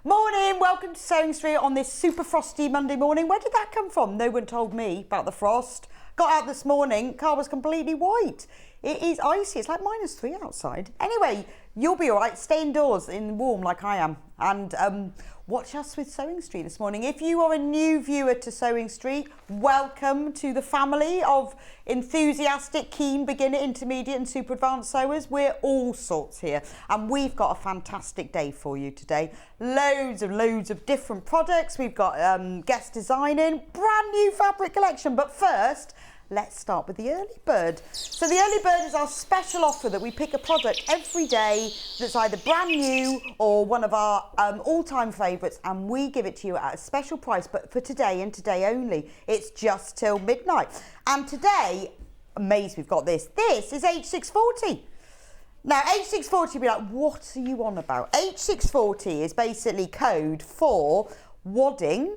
Morning, welcome to Sewing Street on this super frosty Monday morning. Where did that come from? No one told me about the frost. Got out this morning, car was completely white. It is icy, it's like -3 outside. Anyway, you'll be all right, stay indoors in warm like I am. And watch us with Sewing Street this morning. If you are a new viewer to Sewing Street, welcome to the family of enthusiastic, keen, beginner, intermediate and super advanced sewers. We're all sorts here and we've got a fantastic day for you today. Loads of different products. We've got guest designing, brand new fabric collection. But first, let's start with the early bird. So the early bird is our special offer that we pick a product every day that's either brand new or one of our all-time favourites, and we give it to you at a special price, but for today and today only. It's just till midnight. And today, amazed we've got this. This is H640. Now, H640, you'll be like, what are you on about? H640 is basically code for wadding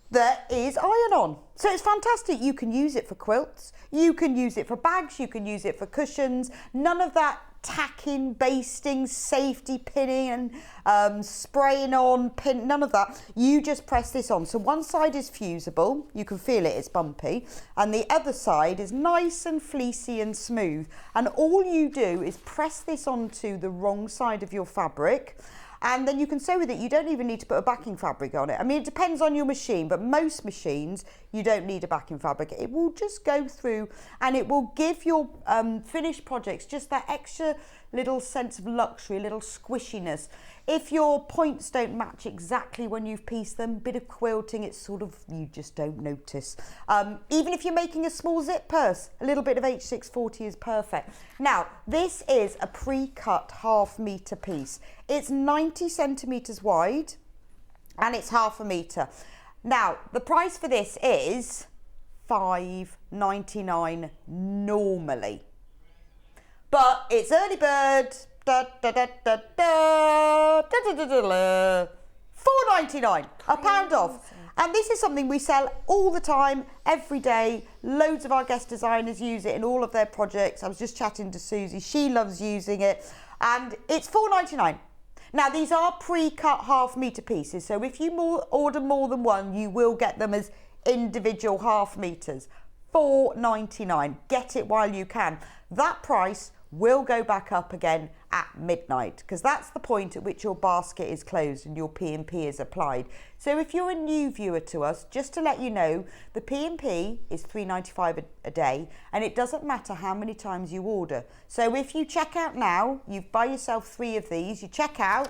that is iron-on. So it's fantastic. You can use it for quilts, you can use it for bags, you can use it for cushions. None of that tacking, basting, safety pinning and spraying on, pin, none of that. You just press this on. So one side is fusible, you can feel it, it's bumpy, and the other side is nice and fleecy and smooth. And all you do is press this onto the wrong side of your fabric, and then you can sew with it. You don't even need to put a backing fabric on it. I mean, it depends on your machine, but most machines, you don't need a backing fabric. It will just go through and it will give your finished projects just that extra little sense of luxury, a little squishiness. If your points don't match exactly when you've pieced them, bit of quilting, it's sort of, you just don't notice. Even if you're making a small zip purse, a little bit of H640 is perfect. Now, this is a pre-cut half-metre piece. It's 90 centimetres wide and it's half a metre. Now, the price for this is $5.99 normally. But it's early bird, $4.99, a pound off. And this is something we sell all the time, every day. Loads of our guest designers use it in all of their projects. I was just chatting to Suzie, she loves using it. And it's $4.99. Now, these are pre-cut half-metre pieces, so if you order more than one, you will get them as individual half meters. $4.99. Get it while you can. That price will go back up again at midnight, because that's the point at which your basket is closed and your P&P is applied. So if you're a new viewer to us, just to let you know, the P&P is $3.95 a day, and it doesn't matter how many times you order. So if you check out now, you buy yourself 3 of these, you check out,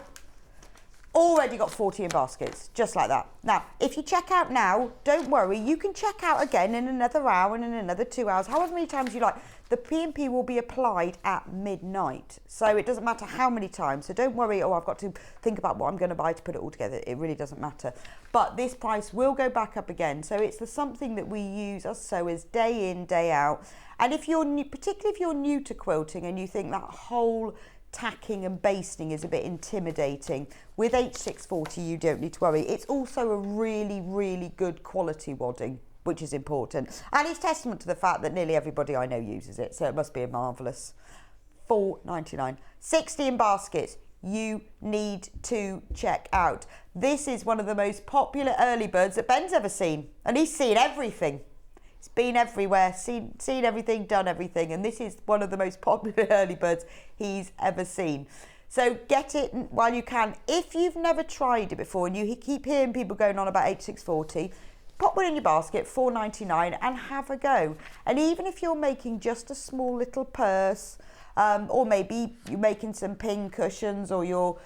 already got 40 in baskets, just like that. Now, if you check out now, don't worry, you can check out again in another hour and in another 2 hours, however many times you like. The P&P will be applied at midnight, so it doesn't matter how many times. So don't worry, oh, I've got to think about what I'm going to buy to put it all together. It really doesn't matter. But this price will go back up again. So it's something that we use as sewers day in, day out. And if you're new, particularly if you're new to quilting and you think that whole tacking and basting is a bit intimidating, with H640 you don't need to worry. It's also a really, really good quality wadding, which is important. And it's testament to the fact that nearly everybody I know uses it, so it must be a marvellous. $4.99. 60 in baskets. You need to check out. This is one of the most popular early birds that Ben's ever seen. And he's seen everything. He's been everywhere, seen everything, done everything. And this is one of the most popular early birds he's ever seen. So get it while you can. If you've never tried it before and you keep hearing people going on about H640, pop one in your basket, $4.99, and have a go. And even if you're making just a small little purse, or maybe you're making some pin cushions, or you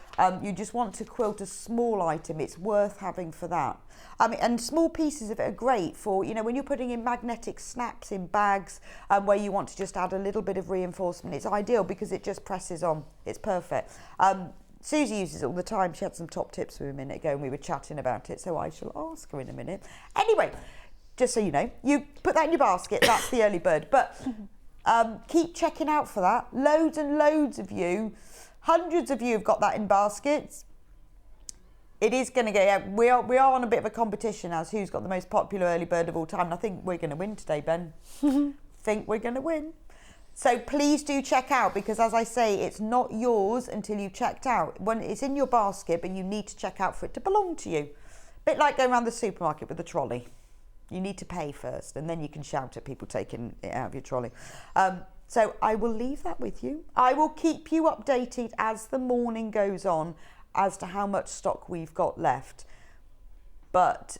just want to quilt a small item, it's worth having for that. I mean, and small pieces of it are great for, you know, when you're putting in magnetic snaps in bags, where you want to just add a little bit of reinforcement. It's ideal because it just presses on. It's perfect. Suzie uses it all the time. She had some top tips with me a minute ago and we were chatting about it, so I shall ask her in a minute. Anyway, just so you know, you put that in your basket, that's the early bird. But keep checking out for that. Loads and loads of you, hundreds of you have got that in baskets. It is going to get, we are on a bit of a competition as who's got the most popular early bird of all time. And I think we're going to win today, Ben. Think we're going to win. So please do check out, because as I say, it's not yours until you've checked out. When it's in your basket, but you need to check out for it to belong to you. Bit like going around the supermarket with a trolley. You need to pay first and then you can shout at people taking it out of your trolley. So I will leave that with you. I will keep you updated as the morning goes on as to how much stock we've got left. But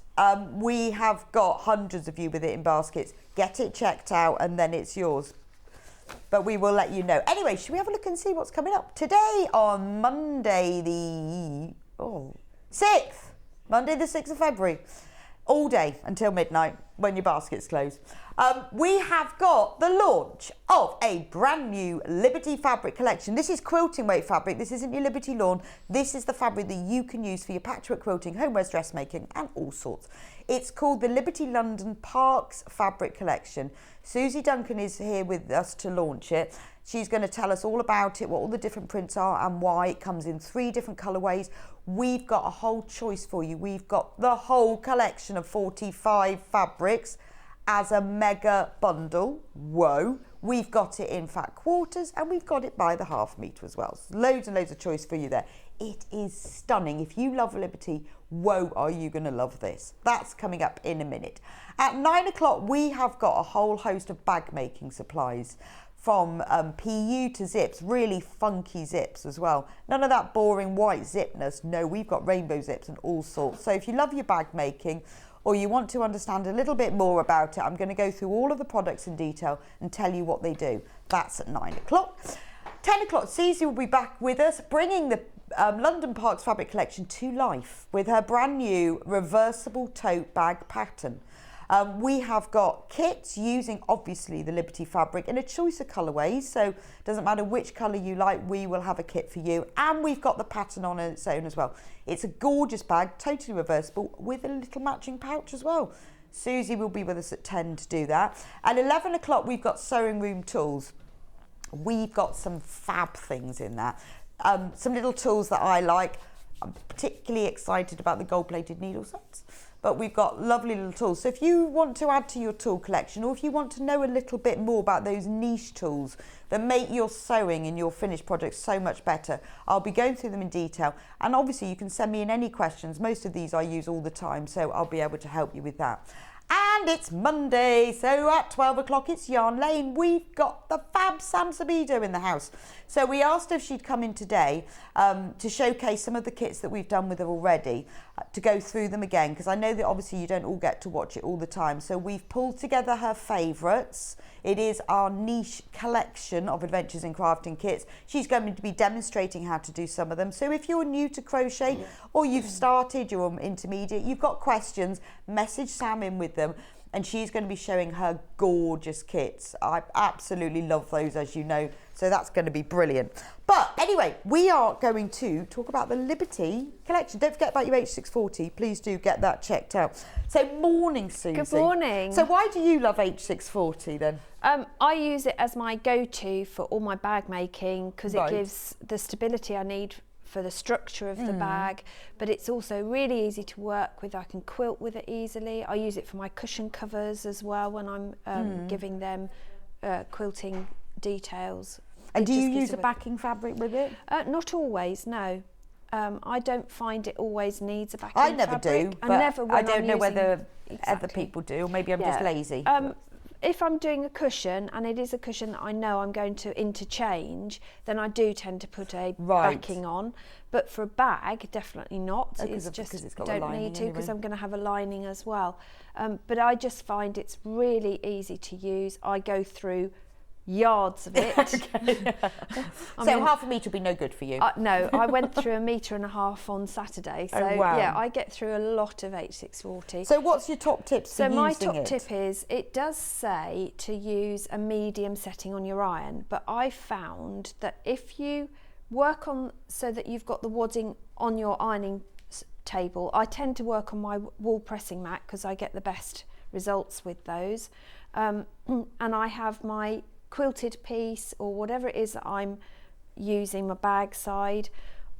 we have got hundreds of you with it in baskets. Get it checked out and then it's yours. But we will let you know. Anyway, should we have a look and see what's coming up? Today on Monday the 6th. Monday the 6th of February. All day until midnight when your basket's closed. We have got the launch of a brand new Liberty fabric collection. This is quilting weight fabric. This isn't your Liberty lawn. This is the fabric that you can use for your patchwork quilting, homewares, dressmaking and all sorts. It's called the Liberty London Parks Fabric Collection. Suzie Duncan is here with us to launch it. She's going to tell us all about it, what all the different prints are and why. It comes in 3 different colourways. We've got a whole choice for you. We've got the whole collection of 45 fabrics as a mega bundle. Whoa. We've got it in fat quarters and we've got it by the half metre as well. So loads and loads of choice for you there. It is stunning. If you love Liberty, whoa, are you going to love this. That's coming up in a minute. At 9 o'clock, we have got a whole host of bag making supplies. From PU to zips, really funky zips as well. None of that boring white zipness. No, we've got rainbow zips and all sorts. So if you love your bag making or you want to understand a little bit more about it, I'm going to go through all of the products in detail and tell you what they do. That's at 9 o'clock. 10 o'clock, Suzie will be back with us, bringing the London Parks Fabric Collection to life with her brand new reversible tote bag pattern. We have got kits using obviously the Liberty fabric in a choice of colourways, so it doesn't matter which colour you like, we will have a kit for you. And we've got the pattern on its own as well. It's a gorgeous bag, totally reversible, with a little matching pouch as well. Suzie will be with us at 10 to do that. At 11 o'clock we've got sewing room tools. We've got some fab things in that. Some little tools that I like. I'm particularly excited about the gold-plated needle sets. But we've got lovely little tools. So if you want to add to your tool collection, or if you want to know a little bit more about those niche tools that make your sewing and your finished projects so much better, I'll be going through them in detail. And obviously you can send me in any questions. Most of these I use all the time, so I'll be able to help you with that. And it's Monday, so at 12 o'clock it's Yarn Lane. We've got the fab Sabido in the house. So we asked if she'd come in today to showcase some of the kits that we've done with her already, to go through them again, because I know that obviously you don't all get to watch it all the time. So we've pulled together her favourites. It is our niche collection of adventures in crafting kits. She's going to be demonstrating how to do some of them. So if you're new to crochet or you've started, you're intermediate, you've got questions, message Sam in with them. And she's going to be showing her gorgeous kits. I absolutely love those, as you know. So that's going to be brilliant. But anyway, we are going to talk about the Liberty collection. Don't forget about your H640. Please do get that checked out. So morning, Suzie. Good morning. So why do you love H640 then? I use it as my go-to for all my bag making because it gives the stability I need for the structure of the bag, but it's also really easy to work with. I can quilt with it easily. I use it for my cushion covers as well when I'm giving them quilting details. And do you use a backing fabric with it? Not always, no. I don't find it always needs a backing fabric. I never do, but I don't know whether other people do, or maybe I'm just lazy. if I'm doing a cushion and it is a cushion that I know I'm going to interchange, then I do tend to put a backing on. But for a bag, definitely not. It's just it's got don't need to because I'm going to have a lining as well. But I just find it's really easy to use. I go through yards of it. So half a metre would be no good for you? No, I went through 1.5 metres on Saturday. So yeah, I get through a lot of H640. So what's your top tips for using it? So my top tip is, it does say to use a medium setting on your iron, but I found that if you work on so that you've got the wadding on your ironing table, I tend to work on my wall pressing mat because I get the best results with those, and I have my quilted piece or whatever it is that I'm using, my bag side,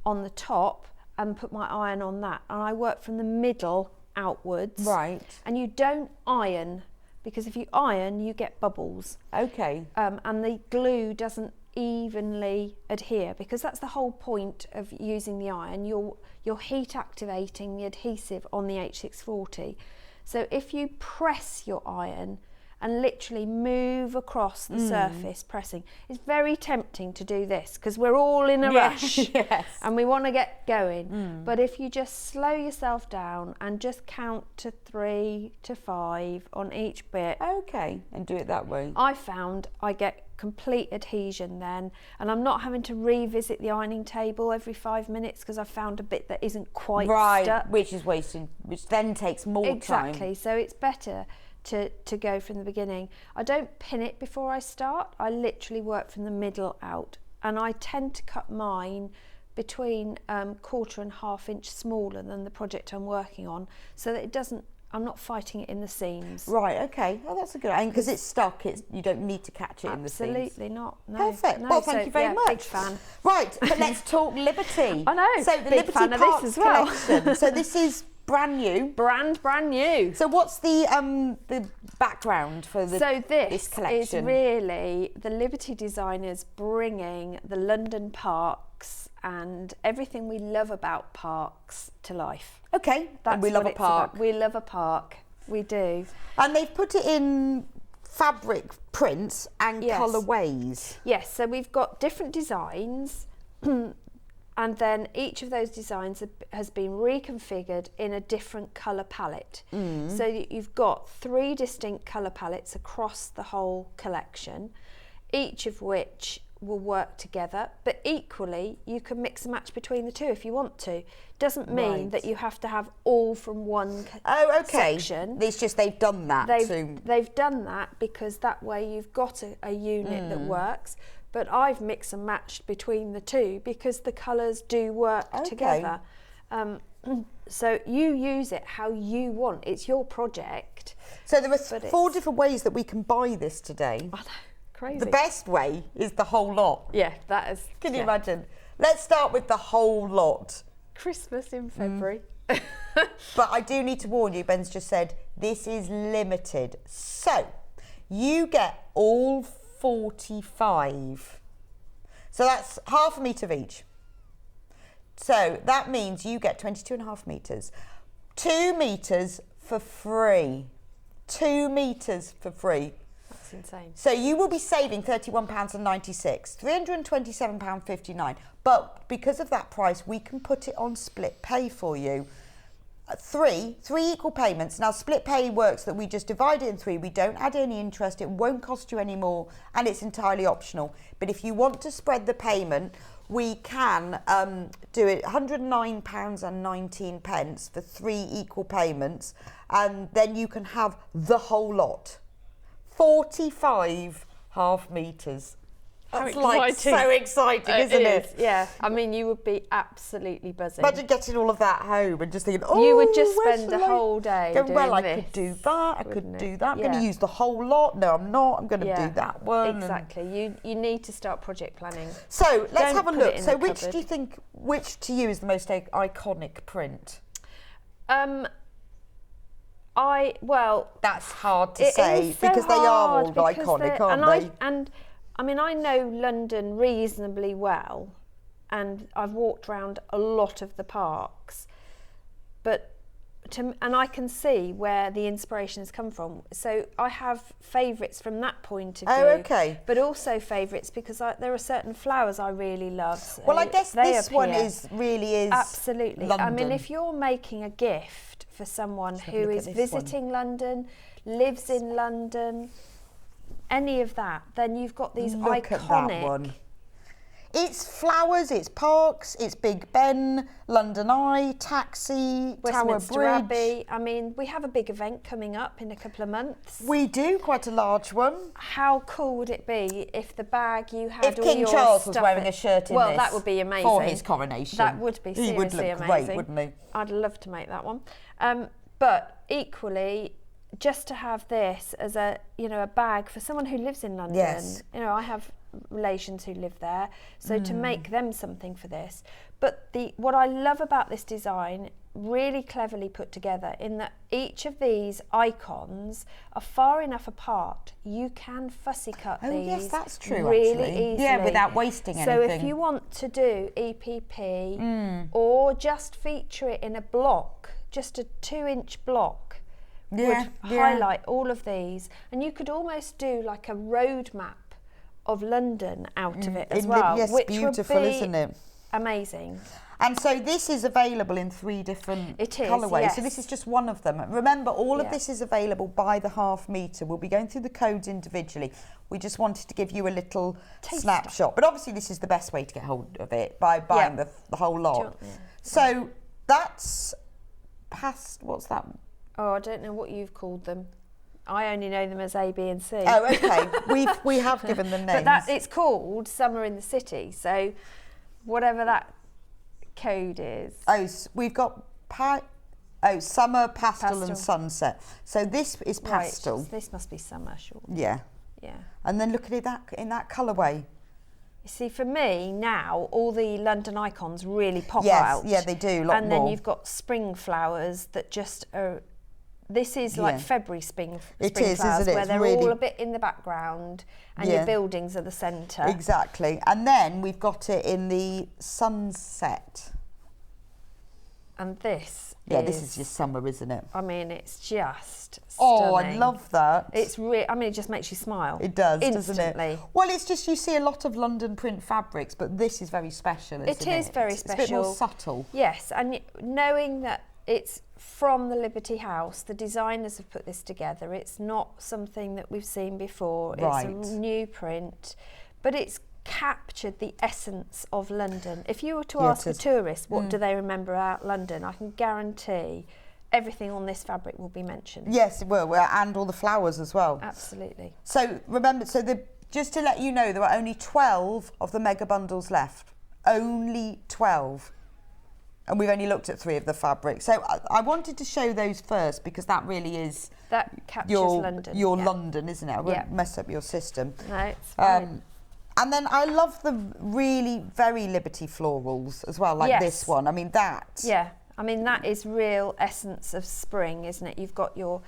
on the top, and put my iron on that, and I work from the middle outwards. Right. And you don't iron, because if you iron you get bubbles. Okay. And the glue doesn't evenly adhere, because that's the whole point of using the iron. You're heat activating the adhesive on the H640. So if you press your iron and literally move across the surface pressing, it's very tempting to do this because we're all in a rush and we want to get going. But if you just slow yourself down and just count to 3 to 5 on each bit, and do it that way, I found I get complete adhesion then, and I'm not having to revisit the ironing table every 5 minutes because I've found a bit that isn't quite stuck, which is wasting, which then takes more time. Exactly. So it's better to go from the beginning. I don't pin it before I start. I literally work from the middle out, and I tend to cut mine between 1/4 and 1/2 inch smaller than the project I'm working on, so that it doesn't, I'm not fighting it in the seams. Right, okay. Oh, that's a good idea. Because it's stuck, you don't need to catch it in the seams. Absolutely not. No. Perfect. No. Well, thank you very much. Big fan. Right, but let's talk Liberty. I know. So the big Liberty fan of Parks this as well. collection. So this is brand new. Brand new. So what's the background for this collection? Is really the Liberty designers bringing the London parks and everything we love about parks to life. Okay, That's and we love a park. We love a park. We do. And they've put it in fabric prints and colourways. Yes, so we've got different designs. And then each of those designs has been reconfigured in a different colour palette. So you've got 3 distinct colour palettes across the whole collection, each of which will work together, but equally you can mix and match between the two if you want to. Doesn't mean that you have to have all from one section. It's just they've done that. They've done that because that way you've got a unit that works. But I've mixed and matched between the two because the colours do work together. So you use it how you want. It's your project. So there are 4 different ways that we can buy this today. I know, crazy. The best way is the whole lot. Yeah, that is. Can you imagine? Let's start with the whole lot. Christmas in February. But I do need to warn you, Ben's just said, this is limited. So you get all 45. So that's 1/2 metre of each. So that means you get 22.5 metres. 2 metres for free. 2 metres for free. That's insane. So you will be saving £31.96, £327.59. But because of that price, we can put it on split pay for you. 3 equal payments. Now split pay works that we just divide it in 3. We don't add any interest. It won't cost you any more, and it's entirely optional. But if you want to spread the payment, we can do it £109.19 for 3 equal payments, and then you can have the whole lot. 45 half metres. That's like so exciting, isn't it? Yeah. I mean, you would be absolutely buzzing. Imagine getting all of that home and just thinking, oh, you would just spend a whole day doing well, this, I could do that, I could do that. I'm Yeah. going to use the whole lot. No, I'm not. I'm going to do that one. Exactly. You need to start project planning. So let's have a put look. it in So the which cupboard. do you think, which to you is the most iconic print? That's hard to say because they are all iconic, aren't they? And I mean, I know London reasonably well, and I've walked around a lot of the parks, but and I can see where the inspiration has come from. So I have favourites from that point of view. Oh, okay. But also favourites because there are certain flowers I really love. So well, I guess this one really is absolutely London. I mean, if you're making a gift for someone who is visiting London, lives in London, any of that, then you've got these Look iconic. At that one. It's flowers, it's parks, it's Big Ben, London Eye, Taxi, Westminster Tower Bridge. Abbey. I mean, we have a big event coming up in a couple of months. We do, quite a large one. How cool would it be if the bag you had if all King your Charles stuff was wearing a shirt in well, this that would be amazing. For his coronation. That would be seriously he would look amazing. great, wouldn't he? I'd love to make that one. But equally, just to have this as a bag for someone who lives in London. Yes. I have relations who live there, so to make them something for this. But what I love about this design, really cleverly put together, in that each of these icons are far enough apart you can fussy cut these. Oh yes, that's true. Really actually. easily. Yeah, without wasting anything. So if you want to do EPP or just feature it in a block, just a 2-inch block, would highlight all of these, and you could almost do like a road map of London out of it as well. Yes, which beautiful, would be isn't it? Amazing. And so this is available in 3 different colourways. Yes. So this is just one of them. Remember, all of this is available by the half metre. We'll be going through the codes individually. We just wanted to give you a little snapshot. But obviously this is the best way to get hold of it, by buying the whole lot. So that's past, what's that? Oh, I don't know what you've called them. I only know them as A, B and C. Oh, okay. we have given them names. But it's called Summer in the City. So whatever that code is. Oh, we've got summer, pastel and sunset. So this is pastel. Right, this must be summer, sure. Yeah. Yeah. And then look at it in that colourway. You see, for me now, all the London icons really pop Yes, out. yeah, they do. And then you've got spring flowers that just are. This is like February spring flowers, isn't it? where they're really... all a bit in the background and your buildings are the centre. Exactly. And then we've got it in the sunset. And this this is just summer, isn't it? I mean, it's just stunning. Oh, I love that. It's I mean, it just makes you smile. It does, instantly. doesn't it? Well, it's just, you see a lot of London print fabrics, but this is very special, isn't it? It is very special. It's a bit more subtle. Yes, and knowing that it's from the Liberty House, the designers have put this together. It's not something that we've seen before. Right. It's a new print, but it's captured the essence of London. If you were to ask a tourist what do they remember about London, I can guarantee everything on this fabric will be mentioned. Yes, it will, and all the flowers as well. Absolutely. So remember, just to let you know, there are only 12 of the mega bundles left. Only 12. And we've only looked at 3 of the fabrics. So I wanted to show those first because that really is... That captures London. Your London, isn't it? I won't mess up your system. No, it's fine. And then I love the really very Liberty florals as well, like this one. I mean, that... Yeah, I mean, that is real essence of spring, isn't it? You've got your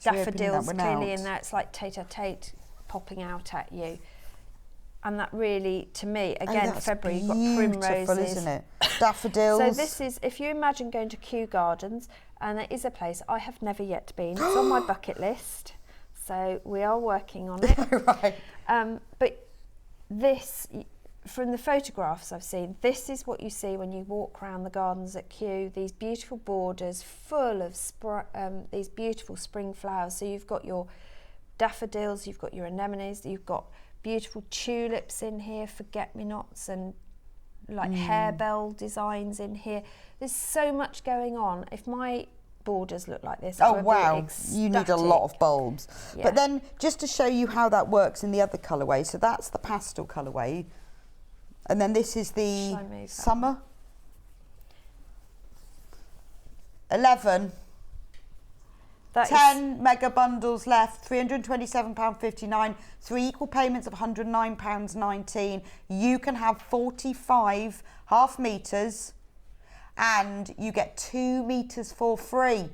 daffodils clearly in there. It's like tete-a-tete popping out at you. And that really, to me, again, February, you've got primroses. Beautiful, isn't it? Daffodils. So this is, if you imagine going to Kew Gardens, and it is a place I have never yet been. It's on my bucket list. So we are working on it. Right. But this, from the photographs I've seen, this is what you see when you walk around the gardens at Kew. These beautiful borders full of these beautiful spring flowers. So you've got your daffodils, you've got your anemones, you've got beautiful tulips in here, forget-me-nots, and like harebell designs in here. There's so much going on. If my borders look like this, I would be ecstatic. You need a lot of bulbs. Yeah. But then, just to show you how that works in the other colourway, so that's the pastel colourway, and then this is the summer. 11. 10 mega bundles left, £327.59, 3 equal payments of £109.19. You can have 45 half metres and you get 2 metres for free.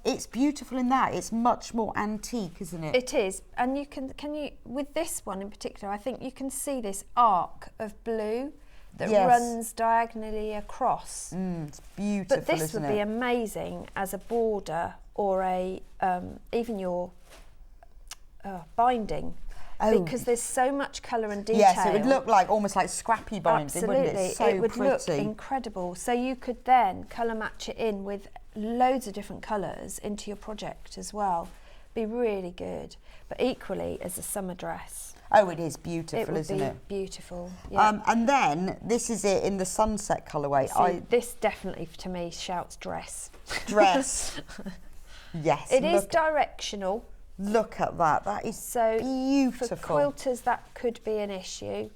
It's beautiful in that. It's much more antique, isn't it? It is. And you can you, with this one in particular, I think you can see this arc of blue that runs diagonally across. It's beautiful, but this would be amazing as a border or a even your binding. Because there's so much colour and detail. Yes, it would look like almost like scrappy binding, wouldn't it? Absolutely, So it would pretty. look incredible. So you could then colour match it in with loads of different colours into your project as well. Be really good. But equally as a summer dress. Oh, it is beautiful, isn't it? It would be beautiful. Yeah. And then this is it in the sunset colourway. See, this definitely to me shouts dress. Dress. Yes. It is directional. Look at that. That is so beautiful. For quilters, that could be an issue.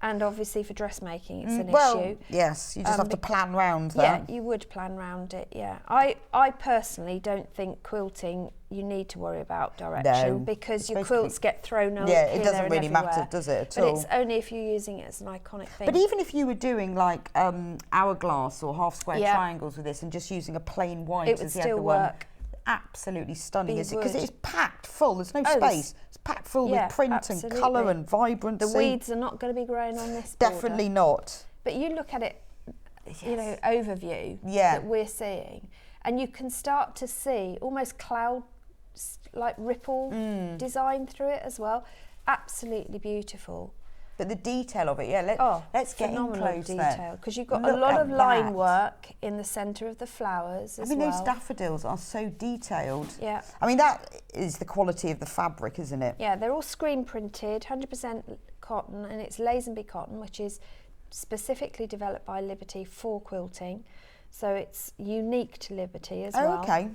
And obviously for dressmaking, it's an issue. Yes, you just have to plan round that. Yeah, you would plan round it, yeah. I personally don't think quilting, you need to worry about direction because your quilts get thrown over. Yeah, it doesn't really matter, does it, at all? But it's only if you're using it as an iconic thing. But even if you were doing like hourglass or half square triangles with this and just using a plain white as the other one. Absolutely stunning, is it? Because it's packed full. There's no space. It's packed full with print and colour and vibrancy. The weeds are not going to be growing on this border. Definitely not. But you look at it, you know, overview that we're seeing, and you can start to see almost cloud, like ripple design through it as well. Absolutely beautiful. But the detail of it, let's get in close detail, because you've got a lot of line work in the centre of the flowers as well. those daffodils are so detailed. Yeah. I mean, that is the quality of the fabric, isn't it? Yeah, they're all screen printed, 100% cotton, and it's Lazenby cotton, which is specifically developed by Liberty for quilting. So it's unique to Liberty as well. Okay.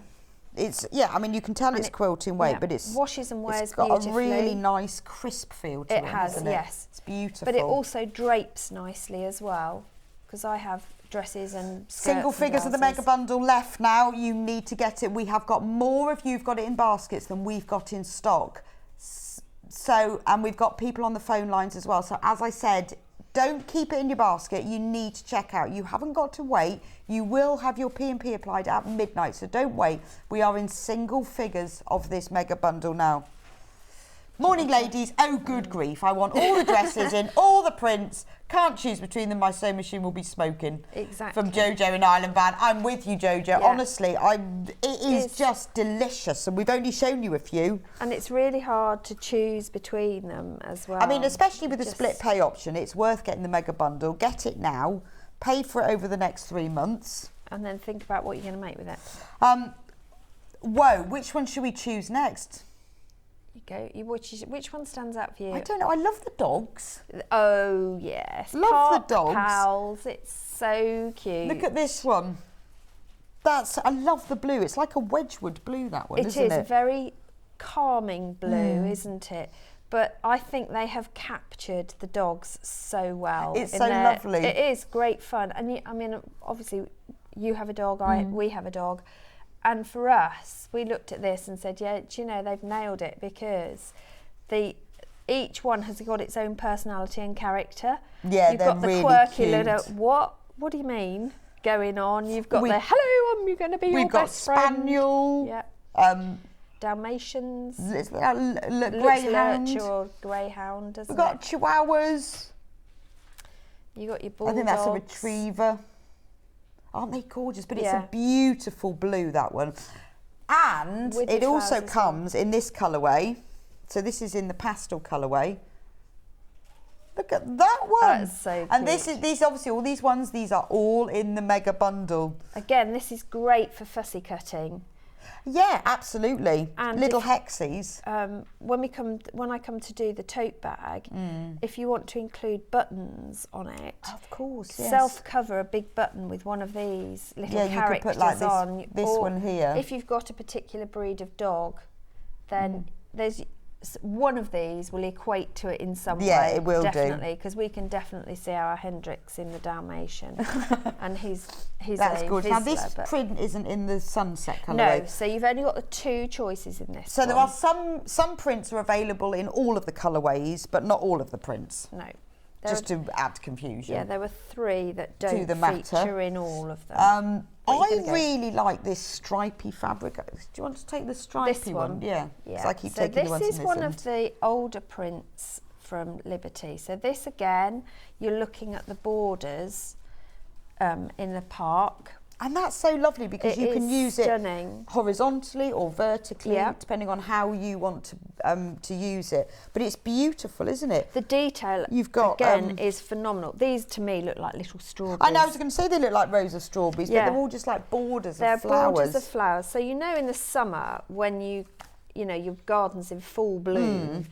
It's I mean, you can tell it's quilting weight, but it's washes and wears beautifully. It's got beautifully. a really nice crisp feel to it, hasn't it? Yes. It's beautiful. But it also drapes nicely as well, because I have dresses and skirts single figures of the mega bundle left now. You need to get it. We have got more of you've got it in baskets than we've got in stock. So, and we've got people on the phone lines as well. So as I said, don't keep it in your basket. You need to check out. You haven't got to wait. You will have your P&P applied at midnight, so don't wait. We are in single figures of this mega bundle now. Morning, ladies. Oh, good grief. I want all the dresses in, all the prints. Can't choose between them. My sewing machine will be smoking. Exactly. From Jojo and Island Band. I'm with you, Jojo. Yeah. Honestly, it is just delicious, and we've only shown you a few. And it's really hard to choose between them as well. I mean, especially with the split pay option, it's worth getting the mega bundle. Get it now. Pay for it over the next 3 months. And then think about what you're going to make with it. Whoa, which one should we choose next? Which one stands out for you? I don't know. I love the dogs. Oh, yes. Love the dogs. Pals. It's so cute. Look at this one. I love the blue. It's like a Wedgwood blue, that one, isn't it? It is a very calming blue, isn't it? But I think they have captured the dogs so well. It's so lovely. It is great fun. And I mean, obviously, you have a dog, we have a dog. And for us, we looked at this and said, yeah, do you know, they've nailed it, because each one has got its own personality and character. Yeah, You've they're got the really quirky cute. little, what do you mean, going on. You've got the, hello, I'm going to be your best friend. We've got Spaniel. Yeah. Dalmatians. Greyhound. Or greyhound, doesn't it? We've got Chihuahuas. You got your bulldogs. I think that's a retriever. Aren't they gorgeous? But it's a beautiful blue, that one. And it also comes in this colourway. So this is in the pastel colourway. Look at that one. That's so cute. And these obviously, all these ones, these are all in the mega bundle. Again, this is great for fussy cutting. Yeah, absolutely. And little hexies. When I come to do the tote bag, if you want to include buttons on it, of course, yes. Self-cover a big button with one of these little characters you could put like this, on. This one here. If you've got a particular breed of dog, then there's one of these will equate to it in some way. Yeah, it will definitely, because we can definitely see our Hendrix in the Dalmatian, and he's that's good. Now Vizsla, this print isn't in the sunset colourway. No, so you've only got the 2 choices in this. So there are some prints are available in all of the colourways, but not all of the prints. No. Just to add confusion. Yeah, there were 3 that don't feature in all of them. I really like this stripy fabric. Do you want to take the stripy one? Yeah. Yeah. I keep taking the ones in this is one of the older prints from Liberty. So this again, you're looking at the borders in the park. And that's so lovely because you can use stunning. it horizontally or vertically, Yep. depending on how you want to use it. But it's beautiful, isn't it? The detail You've got again is phenomenal. These to me look like little strawberries. I know, I was going to say they look like rows of strawberries, but they're all just like borders of flowers. They're borders of flowers. So you know in the summer when you know your garden's in full bloom,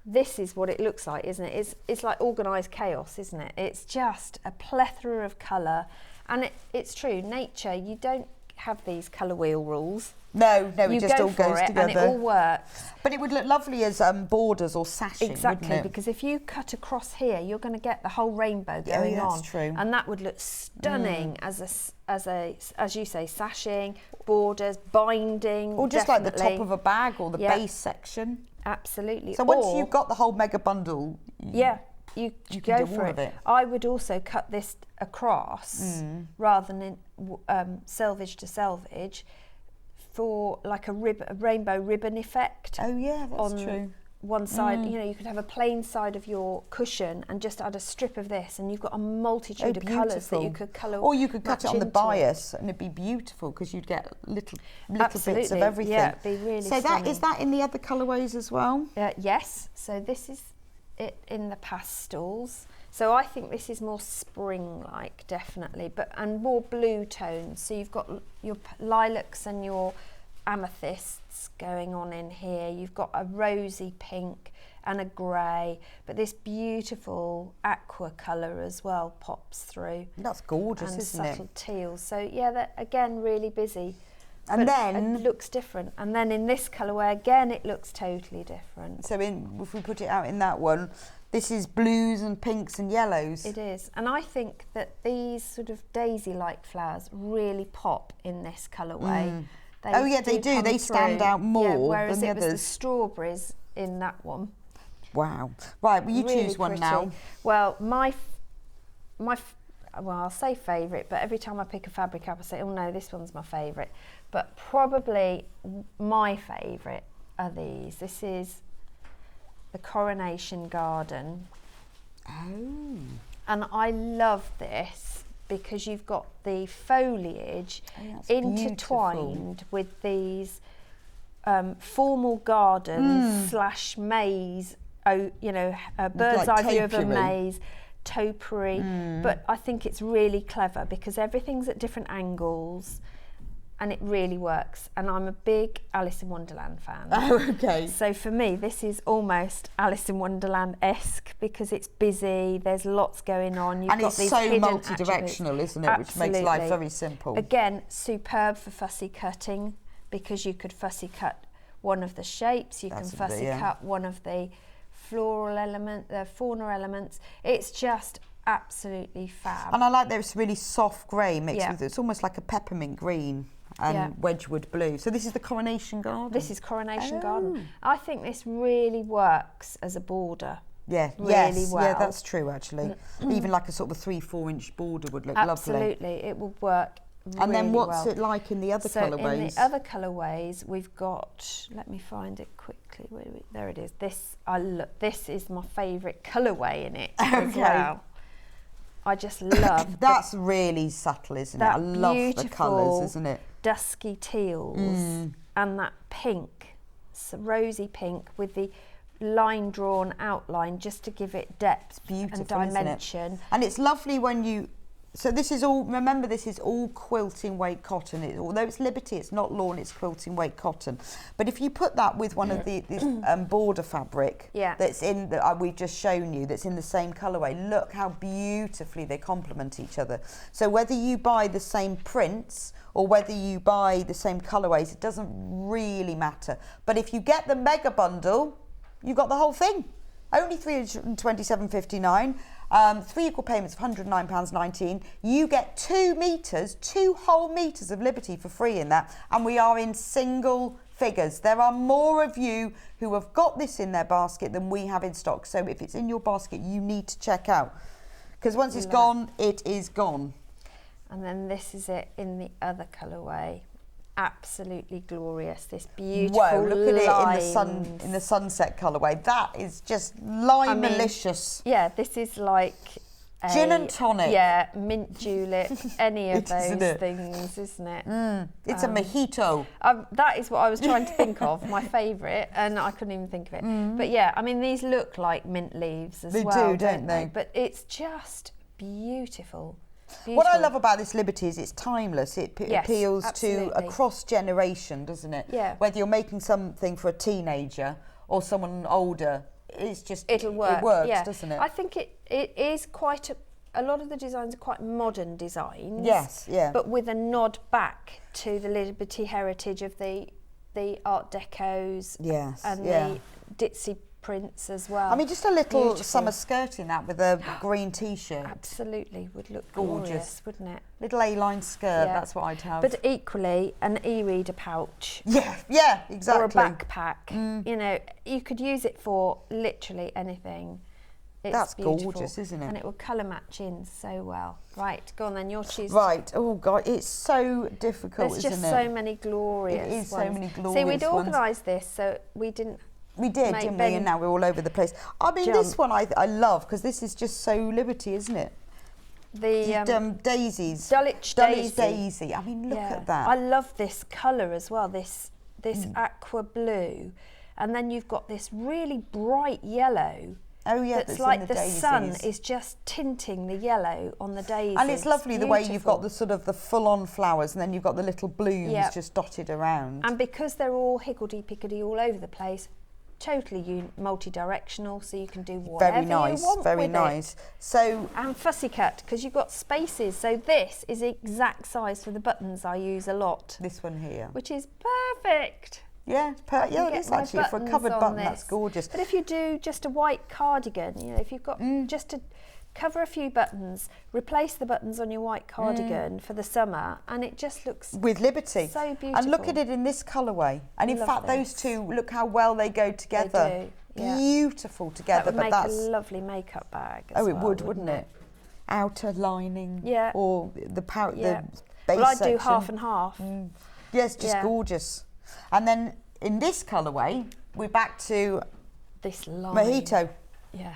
this is what it looks like, isn't it? It's like organised chaos, isn't it? It's just a plethora of colour. And it's true, nature, you don't have these colour wheel rules. No, it just all goes together. And it all works. But it would look lovely as borders or sashing, exactly, wouldn't it? Because if you cut across here, you're going to get the whole rainbow going on. That's true. And that would look stunning as you say, sashing, borders, binding. Or just definitely. like the top of a bag or the base section. Absolutely. So once you've got the whole mega bundle, you can go do for all it. of it. I would also cut this across rather than in selvage to selvage for like a rainbow ribbon effect. Oh yeah, that's on true. One side, you know, you could have a plain side of your cushion and just add a strip of this, and you've got a multitude of colours that you could colour. Or you could cut it on the bias, and it'd be beautiful because you'd get little bits of everything. Yeah, it'd be really so stunning. is that in the other colourways as well? Yes. So this is it in the pastels. So I think this is more spring-like, definitely, and more blue tones. So you've got your lilacs and your amethysts going on in here. You've got a rosy pink and a grey, but this beautiful aqua colour as well pops through. That's gorgeous, and isn't it? subtle teals. So yeah, they're again really busy. And but then it looks different. And then in this colourway again, it looks totally different. So if we put it out in that one, this is blues and pinks and yellows. It is. And I think that these sort of daisy-like flowers really pop in this colourway. They do. They stand out more whereas than the it was the others. strawberries in that one. Wow. Right, well, you Really choose one pretty. now. Well, I'll say favourite, but every time I pick a fabric up, I say, oh no, this one's my favourite. But probably my favourite are these. This is the Coronation Garden. Oh. And I love this because you've got the foliage intertwined with these formal gardens / maze, bird's eye view of a maze, topiary. But I think it's really clever because everything's at different angles and it really works. And I'm a big Alice in Wonderland fan. Oh, okay. So for me, this is almost Alice in Wonderland-esque because it's busy, there's lots going on. You've got it's these so hidden multi-directional, attributes. isn't it? Which makes life very simple. Again, superb for fussy cutting because you could fussy cut one of the shapes, you can fussy cut one of the floral element, the fauna elements. It's just absolutely fab. And I like that it's really soft grey mixed with it's almost like a peppermint green and Wedgwood blue. So this is the Coronation Garden? This is Coronation Garden. I think this really works as a border. Yeah, really well. Yeah, that's true actually. Even like a sort of a 3-4 inch border would look lovely. Absolutely, it will work really And then what's well. it like in the other colourways? In the other colourways, we've got, let me find it quickly. There it is. This is my favourite colourway in it as well. I just love That's really subtle, isn't it? I love the colours, isn't it? Dusky teals and that pink, rosy pink with the line drawn outline just to give it depth and dimension. Isn't it? And it's lovely when you. So this is all. Remember, this is all quilting weight cotton. Although it's Liberty, it's not lawn. It's quilting weight cotton. But if you put that with one of the border fabric that's in that we've just shown you, that's in the same colourway, look how beautifully they complement each other. So whether you buy the same prints or whether you buy the same colourways, it doesn't really matter. But if you get the mega bundle, you've got the whole thing. Only £327.59. 3 equal payments of £109.19. You get 2 metres, 2 whole metres of Liberty for free in that, and we are in single figures. There are more of you who have got this in their basket than we have in stock. So if it's in your basket, you need to check out, because once it's gone, it is gone. And then this is it in the other colourway. absolutely glorious. This beautiful Whoa, look at lime. it in the sunset colourway. That is just lime-malicious. Yeah, this is like gin and tonic. Yeah, mint julep, any of those things, isn't it? It's a mojito. That is what I was trying to think of, my favourite, and I couldn't even think of it. But yeah, I mean, these look like mint leaves as well. They do, don't they? But it's just beautiful. What I love about this Liberty is it's timeless. It appeals absolutely. to across generation, doesn't it? Yeah. Whether you're making something for a teenager or someone older, it's just it'll work. It works, doesn't it? I think it is quite a lot of the designs are quite modern designs. Yes, yeah. But with a nod back to the Liberty heritage of the Art Decos. Yes, and the ditzy prints as well. I mean, just a little summer skirt in that with a green t-shirt. Absolutely, would look gorgeous, wouldn't it? Little A-line skirt, that's what I'd have. But equally, an e-reader pouch. Yeah, exactly. Or a backpack. You know, you could use it for literally anything. That's beautiful. Gorgeous, isn't it? And it will colour match in so well. Right, go on then, your choose. Right, oh God, it's so difficult, isn't it? There's just so many glorious ones. It is ones. so many glorious See, we'd ones. organised this, so we didn't. We did, didn't we? And now we're all over the place. I mean, this one I love because this is just so Liberty, isn't it? The daisies. Dulwich Daisy. I mean, look at that. I love this colour as well, this aqua blue. And then you've got this really bright yellow. Oh yeah, that's like the sun is just tinting the yellow on the daisies. And it's lovely the way you've got the sort of the full-on flowers, and then you've got the little blooms just dotted around. And because they're all higgledy-piggledy all over the place, totally multi-directional, so you can do whatever you want very with nice. it. So and fussy cut because you've got spaces. So this is the exact size for the buttons I use a lot. This one here, which is perfect. Yeah, it is actually for a covered button. That's gorgeous. But if you do just a white cardigan, you know, if you've got just to cover a few buttons, replace the buttons on your white cardigan for the summer, and it just looks with Liberty. So beautiful. And look at it in this colourway. And in fact, those two, look how well they go together. They do. Beautiful together. That would make a lovely makeup bag. As it would, wouldn't it? Outer lining. Yeah. Or the base well, I'd section. do half and half. Yes, just gorgeous. And then in this colourway, we're back to this lime. Mojito. Yeah,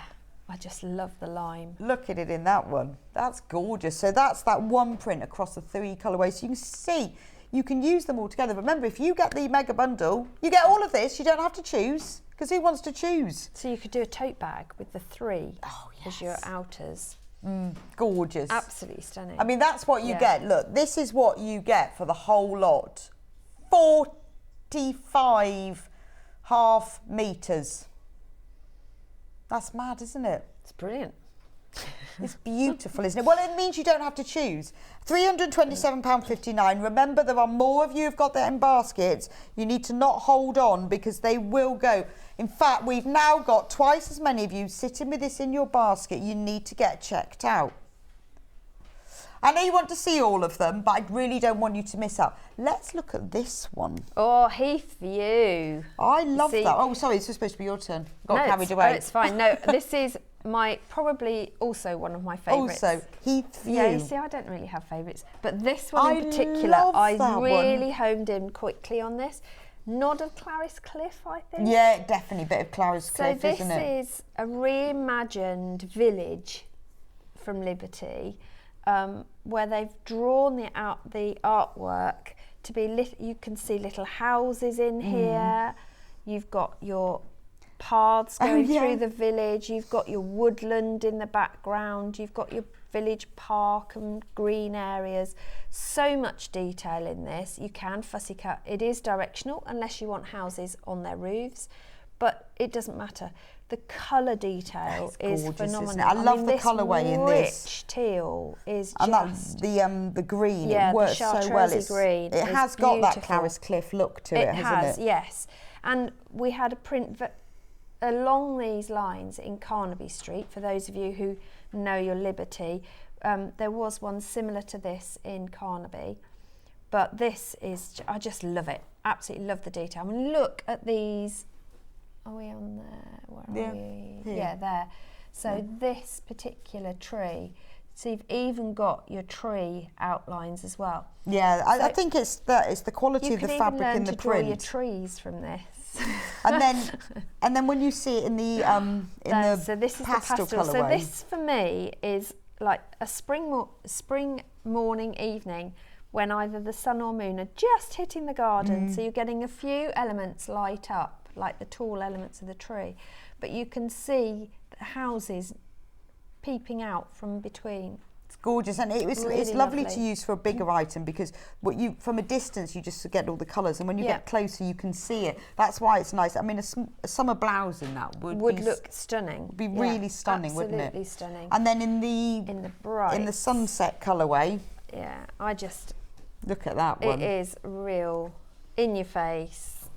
I just love the lime. Look at it in that one. That's gorgeous. So that's that one print across the 3 colourways. So you can see, you can use them all together. But remember, if you get the mega bundle, you get all of this. You don't have to choose, because who wants to choose? So you could do a tote bag with the 3 as your outers. Gorgeous. Absolutely stunning. I mean, that's what you get. Look, this is what you get for the whole lot. 45 half metres. That's mad, isn't it? It's brilliant. It's beautiful, isn't it? Well, it means you don't have to choose. £327.59. Remember, there are more of you who've got that in baskets. You need to not hold on because they will go. In fact, we've now got twice as many of you sitting with this in your basket. You need to get checked out. I know you want to see all of them, but I really don't want you to miss out. Let's look at this one. Oh, Heathview. I love that. Oh, sorry, this was supposed to be your turn. Got carried away. Oh, it's fine. No, this is probably also one of my favourites. Also, Heathview. Yeah, you see, I don't really have favourites. But this one in particular, I really honed in quickly on this. Nod of Clarice Cliff, I think. Yeah, definitely a bit of Clarice Cliff, isn't it? So this is a reimagined village from Liberty. Where they've drawn the artwork to be you can see little houses in here. You've got your paths going through the village. You've got your woodland in the background. You've got your village park and green areas. So much detail in this. You can fussy cut. It is directional unless you want houses on their roofs, but it doesn't matter. The colour detail is phenomenal. I love the colourway in this. Rich teal is and that's the green. It works so well. Green. It has got that Clarice Cliff look to it, hasn't it? Yes. And we had a print along these lines in Carnaby Street. For those of you who know your Liberty, there was one similar to this in Carnaby. But this is, I just love it. Absolutely love the detail. I mean, look at these. Are we on there? Where are we? Here. Yeah, there. So this particular tree, So you've even got your tree outlines as well. Yeah, I think it's the quality of the fabric in the print. You can even learn to draw your trees from this. and then when you see it in the so this is pastel the pastel. colourway. So this for me is like a spring morning evening when either the sun or moon are just hitting the garden. So you're getting a few elements light up, like the tall elements of the tree, but you can see the houses peeping out from between. It's gorgeous, and it's lovely to use for a bigger item, because from a distance you just get all the colours, and when you get closer you can see it. That's why it's nice. I mean, a summer blouse in that would look stunning. Be really stunning, wouldn't it? Absolutely stunning. And then in the sunset colourway. Yeah, I just look at that one. It is real, in your face,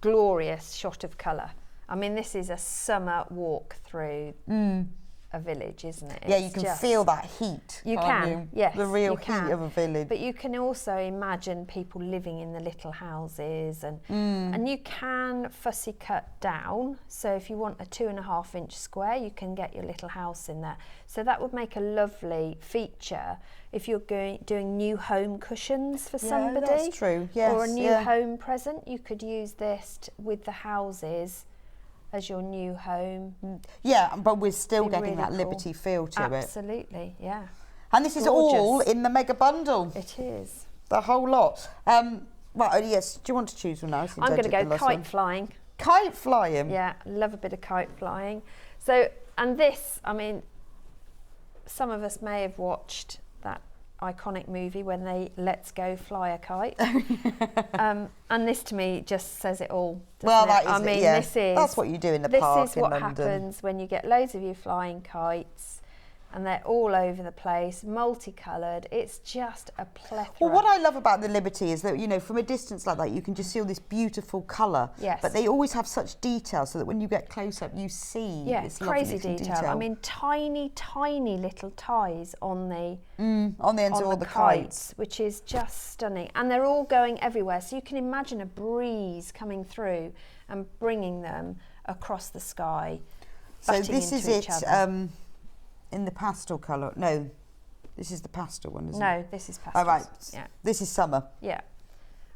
glorious shot of colour. I mean, this is a summer walk through a village, isn't it? Yeah, you can feel that heat. You can, yes. The real heat of a village. But you can also imagine people living in the little houses, and you can fussy cut down. So if you want a 2.5-inch square, you can get your little house in there. So that would make a lovely feature if you're doing new home cushions for somebody. Yeah, that's true. Yes, or a new home present. You could use this with the houses as your new home. Yeah, but we're still getting really that Liberty feel to it. Absolutely, yeah. And this is all in the mega bundle. It is. The whole lot. Well, yes, do you want to choose one now? I'm going to go kite flying. Kite flying? Yeah, love a bit of kite flying. So, and this, I mean, some of us may have watched that iconic movie when they Let's Go Fly a Kite. And this to me just says it all. Well, that is I mean, that's what you do in the park in London. This is what happens when you get loads of you flying kites, and they're all over the place, multicoloured. It's just a plethora. Well, what I love about the Liberty is that, you know, from a distance like that, you can just see all this beautiful colour. Yes. But they always have such detail, so that when you get close up, you see this crazy lovely detail. I mean, tiny, tiny little ties on the ends of all the kites, which is just stunning. And they're all going everywhere, so you can imagine a breeze coming through and bringing them across the sky. So this is it. In the pastel colour. No, this is the pastel one, isn't it? No, this is pastel. Oh, right. Yeah. This is summer. Yeah.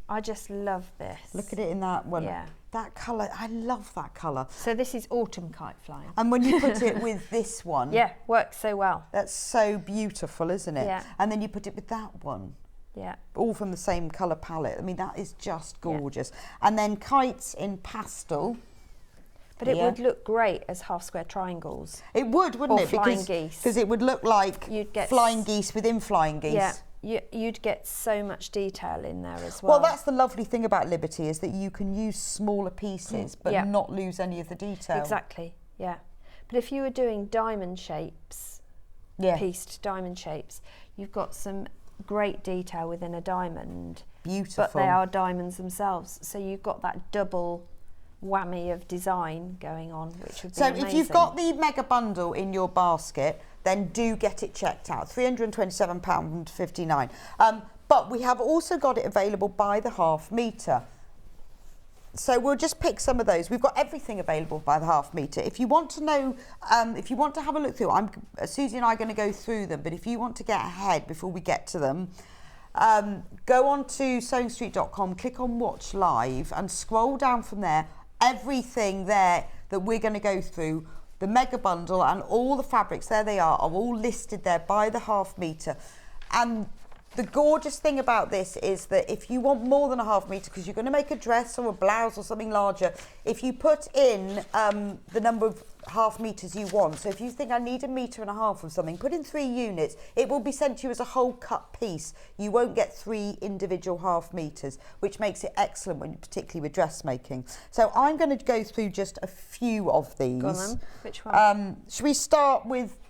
I just love this. Look at it in that one. Yeah. That colour, I love that colour. So this is autumn kite flying. And when you put it with this one. Yeah, works so well. That's so beautiful, isn't it? Yeah. And then you put it with that one. Yeah. All from the same colour palette. I mean, that is just gorgeous. Yeah. And then kites in pastel. But it would look great as half square triangles. It would, wouldn't it? Flying geese. Because it would look like flying geese within flying geese. Yeah, you'd get so much detail in there as well. Well, that's the lovely thing about Liberty, is that you can use smaller pieces but not lose any of the detail. Exactly, yeah. But if you were doing diamond shapes, pieced diamond shapes, you've got some great detail within a diamond. Beautiful. But they are diamonds themselves. So you've got that double whammy of design going on, which would be amazing. If you've got the mega bundle in your basket, then do get it checked out. £327.59. But we have also got it available by the half metre. So we'll just pick some of those. We've got everything available by the half metre. If you want to know, if you want to have a look through, Suzie and I are going to go through them, but if you want to get ahead before we get to them, go on to sewingstreet.com, click on Watch Live and scroll down from there. Everything there that we're going to go through, the mega bundle and all the fabrics, there they are all listed there by the half metre. And the gorgeous thing about this is that if you want more than a half metre, because you're going to make a dress or a blouse or something larger, if you put in the number of half metres you want, so if you think I need 1.5 metres of something, put in 3 units, it will be sent to you as a whole cut piece. You won't get 3 individual half metres, which makes it excellent, particularly with dressmaking. So I'm going to go through just a few of these. Go on then. Which one? Should we start with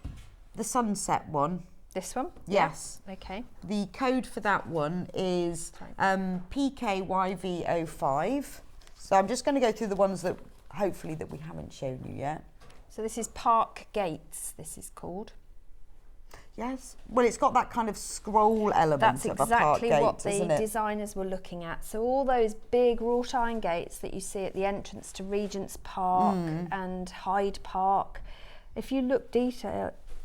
the sunset one? This one? Yes. Yeah. Okay. The code for that one is PKYV05. So I'm just going to go through the ones that hopefully that we haven't shown you yet. So this is Park Gates, this is called. Yes. Well, it's got that kind of scroll element That's of a park gate, what the designers were looking at. So all those big wrought iron gates that you see at the entrance to Regent's Park and Hyde Park, if you look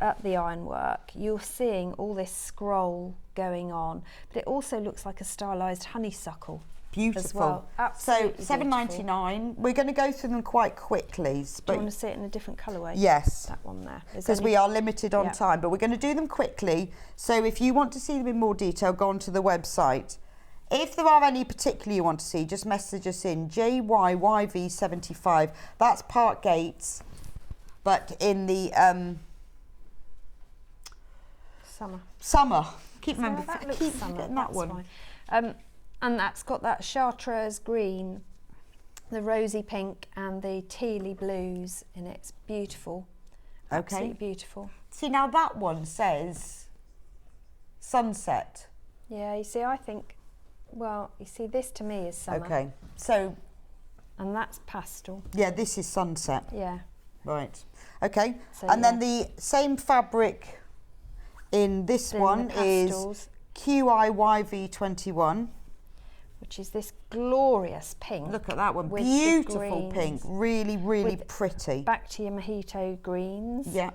at the ironwork, you're seeing all this scroll going on, but it also looks like a stylised honeysuckle. Beautiful. As well. Absolutely. So £7.99. We're going to go through them quite quickly. Do you want to see it in a different colourway? Yes. That one there. Because we are limited on time, but we're going to do them quickly. So if you want to see them in more detail, go onto the website. If there are any particular you want to see, just message us in JYYV75. That's Park Gates, but in the summer. Keep remembering that one. And that's got that chartreuse green, the rosy pink and the tealy blues in it. It's beautiful. Okay. Absolutely beautiful. See, now that one says sunset. Yeah, you see, I think, well, you see, this to me is summer. Okay, so... And that's pastel. Yeah, this is sunset. Yeah. Right. Okay, so, and then the same fabric in this one is QIYV21. Which is this glorious pink. Look at that one, beautiful pink, really, really pretty. Back to your mojito greens. Yeah.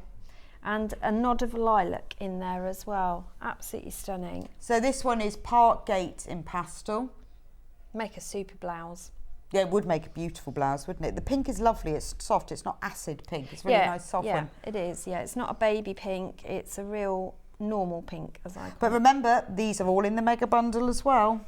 And a nod of lilac in there as well. Absolutely stunning. So this one is Park Gate in pastel. Make a super blouse. Yeah, it would make a beautiful blouse, wouldn't it? The pink is lovely, it's soft, it's not acid pink, it's really nice soft one. Yeah, it is, yeah. It's not a baby pink, it's a real normal pink, as I call it. But remember, these are all in the mega bundle as well.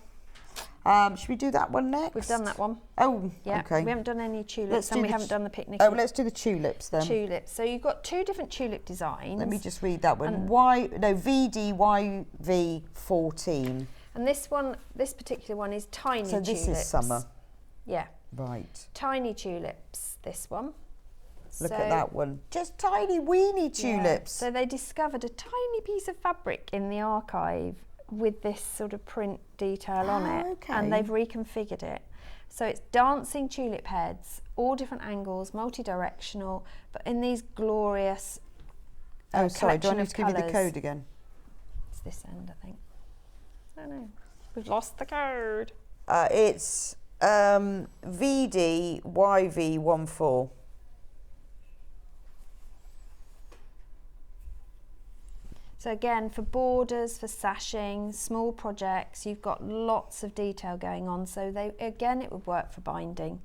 Should we do that one next? We've done that one. Oh, yeah, okay. We haven't done any tulips and we haven't done the picnic. Oh, let's do the tulips then. Tulips. So you've got two different tulip designs. Let me just read that one. VDYV14. And this one, this particular one is tiny tulips. So this is summer. Yeah. Right. Tiny tulips, this one. Look at that one. Just tiny weeny tulips. Yeah. So they discovered a tiny piece of fabric in the archive with this sort of print detail on it, okay. And they've reconfigured it. So it's dancing tulip heads, all different angles, multi-directional, but in these glorious oh, sorry, do I need to give you the colours. code again? It's this end, I think. Oh no, we've lost the code. It's VDYV14. So again, for borders, for sashing, small projects, you've got lots of detail going on. So it would work for binding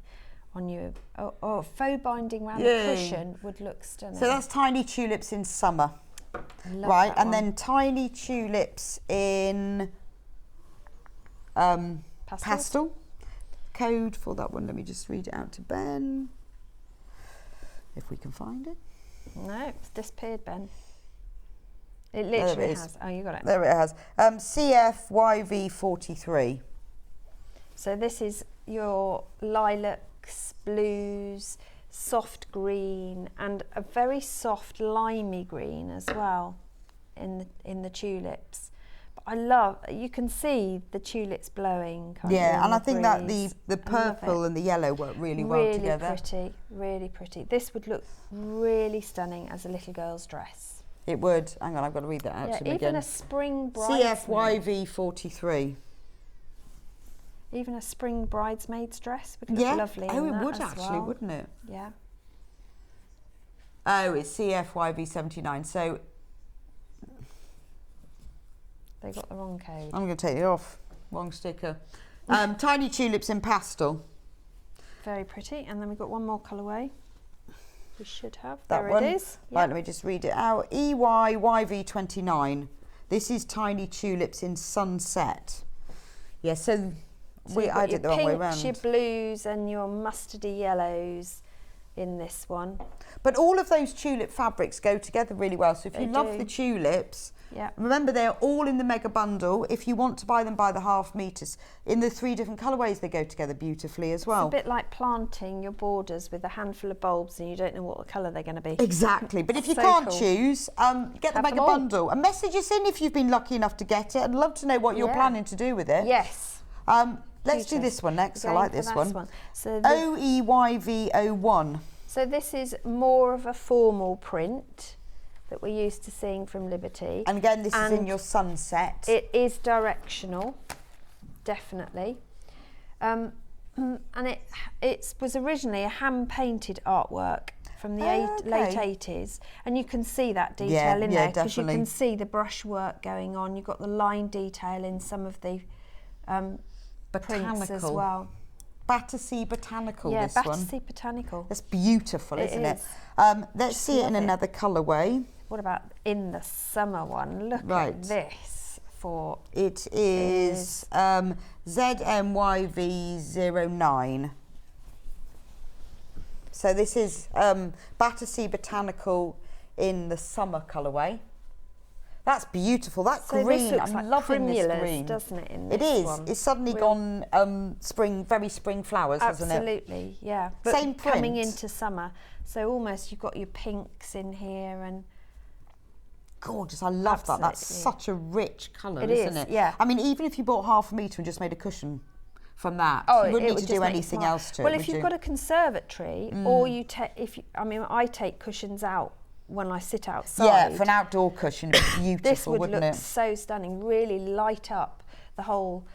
on you, or faux binding around the cushion would look stunning. So that's tiny tulips in summer, right? And then tiny tulips in pastel. Code for that one. Let me just read it out to Ben, if we can find it. No, it's disappeared, Ben. It literally has. Oh, you got it. There it has. CFYV43. So this is your lilacs, blues, soft green, and a very soft limey green as well in the tulips. But I love, you can see the tulips blowing. Yeah, and I think that the purple and the yellow work really well together. Really pretty, really pretty. This would look really stunning as a little girl's dress. It would. Hang on, I've got to read that out to him again. Even a spring bridesmaid. CFYV43. Even a spring bridesmaid's dress would look lovely. Oh, it would actually, wouldn't it? Yeah. Oh, it's CFYV79. So they got the wrong code. I'm going to take it off. Wrong sticker. Tiny tulips in pastel. Very pretty. And then we've got one more colourway. We should have. That there one. It is. Right, let me just read it out. EYYV29. This is tiny tulips in sunset. Yeah, so I did the wrong way around. Your blues and your mustardy yellows in this one. But all of those tulip fabrics go together really well. So if you love the tulips, remember they're all in the mega bundle. If you want to buy them by the half meters, in the 3 different colourways, they go together beautifully as well. It's a bit like planting your borders with a handful of bulbs and you don't know what colour they're going to be. Exactly. But if you can't choose, get the mega bundle. And message us in if you've been lucky enough to get it. I'd love to know what you're planning to do with it. Yes. Let's do this one next. I like this one. So OEYV01. So this is more of a formal print that we're used to seeing from Liberty. And again, this is in your sunset. It is directional, definitely. And it was originally a hand-painted artwork. from the late 80s, and you can see that detail in there because you can see the brushwork going on. You've got the line detail in some of the prints as well. Battersea Botanical, this one. Yeah, Battersea Botanical. That's beautiful, isn't it? Let's see it in another colourway. What about in the summer one? Look at this. It is ZMYV09. So this is Battersea Botanical in the summer colourway. That's beautiful. That green, I'm loving this green, doesn't it? In this one. It's suddenly gone very spring flowers, hasn't it? Absolutely, yeah. But same print. Coming into summer, so almost you've got your pinks in here and. Gorgeous, I love that. That's such a rich colour, isn't it? Yeah. I mean, even if you bought half a metre and just made a cushion from that, you wouldn't need to do anything else to it. Well, if you've got a conservatory, or you take, I take cushions out when I sit outside. Yeah, for an outdoor cushion, it's beautiful, this would wouldn't look it? so stunning. Really light up the whole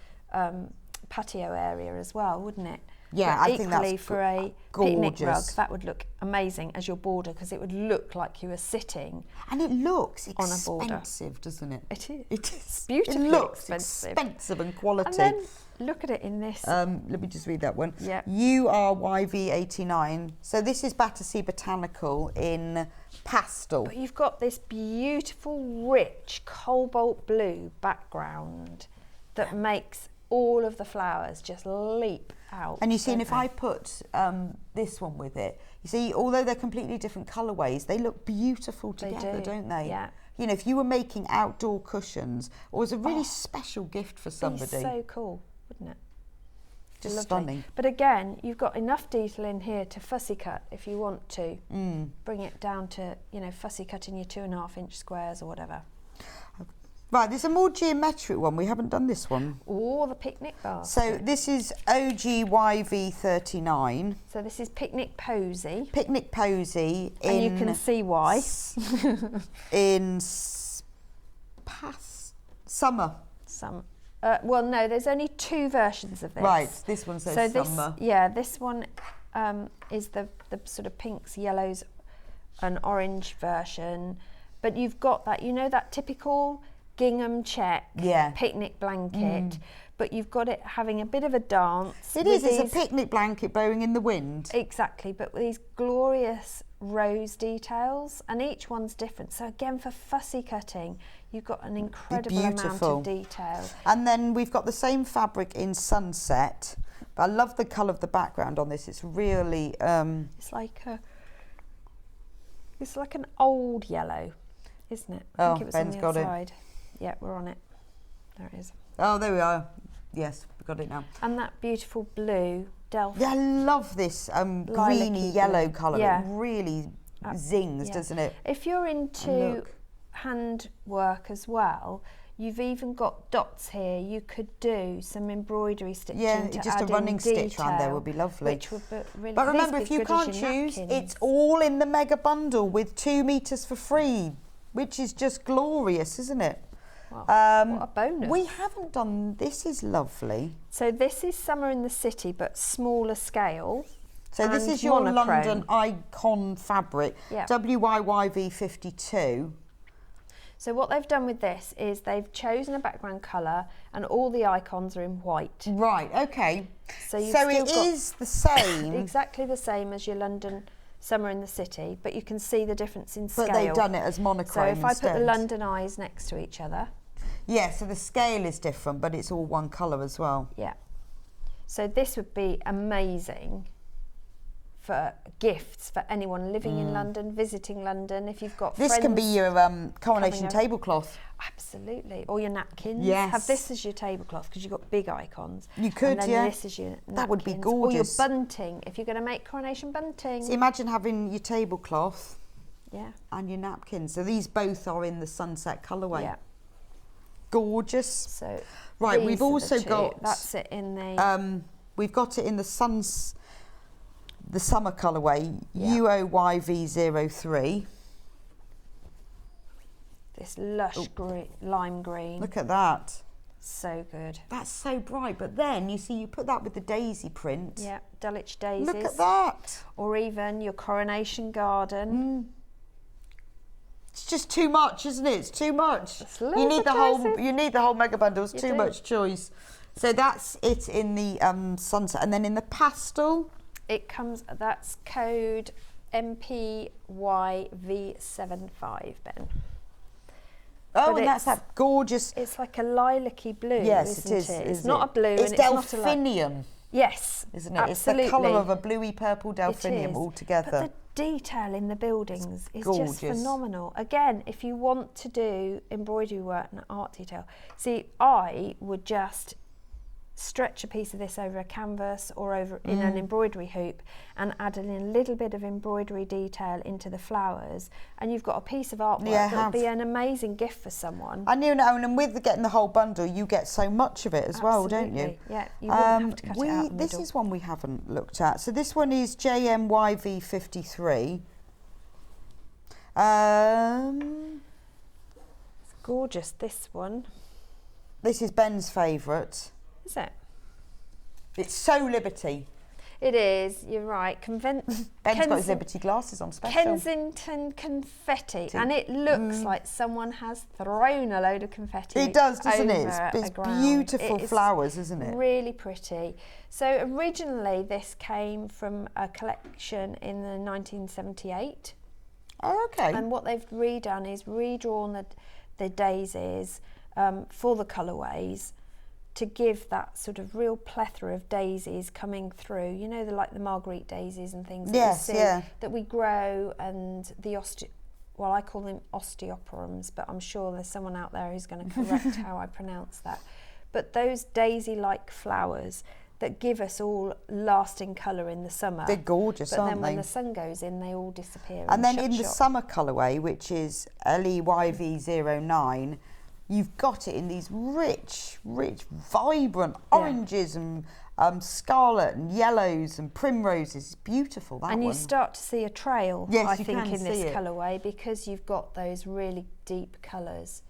patio area as well, wouldn't it? Yeah, but I think that's for a picnic rug, that would look amazing as your border because it would look like you were sitting. And it looks on a border. Expensive, doesn't it? It is. It is Beautifully it looks expensive and quality. And then look at it in this. Let me just read that one. Yeah. URYV89. So this is Battersea Botanical in pastel. But you've got this beautiful, rich cobalt blue background that makes all of the flowers just leap out. And you see, and if I put this one with it, you see, although they're completely different colourways, they look beautiful together, don't they? Yeah. You know, if you were making outdoor cushions, or was a really special gift for somebody. It's so cool, wouldn't it? Just lovely. Stunning. But again, you've got enough detail in here to fussy cut if you want to. Bring it down to, fussy cutting your 2.5 inch squares or whatever. Right, there's a more geometric one. We haven't done this one. Oh, the picnic basket. So this is OGYV39. So this is Picnic Posy. Picnic Posy. And you can see why. Summer. Well, no, there's only 2 versions of this. Right, this one says summer. This one is the sort of pinks, yellows and orange version. But you've got that, that typical gingham check picnic blanket, but you've got it having a bit of a dance. It's a picnic blanket blowing in the wind. Exactly, but with these glorious rose details, and each one's different. So again, for fussy cutting, you've got an incredible amount of detail. And then we've got the same fabric in Sunset, but I love the colour of the background on this. It's really... It's like an old yellow, isn't it? I think it was Ben's on the got other side. Yeah, we're on it. There it is. Oh, there we are. Yes, we've got it now. And that beautiful blue Delft. Yeah, I love this greeny yellow colour. Yeah. It really zings, doesn't it? If you're into handwork as well, you've even got dots here. You could do some embroidery stitching to just add a running detail, stitch around there would be lovely. Which would be really. But remember, if you can't choose, it's all in the mega bundle with 2 meters for free, which is just glorious, isn't it? Well, what a bonus. We haven't done, this is lovely. So this is Summer in the City, but smaller scale. So this is your London Icon fabric, WYYV52. So what they've done with this is they've chosen a background colour and all the icons are in white. Right, okay. So it is the same. Exactly the same as your London Summer in the City, but you can see the difference in scale. But they've done it as monochrome instead. So if I put the London eyes next to each other. Yeah, so the scale is different, but it's all one colour as well. Yeah. So this would be amazing for gifts for anyone living in London, visiting London. If you've got this friends, can be your coronation tablecloth. Absolutely, or your napkins. Yes. Have this as your tablecloth because you've got big icons. You could, and then this is your napkins. That would be gorgeous. Or your bunting if you're going to make coronation bunting. So imagine having your tablecloth. Yeah. And your napkins. So these both are in the Sunset colourway. Yeah. Gorgeous. So right, we've also got that's it in the we've got it in the summer colourway, UOYV03. This lush green, lime green. Look at that. So good. That's so bright. But then you see, you put that with the daisy print. Yeah, Dulwich daisies. Look at that. Or even your coronation garden. It's just too much, isn't it? It's too much. You need the whole mega bundle. It's too much choice. So that's it in the sunset, and then in the pastel, it comes. That's code MPYV75, Ben. Oh, and that's that gorgeous. It's like a lilac-y blue. Yes, isn't it is. It's not a blue. It's and delphinium. Yes, isn't it? Absolutely. It's the colour of a bluey purple delphinium altogether. But the detail in the buildings is gorgeous. just phenomenal. Again, if you want to do embroidery work and art detail, see, I would just stretch a piece of this over a canvas or over in an embroidery hoop and add in a little bit of embroidery detail into the flowers, and you've got a piece of artwork that would be an amazing gift for someone. I know, and with getting the whole bundle, you get so much of it as well, don't you? Yeah, you wouldn't have to cut it out the This middle. is one we haven't looked at. So this one is JMYV53. It's gorgeous, this one. This is Ben's favourite. Is it? It's so Liberty. It is, you're right. Ben's got his Liberty glasses on special. Kensington confetti. And it looks like someone has thrown a load of confetti. It does, doesn't it? It's ground. beautiful flowers, isn't it? Really pretty. So originally this came from a collection in the 1978. Oh, okay. And what they've redone is redrawn the daisies for the colourways, to give that sort of real plethora of daisies coming through. You know, like the Marguerite daisies and things that we see, that we grow, and the I call them osteoperums, but I'm sure there's someone out there who's going to correct how I pronounce that. But those daisy-like flowers that give us all lasting colour in the summer. They're gorgeous, aren't they? But then when the sun goes in, they all disappear. And then in the summer colourway, which is LEYV09, you've got it in these rich, vibrant oranges and scarlet and yellows and primroses. It's beautiful, that one. And you start to see a trail, yes, I think, in this colourway, because you've got those really deep colours.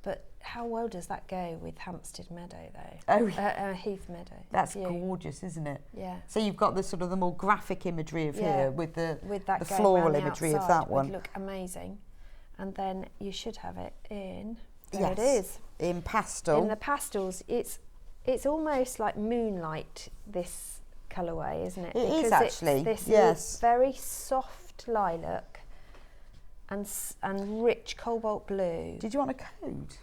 But how well does that go with Hampstead Meadow, though? Oh, Heath Meadow. That's gorgeous, isn't it? Yeah. So you've got the sort of the more graphic imagery of here with the floral imagery of that one. Would look amazing. And then you should have it in. There it is. In pastel. In the pastels, it's almost like moonlight, this colourway, isn't it? It is actually, it's this very soft lilac and rich cobalt blue. Did you want a code?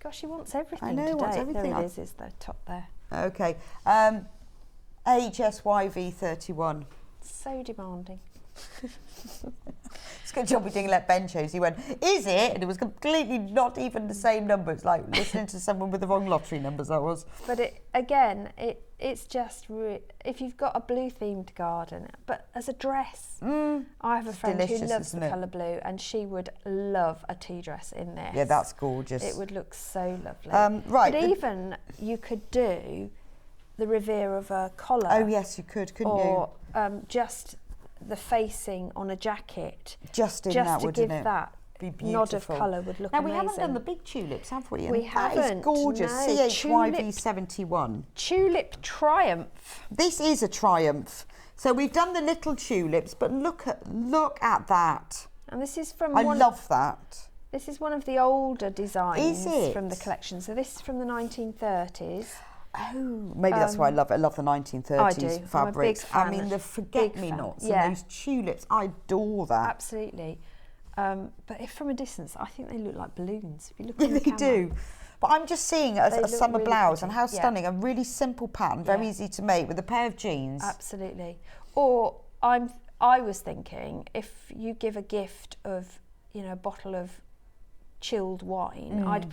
Gosh, he wants everything I know, today. wants everything. There it is the top there. Okay. HSYV31. So demanding. It's a good job we didn't let Ben choose. He went, is it? And it was completely not even the same numbers, like listening to someone with the wrong lottery numbers, that was. But it's just, if you've got a blue themed garden, but as a dress, I have a friend who loves the colour blue, and she would love a tea dress in this. Yeah, that's gorgeous. It would look so lovely. Right. But even you could do the revere of a collar. Oh yes, you could, couldn't you? Or just the facing on a jacket. Just in that, wouldn't it? Just to give that nod of colour would look amazing. Now, we haven't done the big tulips, have we? We haven't. That is gorgeous. No. CHYV71. Tulip Triumph. This is a triumph. So we've done the little tulips, but look at that. And this is from I love that. This is one of the older designs Is it? from the collection. So this is from the 1930s. Oh, maybe that's why I love it. I love the 1930s fabrics. I'm a big fan. I mean, the forget-me-nots and those tulips. I adore that. Absolutely. But if from a distance, I think they look like balloons. If you look Yeah, on the camera. do. But I'm just seeing a summer really blouse pretty. and how stunning. A really simple pattern, very easy to make with a pair of jeans. Absolutely. Or I was thinking, if you give a gift of, a bottle of chilled wine, I'd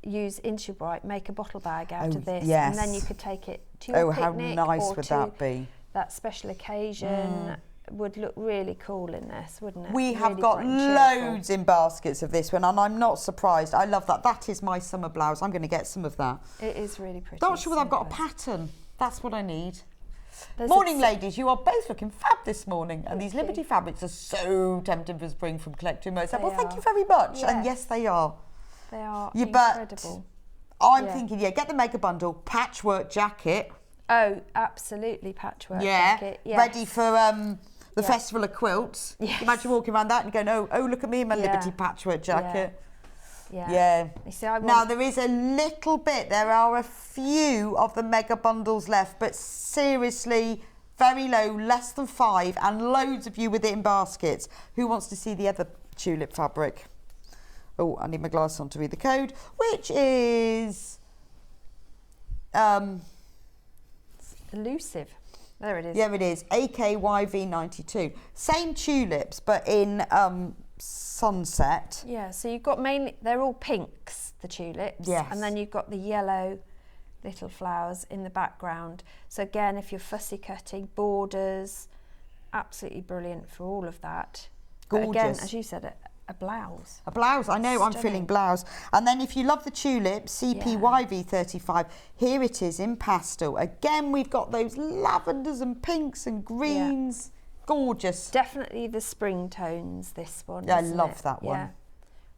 use Insubright, make a bottle bag out of this, and then you could take it to your picnic. How nice or would to that be? That special occasion would look really cool in this, wouldn't it? We have really got bright and cheerful. loads in baskets of this one, and I'm not surprised. I love that. That is my summer blouse. I'm going to get some of that. It is really pretty. Not sure whether I've got a pattern. That's what I need. There's Morning, ladies. You are both looking fab this morning, and these Liberty fabrics are so tempting for spring from Collecting Mode. Well, thank you very much. Yes. And yes, they are. They are But incredible. I'm thinking, get the mega bundle, patchwork jacket. Oh, absolutely, patchwork jacket. Yeah, ready for the Festival of Quilts. Yes. Imagine walking around that and going, oh, look at me in my Liberty patchwork jacket. Yeah. You see, now, there is a little bit, there are a few of the mega bundles left, but seriously, very low, less than 5, and loads of you with it in baskets. Who wants to see the other tulip fabric? Oh, I need my glass on to read the code, which is... elusive. There it is. Yeah, it is. AKYV92. Same tulips, but in sunset. Yeah, so you've got mainly, they're all pinks, the tulips. Yes. And then you've got the yellow little flowers in the background. So again, if you're fussy cutting, borders, absolutely brilliant for all of that. Gorgeous. But again, as you said, a blouse. A blouse, I know, Stunning. I'm feeling blouse. And then if you love the tulip, CPYV35, here it is in pastel. Again, we've got those lavenders and pinks and greens. Gorgeous. Definitely the spring tones, this one. Yeah, I love that one. Yeah,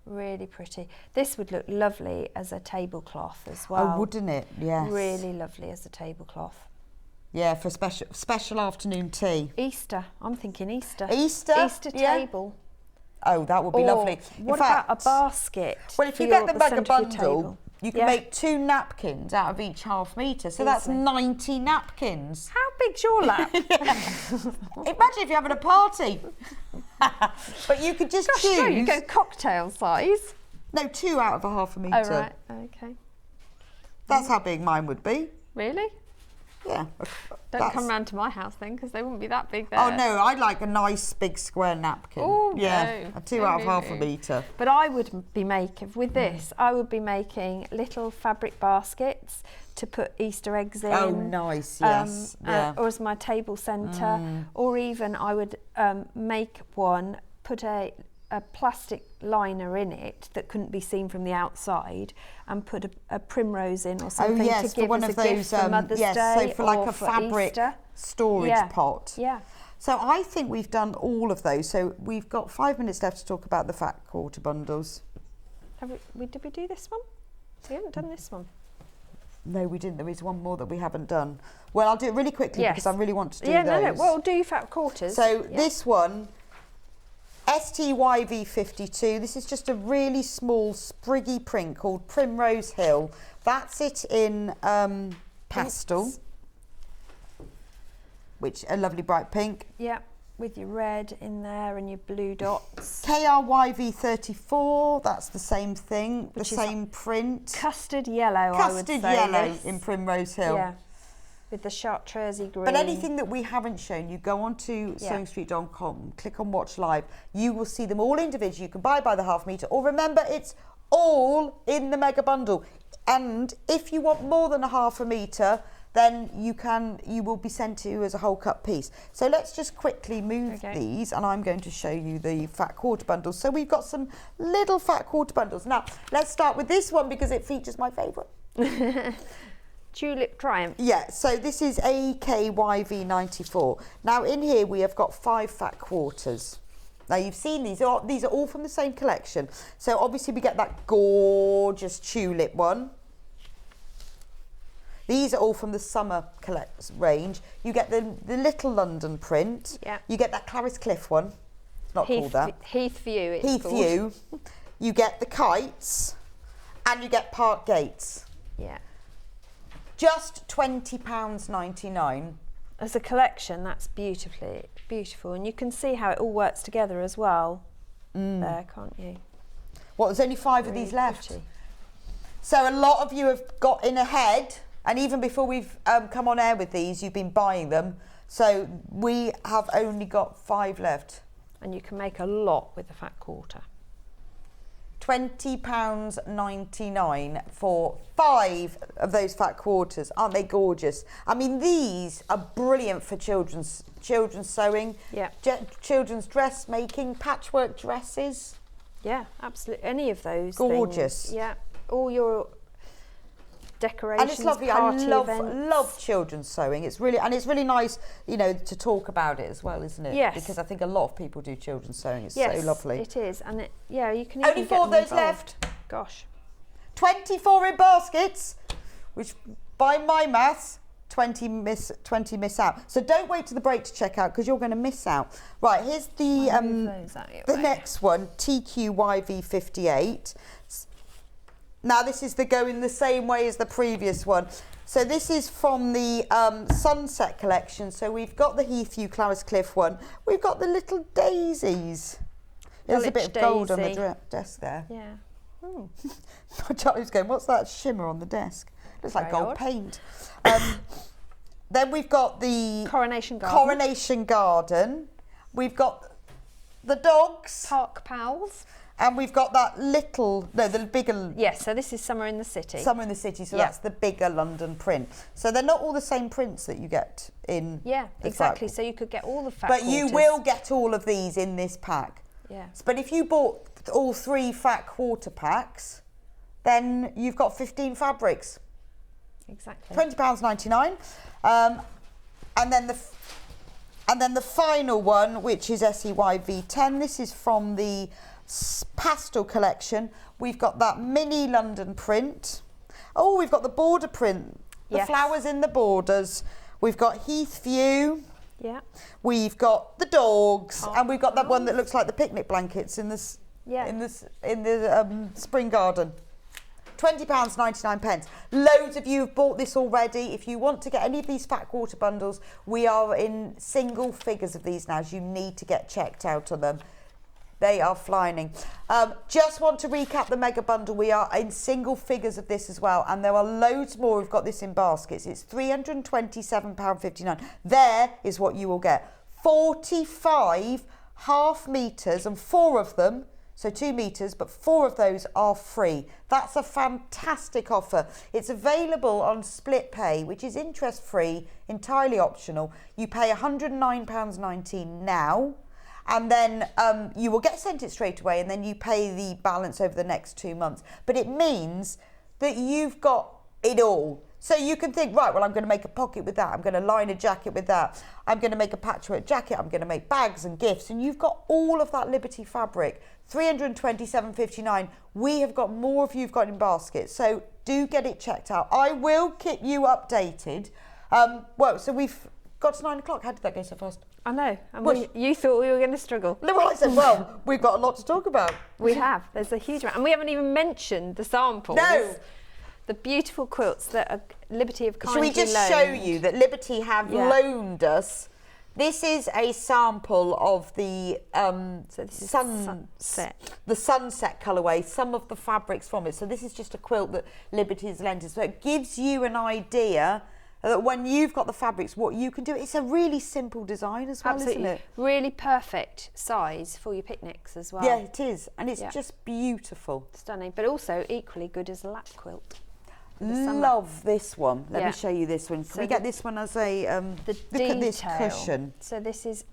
really pretty. This would look lovely as a tablecloth as well. Oh, wouldn't it? Yes. Really lovely as a tablecloth. Yeah, for special afternoon tea. Easter, I'm thinking Easter. Easter table. Oh, that would be lovely. What about a basket? Well, if you get the mega bundle, you can make 2 napkins out of each half metre. So that's 90 napkins. How big's your lap? Imagine if you're having a party. But you could just choose. No, you go cocktail size. No, 2 out of a half a metre. Oh, right. Okay. That's how big mine would be. Really? Yeah. Don't come round to my house then, because they wouldn't be that big there. Oh no, I'd like a nice big square napkin. Oh yeah, no. a 2 out of half a metre. But I would be making, with this, I would be making little fabric baskets to put Easter eggs in. Oh nice, yes. Or as my table centre. Or even I would make one, put a plastic liner in it that couldn't be seen from the outside, and put a primrose in or something to give one us of a those, gift for Mother's Day, so for like or a fabric Easter. Storage pot. Yeah. So I think we've done all of those. So we've got 5 minutes left to talk about the fat quarter bundles. Did we do this one? We haven't done this one. No, we didn't. There is one more that we haven't done. Well, I'll do it really quickly because I really want to do those. No. Well, do fat quarters. So this one, STYV52. This is just a really small spriggy print called Primrose Hill. That's it in pastel, which a lovely bright pink. Yeah, with your red in there and your blue dots. KRYV34. That's the same thing, the same print. Custard yellow, I would say. Custard yellow in Primrose Hill. Yeah. With the chartreusey green. But anything that we haven't shown, you go on to sewingstreet.com, click on Watch Live. You will see them all individually. You can buy by the half metre, or remember, it's all in the mega bundle. And if you want more than a half a metre, then you will be sent to you as a whole cut piece. So let's just quickly move these, and I'm going to show you the fat quarter bundles. So we've got some little fat quarter bundles. Now, let's start with this one because it features my favourite. Tulip Triumph. Yeah, so this is AKYV94. Now in here we have got 5 fat quarters. Now you've seen these are all from the same collection. So obviously we get that gorgeous tulip one. These are all from the summer range. You get the Little London print. Yeah. You get that Clarice Cliff one. Not called that. Heathview it's called. Heathview. You get the kites and you get Park Gates. Yeah. Just £20.99. As a collection, that's beautiful, and you can see how it all works together as well. There, can't you? Well, there's only 5 of these left. So a lot of you have got in ahead, and even before we've come on air with these, you've been buying them. So we have only got 5 left. And you can make a lot with the fat quarter. £20.99 for 5 of those fat quarters. Aren't they gorgeous? I mean, these are brilliant for children's sewing, children's dressmaking, patchwork dresses. Yeah, absolutely. Any of those. Gorgeous. Things. Yeah, all your decorations. And it's lovely. I love children's sewing. It's really nice, to talk about it as well, isn't it? Yes. Because I think a lot of people do children's sewing. It's so lovely. It is, and you can. Only 4 of those left. Gosh. 24 in baskets, which by my maths, 20 miss out. So don't wait to the break to check out because you're going to miss out. Right, here's the next one, TQYV58. Now this is going the same way as the previous one. So this is from the Sunset collection. So we've got the Heathview Clarice Cliff one. We've got the little daisies. There's a bit of gold on the desk there. Yeah. Oh. Charlie's going, what's that shimmer on the desk? Looks like gold paint. Then we've got the Coronation Garden. We've got the dogs. Park Pals. And we've got that the bigger... Yes, so this is Summer in the City. Summer in the City, so that's the bigger London print. So they're not all the same prints that you get in... Yeah, exactly. So you could get all the fat But quarters. you will get all of these in this pack. Yeah. But if you bought all 3 fat quarter packs, then you've got 15 fabrics. Exactly. £20.99. And then the final one, which is SEYV10. This is from the pastel collection. We've got that mini London print. Oh, we've got the border print. The flowers in the borders. We've got Heathview. Yeah. We've got the dogs, and we've got that one that looks like the picnic blankets in the spring garden. £20.99. Loads of you have bought this already. If you want to get any of these fat quarter bundles, we are in single figures of these now. So you need to get checked out on them. They are flying. Just want to recap the mega bundle. We are in single figures of this as well, and there are loads more. We've got this in baskets. It's £327.59. There is what you will get. 45 half metres, and 4 of them, so 2 metres, but 4 of those are free. That's a fantastic offer. It's available on split pay, which is interest free, entirely optional. You pay £109.19 now, and then you will get sent it straight away, and then you pay the balance over the next 2 months. But it means that you've got it all. So you can think, right, well, I'm going to make a pocket with that. I'm going to line a jacket with that. I'm going to make a patchwork jacket. I'm going to make bags and gifts. And you've got all of that Liberty fabric, £327.59. We have got more of you've got in baskets. So do get it checked out. I will keep you updated. So we've got to 9 o'clock. How did that go so fast? I know. And you thought we were going to struggle. Well, I said, well, we've got a lot to talk about. We have. There's a huge amount. And we haven't even mentioned the samples. No. The beautiful quilts that Liberty have kindly loaned. Should we just show you that Liberty have loaned us? This is a sample of the Sunset colourway, some of the fabrics from it. So this is just a quilt that Liberty has lent us. So it gives you an idea that when you've got the fabrics, what you can do. It's a really simple design as well, Absolutely. isn't it? Really perfect size for your picnics as well. Yeah, it is. And it's just beautiful. Stunning, but also equally good as a lap quilt. Love this one. Let me show you this one. Can we get this one as a look at this cushion? So this is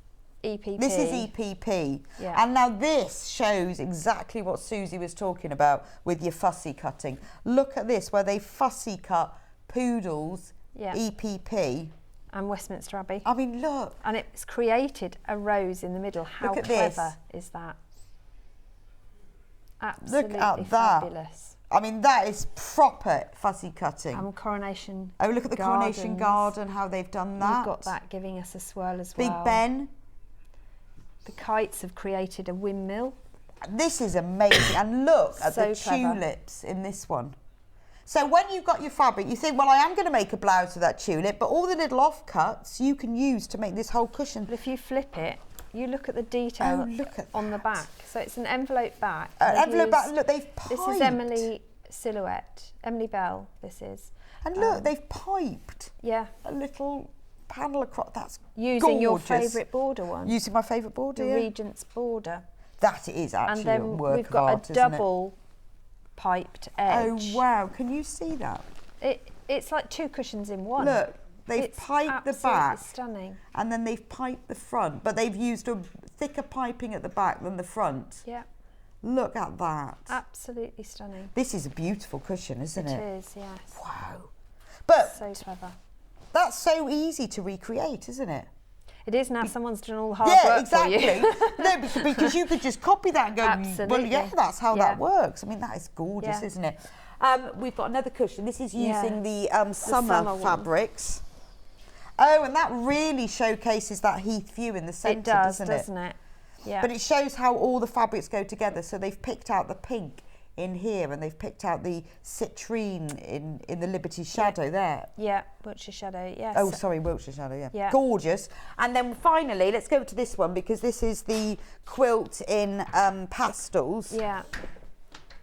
EPP. This is EPP. Yeah. And now this shows exactly what Suzie was talking about with your fussy cutting. Look at this, where they fussy cut poodles, EPP. And Westminster Abbey. I mean, look. And it's created a rose in the middle. How clever is that? Absolutely look at fabulous. That. I mean, that is proper fussy cutting. And Coronation Oh, look at the Coronation Garden, how they've done that. We've got that giving us a swirl as well. Big Ben. The kites have created a windmill. This is amazing. And look at the tulips in this one. So when you've got your fabric, you think, well, I am going to make a blouse with that tulip, but all the little offcuts you can use to make this whole cushion. But if you flip it, you look at the detail on the back. So it's an envelope back. Envelope back, look, they've piped. This is Emily Silhouette, Emily Bell, this is. And look, they've piped. Yeah. A little panel across, that's Using gorgeous. your favourite border one. Using my favourite border, The Regent's border. That is actually a work of art, isn't it? And then we've got a double piped edge. Oh, wow, can you see that? It's like 2 cushions in one. Look. They've piped the back, stunning. And then they've piped the front, but they've used a thicker piping at the back than the front. Yeah. Look at that. Absolutely stunning. This is a beautiful cushion, isn't it? It is, yes. Wow. But so clever. That's so easy to recreate, isn't it? It is now. Someone's done all the hard work for you. Yeah, exactly. No, because you could just copy that and go, Absolutely. well, yeah, that's how that works. I mean, that is gorgeous, isn't it? We've got another cushion. This is using the summer fabrics. Oh, and that really showcases that heath view in the centre, doesn't it? Yeah. But it shows how all the fabrics go together. So they've picked out the pink in here, and they've picked out the citrine in the Liberty Shadow there. Yeah, Wiltshire Shadow, yes. Oh, sorry, Wiltshire Shadow, yeah. Gorgeous. And then finally, let's go to this one, because this is the quilt in pastels. Yeah.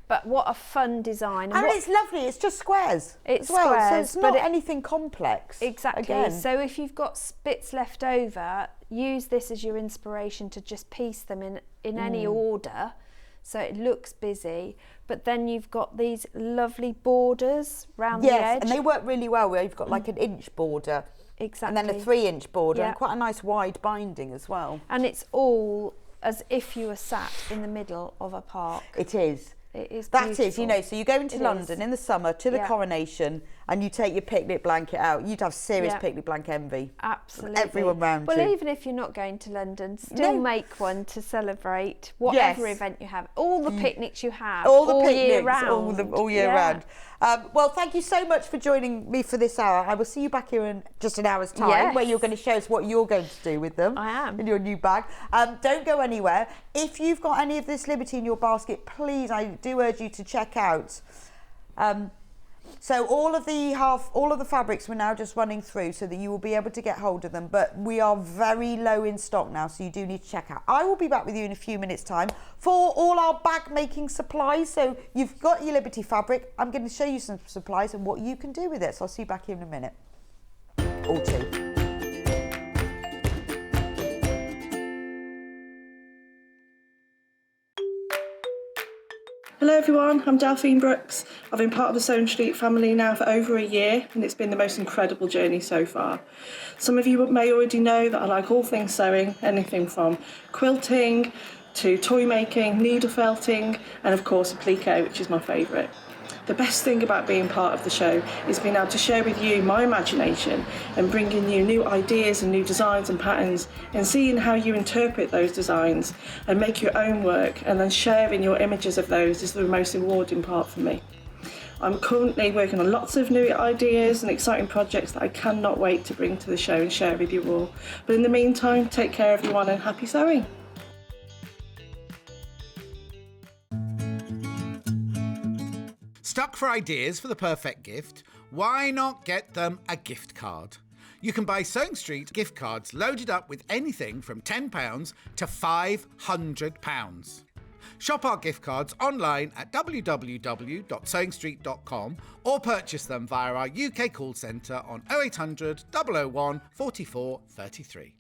But what a fun design. And it's lovely, it's just squares. It's as well, squares, so it's not anything complex. Exactly. Again. So if you've got bits left over, use this as your inspiration to just piece them in any order, so it looks busy. But then you've got these lovely borders round the edge. Yes, and they work really well where you've got like an inch border. Exactly. And then a 3-inch border, and quite a nice wide binding as well. And it's all as if you were sat in the middle of a park. It is. It is That is, you know, so you go into London in the summer to the Coronation and you take your picnic blanket out, you'd have serious picnic blanket envy. Absolutely. Everyone round you. Well, even if you're not going to London, still make one to celebrate whatever event you have. All the picnics you have, all year round. All year round. Well, thank you so much for joining me for this hour. I will see you back here in just an hour's time where you're going to show us what you're going to do with them. I am. In your new bag. Don't go anywhere. If you've got any of this Liberty in your basket, please, I do urge you to check out. So all of the fabrics we're now just running through so that you will be able to get hold of them, but we are very low in stock now, so you do need to check out. I will be back with you in a few minutes' time for all our bag making supplies. So you've got your Liberty fabric. I'm going to show you some supplies and what you can do with it. So I'll see you back here in a minute. Or two. Hello everyone, I'm Delphine Brooks. I've been part of the Sewing Street family now for over a year, and it's been the most incredible journey so far. Some of you may already know that I like all things sewing, anything from quilting to toy making, needle felting, and of course applique, which is my favourite. The best thing about being part of the show is being able to share with you my imagination and bringing you new ideas and new designs and patterns, and seeing how you interpret those designs and make your own work, and then sharing your images of those is the most rewarding part for me. I'm currently working on lots of new ideas and exciting projects that I cannot wait to bring to the show and share with you all. But in the meantime, take care everyone and happy sewing. Stuck for ideas for the perfect gift? Why not get them a gift card? You can buy Sewing Street gift cards loaded up with anything from £10 to £500. Shop our gift cards online at www.sewingstreet.com or purchase them via our UK call centre on 0800 001 44 33.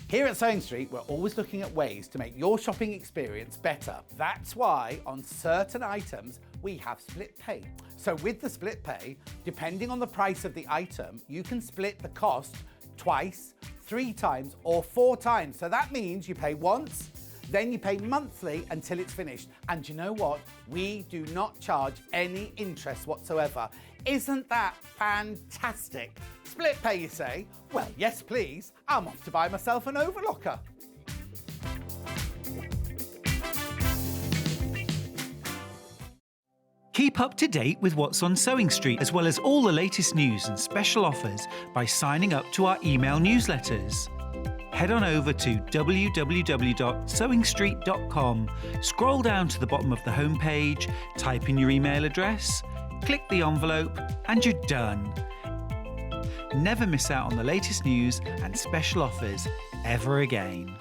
Here at Sewing Street, we're always looking at ways to make your shopping experience better. That's why on certain items, we have split pay. So with the split pay, depending on the price of the item, you can split the cost twice, 3 times, or 4 times. So that means you pay once, then you pay monthly until it's finished. And you know what? We do not charge any interest whatsoever. Isn't that fantastic? Split pay, you say? Well, yes, please. I'm off to buy myself an overlocker. Keep up to date with what's on Sewing Street, as well as all the latest news and special offers by signing up to our email newsletters. Head on over to www.sewingstreet.com, scroll down to the bottom of the homepage, type in your email address, click the envelope, and you're done. Never miss out on the latest news and special offers ever again.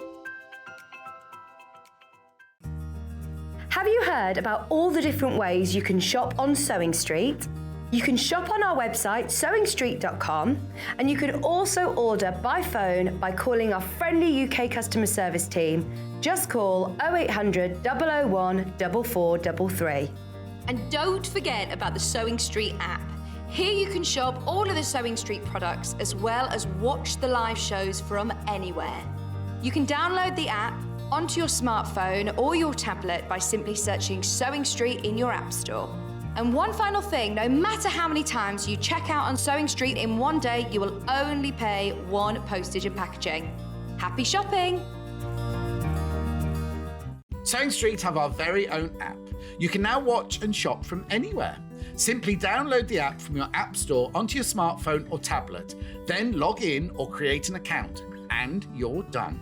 Have you heard about all the different ways you can shop on Sewing Street? You can shop on our website, sewingstreet.com, and you can also order by phone by calling our friendly UK customer service team. Just call 0800 001 4433. And don't forget about the Sewing Street app. Here you can shop all of the Sewing Street products as well as watch the live shows from anywhere. You can download the app onto your smartphone or your tablet by simply searching Sewing Street in your app store. And one final thing, no matter how many times you check out on Sewing Street in one day, you will only pay 1 postage and packaging. Happy shopping! Sewing Street have our very own app. You can now watch and shop from anywhere. Simply download the app from your app store onto your smartphone or tablet, then log in or create an account, and you're done.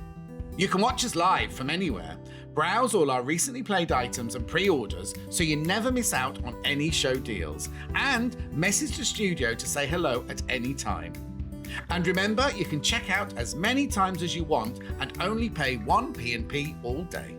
You can watch us live from anywhere, browse all our recently played items and pre-orders so you never miss out on any show deals, and message the studio to say hello at any time. And remember, you can check out as many times as you want and only pay 1 P&P all day.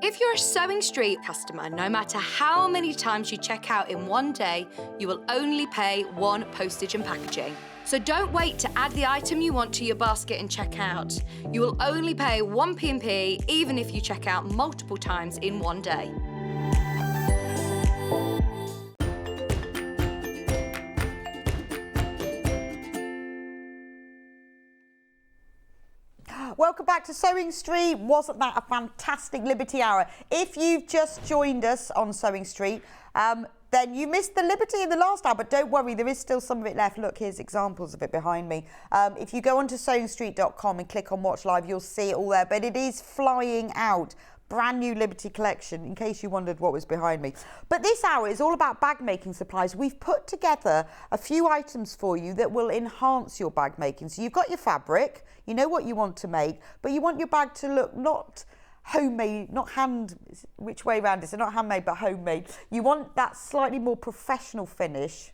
If you're a Sewing Street customer, no matter how many times you check out in one day, you will only pay 1 postage and packaging. So don't wait to add the item you want to your basket and check out. You will only pay 1 P&P even if you check out multiple times in one day. Welcome back to Sewing Street. Wasn't that a fantastic Liberty Hour? If you've just joined us on Sewing Street, then you missed the Liberty in the last hour, but don't worry, there is still some of it left. Look, here's examples of it behind me. If you go onto sewingstreet.com and click on Watch Live, you'll see it all there, but it is flying out. Brand new Liberty collection, in case you wondered what was behind me. But this hour is all about bag making supplies. We've put together a few items for you that will enhance your bag making. So you've got your fabric, you know what you want to make, but you want your bag to look not homemade, not which way around is it? Not handmade, but homemade. You want that slightly more professional finish.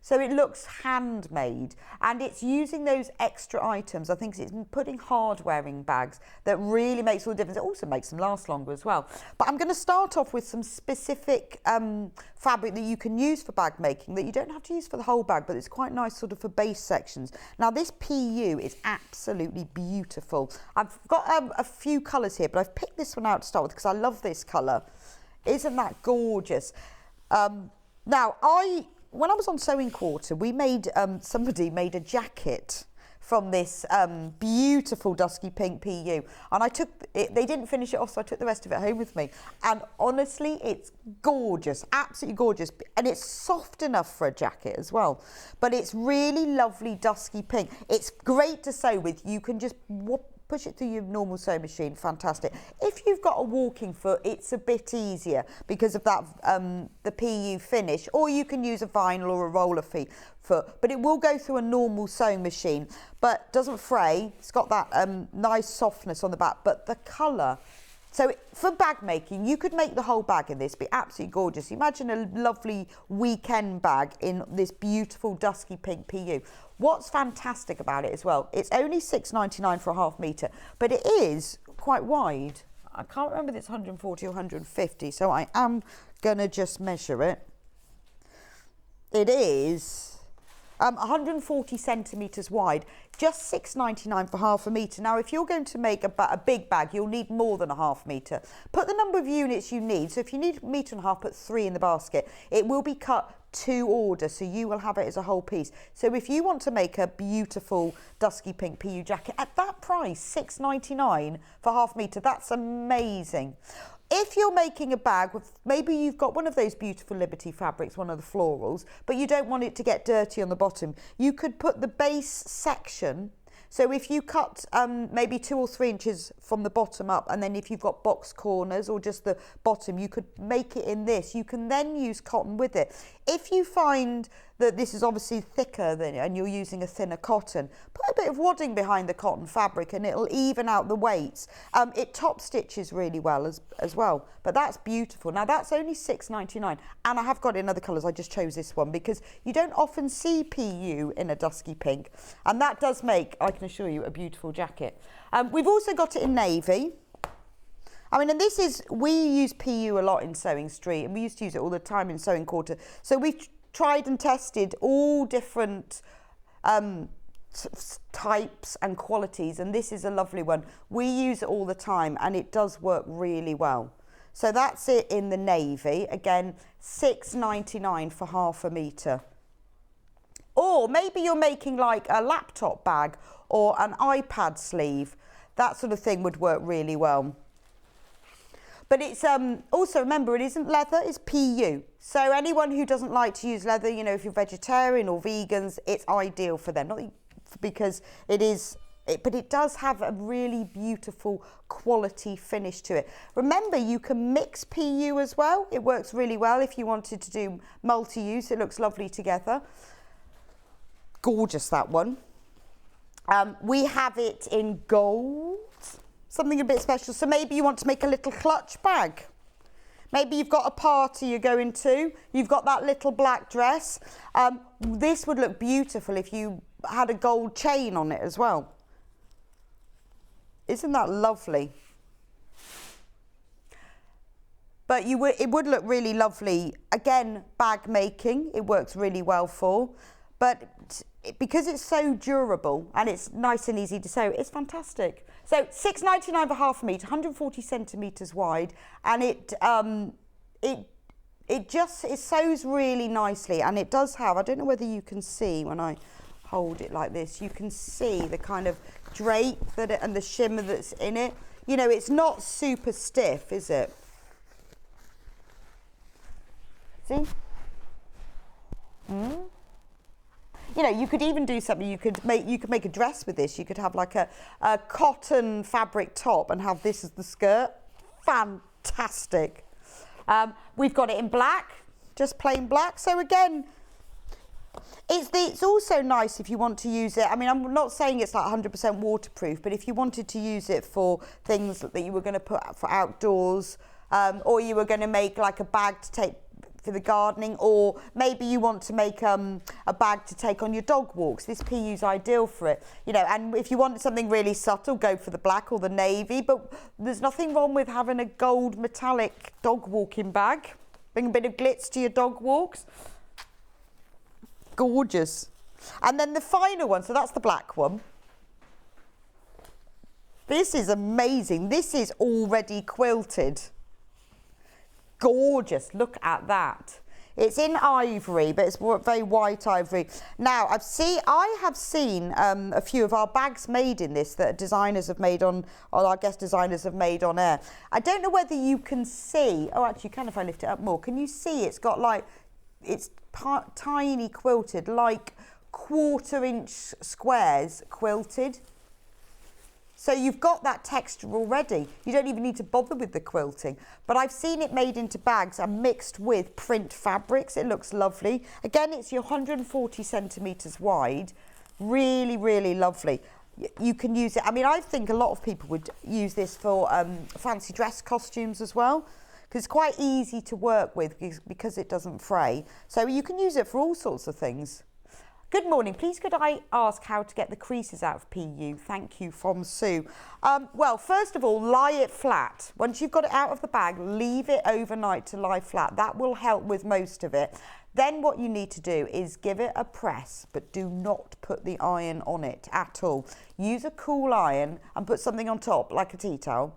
So it looks handmade, and it's using those extra items. I think it's putting hardware in bags that really makes all the difference. It also makes them last longer as well. But I'm going to start off with some specific fabric that you can use for bag making that you don't have to use for the whole bag, but it's quite nice sort of for base sections. Now this PU is absolutely beautiful. I've got a few colours here, but I've picked this one out to start with because I love this colour. Isn't that gorgeous? Now when I was on Sewing Quarter, we made somebody made a jacket from this beautiful dusky pink PU, and I took it. They didn't finish it off, so I took the rest of it home with me. And honestly, it's gorgeous, absolutely gorgeous, and it's soft enough for a jacket as well. But it's really lovely dusky pink. It's great to sew with. You can just push it through your normal sewing machine, fantastic. If you've got a walking foot, it's a bit easier because of that the PU finish, or you can use a vinyl or a roller foot, but it will go through a normal sewing machine, but doesn't fray. It's got that nice softness on the back, but the colour. So for bag making, you could make the whole bag in this, be absolutely gorgeous. Imagine a lovely weekend bag in this beautiful dusky pink PU. What's fantastic about it as well, it's only $6.99 for a half metre, but it is quite wide. I can't remember if it's 140 or 150, so I am going to just measure it. It is 140 centimetres wide, just $6.99 for half a metre. Now, if you're going to make a big bag, you'll need more than a half metre. Put the number of units you need. So if you need 1.5 metres, put 3 in the basket. It will be cut to order, so you will have it as a whole piece. So if you want to make a beautiful dusky pink PU jacket at that price, $6.99 for half metre, that's amazing. If you're making a bag with, maybe you've got one of those beautiful Liberty fabrics, one of the florals, but you don't want it to get dirty on the bottom, you could put the base section. So if you cut maybe 2 or 3 inches from the bottom up, and then if you've got box corners or just the bottom, you could make it in this. You can then use cotton with it. If you find that this is obviously thicker and you're using a thinner cotton, put a bit of wadding behind the cotton fabric and it'll even out the weights. It top stitches really well as well, but that's beautiful. Now that's only $6.99, and I have got it in other colours. I just chose this one because you don't often see PU in a dusky pink, and that does make, I can assure you, a beautiful jacket. We've also got it in navy. I mean, and this is, we use PU a lot in Sewing Street, and we used to use it all the time in Sewing Quarter. So we've tried and tested all different types and qualities, and this is a lovely one. We use it all the time, and it does work really well. So that's it in the navy. Again, $6.99 for half a metre. Or maybe you're making like a laptop bag or an iPad sleeve. That sort of thing would work really well. But it's also, remember, it isn't leather, it's PU. So anyone who doesn't like to use leather, you know, if you're vegetarian or vegans, it's ideal for them. Not because it is, but it does have a really beautiful quality finish to it. Remember, you can mix PU as well. It works really well if you wanted to do multi-use. It looks lovely together. Gorgeous, that one. We have it in gold, something a bit special. So maybe you want to make a little clutch bag. Maybe you've got a party you're going to, you've got that little black dress. This would look beautiful if you had a gold chain on it as well. Isn't that lovely? But it would look really lovely. Again, bag making, it works really well for. But because it's so durable and it's nice and easy to sew, it's fantastic. So £6.99 for half a metre, 140 centimetres wide, and it sews really nicely, and it does have, I don't know whether you can see when I hold it like this, you can see the kind of drape and the shimmer that's in it. You know, it's not super stiff, is it? See? You know, you could even do something, you could make a dress with this. You could have like a cotton fabric top and have this as the skirt. Fantastic. We've got it in black, just plain black. So again, it's also nice if you want to use it. I mean, I'm not saying it's like 100% waterproof, but if you wanted to use it for things that you were going to put for outdoors, or you were going to make like a bag to take for the gardening, or maybe you want to make a bag to take on your dog walks. This PU's ideal for it, you know. And if you want something really subtle, go for the black or the navy. But there's nothing wrong with having a gold metallic dog walking bag. Bring a bit of glitz to your dog walks. Gorgeous. And then the final one, so that's the black one. This is amazing. This is already quilted. Gorgeous, look at that. It's in ivory, but it's very white ivory. Now, I have seen a few of our bags made in this that designers have made or our guest designers have made on air. I don't know whether you can see, oh actually you can if I lift it up more. Can you see it's got like, it's tiny quilted, like 1/4 inch squares quilted. So you've got that texture already. You don't even need to bother with the quilting. But I've seen it made into bags and mixed with print fabrics. It looks lovely. Again, it's your 140 centimetres wide. Really, really lovely. You can use it. I mean, I think a lot of people would use this for fancy dress costumes as well, because it's quite easy to work with because it doesn't fray. So you can use it for all sorts of things. Good morning. Please could I ask how to get the creases out of PU? Thank you, from Sue. Well, first of all, lie it flat. Once you've got it out of the bag, leave it overnight to lie flat. That will help with most of it. Then what you need to do is give it a press, but do not put the iron on it at all. Use a cool iron and put something on top, like a tea towel.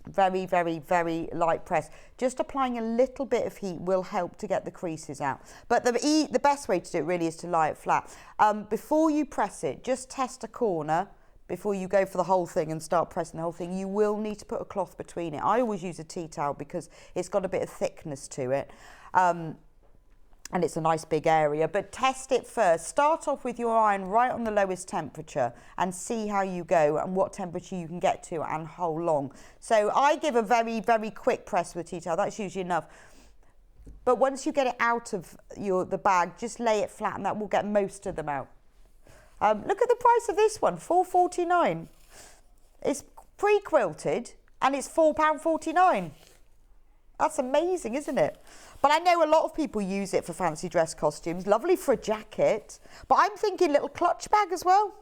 Very, very, very light press. Just applying a little bit of heat will help to get the creases out. But the best way to do it really is to lie it flat. Before you press it, just test a corner before you go for the whole thing and start pressing the whole thing. You will need to put a cloth between it. I always use a tea towel because it's got a bit of thickness to it. And it's a nice big area, but test it first. Start off with your iron right on the lowest temperature and see how you go and what temperature you can get to and how long. So I give a very, very quick press with a tea towel. That's usually enough. But once you get it out of the bag, just lay it flat and that will get most of them out. Look at the price of this one, £4.49. It's pre-quilted and it's £4.49. That's amazing, isn't it? But I know a lot of people use it for fancy dress costumes. Lovely for a jacket. But I'm thinking little clutch bag as well.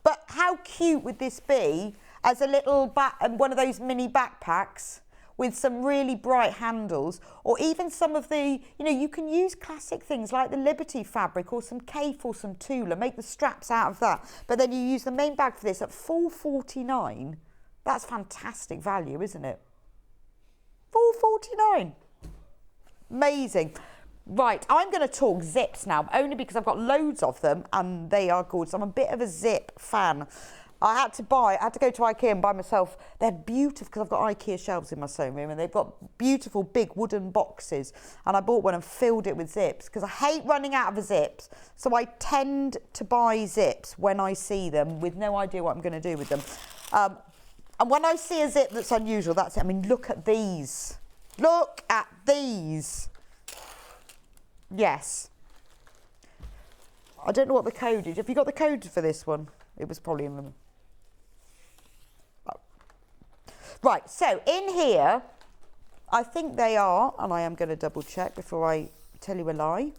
But how cute would this be as a little one of those mini backpacks with some really bright handles, or even some of the, you can use classic things like the Liberty fabric or some Cafe or some Tula, make the straps out of that. But then you use the main bag for this at £4.49. That's fantastic value, isn't it? £4.49. Amazing. Right, I'm going to talk zips now, only because I've got loads of them and they are gorgeous. I'm a bit of a zip fan. I had to go to IKEA and buy myself, they're beautiful because I've got IKEA shelves in my sewing room and they've got beautiful big wooden boxes, and I bought one and filled it with zips because I hate running out of zips, so I tend to buy zips when I see them with no idea what I'm going to do with them. And when I see a zip that's unusual, that's it. I mean, look at these. Look at these. Yes. I don't know what the code is. Have you got the code for this one? It was probably in them. Right, so in here, I think they are, and I am going to double check before I tell you a lie.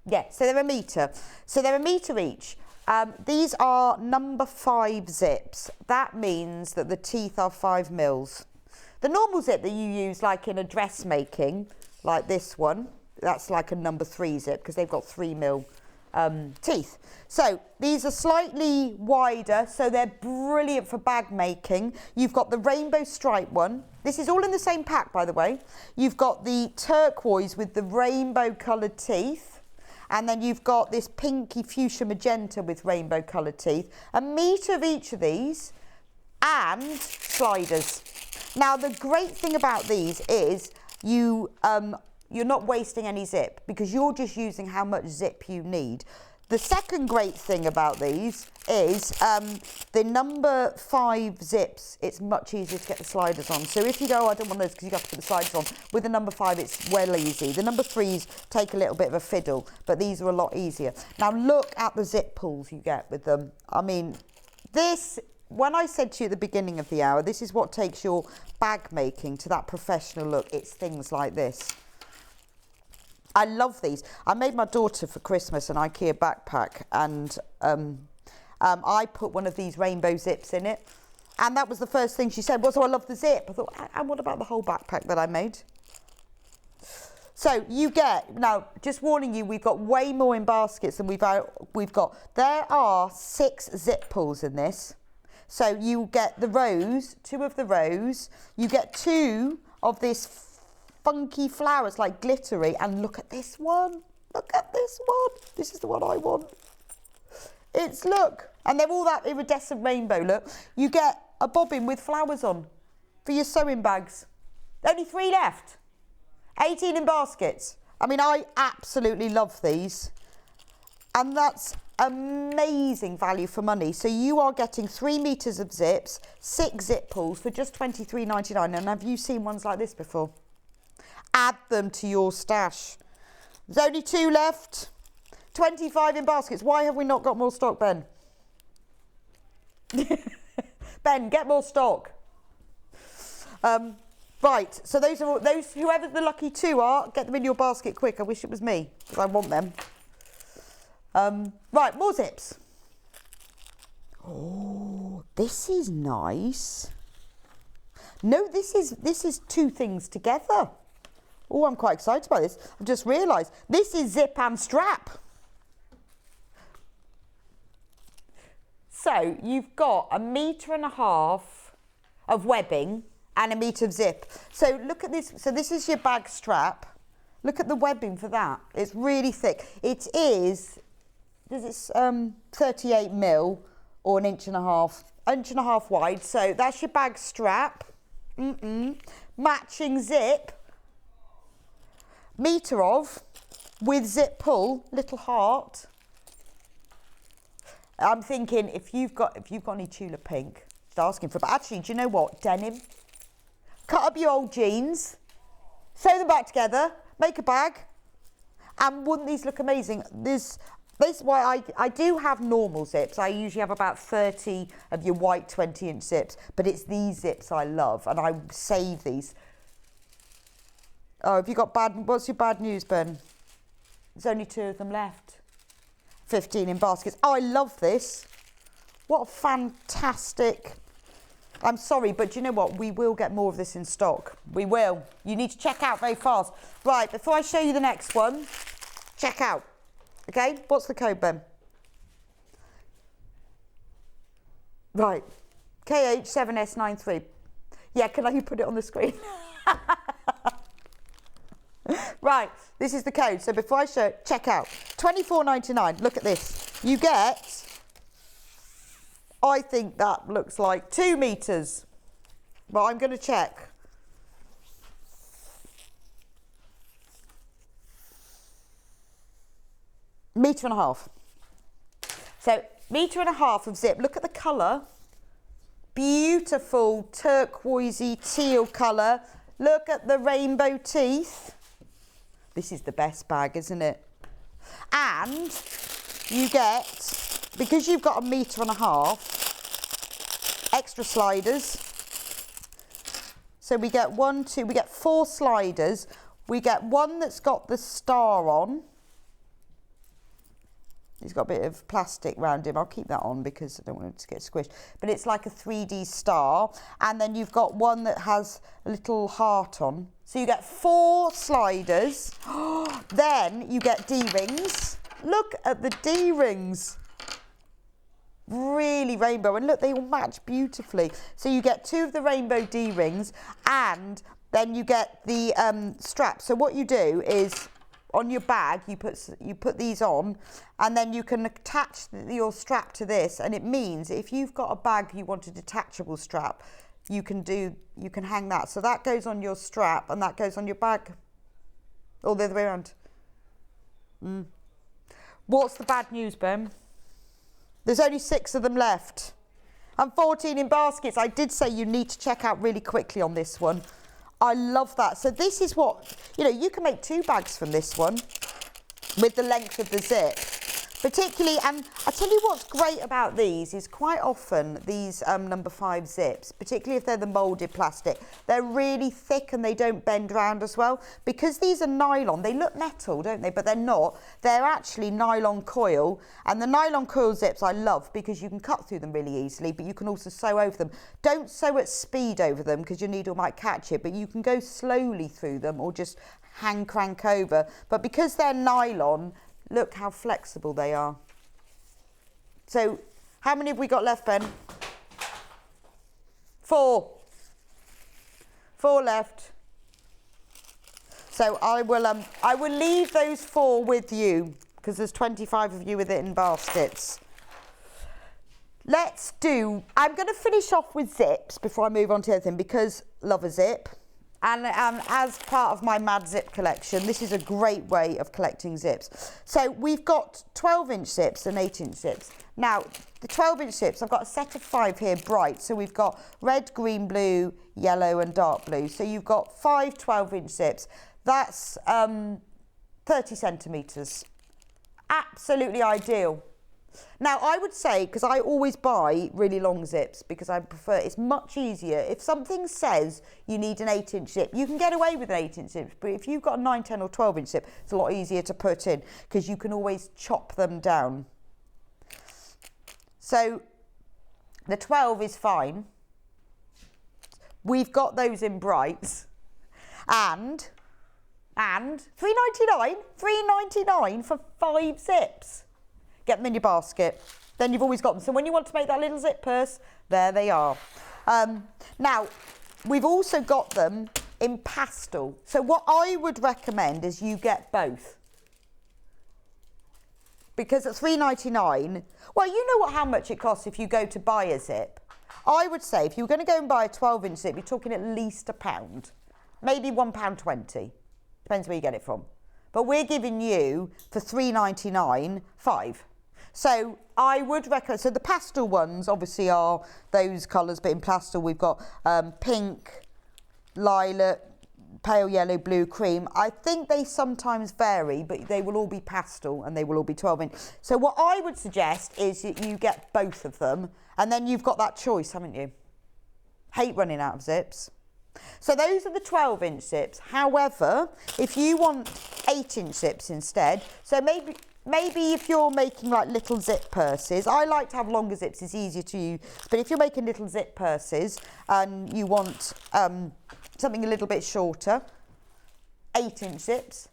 Yeah, so they're a metre. So they're a metre each. These are number 5 zips. That means that the teeth are 5 mils. The normal zip that you use like in a dressmaking, like this one, that's like a number 3 zip because they've got 3 mil teeth. So these are slightly wider, so they're brilliant for bag making. You've got the rainbow stripe one. This is all in the same pack, by the way. You've got the turquoise with the rainbow coloured teeth. And then you've got this pinky fuchsia magenta with rainbow coloured teeth. A metre of each of these and sliders. Now, the great thing about these is you're not wasting any zip because you're just using how much zip you need. The second great thing about these is the number 5 zips, it's much easier to get the sliders on. So if you go, I don't want those because you have to put the sliders on. With the number 5, it's well easy. The number 3s take a little bit of a fiddle, but these are a lot easier. Now look at the zip pulls you get with them. I mean, this, when I said to you at the beginning of the hour, this is what takes your bag making to that professional look. It's things like this. I love these. I made my daughter for Christmas an IKEA backpack, and I put one of these rainbow zips in it. And that was the first thing she said, well, so I love the zip. I thought, and what about the whole backpack that I made? So you get, now just warning you, we've got way more in baskets than we've got. There are 6 zip pulls in this. So you get the rows, 2 of the rows. You get 2 of this funky flowers, like glittery, and look at this one. Look at this one. This is the one I want. It's, look, and they're all that iridescent rainbow, look. You get a bobbin with flowers on for your sewing bags. Only 3 left. 18 in baskets. I mean, I absolutely love these. And that's amazing value for money. So you are getting 3 meters of zips, 6 zip pulls for just $23.99. And have you seen ones like this before? Add them to your stash. There's only 2 left. 25 in baskets. Why have we not got more stock, Ben? Ben, get more stock. Right, so those are all, whoever the lucky 2 are, get them in your basket quick. I wish it was me, because I want them. Right, more zips. Oh, this is nice. No, this is 2 things together. Oh, I'm quite excited about this. I've just realised this is zip and strap. So you've got 1.5 meters of webbing and 1 meter of zip. So look at this. So this is your bag strap. Look at the webbing for that. It's really thick. It is, does it 38 mil or 1.5 inches wide. So that's your bag strap. Matching zip. Metre of, with zip pull, little heart. I'm thinking if you've got any tulip pink, just asking for it. But actually, do you know what? Denim. Cut up your old jeans, sew them back together, make a bag, and wouldn't these look amazing? This is why I do have normal zips. I usually have about 30 of your white 20-inch zips, but it's these zips I love, and I save these. Oh, have you got what's your bad news, Ben? There's only 2 of them left. 15 in baskets. Oh, I love this. What a fantastic. I'm sorry, but do you know what? We will get more of this in stock. We will. You need to check out very fast. Right, before I show you the next one, check out. Okay, what's the code, Ben? Right, KH7S93. Yeah, can you put it on the screen? Right, this is the code. So before I show, check out, £24.99. Look at this. You get, I think that looks like 2 metres. But I'm going to check. Metre and a half. So metre and a half of zip. Look at the colour. Beautiful turquoisey teal colour. Look at the rainbow teeth. This is the best bag, isn't it? And you get, because you've got a metre and a half, extra sliders. So we get 1, 2, we get 4 sliders. We get one that's got the star on. He's got a bit of plastic around him. I'll keep that on because I don't want it to get squished. But it's like a 3D star. And then you've got one that has a little heart on. So you get 4 sliders. Then you get D-rings. Look at the D-rings. Really rainbow. And look, they all match beautifully. So you get 2 of the rainbow D-rings. And then you get the straps. So what you do is, on your bag, you put these on, and then you can attach your strap to this, and it means if you've got a bag you want a detachable strap, you can hang that. So that goes on your strap and that goes on your bag. All the other way around. What's the bad news, Ben? There's only 6 of them left. And 14 in baskets. I did say you need to check out really quickly on this one. I love that. So this is what, you can make 2 bags from this one with the length of the zip. Particularly, and I tell you what's great about these is quite often these number 5 zips, particularly if they're the moulded plastic, they're really thick and they don't bend round as well. Because these are nylon, they look metal, don't they? But they're not. They're actually nylon coil. And the nylon coil zips I love because you can cut through them really easily, but you can also sew over them. Don't sew at speed over them because your needle might catch it, but you can go slowly through them or just hand crank over. But because they're nylon, look how flexible they are. So, how many have we got left, Ben? 4. 4 left. So I will leave those 4 with you because there's 25 of you with it in baskets. I'm going to finish off with zips before I move on to the other thing because love a zip. And as part of my Mad Zip collection, this is a great way of collecting zips. So we've got 12-inch zips and 8-inch zips. Now, the 12-inch zips, I've got a set of 5 here, bright. So we've got red, green, blue, yellow and dark blue. So you've got 5 12-inch zips. That's 30 centimetres. Absolutely ideal. Now, I would say, because I always buy really long zips because I prefer, it's much easier. If something says you need an 8-inch zip, you can get away with an 8-inch zip. But if you've got a 9, 10 or 12-inch zip, it's a lot easier to put in because you can always chop them down. So the 12 is fine. We've got those in brights. And $3.99 for 5 zips. Get them in your basket. Then you've always got them. So when you want to make that little zip purse, there they are. Now, we've also got them in pastel. So what I would recommend is you get both. Because at $3.99, well, you know how much it costs if you go to buy a zip. I would say if you're going to go and buy a 12-inch zip, you're talking at least £1. Maybe £1.20. Depends where you get it from. But we're giving you, for $3.99, 5. So I would recommend, so the pastel ones obviously are those colours, but in pastel we've got pink, lilac, pale yellow, blue, cream. I think they sometimes vary, but they will all be pastel and they will all be 12-inch. So what I would suggest is that you get both of them and then you've got that choice, haven't you? Hate running out of zips. So those are the 12-inch zips. However, if you want 8-inch zips instead, so maybe if you're making like little zip purses, I like to have longer zips, it's easier to use, but if you're making little zip purses and you want something a little bit shorter, 8-inch zips.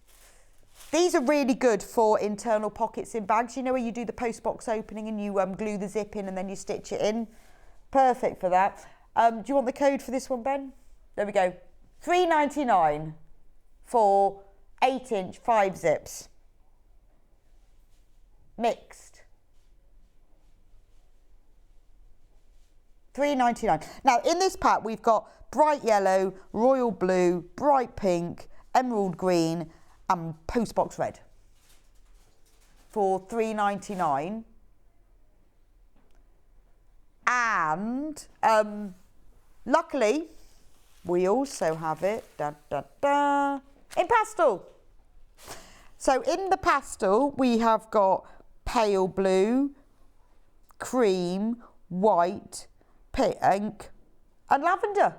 These are really good for internal pockets in bags. You know where you do the post box opening and you glue the zip in and then you stitch it in? Perfect for that. Do you want the code for this one, Ben? There we go. $3.99 for 8-inch, 5 zips. Mixed. $3.99. Now, in this pack, we've got bright yellow, royal blue, bright pink, emerald green, and postbox red for $3.99. And luckily, we also have it in pastel. So in the pastel, we have got pale blue, cream, white, pink, and lavender.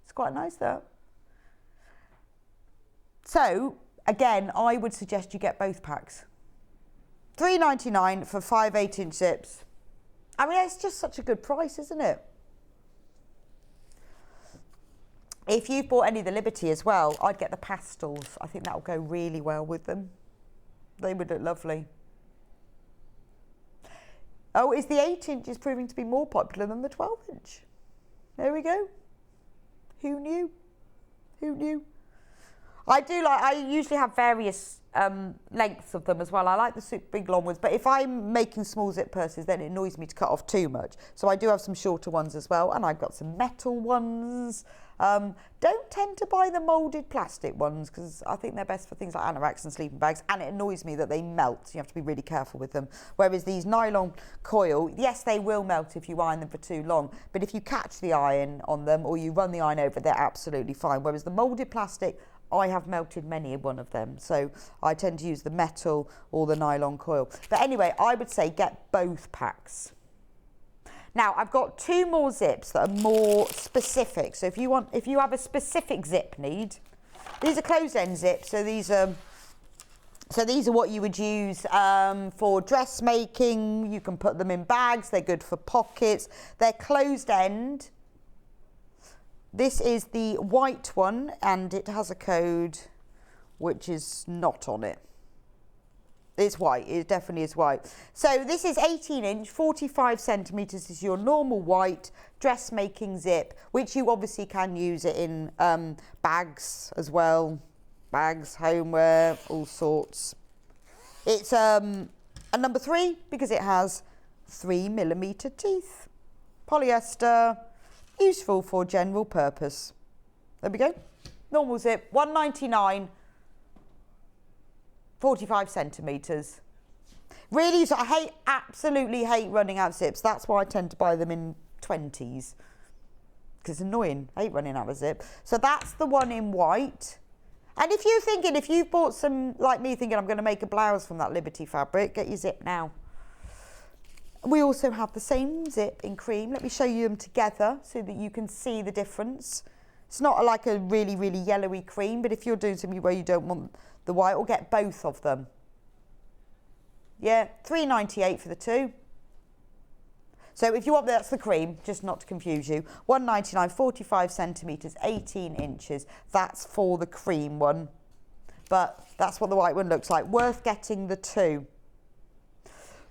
It's quite nice, though. So, again, I would suggest you get both packs. $3.99 for 5 8-inch zips. I mean, it's just such a good price, isn't it? If you've bought any of the Liberty as well, I'd get the pastels. I think that will go really well with them. They would look lovely. Oh, is the 8-inch is proving to be more popular than the 12-inch? There we go. Who knew? Who knew? I usually have various lengths of them as well. I like the super big long ones, but if I'm making small zip purses, then it annoys me to cut off too much. So I do have some shorter ones as well, and I've got some metal ones. Don't tend to buy the moulded plastic ones because I think they're best for things like anoraks and sleeping bags, and it annoys me that they melt. You have to be really careful with them. Whereas these nylon coil, yes, they will melt if you iron them for too long, but if you catch the iron on them or you run the iron over, they're absolutely fine. Whereas the moulded plastic, I have melted many one of them, so I tend to use the metal or the nylon coil. But anyway, I would say get both packs. Now, I've got 2 more zips that are more specific. So if you have a specific zip need, these are closed-end zips. So these are what you would use for dressmaking. You can put them in bags. They're good for pockets. They're closed-end. This is the white one, and it has a code which is not on it. It's white, it definitely is white. So this is 18-inch, 45 centimetres is your normal white dressmaking zip, which you obviously can use it in bags as well. Bags, homeware, all sorts. It's a number 3 because it has 3mm teeth. Polyester. Useful for general purpose. There we go. Normal zip, $1.99, 45 centimetres. Really, I absolutely hate running out zips. That's why I tend to buy them in 20s. Because it's annoying. I hate running out of zip. So that's the one in white. And if you've bought some, like me, thinking I'm going to make a blouse from that Liberty fabric, get your zip now. We also have the same zip in cream. Let me show you them together so that you can see the difference. It's not like a really, really yellowy cream, but if you're doing something where you don't want the white, or get both of them. Yeah, $3.98 for the 2. So if you want, that's the cream, just not to confuse you. $1.99, 45 centimetres, 18 inches. That's for the cream one. But that's what the white one looks like. Worth getting the 2.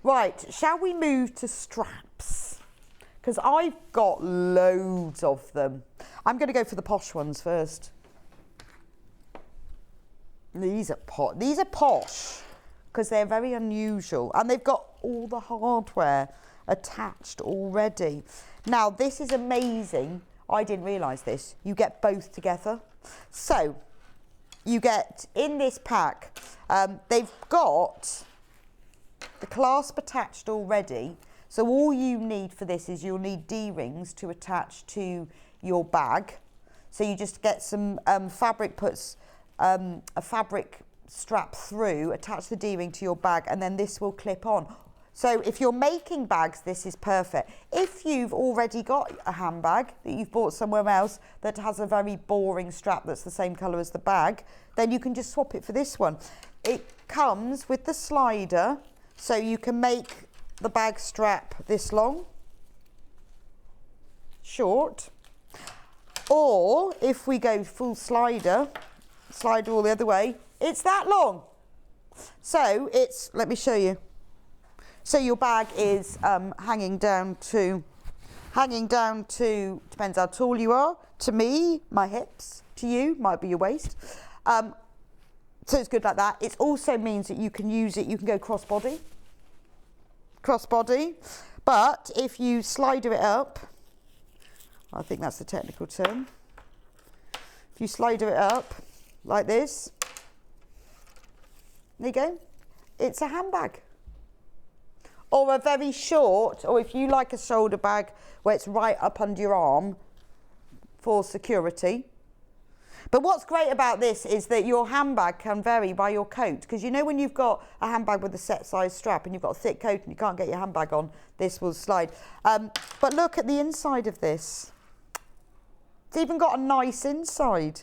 Right, shall we move to straps? Because I've got loads of them. I'm going to go for the posh ones first. These are posh because they're very unusual, and they've got all the hardware attached already. Now, this is amazing. I didn't realise this. You get both together. So, you get, in this pack, they've got the clasp attached already. So all you need for this is you'll need D-rings to attach to your bag. So you just get some fabric, puts a fabric strap through, attach the D-ring to your bag, and then this will clip on. So if you're making bags, this is perfect. If you've already got a handbag that you've bought somewhere else that has a very boring strap that's the same colour as the bag, then you can just swap it for this one. It comes with the slider, so you can make the bag strap this long, short, or if we go full slider all the other way, it's that long. So it's, let me show you. So your bag is hanging down to, depends how tall you are. To me, my hips. To you, might be your waist. So it's good like that. It also means that you can use it, you can go crossbody. But if you slider it up, I think that's the technical term. If you slider it up like this, there you go. It's a handbag. Or a very short, or if you like a shoulder bag where it's right up under your arm for security. But what's great about this is that your handbag can vary by your coat, because you know when you've got a handbag with a set size strap and you've got a thick coat and you can't get your handbag on, this will slide. But look at the inside of this. It's even got a nice inside.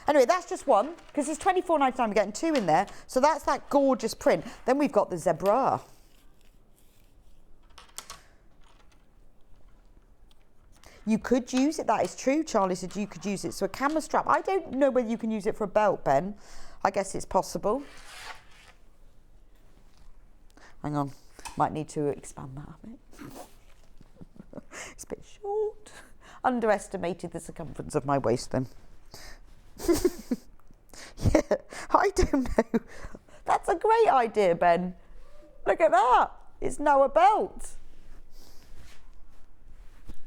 Anyway, that's just one, because it's £24.99, we're getting two in there. So that's that gorgeous print. Then we've got the zebra. You could use it, that is true. Charlie said you could use it. So a camera strap. I don't know whether you can use it for a belt, Ben. I guess it's possible. Hang on. Might need to expand that a bit. It's a bit short. Underestimated the circumference of my waist then. Yeah, I don't know. That's a great idea, Ben. Look at that. It's now a belt.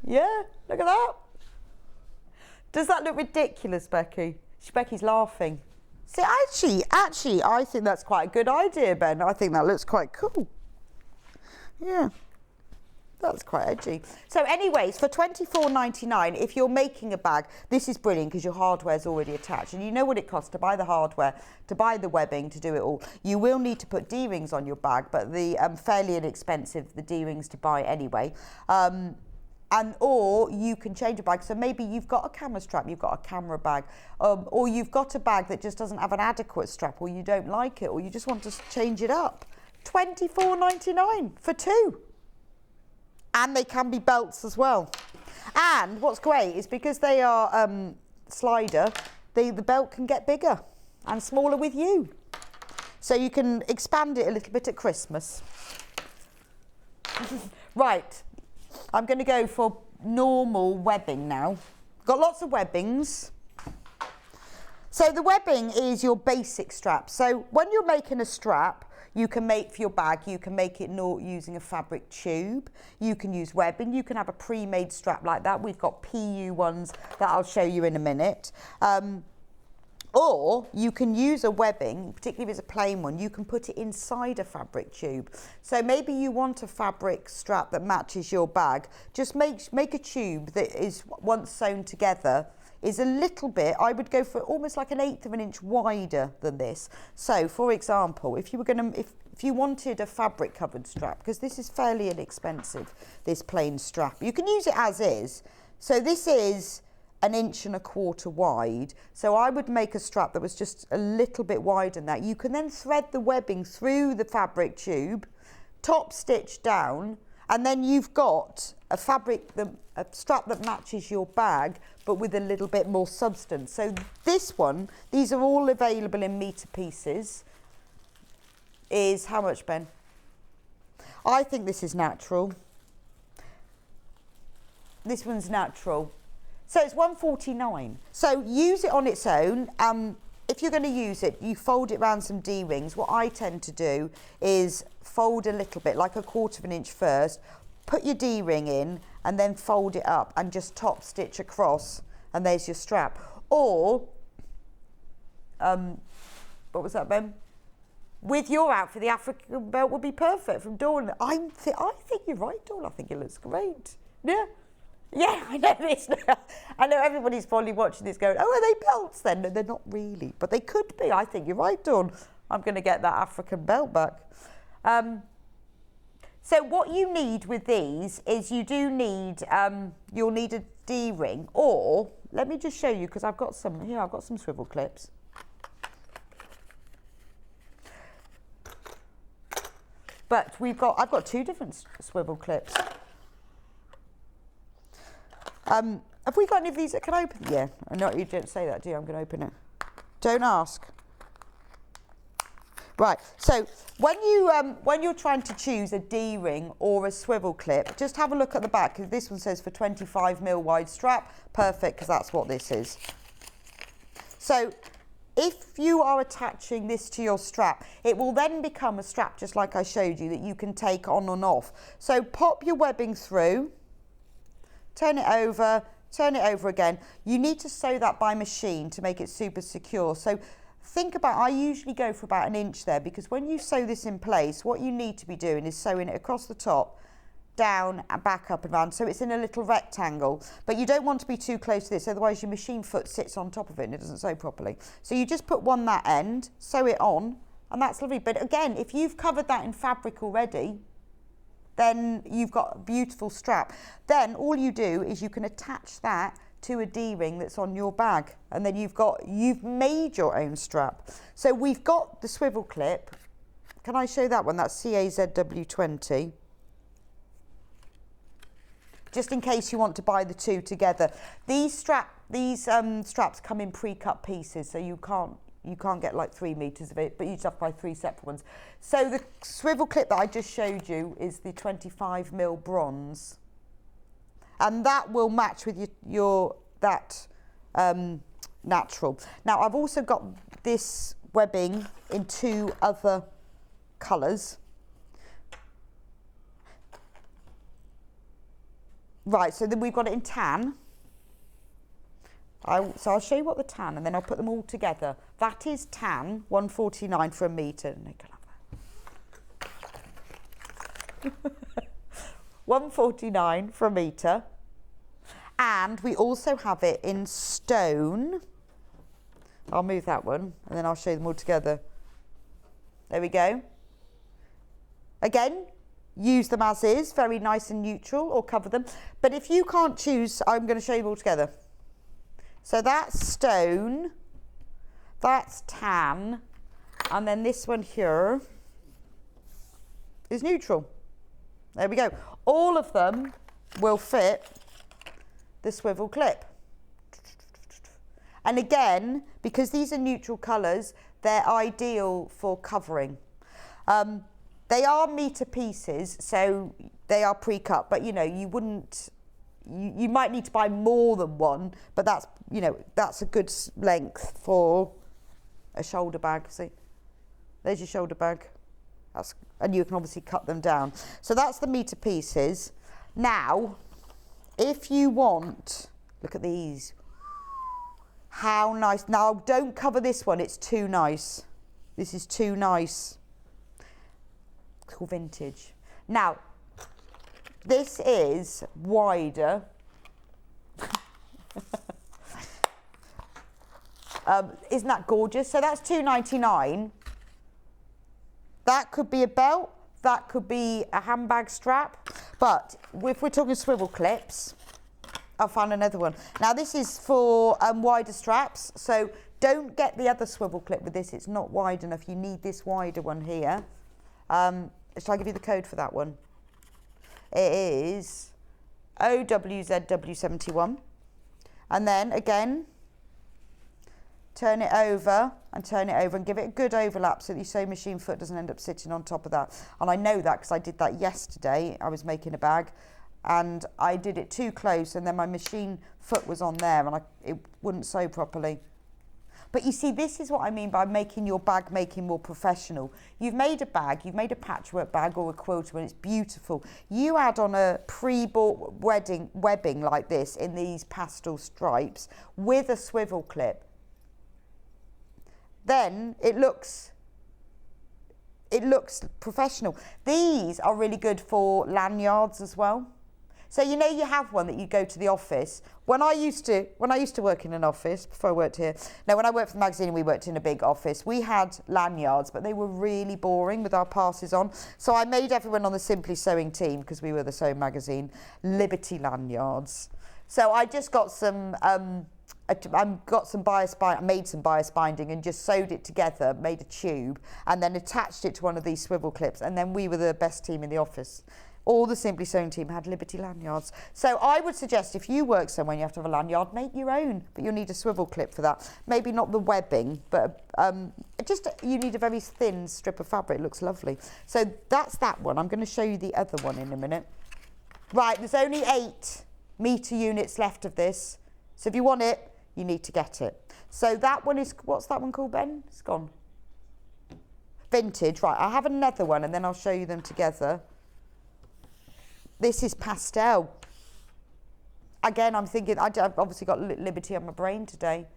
Yeah, look at that. Does that look ridiculous, Becky? Becky's laughing. See, actually, I think that's quite a good idea, Ben. I think that looks quite cool. Yeah, that's quite edgy. So anyways, for £24.99, if you're making a bag, this is brilliant because your hardware's already attached. And you know what it costs to buy the hardware, to buy the webbing, to do it all. You will need to put D-rings on your bag, but the fairly inexpensive, the D-rings to buy anyway. Or you can change a bag. So maybe you've got a camera strap, you've got a camera bag, or you've got a bag that just doesn't have an adequate strap, or you don't like it, or you just want to change it up. £24.99 for two. And they can be belts as well. And what's great is because they are slider, the belt can get bigger and smaller with you. So you can expand it a little bit at Christmas. Right. I'm going to go for normal webbing now. Got lots of webbings. So the webbing is your basic strap. So when you're making a strap, you can make for your bag, you can make it using a fabric tube. You can use webbing. You can have a pre-made strap like that. We've got PU ones that I'll show you in a minute. Or you can use a webbing, particularly if it's a plain one, you can put it inside a fabric tube. So maybe you want a fabric strap that matches your bag. Just make a tube that is once sewn together, is a little bit, I would go for almost like 1/8 of an inch wider than this. So for example, if you were going to, if you wanted a fabric covered strap, because this is fairly inexpensive, this plain strap, you can use it as is. So this is 1.25 inches wide. So I would make a strap that was just a little bit wider than that. You can then thread the webbing through the fabric tube, top stitch down, and then you've got a strap that matches your bag, but with a little bit more substance. So this one, these are all available in metre pieces, is how much, Ben? I think this is natural. This one's natural. So it's £1.49. So use it on its own. If you're going to use it, you fold it around some D-rings. What I tend to do is fold a little bit, like 1/4 inch first, put your D-ring in, and then fold it up and just top stitch across, and there's your strap. Or, what was that, Ben? With your outfit, the African belt would be perfect from Dawn. I think you're right, Dawn. I think it looks great. Yeah. Yeah, I know this now. I know everybody's probably watching this going, oh, are they belts then? No, they're not really, but they could be. I think you're right, Dawn. I'm going to get that African belt back. So what you need with these is you do need, you'll need a D-ring, or, let me just show you, because I've got some, here, I've got some swivel clips. But I've got two different swivel clips. Have we got any of these that can open? Yeah, I know you don't say that, do you? I'm going to open it. Don't ask. Right, so when you're trying to choose a D-ring or a swivel clip, just have a look at the back, because this one says for 25mm wide strap. Perfect, because that's what this is. So if you are attaching this to your strap, it will then become a strap just like I showed you that you can take on and off. So pop your webbing through, turn it over again. You need to sew that by machine to make it super secure. So think about, I usually go for about 1 inch there, because when you sew this in place, what you need to be doing is sewing it across the top, down and back up and round, so it's in a little rectangle. But you don't want to be too close to this, otherwise your machine foot sits on top of it and it doesn't sew properly. So you just put one that end, sew it on, and that's lovely. But again, if you've covered that in fabric already, then you've got a beautiful strap. Then all you do is you can attach that to a D-ring that's on your bag, and then you've made your own strap. So we've got the swivel clip. Can I show that one? That's CAZW20. Just in case you want to buy the two together. These straps come in pre-cut pieces, so you can't get like 3 meters of it, but you just have to buy 3 separate ones. So the swivel clip that I just showed you is the 25mm bronze, and that will match with your natural. Now I've also got this webbing in 2 other colours. Right, so then we've got it in tan. So I'll show you what the tan, and then I'll put them all together. That is tan, 149 for a metre. Nick, I love that. 149 for a metre. And we also have it in stone. I'll move that one, and then I'll show them all together. There we go. Again, use them as is, very nice and neutral, or cover them. But if you can't choose, I'm going to show you all together. So that's stone, that's tan, and then this one here is neutral. There we go. All of them will fit the swivel clip. And again, because these are neutral colours, they're ideal for covering. They are metre pieces, so they are pre-cut, but you know, you wouldn't, you might need to buy more than one, but that's, you know, that's a good length for a shoulder bag. See, there's your shoulder bag. And you can obviously cut them down. So that's the metre pieces. Now, if you want, look at these. How nice. Now, don't cover this one, it's too nice. This is too nice. It's called vintage. Now, this is wider. Isn't that gorgeous? So that's £2.99. That could be a belt, that could be a handbag strap, but if we're talking swivel clips, I found another one. Now this is for wider straps, so don't get the other swivel clip with this, it's not wide enough. You need this wider one here. Shall I give you the code for that one? It is OWZW71. And then again, turn it over and give it a good overlap so that your sewing machine foot doesn't end up sitting on top of that. And I know that because I did that yesterday. I was making a bag and I did it too close, and then my machine foot was on there and it wouldn't sew properly. But you see, this is what I mean by making your bag making more professional. You've made a bag, you've made a patchwork bag or a quilter, and it's beautiful. You add on a pre-bought webbing like this in these pastel stripes with a swivel clip. Then it looks professional. These are really good for lanyards as well. So you know, you have one that you go to the office. When I used to work in an office before I worked here. Now, when I worked for the magazine and we worked in a big office, we had lanyards, but they were really boring with our passes on. So I made everyone on the Simply Sewing team, because we were the sewing magazine, Liberty lanyards. So I just got some. Made some bias binding and just sewed it together, made a tube, and then attached it to one of these swivel clips, and then we were the best team in the office. All the Simply Sewn team had Liberty lanyards. So I would suggest, if you work somewhere and you have to have a lanyard, make your own, but you'll need a swivel clip for that. Maybe not the webbing, but you need a very thin strip of fabric. It looks lovely. So that's that one. I'm going to show you the other one in a minute. Right, there's only 8 metre units left of this. So if you want it, you need to get it. So that one is, what's that one called, Ben? It's gone. Vintage, right. I have another one and then I'll show you them together. This is pastel. Again, I'm thinking, I've obviously got Liberty on my brain today,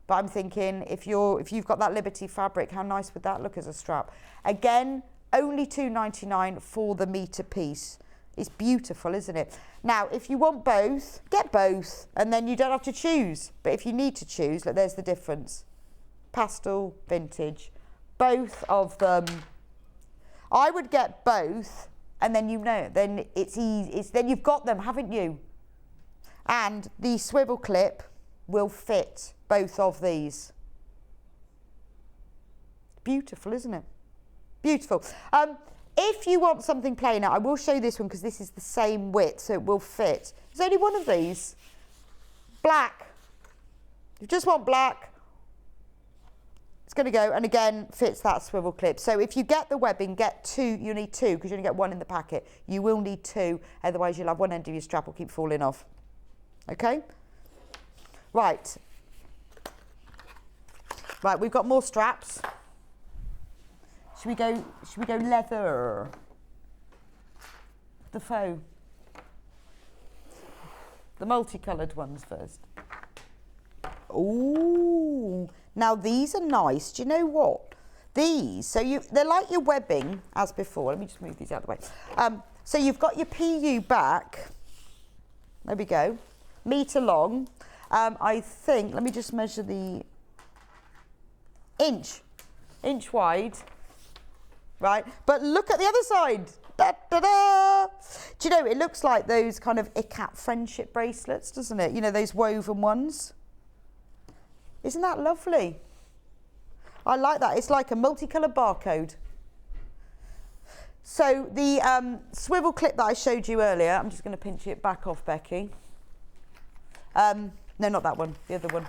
but I'm thinking if you've got that Liberty fabric, how nice would that look as a strap? Again, only $2.99 for the metre piece. It's beautiful, isn't it? Now, if you want both, get both, and then you don't have to choose. But if you need to choose, look, there's the difference. Pastel, vintage, both of them. I would get both, and then you know, then it's easy. Then you've got them, haven't you? And the swivel clip will fit both of these. Beautiful, isn't it? Beautiful. If you want something plainer, I will show you this one because this is the same width, so it will fit. There's only one of these. Black. If you just want black, it's going to go, and again, fits that swivel clip. So if you get the webbing, get two. You need two because you only get one in the packet. You will need two, otherwise you'll have one end of your strap will keep falling off. Okay? Right. Right, we've got more straps. Should we go leather? The faux. The multicoloured ones first. Ooh. Now these are nice. Do you know what? These, they're like your webbing as before. Let me just move these out of the way. So you've got your PU back. There we go. Metre long. I think, let me just measure the inch wide. Right, but look at the other side. Da, da, da. Do you know, it looks like those kind of ICAP friendship bracelets, doesn't it? You know, those woven ones. Isn't that lovely? I like that. It's like a multicoloured barcode. So the swivel clip that I showed you earlier, I'm just going to pinch it back off, Becky. No, not that one, the other one.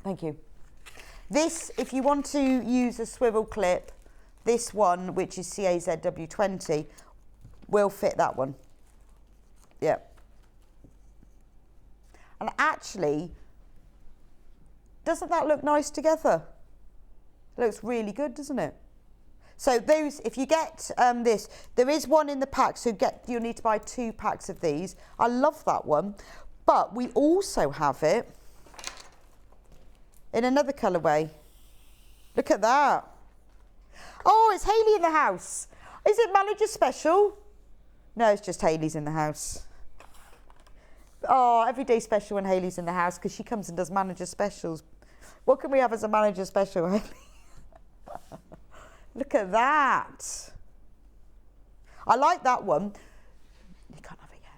Thank you. This, if you want to use a swivel clip, this one, which is CAZW20, will fit that one. Yeah. And actually, doesn't that look nice together? It looks really good, doesn't it? So those, if you get this, there is one in the pack, so you'll need to buy 2 packs of these. I love that one. But we also have it in another colourway. Look at that. Oh, it's Hayley in the house. Is it manager special? No, it's just Hayley's in the house. Oh, everyday special when Hayley's in the house because she comes and does manager specials. What can we have as a manager special, Hayley? Look at that. I like that one. You can't have it yet.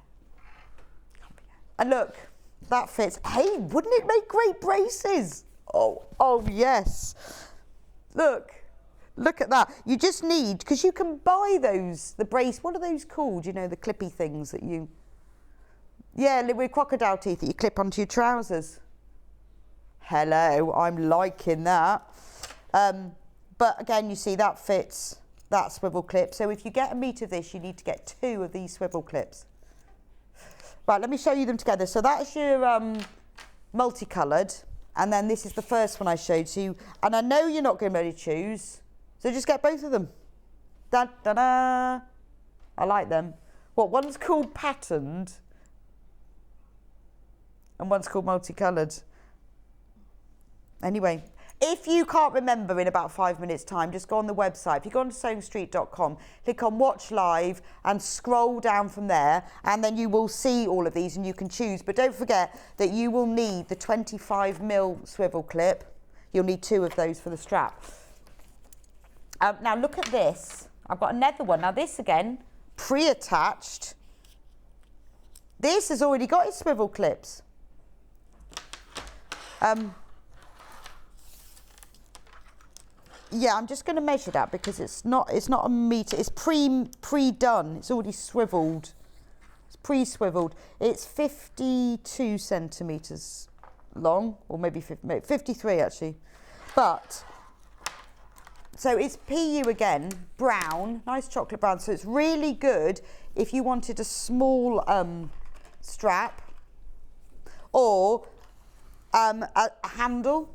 And look, that fits. Hey, wouldn't it make great braces? Oh yes. Look at that. You just need, because you can buy those, the brace, what are those called? You know, the clippy things that you, yeah, with crocodile teeth that you clip onto your trousers. Hello, I'm liking that. But again, you see that fits that swivel clip. So if you get a metre of this, you need to get 2 of these swivel clips. Right, let me show you them together. So that's your multicoloured, and then this is the first one I showed you. And I know you're not going to be able to choose, so just get both of them. Da da da. I like them. What, one's called patterned, and one's called multicoloured. Anyway, if you can't remember in about 5 minutes' time, just go on the website. If you go on to sewingstreet.com, click on Watch Live and scroll down from there, and then you will see all of these and you can choose. But don't forget that you will need the 25mm swivel clip. You'll need 2 of those for the strap. Now look at this. I've got another one. Now this again, pre-attached. This has already got its swivel clips. Yeah, I'm just going to measure that because it's not a metre. It's pre-done. It's already swiveled. It's pre-swiveled. It's 52 centimetres long, or maybe 53 actually. But so it's PU again, brown, nice chocolate brown. So it's really good if you wanted a small strap, or a handle.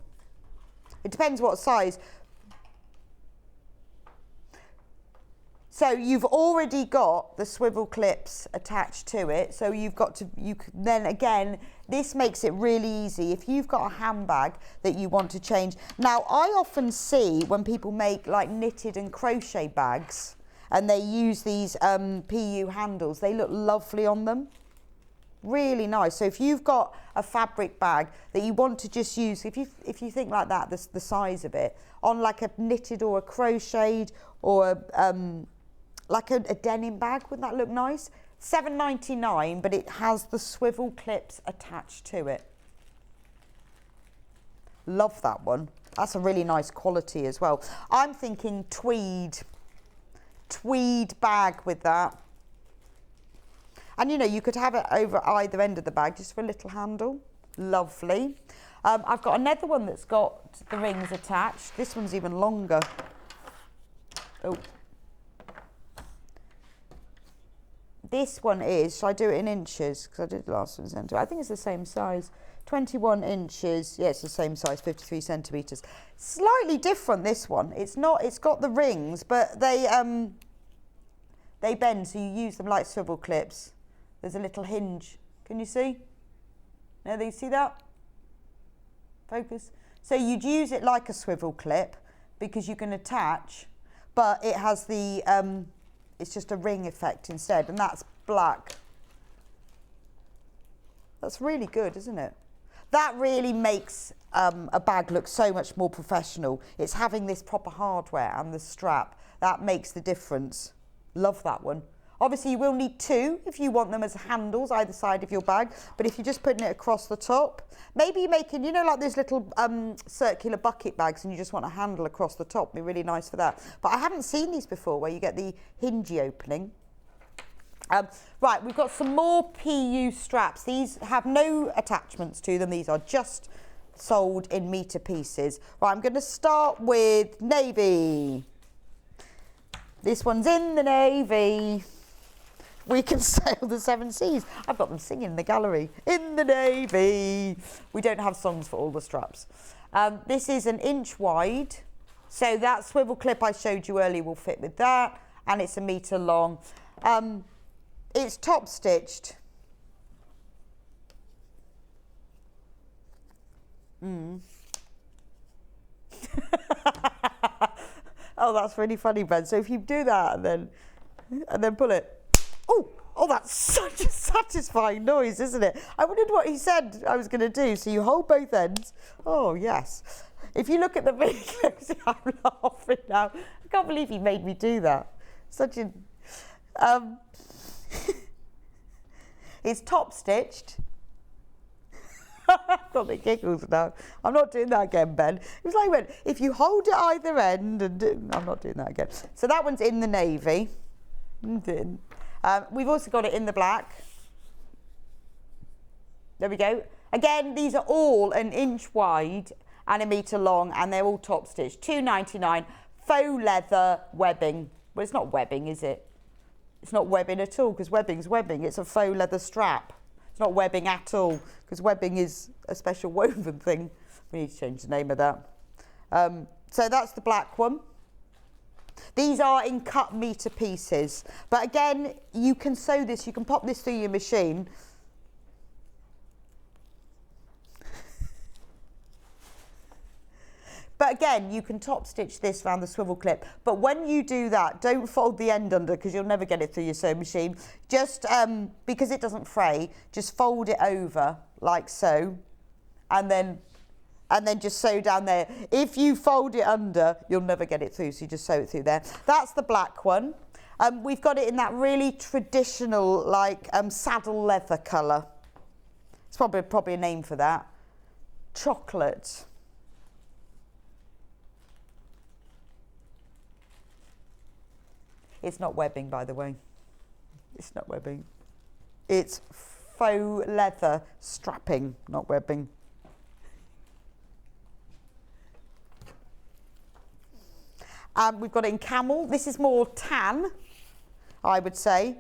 It depends what size. So you've already got the swivel clips attached to it. So you've got to, then again, this makes it really easy. If you've got a handbag that you want to change. Now, I often see when people make like knitted and crochet bags and they use these PU handles, they look lovely on them. Really nice. So if you've got a fabric bag that you want to just use, if you think like that, the size of it, on like a knitted or a crocheted or like a denim bag, wouldn't that look nice? £7.99, but it has the swivel clips attached to it. Love that one. That's a really nice quality as well. I'm thinking tweed bag with that. And you know, you could have it over either end of the bag just for a little handle. Lovely. I've got another one that's got the rings attached. This one's even longer. Oh. This one is, shall I do it in inches? Because I did the last one centimetre. I think it's the same size. 21 inches. Yeah, it's the same size, 53 centimetres. Slightly different, this one. It's not, it's got the rings, but they bend, so you use them like swivel clips. There's a little hinge. Can you see? Now, do you see that? Focus. So you'd use it like a swivel clip because you can attach, but it has the, it's just a ring effect instead, and that's black. That's really good, isn't it? That really makes a bag look so much more professional. It's having this proper hardware and the strap. That makes the difference. Love that one. Obviously, you will need two if you want them as handles either side of your bag, but if you're just putting it across the top, maybe you're making, you know, like those little circular bucket bags and you just want a handle across the top, be really nice for that. But I haven't seen these before where you get the hingey opening. Right, we've got some more PU straps. These have no attachments to them. These are just sold in metre pieces. Right, I'm going to start with navy. This one's in the navy. We can sail the seven seas. I've got them singing in the gallery. In the navy. We don't have songs for all the straps. This is an inch wide. So that swivel clip I showed you earlier will fit with that. And it's a metre long. It's top stitched. Oh, that's really funny, Ben. So if you do that and then pull it. Oh, that's such a satisfying noise, isn't it? I wondered what he said I was going to do. So you hold both ends. Oh, yes. If you look at the video, I'm laughing now. I can't believe he made me do that. Such a... it's top stitched. I've got the giggles now. I'm not doing that again, Ben. It was like when, if you hold it either end, I'm not doing that again. So that one's in the navy. We've also got it in the black. There we go. Again, these are all an inch wide and a metre long, and they're all top stitched. £2.99, faux leather webbing. Well, it's not webbing, is it? It's not webbing at all, because webbing's webbing. It's a faux leather strap. It's not webbing at all, because webbing is a special woven thing. We need to change the name of that. So that's the black one. These are in cut metre pieces. But again, you can sew this, you can pop this through your machine. But again, you can top stitch this around the swivel clip. But when you do that, don't fold the end under because you'll never get it through your sewing machine. Just because it doesn't fray, just fold it over like so, and then just sew down there. If you fold it under, you'll never get it through, so you just sew it through there. That's the black one. We've got it in that really traditional, like saddle leather colour. It's probably a name for that. Chocolate. It's not webbing, by the way. It's not webbing. It's faux leather strapping, not webbing. We've got it in camel. This is more tan, I would say.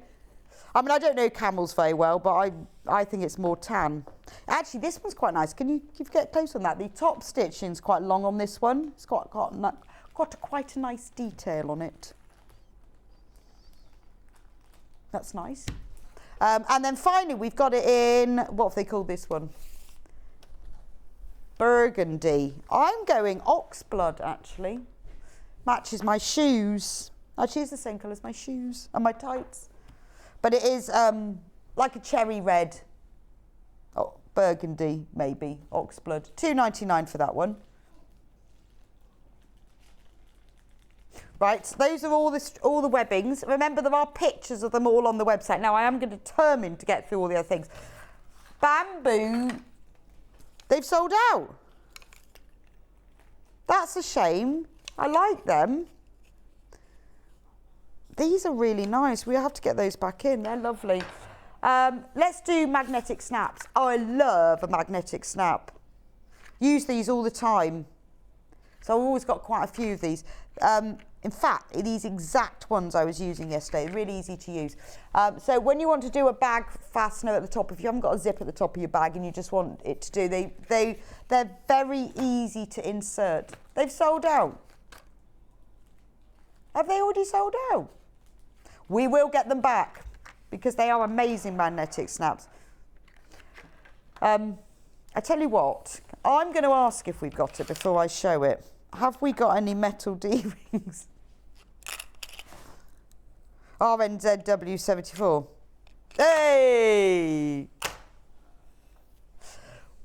I mean, I don't know camels very well, but I think it's more tan. Actually, this one's quite nice. Can you get close on that? The top stitching's quite long on this one. It's got quite a nice detail on it. That's nice. And then finally, we've got it in, what have they called this one? Burgundy. I'm going oxblood, actually. Matches my shoes. Actually, it's the same colour as my shoes and my tights. But it is like a cherry red. Oh, burgundy, maybe. Oxblood. £2.99 for that one. Right, so those are all the webbings. Remember, there are pictures of them all on the website. Now, I am determined to get through all the other things. Bamboo, they've sold out. That's a shame. I like them. These are really nice. We have to get those back in. They're lovely. Let's do magnetic snaps. Oh, I love a magnetic snap. Use these all the time. So I've always got quite a few of these. In fact, these exact ones I was using yesterday, really easy to use. So when you want to do a bag fastener at the top, if you haven't got a zip at the top of your bag and you just want it to do, they're very easy to insert. They've sold out. Have they already sold out? We will get them back because they are amazing magnetic snaps. I tell you what, I'm going to ask if we've got it before I show it. Have we got any metal D-rings? RNZW74. Hey!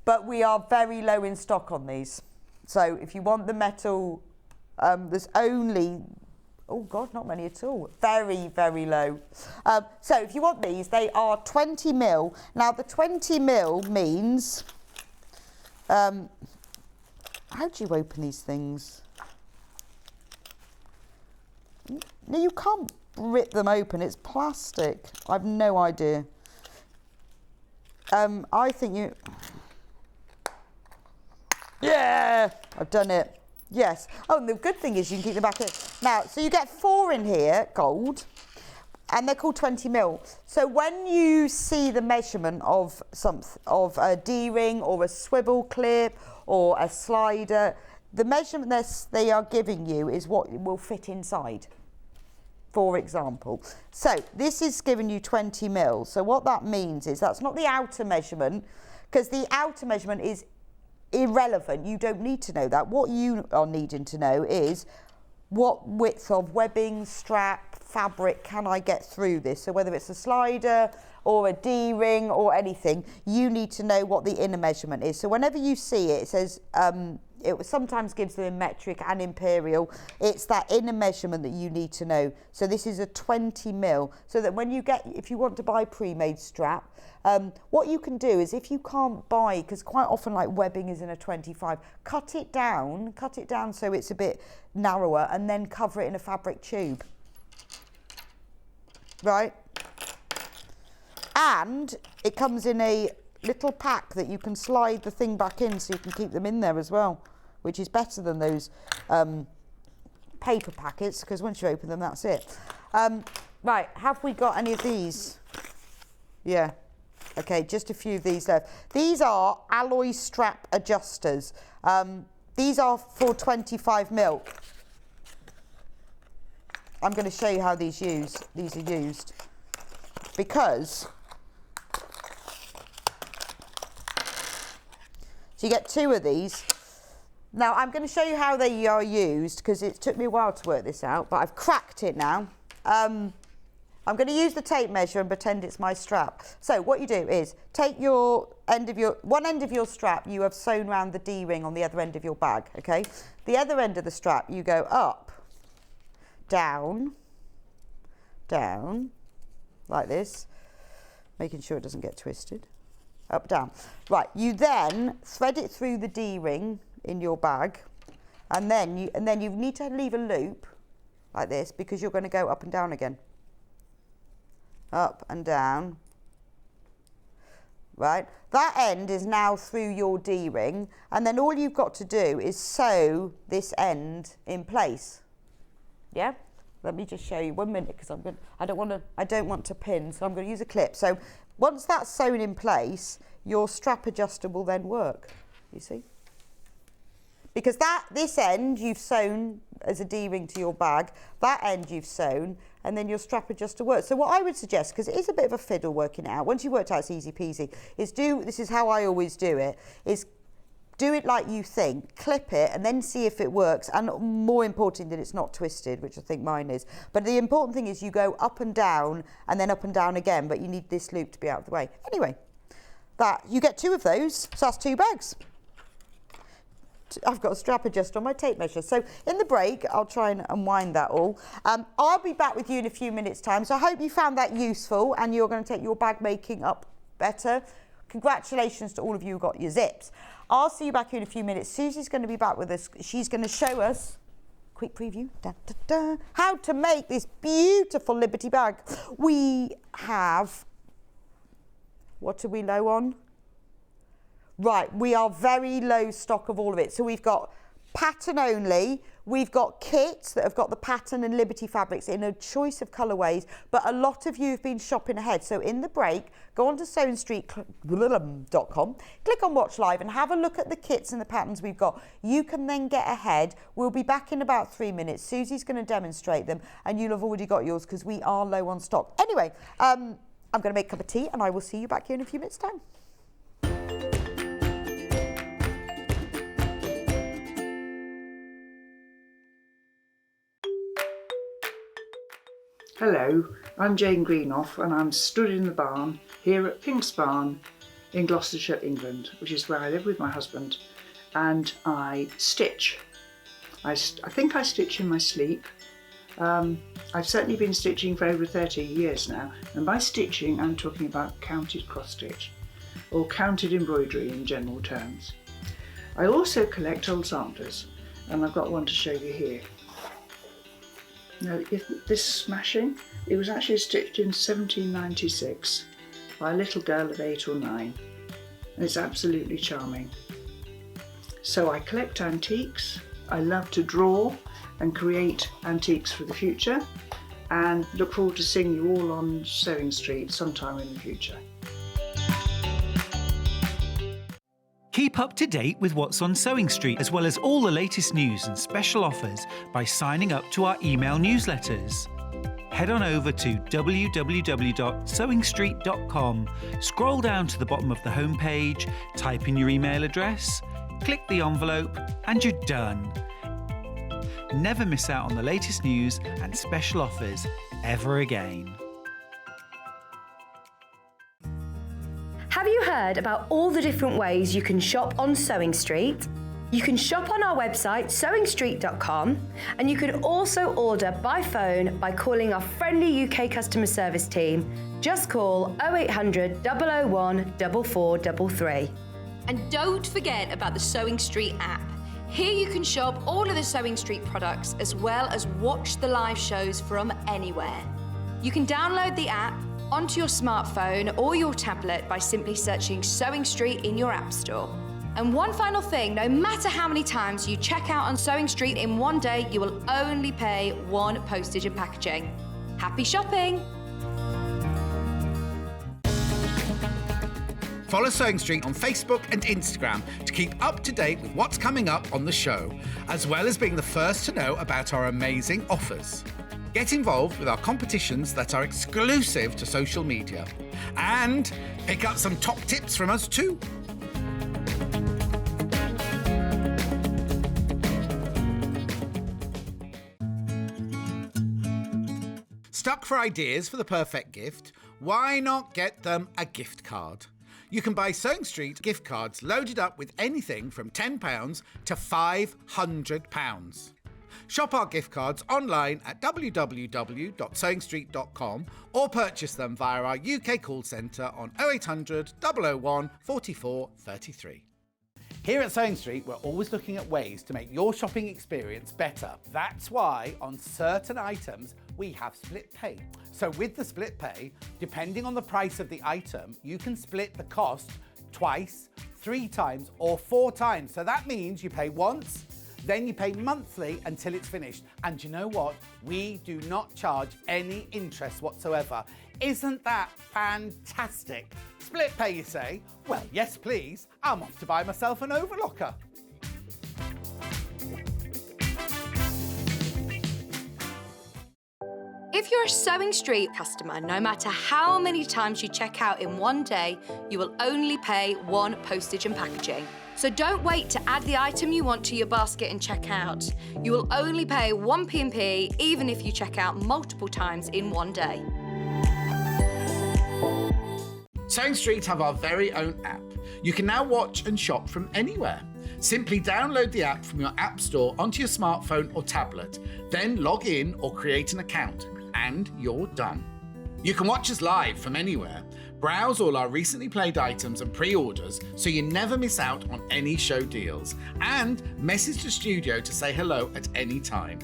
But we are very low in stock on these. So if you want the metal, there's only, oh God, not many at all. Very, very low. So if you want these, they are 20 mil. Now the 20 mil means, how do you open these things? No, you can't rip them open. It's plastic. I've no idea. I think you... Yeah! I've done it. Yes. Oh, and the good thing is you can keep them back in. Now, so you get 4 in here, gold, and they're called 20 mil. So when you see the measurement of a D-ring or a swivel clip or a slider, the measurement they are giving you is what will fit inside, for example. So this is giving you 20 mil. So what that means is that's not the outer measurement, because the outer measurement is irrelevant. You don't need to know that. What you are needing to know is what width of webbing, strap, fabric can I get through this. So whether it's a slider or a D-ring or anything, you need to know what the inner measurement is. So whenever you see it, it says, it sometimes gives them in metric and imperial. It's that inner measurement that you need to know. So this is a 20 mil. So that when you if you want to buy pre-made strap, what you can do is if you can't buy, because quite often like webbing is in a 25, cut it down so it's a bit narrower and then cover it in a fabric tube. Right? And it comes in a little pack that you can slide the thing back in so you can keep them in there as well, which is better than those paper packets, because once you open them, that's it. Right, have we got any of these? Yeah. Okay, just a few of these left. These are alloy strap adjusters. These are for 25 mil. I'm going to show you how these are used, because so you get 2 of these. Now I'm going to show you how they are used, because it took me a while to work this out, but I've cracked it now. I'm going to use the tape measure and pretend it's my strap. So what you do is take one end of your strap you have sewn around the D-ring on the other end of your bag, okay? The other end of the strap you go up, down, down, like this, making sure it doesn't get twisted. Up, down. Right, you then thread it through the D-ring in your bag, and then you need to leave a loop like this, because you're going to go up and down again. Up and down. Right, that end is now through your D-ring, and then all you've got to do is sew this end in place. Yeah, let me just show you 1 minute because I don't want to pin, so I'm going to use a clip. So once that's sewn in place, your strap adjuster will then work. You see? Because this end you've sewn as a D-ring to your bag, that end you've sewn, and then your strap adjuster works. So what I would suggest, because it is a bit of a fiddle working it out, once you've worked out it's easy peasy, this is how I always do it, is do it like you think, clip it, and then see if it works, and more important that it's not twisted, which I think mine is. But the important thing is you go up and down, and then up and down again, but you need this loop to be out of the way. Anyway, you get 2 of those, so that's 2 bags. I've got a strap adjuster on my tape measure. So in the break, I'll try and unwind that all. I'll be back with you in a few minutes' time. So I hope you found that useful and you're going to take your bag making up better. Congratulations to all of you who got your zips. I'll see you back here in a few minutes. Susie's going to be back with us. She's going to show us, quick preview, how to make this beautiful Liberty bag. We have, what are we low on? Right, we are very low stock of all of it. So we've got pattern only, we've got kits that have got the pattern and Liberty fabrics in a choice of colourways, but a lot of you have been shopping ahead. So in the break, go on to sewingstreet.com, click on Watch Live and have a look at the kits and the patterns we've got. You can then get ahead. We'll be back in about 3 minutes. Susie's going to demonstrate them and you'll have already got yours because we are low on stock. Anyway, I'm going to make a cup of tea and I will see you back here in a few minutes' time. Hello, I'm Jane Greenoff and I'm stood in the barn here at Pink's Barn in Gloucestershire, England, which is where I live with my husband, and I stitch. I think I stitch in my sleep. I've certainly been stitching for over 30 years now, and by stitching I'm talking about counted cross stitch or counted embroidery in general terms. I also collect old samplers and I've got one to show you here. Now, this smashing, it was actually stitched in 1796 by a little girl of 8 or 9, and it's absolutely charming. So I collect antiques, I love to draw and create antiques for the future, and look forward to seeing you all on Sewing Street sometime in the future. Keep up to date with what's on Sewing Street, as well as all the latest news and special offers by signing up to our email newsletters. Head on over to www.sewingstreet.com, scroll down to the bottom of the homepage, type in your email address, click the envelope, and you're done. Never miss out on the latest news and special offers ever again. Have you heard about all the different ways you can shop on Sewing Street? You can shop on our website sewingstreet.com, and you can also order by phone by calling our friendly UK customer service team. Just call 0800 001 4433. And don't forget about the Sewing Street app. Here you can shop all of the Sewing Street products as well as watch the live shows from anywhere. You can download the app onto your smartphone or your tablet by simply searching Sewing Street in your app store. And one final thing, no matter how many times you check out on Sewing Street in one day, you will only pay 1 postage and packaging. Happy shopping! Follow Sewing Street on Facebook and Instagram to keep up to date with what's coming up on the show, as well as being the first to know about our amazing offers. Get involved with our competitions that are exclusive to social media. And pick up some top tips from us too. Stuck for ideas for the perfect gift? Why not get them a gift card? You can buy Sewing Street gift cards loaded up with anything from £10 to £500. Shop our gift cards online at www.sewingstreet.com or purchase them via our UK call centre on 0800 001 44 33. Here at Sewing Street, we're always looking at ways to make your shopping experience better. That's why on certain items, we have split pay. So with the split pay, depending on the price of the item, you can split the cost twice, 3 times, or 4 times. So that means you pay once, Then you pay monthly until it's finished. And you know what? We do not charge any interest whatsoever. Isn't that fantastic? Split pay, you say? Well, yes, please. I'm off to buy myself an overlocker. If you're a Sewing Street customer, no matter how many times you check out in one day, you will only pay one postage and packaging. So don't wait to add the item you want to your basket and check out. You will only pay one P&P even if you check out multiple times in one day. Sewing Street have our very own app. You can now watch and shop from anywhere. Simply download the app from your app store onto your smartphone or tablet, then log in or create an account, and you're done. You can watch us live from anywhere, browse all our recently played items and pre-orders so you never miss out on any show deals, and message the studio to say hello at any time.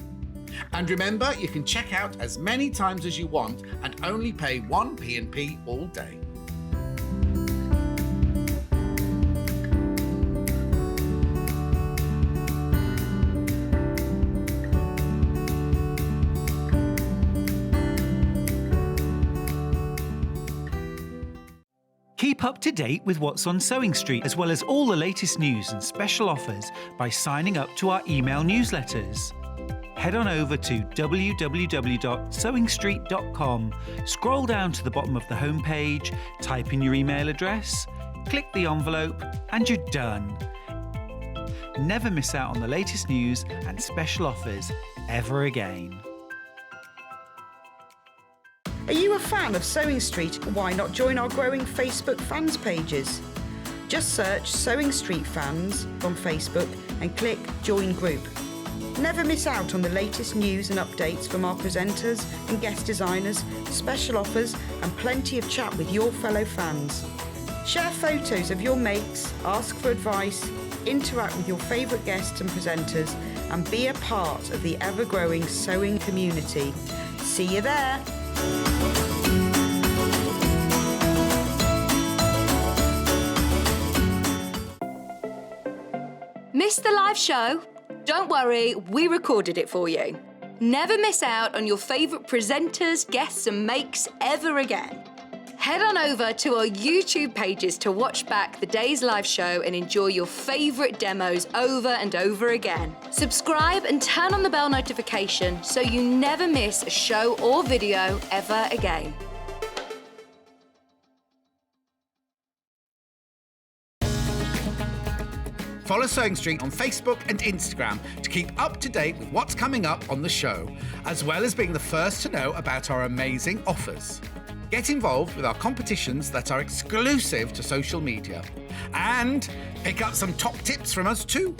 And remember, you can check out as many times as you want and only pay one P&P all day. Keep up to date with what's on Sewing Street, as well as all the latest news and special offers by signing up to our email newsletters. Head on over to www.sewingstreet.com, scroll down to the bottom of the homepage, type in your email address, click the envelope, and you're done. Never miss out on the latest news and special offers ever again. Are you a fan of Sewing Street? Why not join our growing Facebook fans pages? Just search Sewing Street Fans on Facebook and click Join Group. Never miss out on the latest news and updates from our presenters and guest designers, special offers and plenty of chat with your fellow fans. Share photos of your makes, ask for advice, interact with your favourite guests and presenters, and be a part of the ever-growing sewing community. See you there! Missed the live show? Don't worry, we recorded it for you. Never miss out on your favourite presenters, guests and makes ever again. Head on over to our YouTube pages to watch back the day's live show and enjoy your favourite demos over and over again. Subscribe and turn on the bell notification so you never miss a show or video ever again. Follow Sewing Street on Facebook and Instagram to keep up to date with what's coming up on the show, as well as being the first to know about our amazing offers. Get involved with our competitions that are exclusive to social media, and pick up some top tips from us too.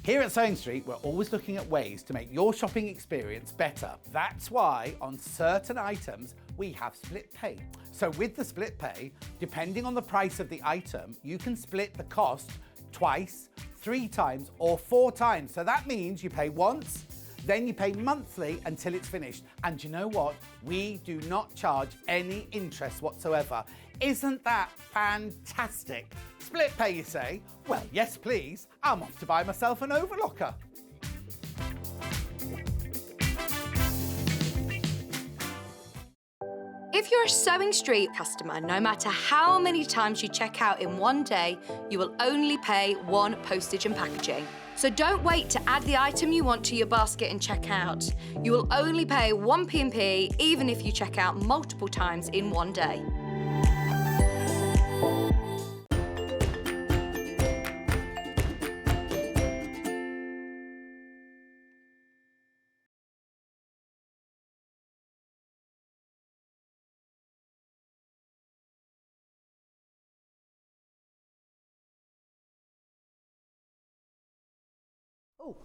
Here at Sewing Street, we're always looking at ways to make your shopping experience better. That's why on certain items, we have split pay. So with the split pay, depending on the price of the item, you can split the cost twice, 3 times, or 4 times. So that means you pay once, then you pay monthly until it's finished. And you know what? We do not charge any interest whatsoever. Isn't that fantastic? Split pay, you say? Well, yes, please. I'm off to buy myself an overlocker. If you're a Sewing Street customer, no matter how many times you check out in one day, you will only pay one postage and packaging. So don't wait to add the item you want to your basket and check out. You will only pay one P&P even if you check out multiple times in one day.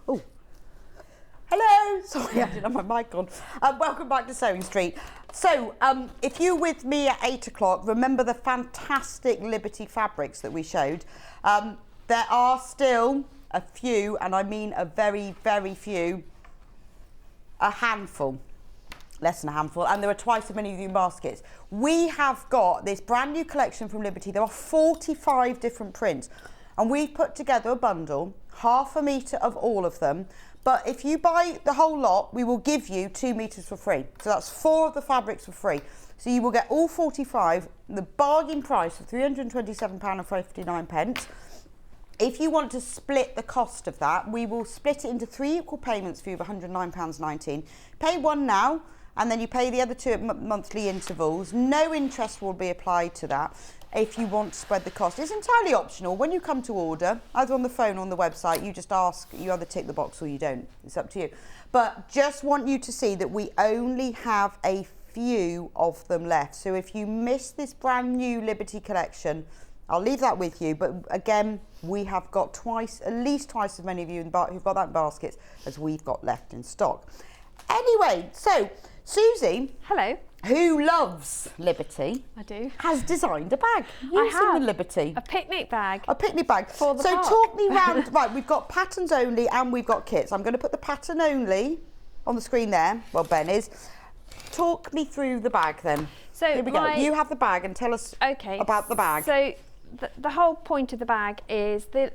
Oh. Hello. Sorry, I didn't have my mic on. Welcome back to Sewing Street. So, if you're with me at 8 o'clock, remember the fantastic Liberty fabrics that we showed. There are still a few, and I mean a very, very few, a handful Less than a handful, and there are twice as many of you in baskets. We have got this brand new collection from Liberty. There are 45 different prints, and we've put together a bundle, 1/2 metre of all of them. But if you buy the whole lot, we will give you 2 metres for free. So that's 4 of the fabrics for free. So you will get all 45, the bargain price of £327.59. If you want to split the cost of that, we will split it into 3 equal payments for you of £109.19. Pay one now, and then you pay the other 2 at monthly intervals. No interest will be applied to that if you want to spread the cost. It's entirely optional. When you come to order, either on the phone or on the website, you just ask, you either tick the box or you don't. It's up to you. But just want you to see that we only have a few of them left. So if you miss this brand new Liberty collection, I'll leave that with you. But again, we have got at least twice as many of you who've got that in baskets as we've got left in stock. Anyway, so Susie. Hello. Who loves Liberty? I do. Has designed a bag using the Liberty. A picnic bag. A picnic bag. For the so park. talk me round. Right, we've got patterns only and we've got kits. I'm going to put the pattern only on the screen there. Well, Ben is. Talk me through the bag then. So here we go. You have the bag and tell us about the bag. So the whole point of the bag is the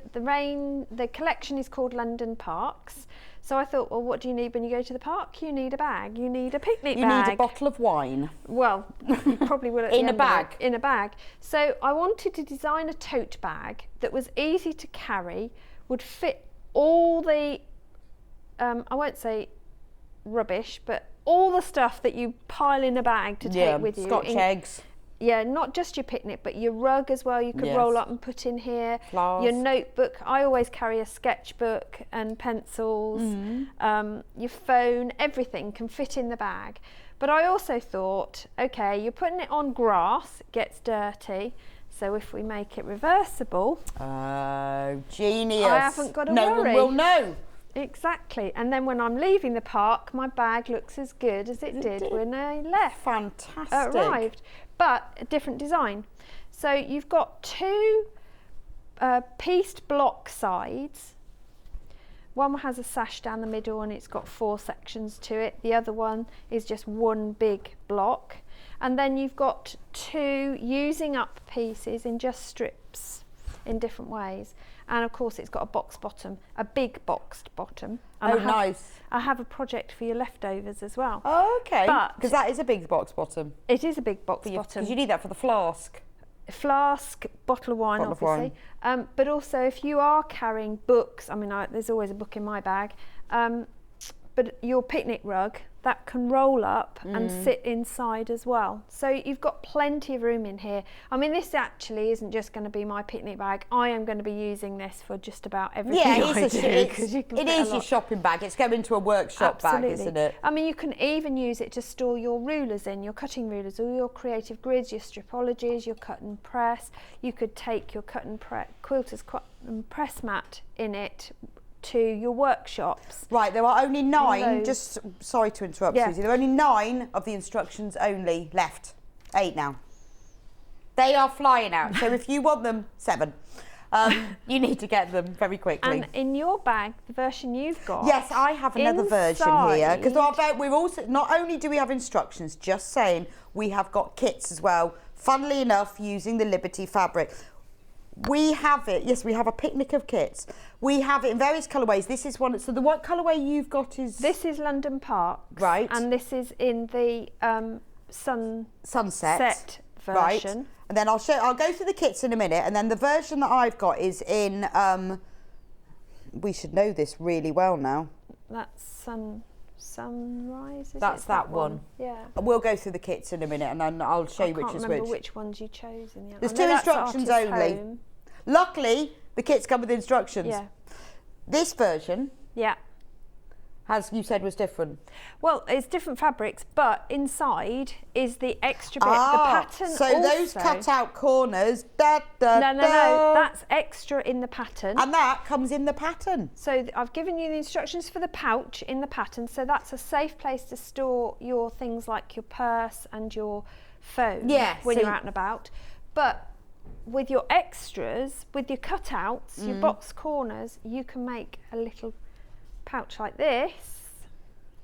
collection is called London Parks. So I thought, well, what do you need when you go to the park? You need a bag. You need a picnic bag. You need a bottle of wine. Well, you probably will at the in end a bag. Of it, in a bag. So I wanted to design a tote bag that was easy to carry, would fit all the, I won't say rubbish, but all the stuff that you pile in a bag to take with you. Scotch eggs. Yeah, not just your picnic, but your rug as well. You could roll up and put in here. Flowers. Your notebook. I always carry a sketchbook and pencils. Your phone, everything can fit in the bag. But I also thought, okay, you're putting it on grass, it gets dirty. So if we make it reversible. Oh, genius. I haven't got to worry. No one will know. Exactly. And then when I'm leaving the park, my bag looks as good as it did when I left. Fantastic. Arrived. But a different design. So you've got 2 pieced block sides. One has a sash down the middle and it's got 4 sections to it. The other one is just one big block. And then you've got 2 using up pieces in just strips in different ways. And of course it's got a box bottom, a big boxed bottom. And nice. I have a project for your leftovers as well. Oh, okay. But because that is a big box bottom. It is a big box bottom. Because you need that for the flask. Flask, bottle of wine, obviously. But also if you are carrying books, I mean, there's always a book in my bag, but your picnic rug, that can roll up and sit inside as well. So you've got plenty of room in here. I mean, this actually isn't just going to be my picnic bag. I am going to be using this for just about everything I do. It is your shopping bag. It's going to a workshop bag, isn't it? I mean, you can even use it to store your rulers in, your cutting rulers, all your creative grids, your stripologies, your cut and press. You could take your cut and quilter's cut and press mat in it to your workshops. Right, there are only 9, just sorry to interrupt, Susie, there are only 9 of the instructions only left. 8 now. They are flying out, so if you want them, 7. You need to get them very quickly. And in your bag, the version you've got. Yes, I have another version here, because we're also, not only do we have instructions, just saying, we have got kits as well, funnily enough, using the Liberty fabric. We have it, yes, we have a picnic of kits. We have it in various colourways. This is one, so the what colourway you've got is? This is London Parks. Right. And this is in the sunset version. Right. And then I'll go through the kits in a minute, and then the version that I've got is in, we should know this really well now. That's sunrise, is That's it? that one. Yeah. We'll go through the kits in a minute and then I'll show you which is which. I can't remember which ones you chose in the end. There's 2 instructions only. Home. Luckily, the kits come with instructions. Yeah. This version, as you said, was different. Well, it's different fabrics, but inside is the extra bit, the pattern. So also, those cut out corners, no, that's extra in the pattern. And that comes in the pattern. So I've given you the instructions for the pouch in the pattern, so that's a safe place to store your things like your purse and your phone when you're out and about. But with your extras, with your cutouts, your box corners, you can make a little pouch like this.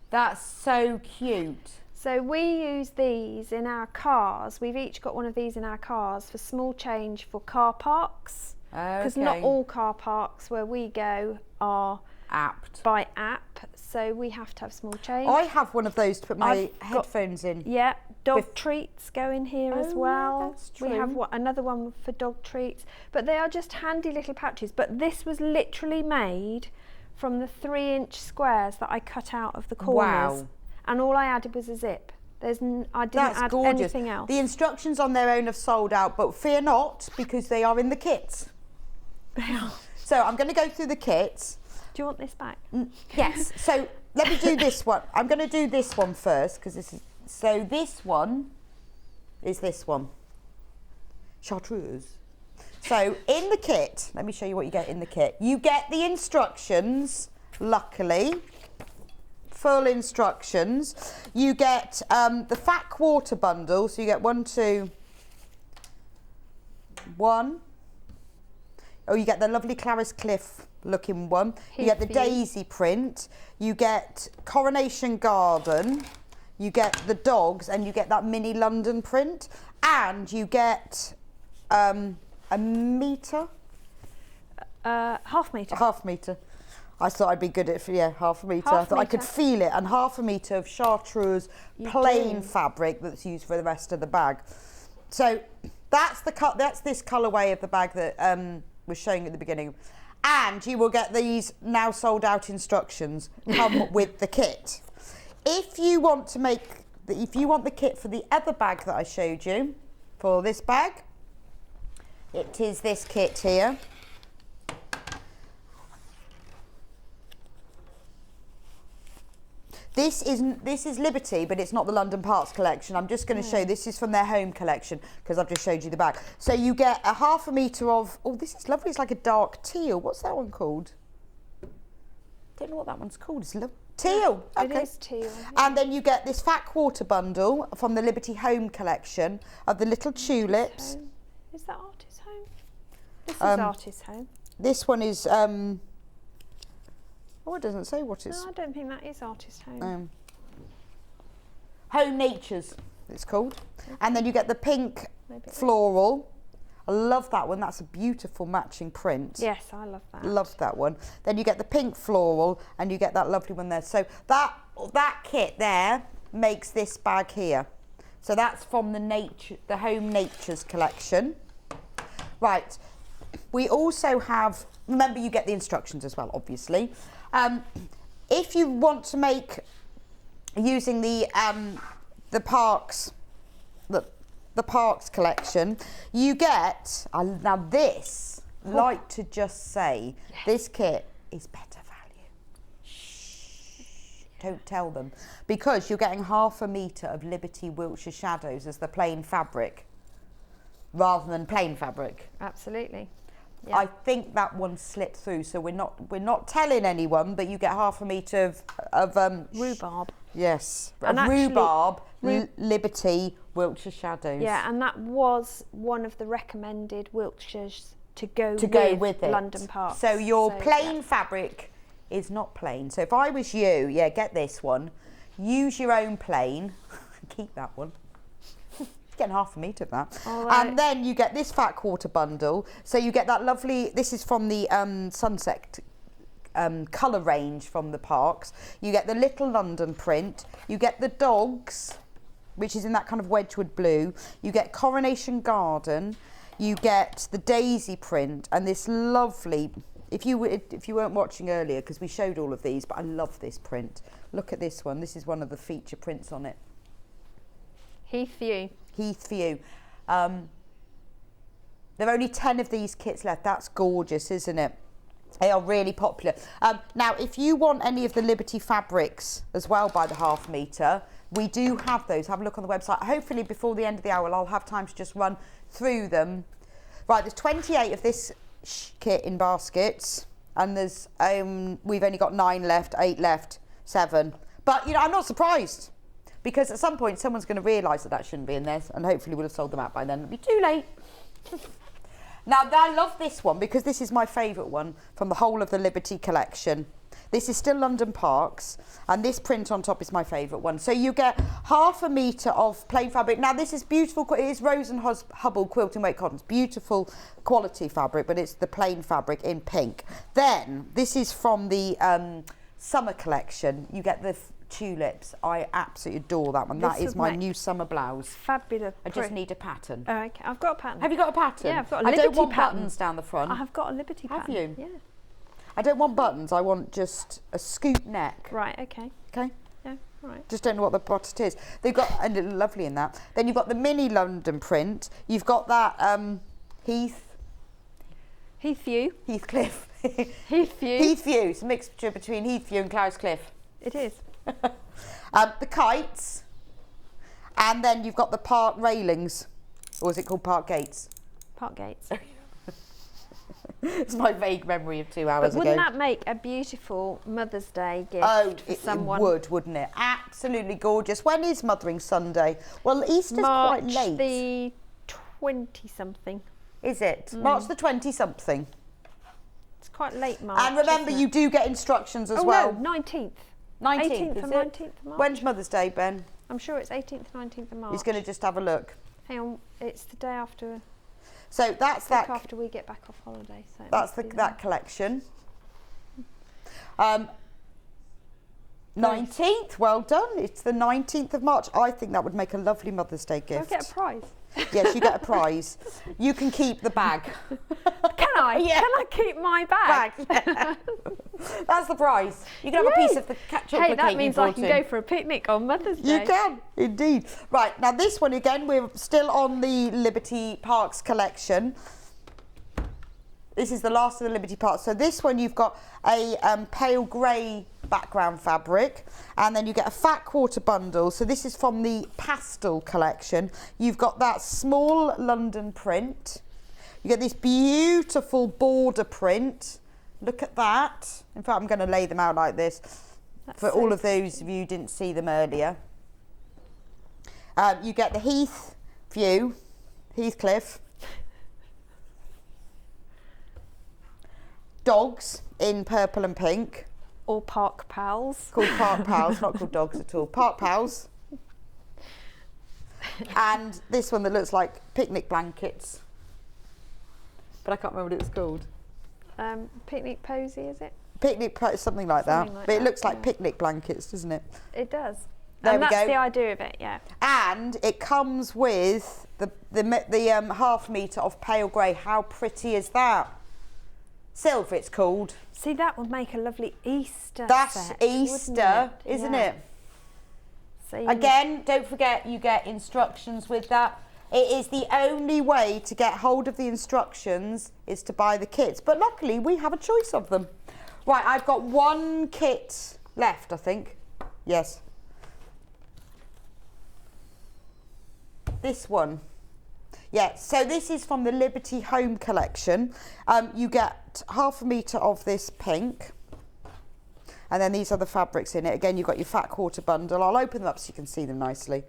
That's so cute. So we use these in our cars. We've each got one of these in our cars for small change for car parks. Because not all car parks where we go are apt by app, so we have to have small change. I have one of those to put my headphones in. Yeah, dog treats go in here as well. Yeah, that's true. We have another one for dog treats, but they are just handy little pouches. But this was literally made from the 3-inch squares that I cut out of the corners. Wow. And all I added was a zip. I didn't add anything else. The instructions on their own have sold out, but fear not, because they are in the kits. They are. So I'm going to go through the kits. Do you want this back? Yes. So let me do this one. I'm going to do this one first, because this is... So this one is this one. Chartreuse. So in the kit, let me show you what you get in the kit. You get the instructions, luckily. Full instructions. You get the fat quarter bundle, so you get 1, 2, 1. Oh, you get the lovely Clarice Cliff looking one. You get the daisy print. You get Coronation Garden. You get the dogs, and you get that mini London print. And you get a metre. Half metre. Half metre. I thought I'd be good at half a metre. I thought I could feel it, and half a metre of chartreuse plain fabric that's used for the rest of the bag. So that's this colourway of the bag that was showing at the beginning, and you will get these now sold out instructions come with the kit. If you want the kit for the other bag that I showed you, for this bag, it is this kit here. This is Liberty, but it's not the London Parks collection. I'm just going to show you. This is from their home collection, because I've just showed you the bag. So you get a half a metre of, oh, this is lovely. It's like a dark teal. What's that one called? Don't know what that one's called. It's teal. Okay. It is teal. Yeah. And then you get this fat quarter bundle from the Liberty Home collection of the little tulips. Is that Artist Home? This is Artist Home. This one is... Oh, it doesn't say what it's... No, I don't think that is Artist Home. Home Natures, it's called. Okay. And then you get the pink floral. I love that one. That's a beautiful matching print. Yes, I love that. Love that one. Then you get the pink floral, and you get that lovely one there. So that kit there makes this bag here. So that's from the Home Natures collection. Right. We also have... Remember, you get the instructions as well, obviously. If you want to make using the parks collection, you get now this. Like to just say this kit is better value. Shh, don't tell them, because you're getting half a metre of Liberty Wiltshire Shadows as the plain fabric, rather than plain fabric. Absolutely. Yeah. I think that one slipped through, so we're not telling anyone, but you get half a metre of rhubarb. Yes, and rhubarb, Liberty Wiltshire Shadows. Yeah, and that was one of the recommended Wiltshires to go with it. London Park. So your plain fabric is not plain. So if I was you, get this one. Use your own plain. Keep that one. Getting half a metre of that. Right. And then you get this fat quarter bundle. So you get that lovely, this is from the Sunset colour range from the parks. You get the little London print. You get the dogs, which is in that kind of Wedgwood blue. You get Coronation Garden. You get the daisy print, and this lovely, if you weren't watching earlier, because we showed all of these, but I love this print. Look at this one. This is one of the feature prints on it. Heathview. There are only 10 of these kits left. That's gorgeous, isn't it? They are really popular. Now, if you want any of the Liberty fabrics as well by the half metre, we do have those. Have a look on the website. Hopefully before the end of the hour, I'll have time to just run through them. Right, there's 28 of this kit in baskets, and there's we've only got 9 left, 8 left, 7. But, I'm not surprised, because at some point someone's going to realise that shouldn't be in there, and hopefully we'll have sold them out by then. It'll be too late. Now, I love this one, because this is my favourite one from the whole of the Liberty collection. This is still London Parks, and this print on top is my favourite one. So you get 1/2 metre of plain fabric. Now this is beautiful, it is Rose and Hubble quilting weight cotton. It's beautiful quality fabric, but it's the plain fabric in pink. Then, this is from the summer collection. You get the tulips. I absolutely adore that one. That is my new summer blouse. Fabulous. I just need a pattern. Oh, okay. I've got a pattern. Have you got a pattern? Yeah, I've got a Liberty I don't want pattern. buttons down the front. I have got a Liberty pattern. Have you? Yeah. I don't want buttons. I want just a scoop neck. Right, okay. Okay? Yeah, right. Just don't know what the bottom is. They've got, and it looks lovely in that. Then you've got the mini London print. You've got that Heathview. Heathcliff. Heathview. Heathview. It's a mixture between Heathview and Clarescliffe. It is. The kites. And then you've got the park railings. Or is it called park gates? Park gates. It's my vague memory of 2 hours But wouldn't ago. that make a beautiful Mother's Day gift for someone? It would, wouldn't it? Absolutely gorgeous. When is Mothering Sunday? Well, Easter's quite late. March the 20-something. Is it? March the 20-something. It's quite late March. And remember, you do get instructions as well. No, 19th. 19th, 18th is and it? 19th of March. When's Mother's Day, Ben? I'm sure it's 18th, 19th of March. He's going to just have a look. Hang on, it's the day after. So that's that. After we get back off holiday. So That's that collection. 19th, well done. It's the 19th of March. I think that would make a lovely Mother's Day gift. Do I get a prize? Yes, you get a prize. You can keep the bag. Can I? Yeah. Can I keep my bag? Yeah. That's the prize. You can have a piece of the chocolate Hey, that cake means you I brought can in. go for a picnic on Mother's Day. You can, indeed. Right, now this one again, we're still on the Liberty Parks collection. This is the last of the Liberty Parks. So this one you've got a pale grey background fabric, and then you get a fat quarter bundle. So this is from the pastel collection. You've got that small London print. You get this beautiful border print. Look at that. In fact, I'm going to lay them out like this for all of those of you who didn't see them earlier. You get the Heathcliff. Dogs in purple and pink. Or Park Pals. Called Park Pals, not called dogs at all. Park Pals. And this one that looks like picnic blankets. But I can't remember what it was called. Picnic Posy, is it? Something like that. But it looks like picnic blankets, doesn't it? It does. There and we that's go. the idea of it, yeah. And it comes with the 1/2 metre of pale grey. How pretty is that? Silver, it's called. See, that would make a lovely Easter That's set, Easter, wouldn't it? isn't Yeah. it? So Again, don't forget you get instructions with that. It is the only way to get hold of the instructions is to buy the kits. But luckily, we have a choice of them. Right, I've got one kit left, I think. Yes. This one. Yeah, so this is from the Liberty Home collection. You get 1/2 metre of this pink. And then these are the fabrics in it. Again, you've got your fat quarter bundle. I'll open them up so you can see them nicely.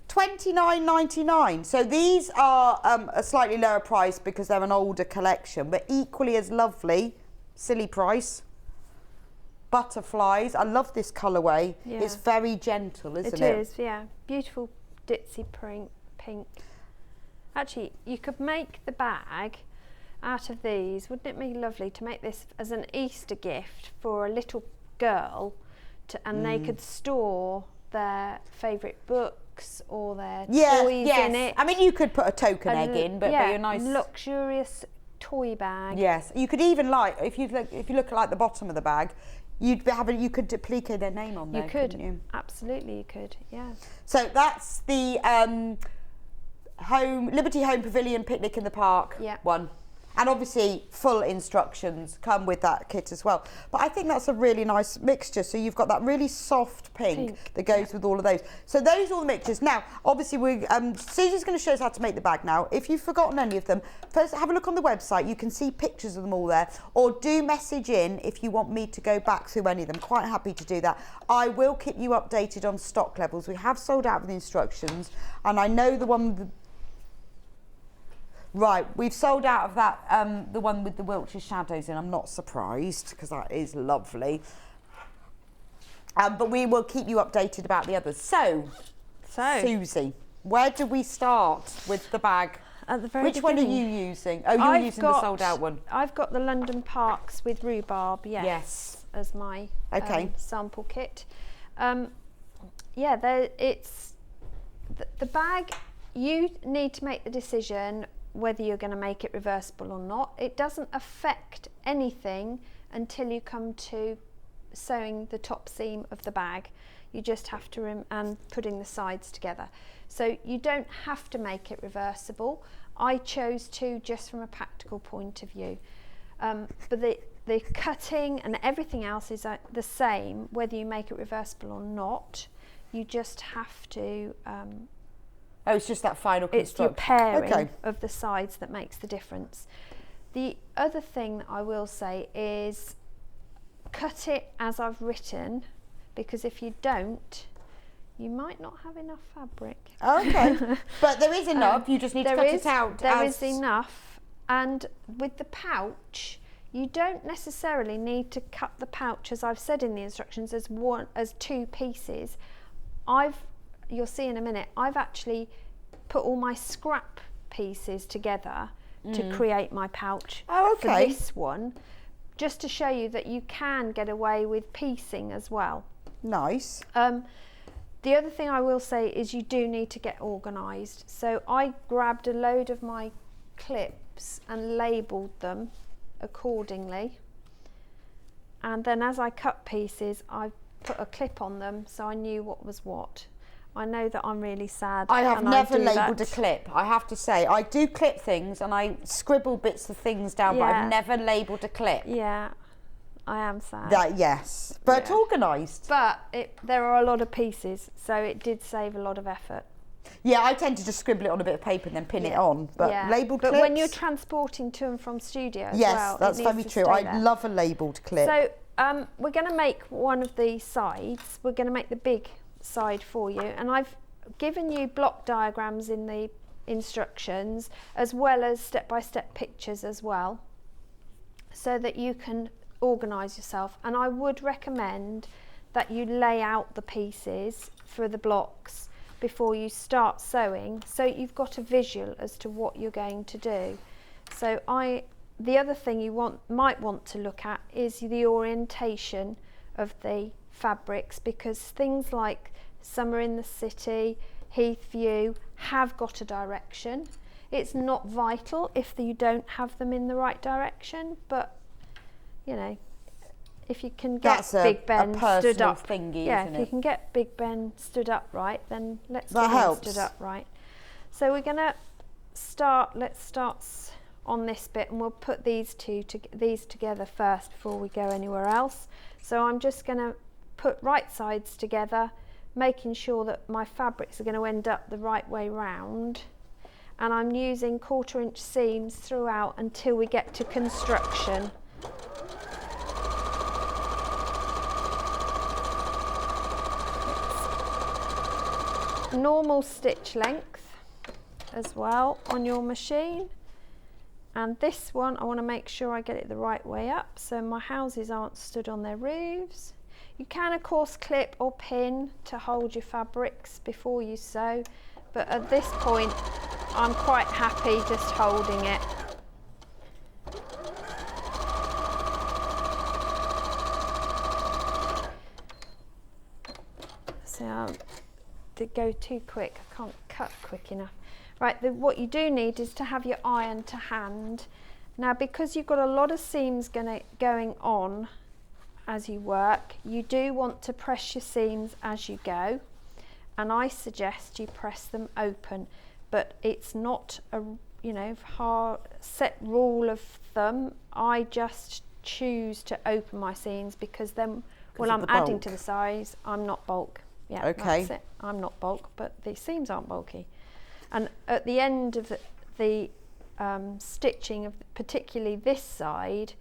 $29.99. So these are a slightly lower price because they're an older collection, but equally as lovely. Silly price. Butterflies. I love this colourway. Yeah. It's very gentle, isn't it? It is, yeah. Beautiful ditzy pink. Actually, you could make the bag out of these. Wouldn't it be lovely to make this as an Easter gift for a little girl, and they could store their favourite books or their toys in it. I mean, you could put a token egg in, but be a nice luxurious toy bag. Yes, you could even if you look at the bottom of the bag, you could duplicate their name on there. You could, couldn't you? absolutely, you could. Yeah. So that's the Liberty Home Pavilion Picnic in the Park one. And obviously full instructions come with that kit as well. But I think that's a really nice mixture. So you've got that really soft pink that goes with all of those. So those are all the mixtures. Now, obviously, Susie's going to show us how to make the bag now. If you've forgotten any of them, first have a look on the website. You can see pictures of them all there. Or do message in if you want me to go back through any of them. Quite happy to do that. I will keep you updated on stock levels. We have sold out with the instructions. And I know the one... Right, we've sold out of that, the one with the Wiltshire shadows in. I'm not surprised because that is lovely. But we will keep you updated about the others. So, Susie, where do we start with the bag? At the very Which one are you using? Oh, you're using the sold out one. I've got the London Parks with rhubarb, yes. As my sample kit. It's the bag. You need to make the decision whether you're going to make it reversible or not. It doesn't affect anything until you come to sewing the top seam of the bag. You just have to and putting the sides together. So you don't have to make it reversible. I chose to just from a practical point of view. But the cutting and everything else is the same whether you make it reversible or not. You just have to it's just that final construction. It's your pairing of the sides that makes the difference. The other thing that I will say is cut it as I've written, because if you don't, you might not have enough fabric. Okay, but there is enough, you just need to cut it out. There is enough, and with the pouch, you don't necessarily need to cut the pouch, as I've said in the instructions, as two pieces. You'll see in a minute, I've actually put all my scrap pieces together to create my pouch for this one, just to show you that you can get away with piecing as well. Nice. The other thing I will say is you do need to get organised. So I grabbed a load of my clips and labelled them accordingly. And then as I cut pieces, I put a clip on them so I knew what was what. I know that I'm really sad. I have never labelled a clip, I have to say. I do clip things and I scribble bits of things down, but I've never labelled a clip. Yeah, I am sad. Yes, but organised. But there are a lot of pieces, so it did save a lot of effort. Yeah, I tend to just scribble it on a bit of paper and then pin it on. But labelled clips. But when you're transporting to and from studio as well, yes, that's very true. I love a labelled clip. So we're going to make one of the sides. We're going to make the big side for you, and I've given you block diagrams in the instructions as well as step-by-step pictures as well, so that you can organise yourself. And I would recommend that you lay out the pieces for the blocks before you start sewing, so you've got a visual as to what you're going to do. So the other thing you might want to look at is the orientation of the fabrics, because things like Summer in the City, Heathview have got a direction. It's not vital if you don't have them in the right direction, but you know, if you can get Big Ben stood up, if you can get Big Ben stood up right, then let's get him stood up right. So we're going to start. Let's start on this bit, and we'll put these together first before we go anywhere else. So I'm just going to put right sides together, making sure that my fabrics are going to end up the right way round, and I'm using 1/4 inch seams throughout until we get to construction. Normal stitch length as well on your machine, and this one I want to make sure I get it the right way up so my houses aren't stood on their roofs. You can of course clip or pin to hold your fabrics before you sew, but at this point I'm quite happy just holding it. So to go too quick, I can't cut quick enough. Right, what you do need is to have your iron to hand. Now, because you've got a lot of seams going on as you work, you do want to press your seams as you go, and I suggest you press them open, but it's not a hard set rule of thumb. I just choose to open my seams because then when I'm adding to the size, I'm not bulk. Yeah, okay. That's it. I'm not bulk, but the seams aren't bulky. And at the end of the stitching of particularly this side,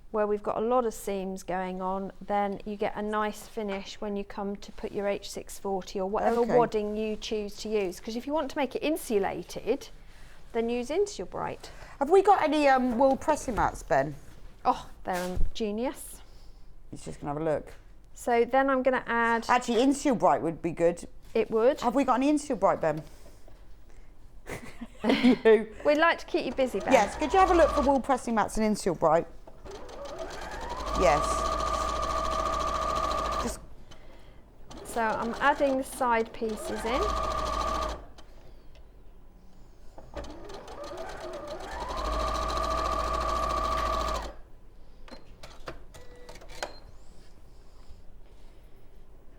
where we've got a lot of seams going on, then you get a nice finish when you come to put your H640 or whatever wadding you choose to use. Because if you want to make it insulated, then use Inseal Bright. Have we got any wool pressing mats, Ben? Oh, they're genius. He's just going to have a look. So then I'm going to add... Actually, Inseal Bright would be good. It would. Have we got any Inseal Bright, Ben? You. We'd like to keep you busy, Ben. Yes, could you have a look for wool pressing mats and Inseal Bright? Yes. Just... So I'm adding the side pieces in.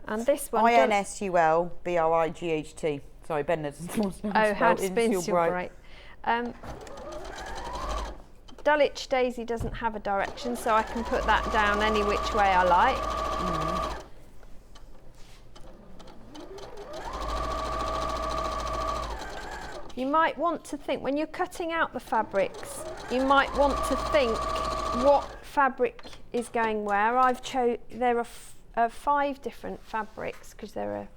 And this one... INSULBRIGHT. Sorry, Ben doesn't want to Oh, how to spin Inseal Bright. Dulwich Daisy doesn't have a direction, so I can put that down any which way I like. You might want to think, when you're cutting out the fabrics, you might want to think what fabric is going where. There are 5 different fabrics, because there are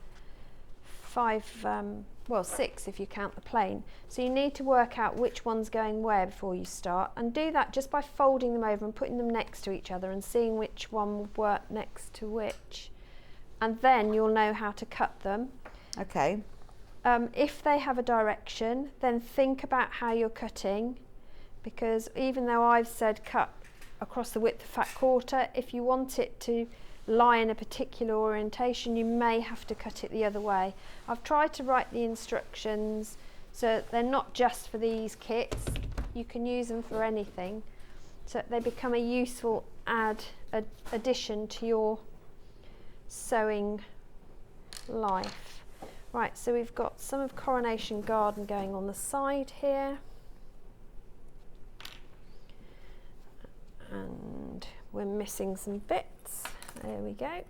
6 if you count the plain. So you need to work out which one's going where before you start, and do that just by folding them over and putting them next to each other and seeing which one will work next to which. And then you'll know how to cut them. Okay. If they have a direction, then think about how you're cutting, because even though I've said cut across the width of fat quarter, if you want it to lie in a particular orientation, you may have to cut it the other way. I've tried to write the instructions so they're not just for these kits, you can use them for anything, so they become a useful addition to your sewing life. Right, so we've got some of Coronation Garden going on the side here, and we're missing some bits. There we go.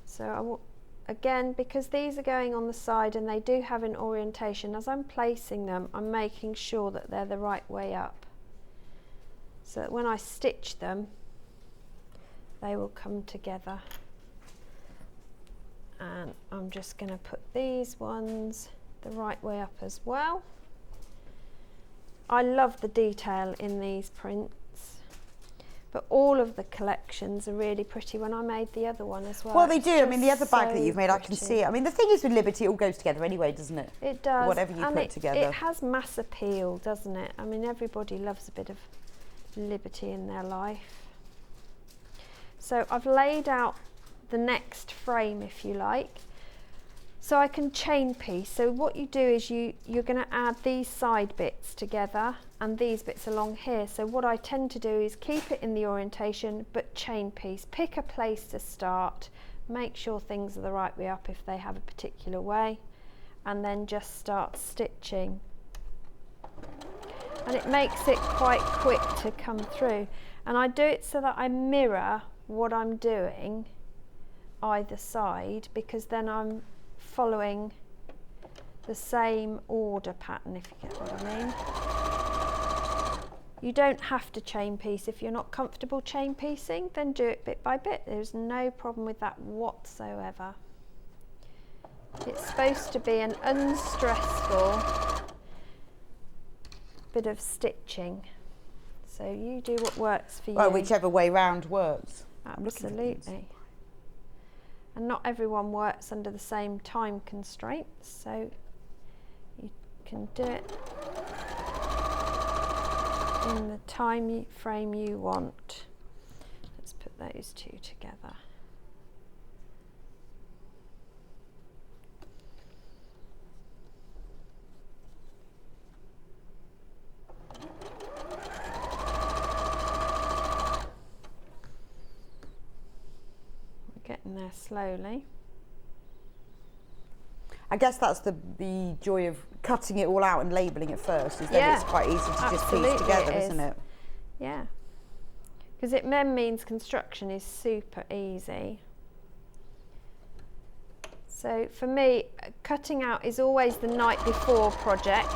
So again, because these are going on the side and they do have an orientation, as I'm placing them, I'm making sure that they're the right way up, so that when I stitch them, they will come together. And I'm just going to put these ones the right way up as well. I love the detail in these prints, but all of the collections are really pretty. When I made the other one as well. Well, they do. I mean, the other bag that you've made, pretty. I can see it. I mean, the thing is with Liberty, it all goes together anyway, doesn't it? It does. Whatever you put together. It has mass appeal, doesn't it? I mean, everybody loves a bit of Liberty in their life. So I've laid out the next frame, if you like. So I can chain piece. So what you do is you're going to add these side bits together and these bits along here. So what I tend to do is keep it in the orientation but chain piece. Pick a place to start, make sure things are the right way up if they have a particular way, and then just start stitching. And it makes it quite quick to come through. And I do it so that I mirror what I'm doing either side, because then I'm following the same order pattern, if you get what I mean. You don't have to chain piece. If you're not comfortable chain piecing, then do it bit by bit. There's no problem with that whatsoever. It's supposed to be an unstressful bit of stitching. So you do what works for you. Well, whichever way round works. Absolutely. And not everyone works under the same time constraints, so you can do it in the time frame you want. Let's put those two together. Getting there slowly. I guess that's the joy of cutting it all out and labelling it first, is that it's quite easy to just piece together, isn't it? Yeah, because it then means construction is super easy. So for me, cutting out is always the night before project,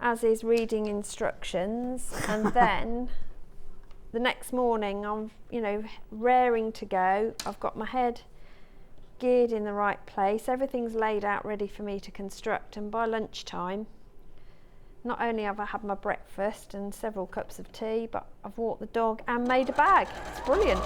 as is reading instructions, and then the next morning I'm, raring to go. I've got my head geared in the right place, everything's laid out ready for me to construct, and by lunchtime not only have I had my breakfast and several cups of tea, but I've walked the dog and made a bag. It's brilliant.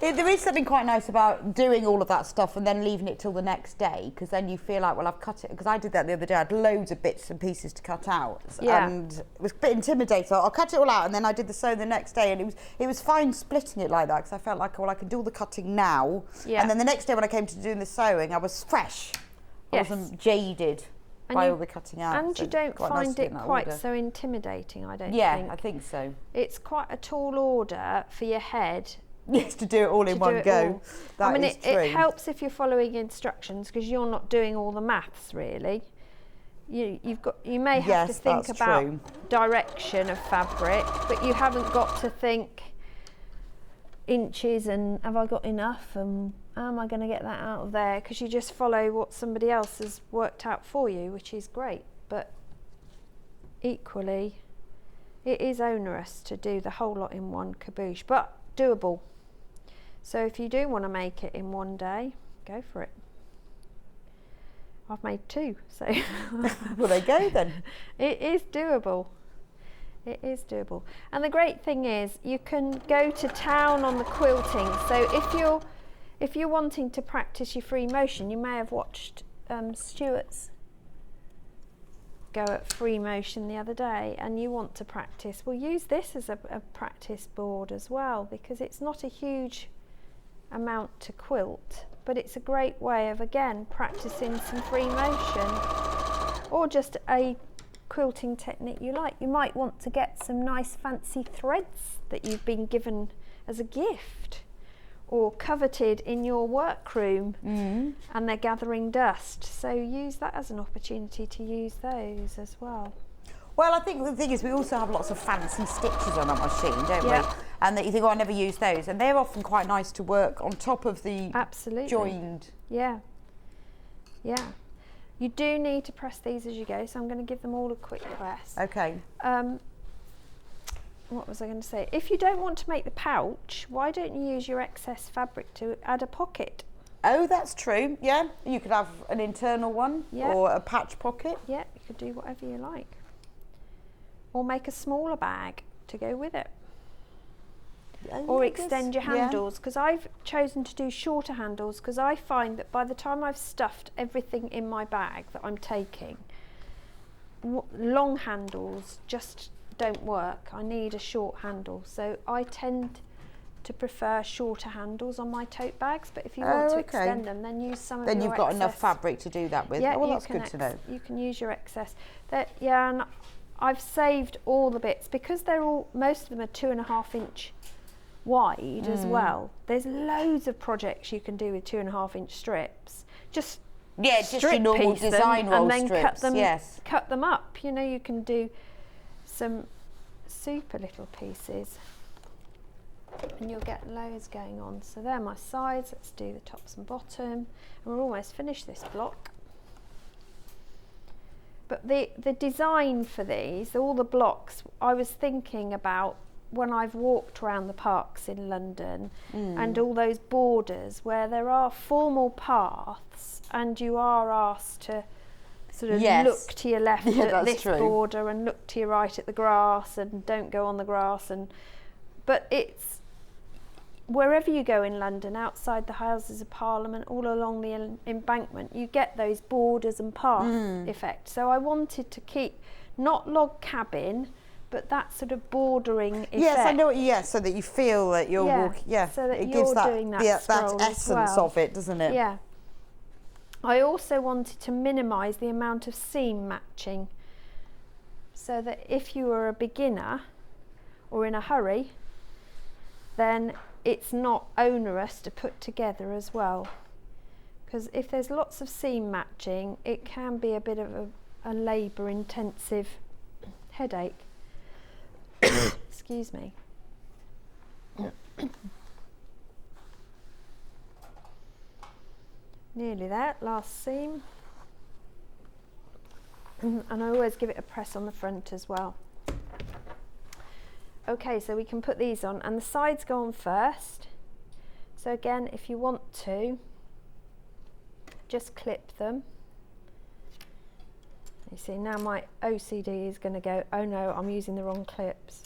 There is something quite nice about doing all of that stuff and then leaving it till the next day, because then you feel like, well, I've cut it. Because I did that the other day. I had loads of bits and pieces to cut out, and it was a bit intimidating. So I'll cut it all out, and then I did the sewing the next day, and it was fine splitting it like that, because I felt like, well, I can do all the cutting now, and then the next day when I came to doing the sewing, I was fresh. I wasn't jaded by all the cutting out. And you don't find it quite so intimidating, I don't think. Yeah, I think so. It's quite a tall order for your head. Yes, to do it all in one go. I mean, it helps if you're following instructions, because you're not doing all the maths really. You may have to think about direction of fabric, but you haven't got to think inches and have I got enough and how am I going to get that out of there, because you just follow what somebody else has worked out for you, which is great. But equally, it is onerous to do the whole lot in one kaboosh, but doable. So if you do want to make it in one day, go for it. I've made 2, so well, there you go then. It is doable. It is doable. And the great thing is you can go to town on the quilting. So if you're wanting to practice your free motion, you may have watched Stuart's go at free motion the other day, and you want to practice, well, use this as a practice board as well, because it's not a huge amount to quilt, but it's a great way of, again, practicing some free motion or just a quilting technique you like. You might want to get some nice fancy threads that you've been given as a gift or coveted in your workroom, and they're gathering dust. So use that as an opportunity to use those as well. Well, I think the thing is we also have lots of fancy stitches on our machine, don't we? And that you think, oh, I never use those. And they're often quite nice to work on top of the joined. Yeah. Yeah. You do need to press these as you go, so I'm going to give them all a quick press. Okay. What was I going to say? If you don't want to make the pouch, why don't you use your excess fabric to add a pocket? Oh, that's true. Yeah. You could have an internal one or a patch pocket. Yeah, you could do whatever you like. Or make a smaller bag to go with it. Or extend your handles, because I've chosen to do shorter handles, because I find that by the time I've stuffed everything in my bag that I'm taking, long handles just don't work. I need a short handle, so I tend to prefer shorter handles on my tote bags, but if you want to extend them, then use some of your excess. Then you've got enough fabric to do that with. Yeah, well, that's good to know. You can use your excess. And I've saved all the bits, because most of them are 2.5 inch wide as well. There's loads of projects you can do with 2.5 inch strips. Just your normal design roll and then strips. cut them up. You know, you can do some super little pieces, and you'll get loads going on. So there are my sides. Let's do the tops and bottom, and we're almost finished this block. But the design for these, all the blocks, I was thinking about when I've walked around the parks in London and all those borders where there are formal paths and you are asked to sort of look to your left at this border and look to your right at the grass and don't go on the grass. But it's wherever you go in London, outside the Houses of Parliament, all along the embankment, you get those borders and path effect. So I wanted to keep not log cabin, but that sort of bordering effect. Yes, I know. Yes, so that you feel that you're walking. Yeah, so that it you're gives that doing that essence of it, doesn't it? Yeah. I also wanted to minimise the amount of seam matching, so that if you were a beginner or in a hurry, then it's not onerous to put together as well. Because if there's lots of seam matching, it can be a bit of a labour-intensive headache. Excuse me. Nearly there, last seam. And I always give it a press on the front as well. Okay, so we can put these on, and the sides go on first. So again, if you want to, just clip them. You see, now my OCD is going to go, oh no, I'm using the wrong clips.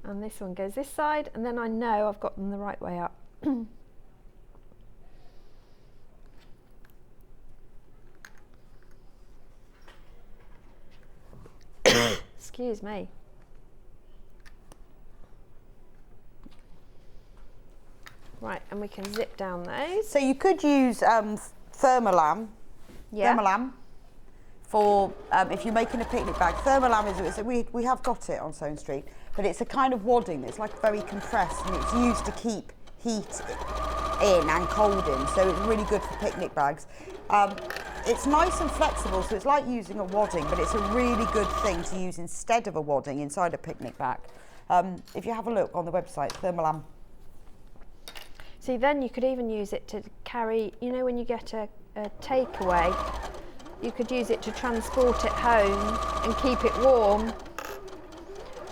And this one goes this side, and then I know I've got them the right way up. Excuse me. Right, and we can zip down those. So you could use Thermolam. Yeah. Thermolam for if you're making a picnic bag. Thermolam is we have got it on Sewing Street, but it's a kind of wadding that's like very compressed, and it's used to keep heat in and cold in. So it's really good for picnic bags. It's nice and flexible, so it's like using a wadding, but it's a really good thing to use instead of a wadding inside a picnic bag. If you have a look on the website, Thermolam. See, then you could even use it to carry, you know, when you get a takeaway, you could use it to transport it home and keep it warm.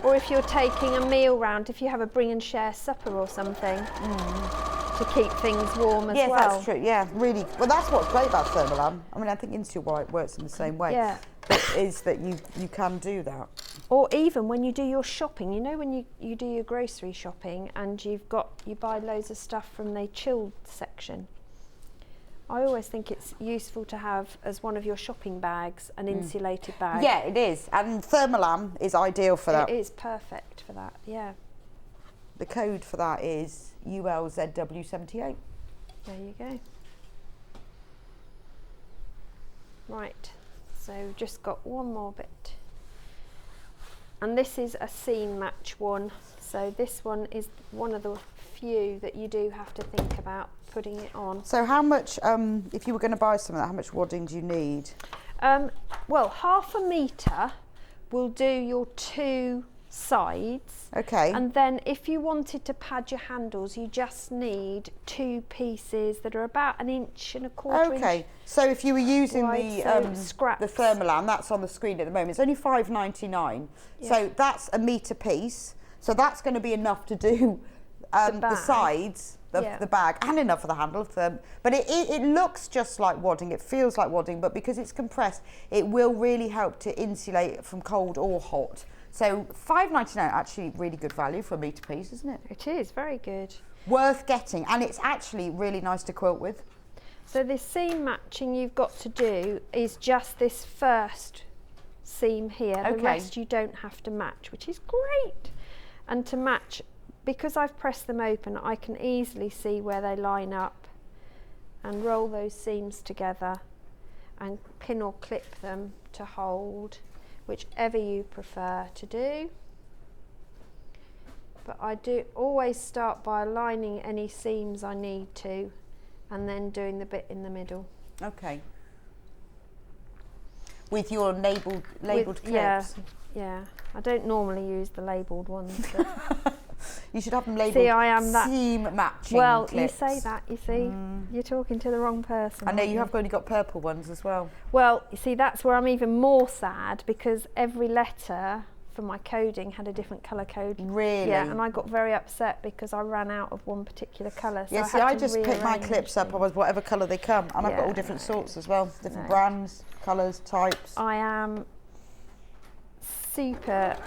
Or if you're taking a meal round, if you have a bring and share supper or something, to keep things warm as well. Yes, that's true. Yeah, really. Well, that's what's great about Thermolam. I mean, I think Instant White works in the same way. Yeah. Is that you can do that. Or even when you do your shopping, you know, when you do your grocery shopping and you buy loads of stuff from the chilled section. I always think it's useful to have as one of your shopping bags an insulated bag. Yeah, it is. And Thermolam is ideal for that. It is perfect for that, yeah. The code for that is ULZW78. There you go. Right, so just got one more bit. And this is a seam match one. So this one is one of the few that you do have to think about putting it on. So how much, if you were going to buy some of that, how much wadding do you need? Well, 1/2 metre will do your 2 sides. Okay. And then if you wanted to pad your handles, you just need 2 pieces that are about 1.25 inches. Okay. So if you were using wide, the scraps. Thermolam, that's on the screen at the moment. It's only $5.99. Yeah. So that's a metre piece. So that's going to be enough to do the sides of the bag and enough for the handle. But it looks just like wadding. It feels like wadding, but because it's compressed, it will really help to insulate from cold or hot. So $5.99, actually really good value for a metre piece, isn't it? It is, very good. Worth getting, and it's actually really nice to quilt with. So the seam matching you've got to do is just this first seam here. The rest you don't have to match, which is great. And to match, because I've pressed them open, I can easily see where they line up and roll those seams together and pin or clip them to hold, whichever you prefer to do. But I do always start by aligning any seams I need to and then doing the bit in the middle. Okay. With your labelled clips? Yeah. I don't normally use the labelled ones. But you should have them labelled. See, I am that seam matching well, clips. you say that, you see. You're talking to the wrong person. I know you have only got purple ones as well. Well, you see, that's where I'm even more sad, because every letter for my coding had a different colour code. Really? Yeah, and I got very upset because I ran out of one particular colour. So Yeah, see, I just pick my clips up with whatever colour they come, and I've got all different sorts as well, different brands, colours, types. I am super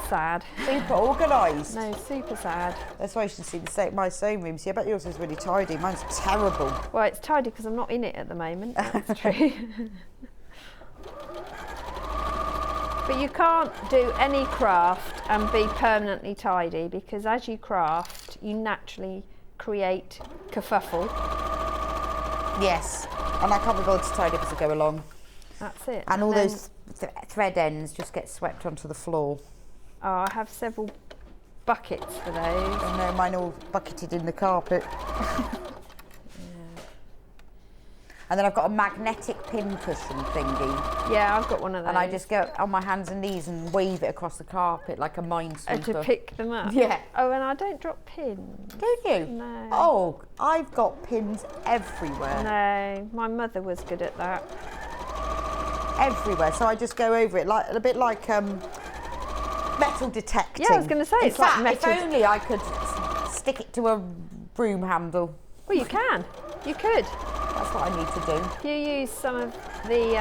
sad. Super organised. No, super sad. That's why you should see the state of my sewing room. See, I bet yours is really tidy. Mine's terrible. Well, it's tidy because I'm not in it at the moment. That's true. But you can't do any craft and be permanently tidy, because as you craft, you naturally create kerfuffle. Yes, and I can't be bothered to tidy up as I go along. That's it. And all those thread ends just get swept onto the floor. Oh, I have several buckets for those. Oh no, mine all bucketed in the carpet. And then I've got a magnetic pin cushion thingy. Yeah, I've got one of those. And I just go on my hands and knees and wave it across the carpet like a minesweeper. To pick them up? Yeah. Oh, and I don't drop pins. Don't you? No. Oh, I've got pins everywhere. No, my mother was good at that. Everywhere, so I just go over it, like a bit like metal detecting. Yeah, I was going to say, In it's fact, like metal. if only I could stick it to a broom handle? Well, you can. You could. That's what I need to do. If you use some of the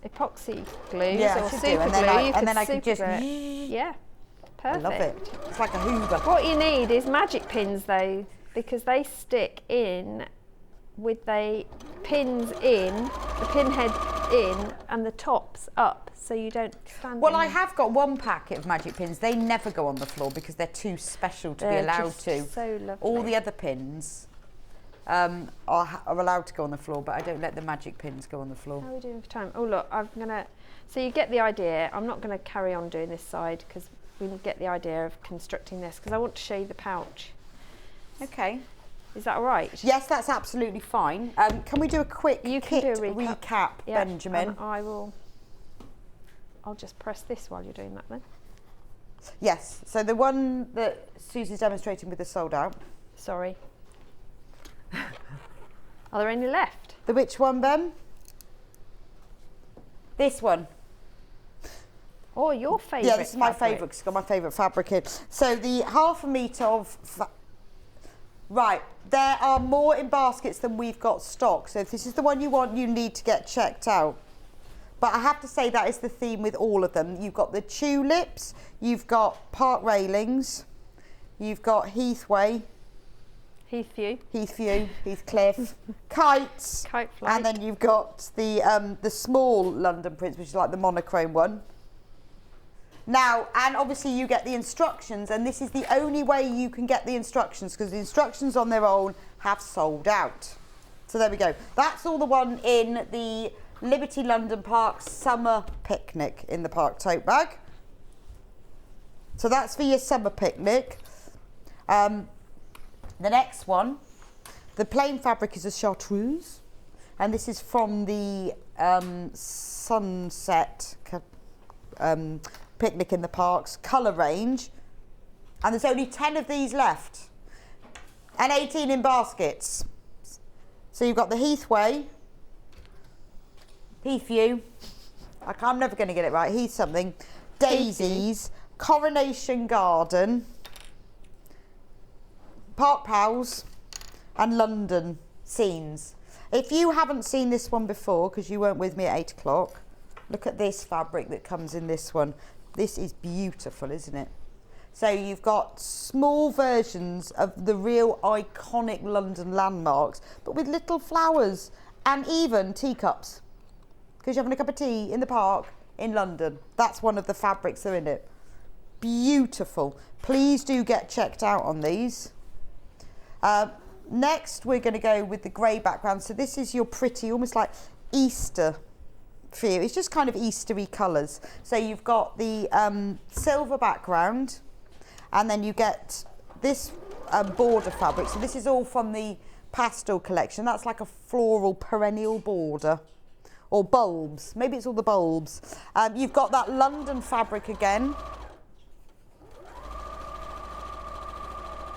epoxy glues Yeah, I or should super do. And glue, then I could just. Yeah, I perfect. love it. It's like a Hoover. What you need is magic pins though, because they stick in with the pins in, the pin head in, and the tops up, so you don't stand. Well, I have got one packet of magic pins. They never go on the floor because they're too special to be allowed to. So lovely. All the other pins are allowed to go on the floor, but I don't let the magic pins go on the floor. How are we doing for time? Oh look, I'm gonna. So you get the idea. I'm not going to carry on doing this side because we get the idea of constructing this because I want to show you the pouch. Okay. Is that all right? Yes, that's absolutely fine. Can we do a quick recap, yeah, Benjamin? I'll just press this while you're doing that then. Yes, so the one that Susie's demonstrating with the sold out. Sorry. Are there any left? The which one, Ben? This one. Oh, your favourite. Yeah, this is my favourite because it's got my favourite fabric in. So the 1/2 metre of... Right, there are more in baskets than we've got stock. So if this is the one you want, you need to get checked out. But I have to say that is the theme with all of them. You've got the tulips, you've got park railings, you've got Heathway, Heathview, Heathcliff, kites, kite flight, and then you've got the small London prints, which is like the monochrome one. Now, and obviously you get the instructions, and this is the only way you can get the instructions because the instructions on their own have sold out. So there we go. That's all the one in the Liberty London Park Summer Picnic in the Park tote bag. So that's for your summer picnic. The next one, the plain fabric is a chartreuse, and this is from the Sunset Picnic in the Parks colour range, and there's only 10 of these left and 18 in baskets. So you've got the Heathway, Heathview, I'm never going to get it right, Heath something, Daisies, Coronation Garden, Park Pals and London Scenes. If you haven't seen this one before because you weren't with me at 8 o'clock, look at this fabric that comes in this one. This is beautiful, isn't it? So you've got small versions of the real iconic London landmarks, but with little flowers and even teacups. Because you're having a cup of tea in the park in London. That's one of the fabrics that are in it. Beautiful. Please do get checked out on these. Next, we're going to go with the grey background. So this is your pretty, almost like Easter feel. It's just kind of Eastery colours. So you've got the silver background, and then you get this border fabric. So this is all from the pastel collection. That's like a floral perennial border, or bulbs. Maybe it's all the bulbs. You've got that London fabric again.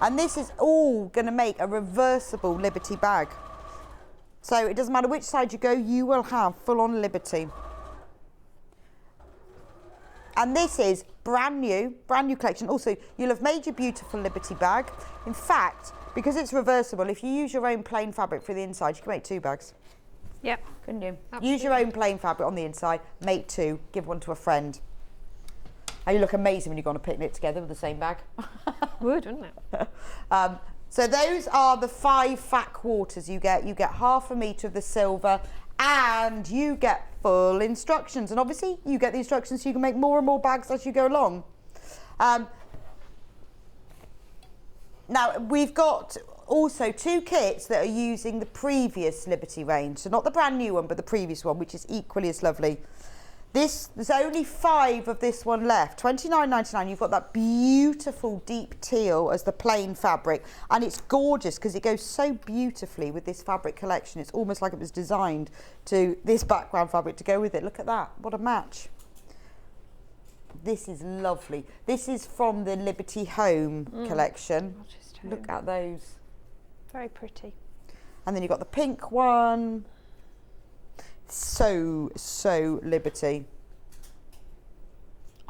And this is all going to make a reversible Liberty bag. So it doesn't matter which side you go, you will have full-on Liberty. And this is brand new collection. Also, you'll have made your beautiful Liberty bag. In fact, because it's reversible, if you use your own plain fabric for the inside, you can make 2 bags. Yep. Couldn't you? Absolutely. Use your own plain fabric on the inside, make 2, give one to a friend. And you look amazing when you go on a picnic together with the same bag. Would, wouldn't it? So those are the 5 fat quarters you get. You get 1/2 metre of the silver, and you get full instructions. And obviously you get the instructions so you can make more and more bags as you go along. Now we've got also 2 kits that are using the previous Liberty range. So not the brand new one, but the previous one, which is equally as lovely. There's only 5 of this one left. £29.99. You've got that beautiful deep teal as the plain fabric, and it's gorgeous because it goes so beautifully with this fabric collection. It's almost like it was designed to this background fabric to go with it. Look at that, what a match. This is lovely. This is from the Liberty Home collection. Look at those. Very pretty. And then you've got the pink one. So Liberty.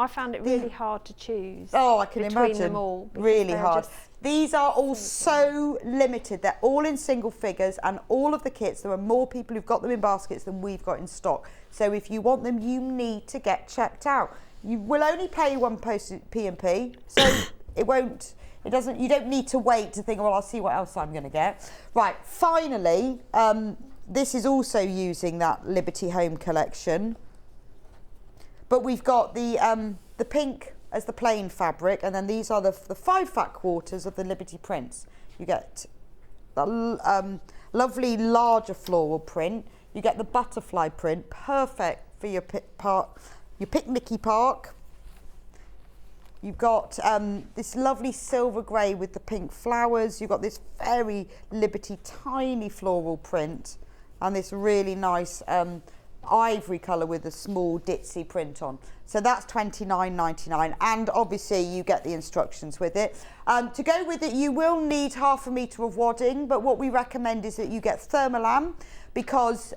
I found it really hard to choose. Oh, I can between imagine. them all. Really hard. These are all so limited. They're all in single figures, and all of the kits, there are more people who've got them in baskets than we've got in stock. So if you want them, you need to get checked out. You will only pay one P&P, so you don't need to wait to think, well, I'll see what else I'm going to get. Right, finally, this is also using that Liberty Home collection, but we've got the pink as the plain fabric, and then these are the 5 fat quarters of the Liberty prints. You get the lovely larger floral print. You get the butterfly print, perfect for your picnicky park. You've got this lovely silver grey with the pink flowers. You've got this very Liberty tiny floral print, and this really nice ivory colour with a small ditzy print on. So that's $29.99, and obviously you get the instructions with it. To go with it, you will need 1/2 metre of wadding, but what we recommend is that you get Thermolam, because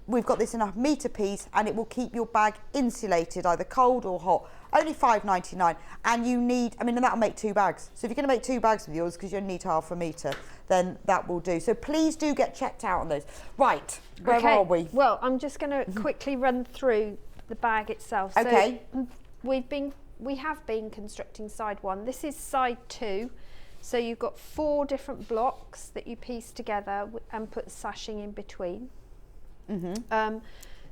we've got this in a metre piece, and it will keep your bag insulated, either cold or hot. Only $5.99, and you need, and that'll make 2 bags. So if you're going to make 2 bags with yours, because you only need 1/2 metre, then that will do. So please do get checked out on those. Right, where are we? Well, I'm just going to quickly run through the bag itself. Okay. So we have been constructing side 1. This is side 2. So you've got 4 different blocks that you piece together and put sashing in between.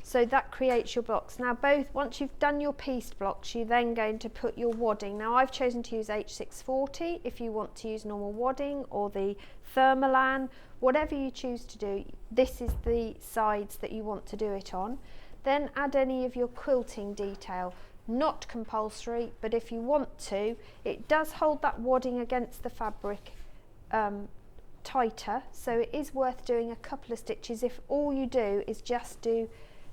So that creates your blocks. Now once you've done your pieced blocks, you're then going to put your wadding. Now I've chosen to use H640 if you want to use normal wadding, or the Thermolan, whatever you choose to do. This is the sides that you want to do it on. Then add any of your quilting detail. Not compulsory, but if you want to, it does hold that wadding against the fabric tighter, so it is worth doing a couple of stitches. If all you do is just do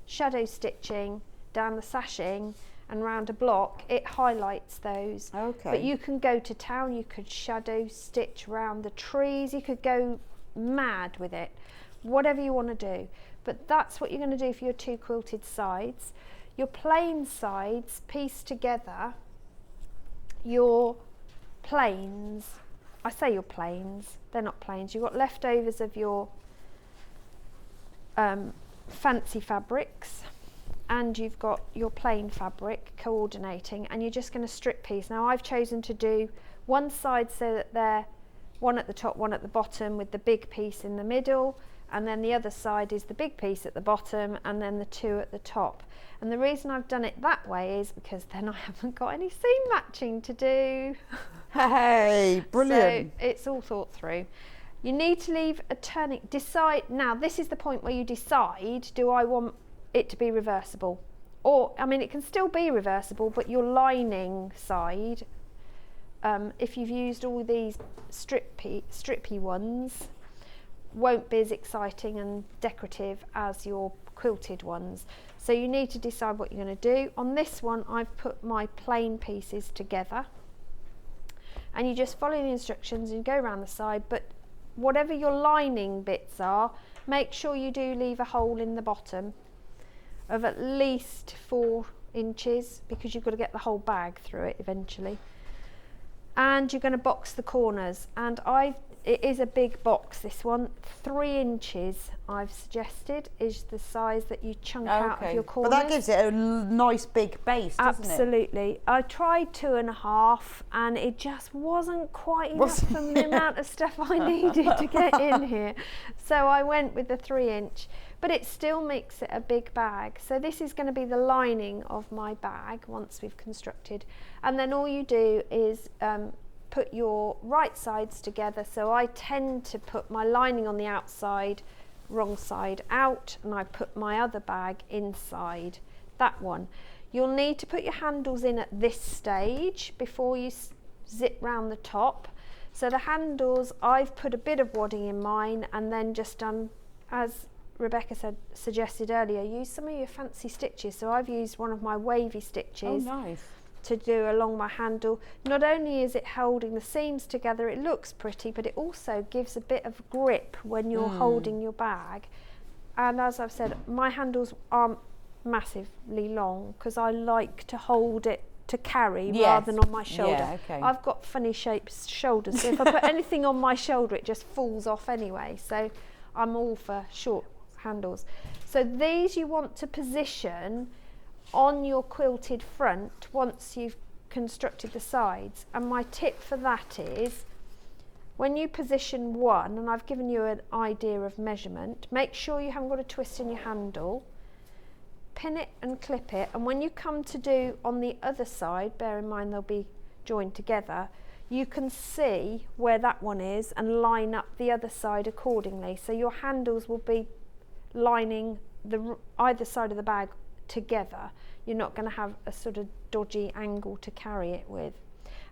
shadow stitching down the sashing and round a block, it highlights those. Okay. But you can go to town, you could shadow stitch around the trees, you could go mad with it, whatever you want to do. But that's what you're going to do for your 2 quilted sides. Your plain sides, piece together your plains. I say your plains, they're not plains. You've got leftovers of your fancy fabrics, and you've got your plain fabric coordinating, and you're just going to strip piece. Now I've chosen to do one side so that they're one at the top, one at the bottom, with the big piece in the middle, and then the other side is the big piece at the bottom and then the 2 at the top. And the reason I've done it that way is because then I haven't got any seam matching to do. Hey, brilliant. So it's all thought through. You need to leave a turning, decide, now this is the point where you decide, do I want it to be reversible? Or, it can still be reversible, but your lining side, if you've used all these strippy ones, won't be as exciting and decorative as your quilted ones. So you need to decide what you're going to do. On this one, I've put my plain pieces together, and you just follow the instructions and go around the side, but whatever your lining bits are, make sure you do leave a hole in the bottom of at least 4 inches, because you've got to get the whole bag through it eventually. And you're going to box the corners, and it is a big box, this one. 3 inches I've suggested is the size that you chunk out of your corners. But that gives it a nice big base, doesn't it? Absolutely. I tried 2.5, and it just wasn't quite enough for the amount of stuff I needed to get in here. So I went with the 3 inch, but it still makes it a big bag. So this is going to be the lining of my bag once we've constructed. And then all you do is put your right sides together. So I tend to put my lining on the outside, wrong side out, and I put my other bag inside that one. You'll need to put your handles in at this stage before you zip round the top. So the handles, I've put a bit of wadding in mine, and then just done, as Rebecca suggested earlier, use some of your fancy stitches. So I've used one of my wavy stitches. Oh, nice. To do along my handle. Not only is it holding the seams together, it looks pretty, but it also gives a bit of grip when you're holding your bag. And as I've said, my handles aren't massively long because I like to hold it to carry rather than on my shoulder. Yeah, okay. I've got funny shaped shoulders, so if I put anything on my shoulder, it just falls off anyway. So I'm all for short handles. So these you want to position on your quilted front once you've constructed the sides. And my tip for that is, when you position one, and I've given you an idea of measurement, make sure you haven't got a twist in your handle. Pin it and clip it, and when you come to do on the other side, bear in mind they'll be joined together, you can see where that one is and line up the other side accordingly. So your handles will be lining either side of the bag together. You're not going to have a sort of dodgy angle to carry it with.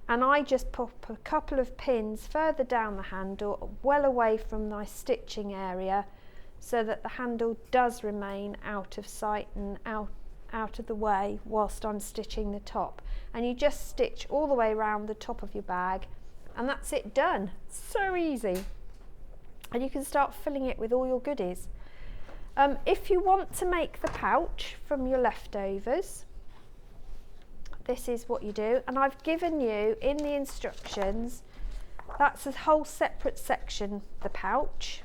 And I just pop a couple of pins further down the handle, well away from my stitching area, so that the handle does remain out of sight and out of the way whilst I'm stitching the top. And you just stitch all the way around the top of your bag, and that's it done. So easy. And you can start filling it with all your goodies. If you want to make the pouch from your leftovers, this is what you do. And I've given you in the instructions, that's a whole separate section, the pouch.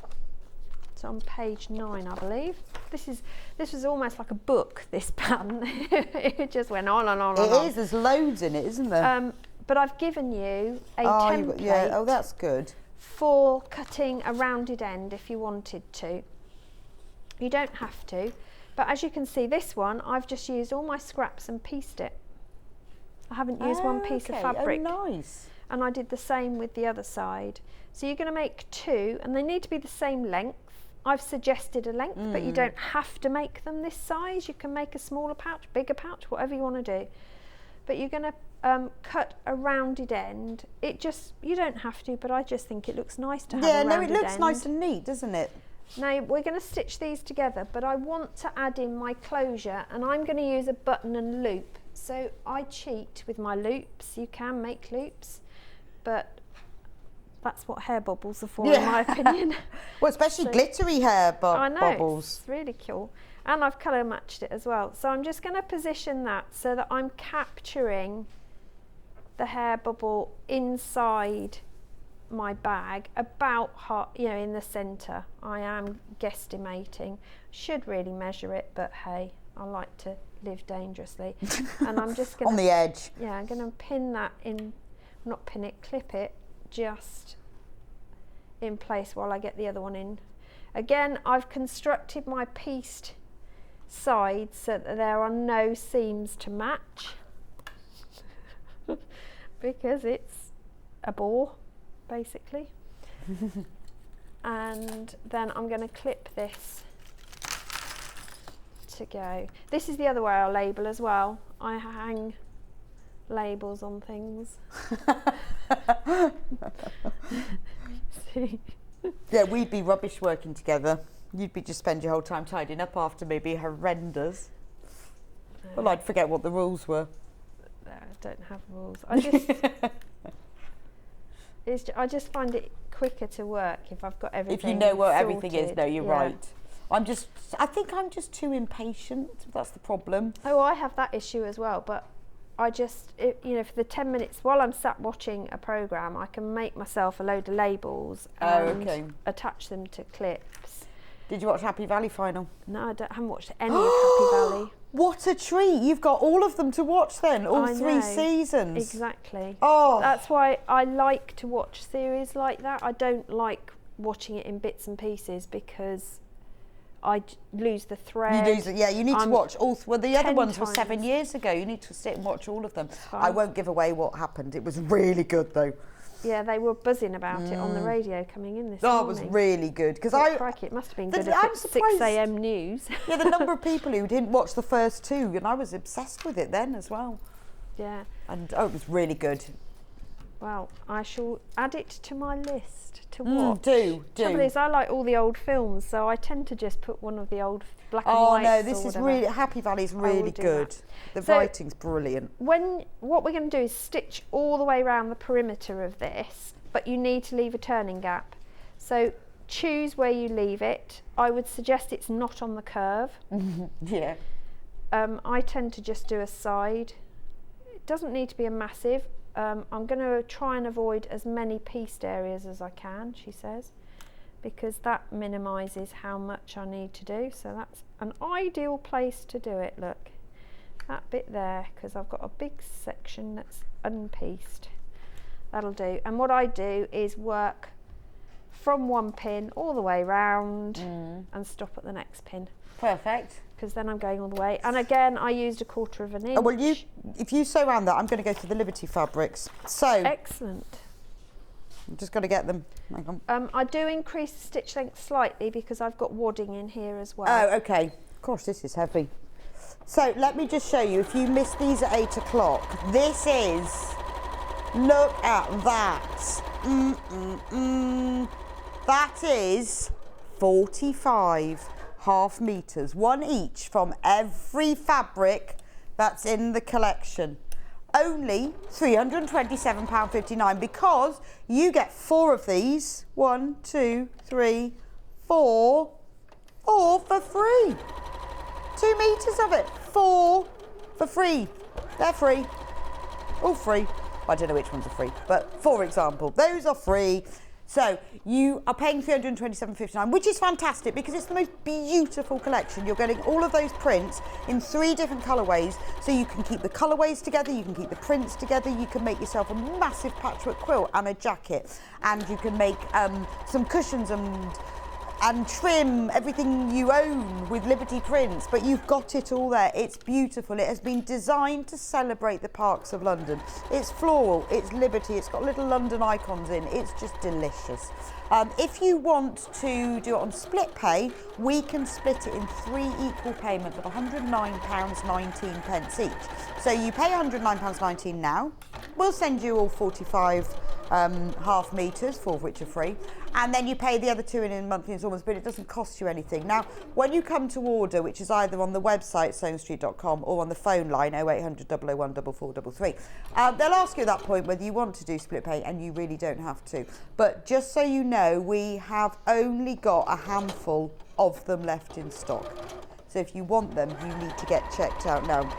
On page 9, I believe. This was almost like a book, this pattern. It just went on and on and on. It is, there's loads in it, isn't there? But I've given you a template that's good. for cutting a rounded end if you wanted to. You don't have to, but as you can see, this one, I've just used all my scraps and pieced it. I haven't used one piece of fabric. Oh, nice. And I did the same with the other side. So you're going to make two, and they need to be the same length. I've suggested a length, but you don't have to make them this size. You can make a smaller pouch, bigger pouch, whatever you want to do. But you're going to cut a rounded end. You don't have to, but I just think it looks nice to have a rounded end. Yeah, no, it looks nice and neat, doesn't it? Now we're going to stitch these together, but I want to add in my closure, and I'm going to use a button and loop. So I cheat with my loops. You can make loops, but that's what hair bobbles are for, in my opinion. Well, especially glittery hair I know, bobbles. It's really cool. And I've colour matched it as well. So I'm just going to position that so that I'm capturing the hair bubble inside my bag, about in the centre. I am guesstimating. Should really measure it, but hey, I like to live dangerously. And I'm just going on the edge. Yeah, I'm going to pin that in, not pin it, clip it just in place while I get the other one in. Again, I've constructed my pieced sides so that there are no seams to match because it's a bore basically. And then I'm going to clip this to go. This is the other way I label as well. I hang labels on things. See? Yeah, we'd be rubbish working together. You'd be just spend your whole time tidying up after me, be horrendous. Well, I'd forget what the rules were. No, I don't have rules. I just find it quicker to work if I've got everything. If you know what sorted. everything is, no, you're right. I think I'm just too impatient. That's the problem. Oh, I have that issue as well, but I just, for the 10 minutes while I'm sat watching a programme, I can make myself a load of labels and attach them to clips. Did you watch Happy Valley final? No, I haven't watched any of Happy Valley. What a treat. You've got all of them to watch then, all I 3 know. seasons. Exactly. Oh. That's why I like to watch series like that. I don't like watching it in bits and pieces because I lose the thread. You lose it, yeah. You need to watch all. Well, the other ones were 7 times. years ago. You need to sit and watch all of them. I won't give away what happened. It was really good, though. Yeah, they were buzzing about it on the radio coming in this morning. Oh, it was really good because crikey, it must have been good if it's 6 a.m. news. Yeah, the number of people who didn't watch the first 2, and I was obsessed with it then as well. Yeah. And it was really good. Well, I shall add it to my list to watch. Do. Trouble is, I like all the old films, so I tend to just put one of the old black and whites. Oh no, this is really Happy Valley's really good. The writing's brilliant. What we're going to do is stitch all the way around the perimeter of this, but you need to leave a turning gap. So choose where you leave it. I would suggest it's not on the curve. Yeah. I tend to just do a side it doesn't need to be a massive. I'm going to try and avoid as many pieced areas as I can, she says, because that minimises how much I need to do. So that's an ideal place to do it. Look, that bit there, because I've got a big section that's unpieced. That'll do. And what I do is work from one pin all the way round and stop at the next pin. Perfect. Because then I'm going all the way. And again, I used 1/4 of an inch. Oh, well, if you sew around that, I'm going to go through the Liberty fabrics. So excellent. I'm just going to get them. Hang on. I do increase the stitch length slightly because I've got wadding in here as well. Oh, okay. Of course, this is heavy. So let me just show you. If you missed these at 8 o'clock, this is. Look at that. That is 45 half meters, one each from every fabric that's in the collection. Only £327.59 because you get 4 of these. 1, 2, 3, 4. All for free. 2 meters of it. 4 for free. They're free. All free. I don't know which ones are free, but for example, those are free. So you are paying £327.59, which is fantastic because it's the most beautiful collection. You're getting all of those prints in 3 different colourways, so you can keep the colourways together, you can keep the prints together, you can make yourself a massive patchwork quilt and a jacket, and you can make some cushions and trim everything you own with Liberty prints, but you've got it all there. It's beautiful. It has been designed to celebrate the parks of London. It's floral, it's Liberty, it's got little London icons in. It's just delicious. If you want to do it on split pay, we can split it in 3 equal payments of £109.19 each. So you pay £109.19 now. We'll send you all 45 half meters, 4 of which are free, and then you pay the other 2 in monthly instalments, but it doesn't cost you anything. Now, when you come to order, which is either on the website sewingstreet.com or on the phone line 0800 001 4433, they'll ask you at that point whether you want to do split pay, and you really don't have to. But just so you know, we have only got a handful of them left in stock. So if you want them, you need to get checked out now.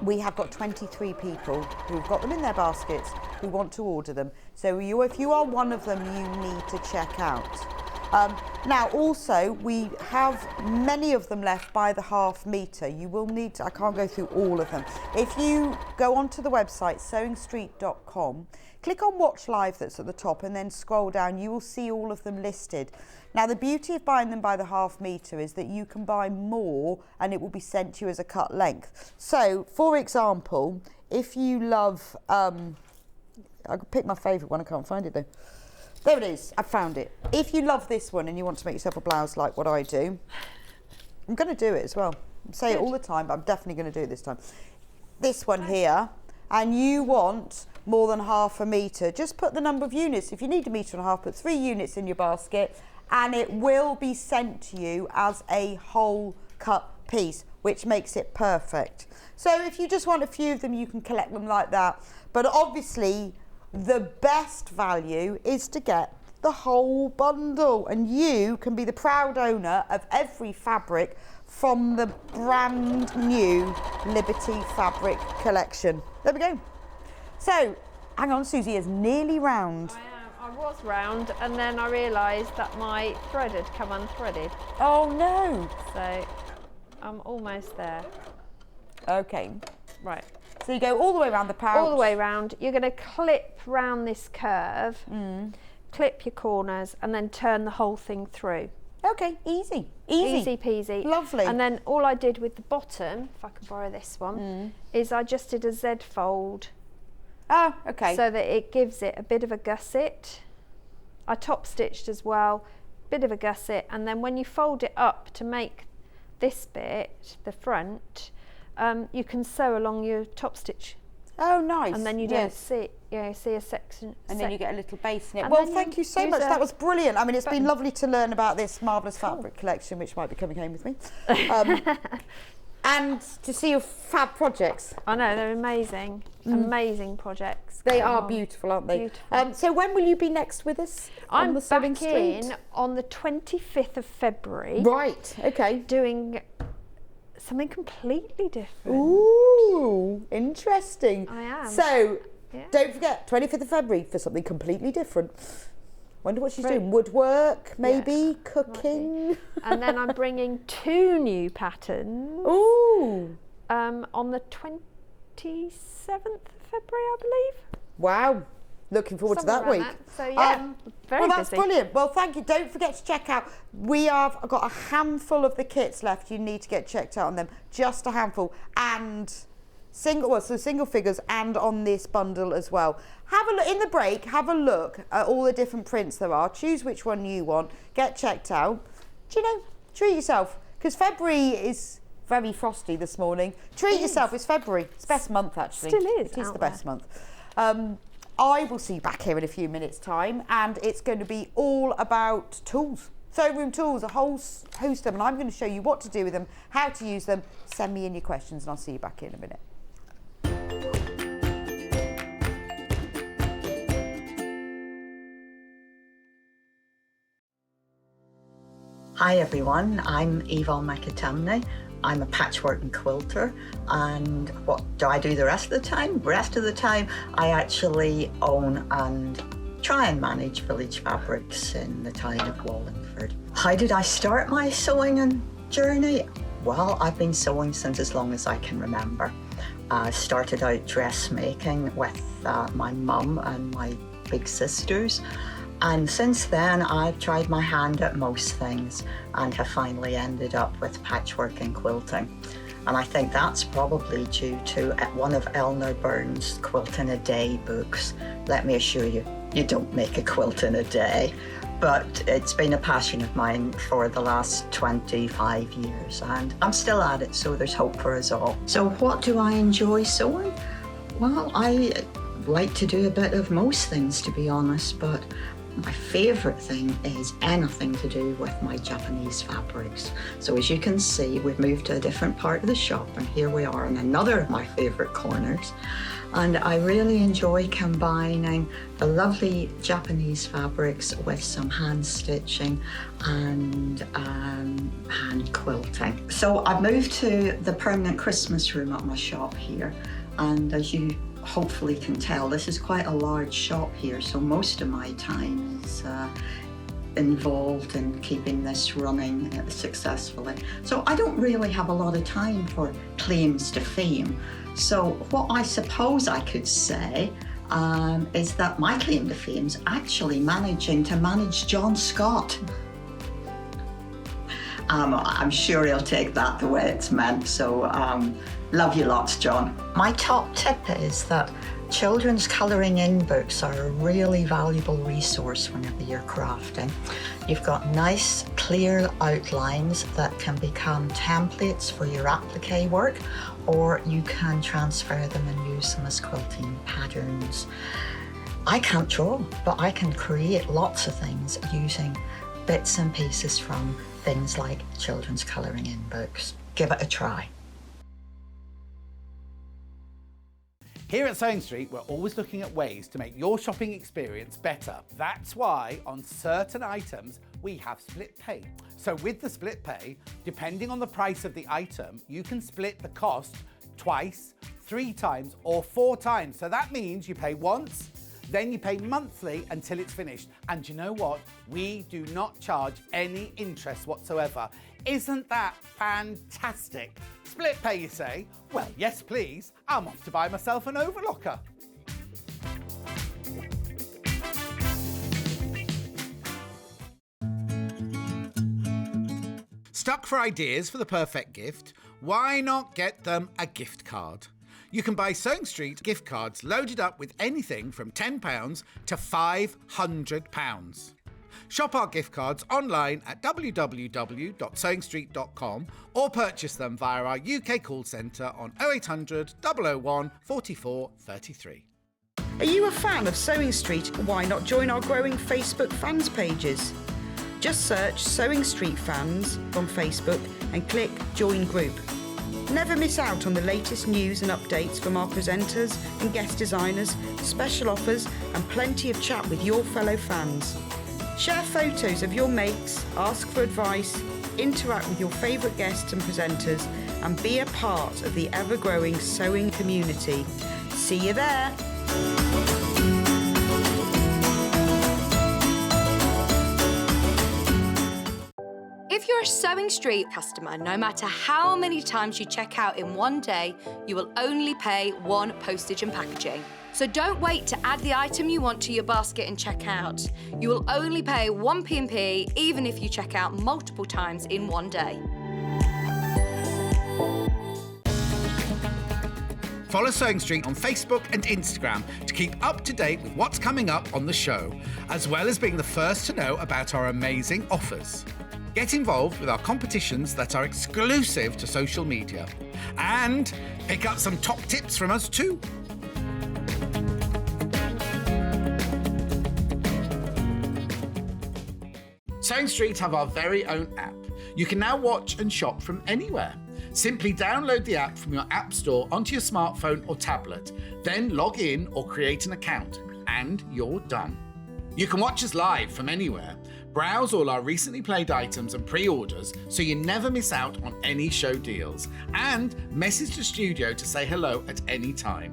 We have got 23 people who've got them in their baskets who want to order them. So if you are one of them, you need to check out. Now also, we have many of them left by the half metre. You will need to, I can't go through all of them. If you go onto the website sewingstreet.com, click on Watch Live that's at the top and then scroll down, you will see all of them listed. Now the beauty of buying them by the half metre is that you can buy more and it will be sent to you as a cut length. So for example, if you love, I could pick my favourite one, I can't find it though. There it is, I found it. If you love this one and you want to make yourself a blouse like what I do, I'm going to do it as well. I say it all the time, but I'm definitely going to do it this time. This one here, and you want more than half a metre, just put the number of units. If you need 1.5 meters, put 3 units in your basket, and it will be sent to you as a whole cut piece, which makes it perfect. So if you just want a few of them, you can collect them like that. But obviously, the best value is to get the whole bundle, and you can be the proud owner of every fabric from the brand new Liberty fabric collection. There we go. So, hang on, Susie is nearly round. I was round, and then I realised that my thread had come unthreaded. Oh no! So, I'm almost there. Okay. Right. So you go all the way around the pouch. All the way round. You're going to clip round this curve, clip your corners, and then turn the whole thing through. Okay, easy. Easy peasy. Lovely. And then all I did with the bottom, if I can borrow this one, is I just did a Z fold. Oh, okay. So that it gives it a bit of a gusset. I top stitched as well, bit of a gusset, and then when you fold it up to make this bit, the front, you can sew along your top stitch. Oh, nice. And then you don't see, see a section. And then you get a little base in it. And Well, thank you so much. That was brilliant. I mean, it's button. been lovely to learn about this marvellous fabric collection, which might be coming home with me. And to see your fab projects. I know, they're amazing. Amazing projects. They are beautiful, aren't they? Beautiful. So when will you be next with us? I'm on the Sewing back Street? in on the 25th of February. Right, okay. Doing something completely different. Ooh, interesting. I am. So, don't forget, 25th of February for something completely different. Wonder what she's doing. Woodwork, maybe, cooking. And then I'm bringing 2 new patterns. Ooh. On the 27th of February, I believe. Wow. Looking forward to that week. So yeah, very that's busy. Brilliant. Well, thank you. Don't forget to check out. We have got a handful of the kits left. You need to get checked out on them. Just a handful. And single figures and on this bundle as well. Have a look in the break. Have a look at all the different prints there are. Choose which one you want. Get checked out. Do you know? Treat yourself, because February is very frosty this morning. Treat yourself. It's February. It's the best month, actually. Still is. It is the best month. I will see you back here in a few minutes' time, and it's going to be all about tools. Sewing room tools, a whole host of them, and I'm going to show you what to do with them, how to use them. Send me in your questions, and I'll see you back here in a minute. Hi everyone, I'm Yvonne McAtamney. I'm a patchwork and quilter, and what do I do the rest of the time? The rest of the time I actually own and try and manage Village Fabrics in the town of Wallingford. How did I start my sewing and journey? Well, I've been sewing since as long as I can remember. I started out dressmaking with my mum and my big sisters. And since then, I've tried my hand at most things and have finally ended up with patchwork and quilting. And I think that's probably due to one of Eleanor Burns' Quilt in a Day books. Let me assure you, you don't make a quilt in a day. But it's been a passion of mine for the last 25 years, and I'm still at it, so there's hope for us all. So what do I enjoy sewing? Well, I like to do a bit of most things, to be honest, but my favourite thing is anything to do with my Japanese fabrics. So as you can see, we've moved to a different part of the shop, and here we are in another of my favourite corners. And I really enjoy combining the lovely Japanese fabrics with some hand stitching and hand quilting. So I've moved to the permanent Christmas room at my shop here, and as you hopefully can tell, this is quite a large shop here, so most of my time is involved in keeping this running successfully. So I don't really have a lot of time for claims to fame. So what I suppose I could say is that my claim to fame is actually managing to manage John Scott. I'm sure he'll take that the way it's meant, so love you lots, John. My top tip is that children's colouring in books are a really valuable resource whenever you're crafting. You've got nice, clear outlines that can become templates for your applique work, or you can transfer them and use them as quilting patterns. I can't draw, but I can create lots of things using bits and pieces from things like children's colouring in books. Give it a try. Here at Sewing Street, we're always looking at ways to make your shopping experience better. That's why on certain items, we have split pay. So with the split pay, depending on the price of the item, you can split the cost twice, 3 times, or 4 times. So that means you pay once, then you pay monthly until it's finished. And you know what? We do not charge any interest whatsoever. Isn't that fantastic? Split pay, you say? Well, yes, please. I'm off to buy myself an overlocker. Stuck for ideas for the perfect gift? Why not get them a gift card? You can buy Sewing Street gift cards loaded up with anything from £10 to £500. Shop our gift cards online at www.sewingstreet.com or purchase them via our UK call centre on 0800 001 44 33. Are you a fan of Sewing Street? Why not join our growing Facebook fans pages? Just search Sewing Street Fans on Facebook and click Join Group. Never miss out on the latest news and updates from our presenters and guest designers, special offers and plenty of chat with your fellow fans. Share photos of your makes, ask for advice, interact with your favourite guests and presenters and be a part of the ever-growing sewing community. See you there. If you're a Sewing Street customer, no matter how many times you check out in one day, you will only pay one postage and packaging. So don't wait to add the item you want to your basket and check out. You will only pay one P&P even if you check out multiple times in one day. Follow Sewing Street on Facebook and Instagram to keep up to date with what's coming up on the show, as well as being the first to know about our amazing offers. Get involved with our competitions that are exclusive to social media. And pick up some top tips from us too. Sewing Street have our very own app. You can now watch and shop from anywhere. Simply download the app from your app store onto your smartphone or tablet, then log in or create an account, and you're done. You can watch us live from anywhere, browse all our recently played items and pre-orders so you never miss out on any show deals, and message the studio to say hello at any time.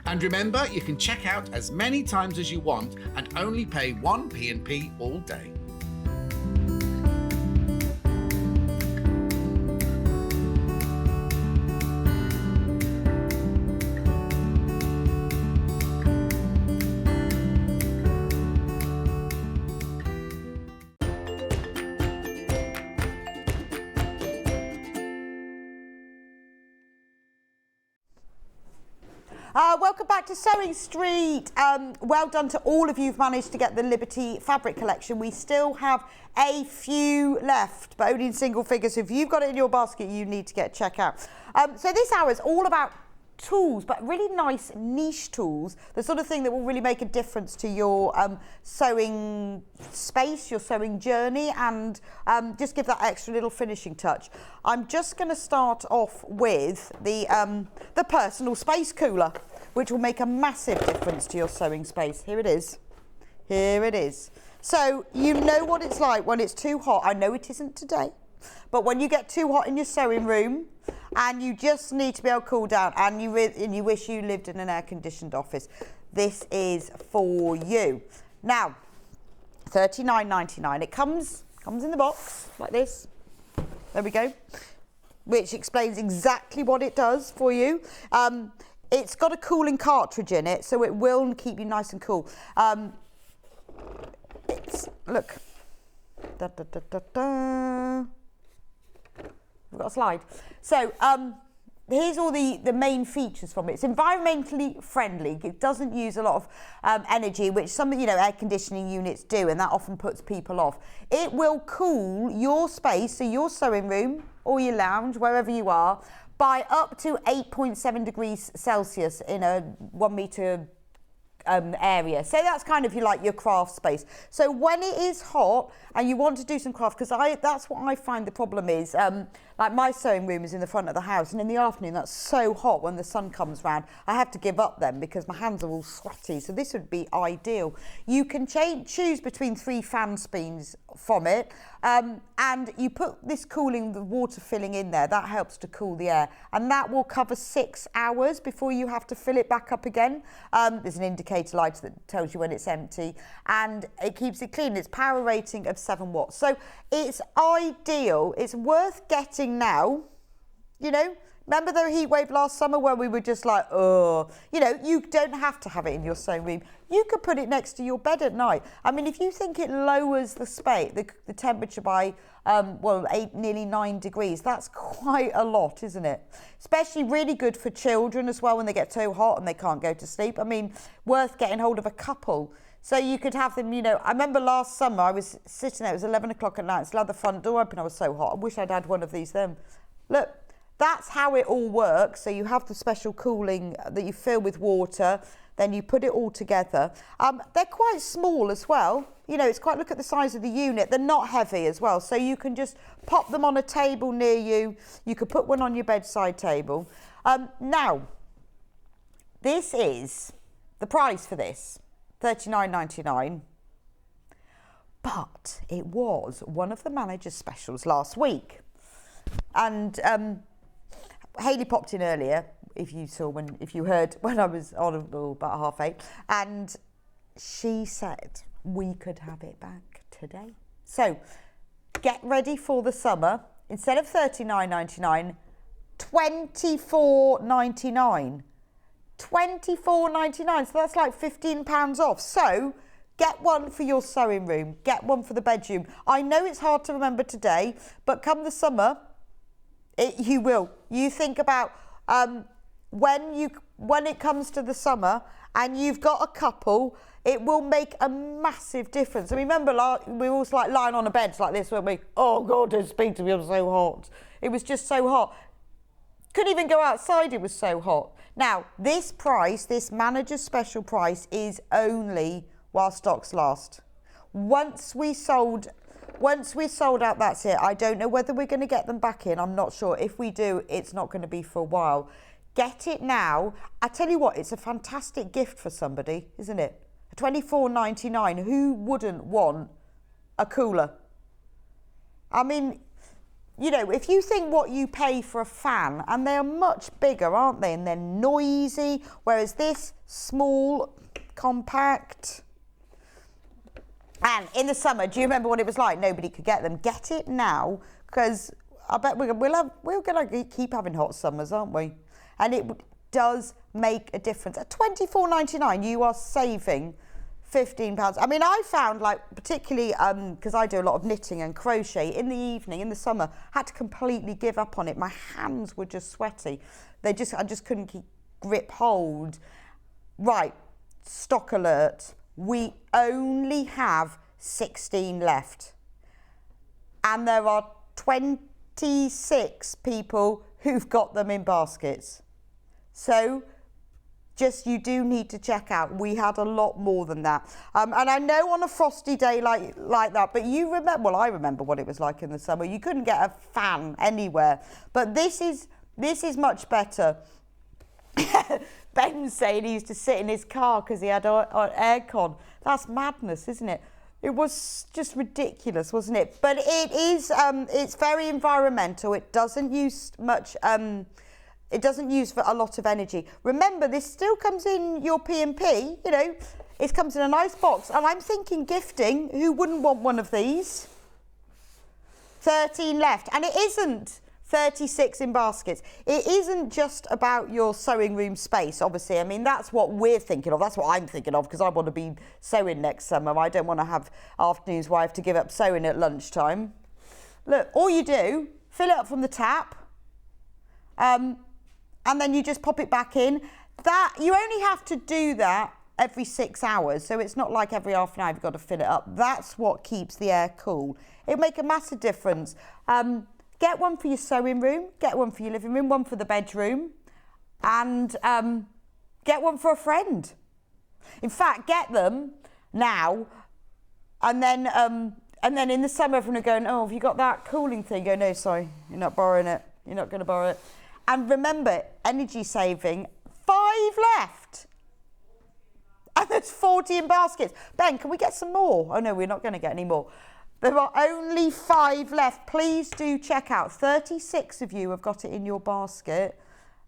And remember, you can check out as many times as you want and only pay one P&P all day. Welcome back to Sewing Street. Well done to all of you who've managed to get the Liberty fabric collection. We still have a few left, but only in single figures. So if you've got it in your basket, you need to get check out. So this hour is all about tools, but really nice niche tools, the sort of thing that will really make a difference to your sewing space, your sewing journey, and just give that extra little finishing touch. I'm just going to start off with the personal space cooler, which will make a massive difference to your sewing space. Here it is. Here it is. So you know what it's like when it's too hot. I know it isn't today, but when you get too hot in your sewing room and you just need to be able to cool down and you wish you lived in an air-conditioned office, this is for you. Now, $39.99. It comes in the box like this. There we go. Which explains exactly what it does for you. It's got a cooling cartridge in it, so it will keep you nice and cool. Look. Da, da, da, da, da. We've got a slide. So here's all the main features from it. It's environmentally friendly. It doesn't use a lot of energy, which some air conditioning units do, and that often puts people off. It will cool your space, so your sewing room or your lounge, wherever you are, by up to 8.7 degrees Celsius in a 1 metre area. So that's kind of your craft space. So when it is hot and you want to do some craft, because that's what I find the problem is, like my sewing room is in the front of the house, and in the afternoon that's so hot when the sun comes round, I have to give up then because my hands are all sweaty. So this would be ideal. You can choose between 3 fan speeds from it, and you put this cooling, the water filling in there, that helps to cool the air, and that will cover 6 hours before you have to fill it back up again. There's an indicator light that tells you when it's empty, and it keeps it clean. It's power rating of 7 watts. So it's ideal. It's worth getting now. Remember the heat wave last summer where we were just like, oh, you don't have to have it in your sewing room. You could put it next to your bed at night. I mean, if you think it lowers the temperature by, nearly 9 degrees, that's quite a lot, isn't it? Especially really good for children as well when they get so hot and they can't go to sleep. I mean, worth getting hold of a couple. So you could have them, I remember last summer I was sitting there, it was 11 o'clock at night, still had the front door open, I was so hot. I wish I'd had one of these then. Look. That's how it all works. So you have the special cooling that you fill with water, then you put it all together. They're quite small as well. It's quite, look at the size of the unit. They're not heavy as well. So you can just pop them on a table near you. You could put one on your bedside table. Now, this is the price for this, $39.99. But it was one of the manager's specials last week. And Hayley popped in earlier, if you heard when I was on about 8:30, and she said we could have it back today. So get ready for the summer. Instead of $39.99, $24.99. $24.99. So that's like £15 off. So get one for your sewing room. Get one for the bedroom. I know it's hard to remember today, but come the summer, you will. You think about when it comes to the summer and you've got a couple, it will make a massive difference. I remember we were all like lying on a bed like this, weren't we? Oh God, don't speak to me, I'm so hot. It was just so hot. Couldn't even go outside, it was so hot. Now, this price, this manager's special price, is only while stocks last. Once we sold out, that's it. I don't know whether we're going to get them back in. I'm not sure. If we do, it's not going to be for a while. Get it now. I tell you what, it's a fantastic gift for somebody, isn't it? $24.99. Who wouldn't want a cooler? I mean, you know, if you think what you pay for a fan, and they're much bigger, aren't they? And they're noisy, whereas this, small, compact. And in the summer, do you remember what it was like? Nobody could get them. Get it now, because I bet we're going to keep having hot summers, aren't we? And it does make a difference. At $24.99, you are saving £15. I mean, I found, like, particularly because I do a lot of knitting and crochet, in the evening, in the summer, I had to completely give up on it. My hands were just sweaty. I just couldn't keep grip hold. Right, stock alert. We only have 16 left. And there are 26 people who've got them in baskets. So you do need to check out. We had a lot more than that. And I know on a frosty day like that, but you remember, well, I remember what it was like in the summer. You couldn't get a fan anywhere. But this is much better. Ben's saying he used to sit in his car because he had aircon. That's madness, isn't it? It was just ridiculous, wasn't it? But it is, it's very environmental. It doesn't use much, it doesn't use a lot of energy. Remember, this still comes in your P&P, you know, it comes in a nice box. And I'm thinking gifting, who wouldn't want one of these? 13 left. And it isn't 36 in baskets. It isn't just about your sewing room space, obviously. I mean, that's what we're thinking of. That's what I'm thinking of, because I want to be sewing next summer. I don't want to have afternoons where I have to give up sewing at lunchtime. Look, all you do, fill it up from the tap, and then you just pop it back in. That you only have to do that every 6 hours, so it's not like every half an hour you've got to fill it up. That's what keeps the air cool. It'll make a massive difference. Get one for your sewing room, get one for your living room, one for the bedroom, and get one for a friend. In fact, get them now, and then in the summer everyone are going, oh, have you got that cooling thing? Go, no, sorry, you're not borrowing it. You're not going to borrow it. And remember, energy saving, 5 left. And there's 40 in baskets. Ben, can we get some more? Oh no, we're not going to get any more. There are only 5 left. Please do check out. 36 of you have got it in your basket,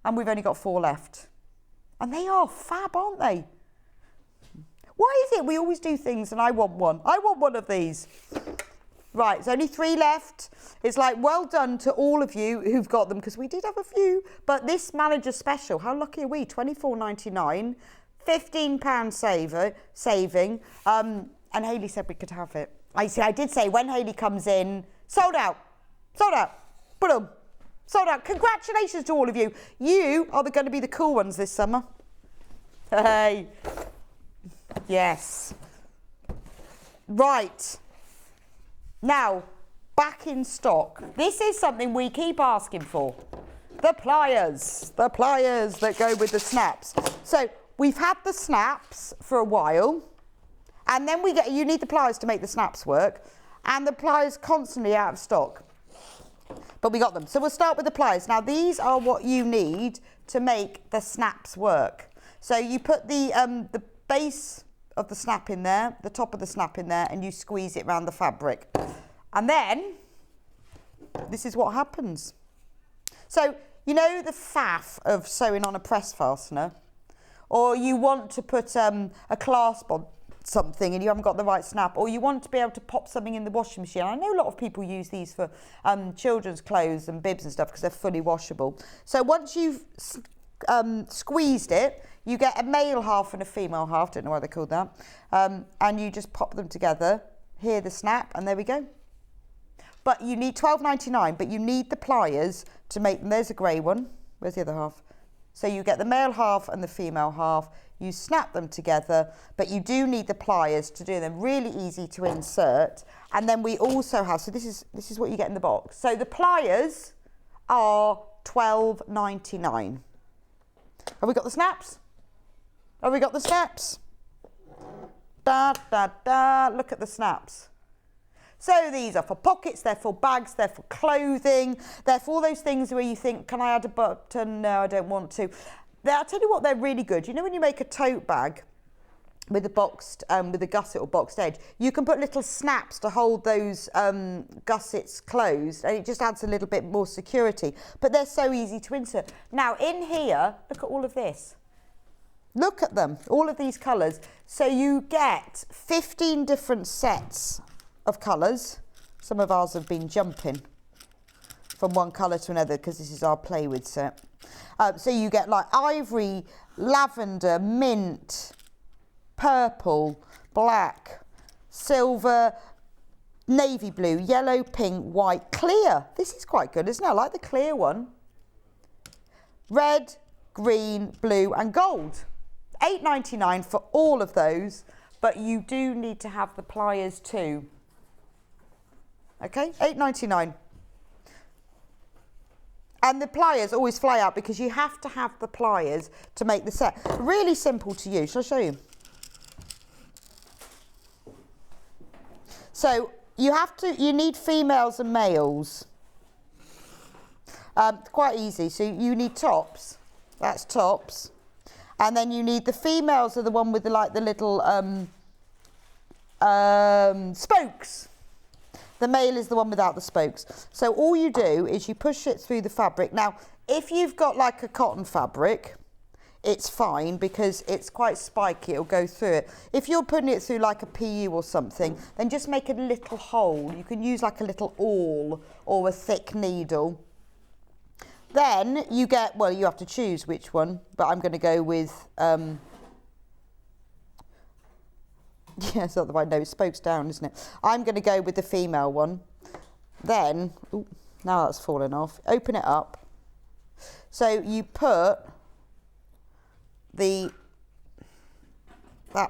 and we've only got 4 left. And they are fab, aren't they? Why is it we always do things and I want one? I want one of these. Right, there's only 3 left. It's like, well done to all of you who've got them, because we did have a few. But this manager special, how lucky are we? £24.99, £15 saving. And Hayley said we could have it. I did say when Hayley comes in, sold out, boom, sold out. Congratulations to all of you. You are going to be the cool ones this summer. Hey, yes. Right, now back in stock. This is something we keep asking for. The pliers that go with the snaps. So we've had the snaps for a while. And then you need the pliers to make the snaps work. And the pliers constantly out of stock. But we got them. So we'll start with the pliers. Now these are what you need to make the snaps work. So you put the base of the snap in there, the top of the snap in there, and you squeeze it around the fabric. And then, this is what happens. So, you know the faff of sewing on a press fastener? Or you want to put a clasp on something and you haven't got the right snap, or you want to be able to pop something in the washing machine. I know a lot of people use these for children's clothes and bibs and stuff because they're fully washable. So once you've squeezed it, you get a male half and a female half, don't know why they're called that, and you just pop them together. Here the snap, and there we go. But you need $12.99, but you need the pliers to make them. There's a grey one. Where's the other half? So you get the male half and the female half. You snap them together, but you do need the pliers to do them. Really easy to insert. And then we also have, so this is what you get in the box. So the pliers are $12.99. Have we got the snaps? Have we got the snaps? Da, da, da. Look at the snaps. So these are for pockets, they're for bags, they're for clothing, they're for all those things where you think, can I add a button? No, I don't want to. I'll tell you what, they're really good. You know when you make a tote bag with a boxed, with a gusset or boxed edge, you can put little snaps to hold those gussets closed, and it just adds a little bit more security. But they're so easy to insert. Now in here, look at all of this. Look at them, all of these colours. So you get 15 different sets of colours. Some of ours have been jumping from one colour to another because this is our play with set. So you get like ivory, lavender, mint, purple, black, silver, navy blue, yellow, pink, white, clear. This is quite good, isn't it? I like the clear one. Red, green, blue and gold. $8.99 for all of those, but you do need to have the pliers too. Okay, $8.99. And the pliers always fly out because you have to have the pliers to make the set. Really simple to use. Shall I show you? So you need females and males. Quite easy. So you need tops. That's tops. And then you need the females are the one with the little spokes. The male is the one without the spokes. So all you do is you push it through the fabric. Now, if you've got like a cotton fabric, it's fine because it's quite spiky, it'll go through it. If you're putting it through like a PU or something, then just make a little hole. You can use like a little awl or a thick needle. Then you get, well, you have to choose which one, but I'm going to go with, yes, otherwise, no, spokes down, isn't it? I'm going to go with the female one. Then, ooh, now that's fallen off. Open it up. So you put that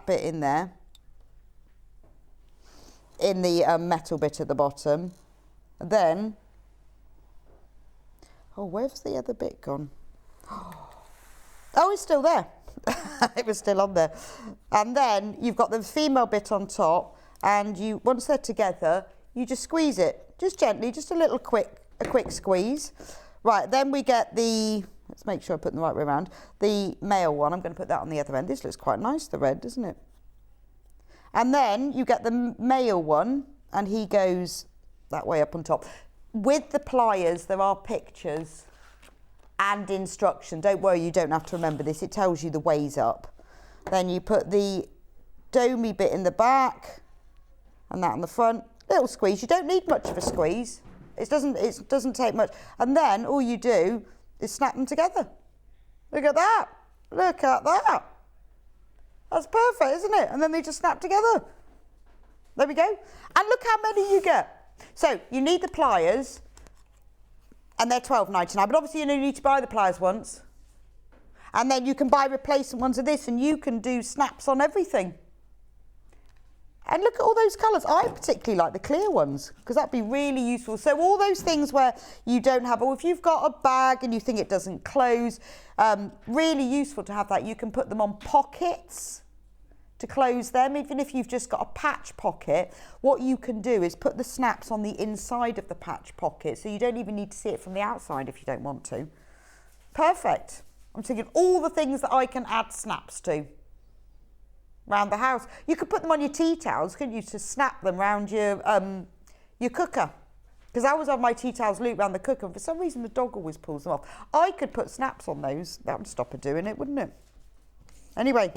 bit in there, in the metal bit at the bottom. And then, oh, where's the other bit gone? Oh, it's still there. It was still on there. And then you've got the female bit on top, and once they're together, you just squeeze it, just gently, just a quick squeeze. Right, then we get let's make sure I put them the right way around, the male one. I'm going to put that on the other end. This looks quite nice, the red, doesn't it? And then you get the male one, and he goes that way up on top. With the pliers, there are pictures and instruction. Don't worry, you don't have to remember this. It tells you the ways up. Then you put the domey bit in the back and that on the front. Little squeeze. You don't need much of a squeeze. It doesn't take much. And then all you do is snap them together. Look at that. Look at that. That's perfect, isn't it? And then they just snap together. There we go. And look how many you get. So you need the pliers, and they're $12.99, but obviously you only need to buy the pliers once. And then you can buy replacement ones of this, and you can do snaps on everything. And look at all those colours. I particularly like the clear ones, because that'd be really useful. So all those things where you don't have, or if you've got a bag and you think it doesn't close, really useful to have that. You can put them on pockets to close them. Even if you've just got a patch pocket, what you can do is put the snaps on the inside of the patch pocket, so you don't even need to see it from the outside if you don't want to. Perfect. I'm thinking all the things that I can add snaps to. around the house. You could put them on your tea towels, couldn't you, to snap them around your cooker. Because I always have my tea towels looped around the cooker, and for some reason the dog always pulls them off. I could put snaps on those. That would stop her doing it, wouldn't it? Anyway,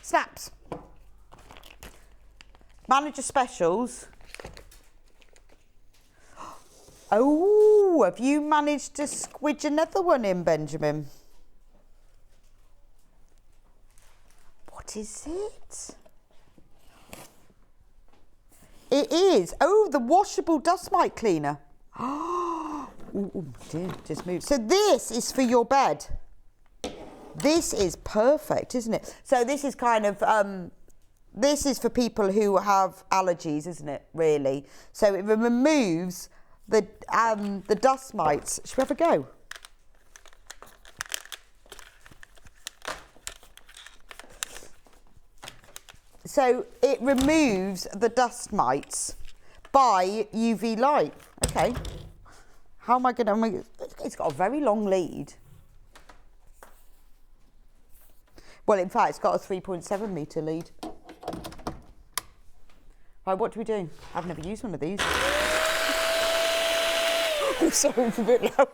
snaps. Manager specials. Oh, have you managed to squidge another one in, Benjamin? What is it? It is. Oh, the washable dust mite cleaner. Oh, dear, just moved. So this is for your bed. This is perfect, isn't it? So this is kind of, this is for people who have allergies, isn't it, really? So it removes the dust mites. Should we have a go? So it removes the dust mites by UV light. Okay. How am I going to make it? It's got a very long lead. Well, in fact, it's got a 3.7 metre lead. Right, what do we do? I've never used one of these. I'm sorry, it's a bit loud.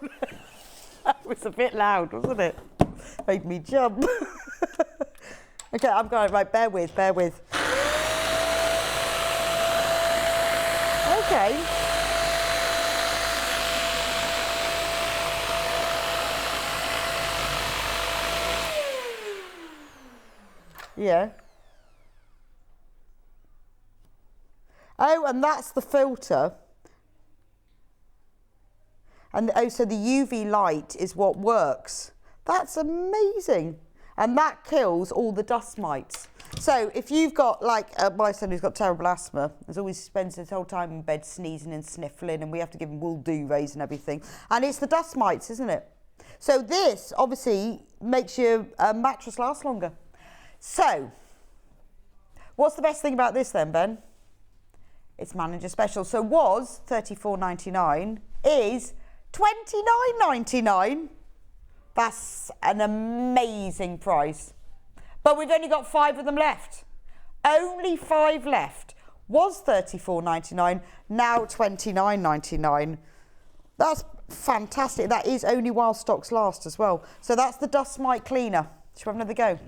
That was a bit loud, wasn't it? Made me jump. Okay, I'm going, right, bear with. Okay. Yeah. Oh, and that's the filter. And oh, so the UV light is what works. That's amazing. And that kills all the dust mites. So if you've got, like, my son who's got terrible asthma, he always spends his whole time in bed sneezing and sniffling, and we have to give him wool duvets and everything. And it's the dust mites, isn't it? So this obviously makes your mattress last longer. So what's the best thing about this then, Ben? It's manager special. So was $34.99, is $29.99. That's an amazing price. But we've only got 5 of them left. Only 5 left. Was $34.99, now $29.99. That's fantastic. That is only while stocks last as well. So that's the dust mite cleaner. Shall we have another go?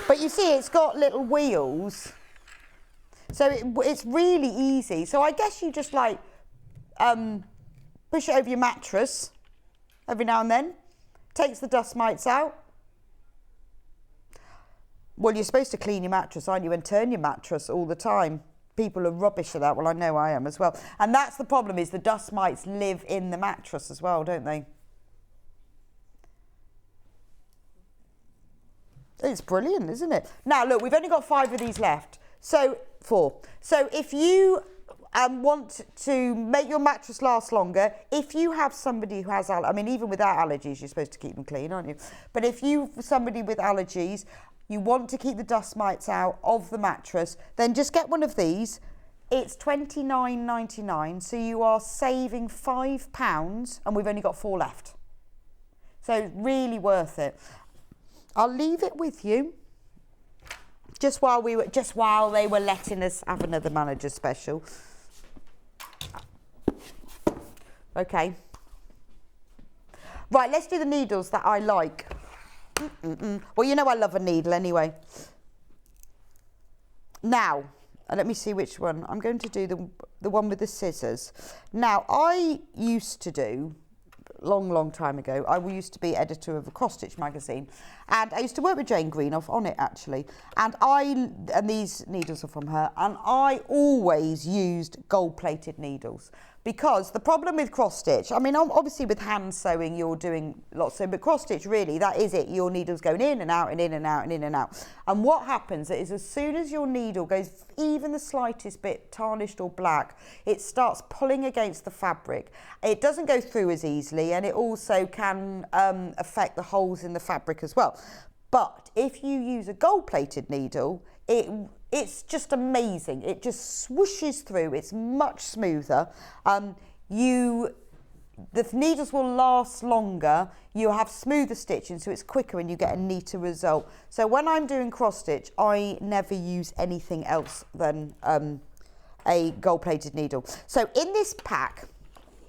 But you see, it's got little wheels. So it's really easy. So I guess you just like push it over your mattress every now and then. Takes the dust mites out. Well, you're supposed to clean your mattress, aren't you, and turn your mattress all the time. People are rubbish at that. Well, I know I am as well. And that's the problem, is the dust mites live in the mattress as well, don't they? It's brilliant, isn't it? Now, look, we've only got 5 of these left. So, 4. So if you want to make your mattress last longer, if you have somebody who has, I mean, even without allergies, you're supposed to keep them clean, aren't you? But if you, somebody with allergies, you want to keep the dust mites out of the mattress, then just get one of these. It's $29.99, so you are saving £5, and we've only got 4 left. So really worth it. I'll leave it with you. Just while they were letting us have another manager special. Okay. Right, let's do the needles that I like. Well, you know I love a needle anyway. Now, let me see which one. I'm going to do the one with the scissors. Now, I used to do, long time ago, I used to be editor of a cross-stitch magazine, and I used to work with Jane Greenoff on it actually, and these needles are from her, and I always used gold-plated needles, because the problem with cross-stitch, I mean, obviously with hand sewing you're doing lots of, but cross-stitch really, that is it, your needle's going in and out and in and out and in and out. And what happens is, as soon as your needle goes even the slightest bit tarnished or black, it starts pulling against the fabric. It doesn't go through as easily, and it also can affect the holes in the fabric as well. But if you use a gold-plated needle, it's just amazing. It just swooshes through. It's much smoother. You the needles will last longer, you have smoother stitching, so it's quicker and you get a neater result. So when I'm doing cross stitch, I never use anything else than a gold-plated needle. So in this pack,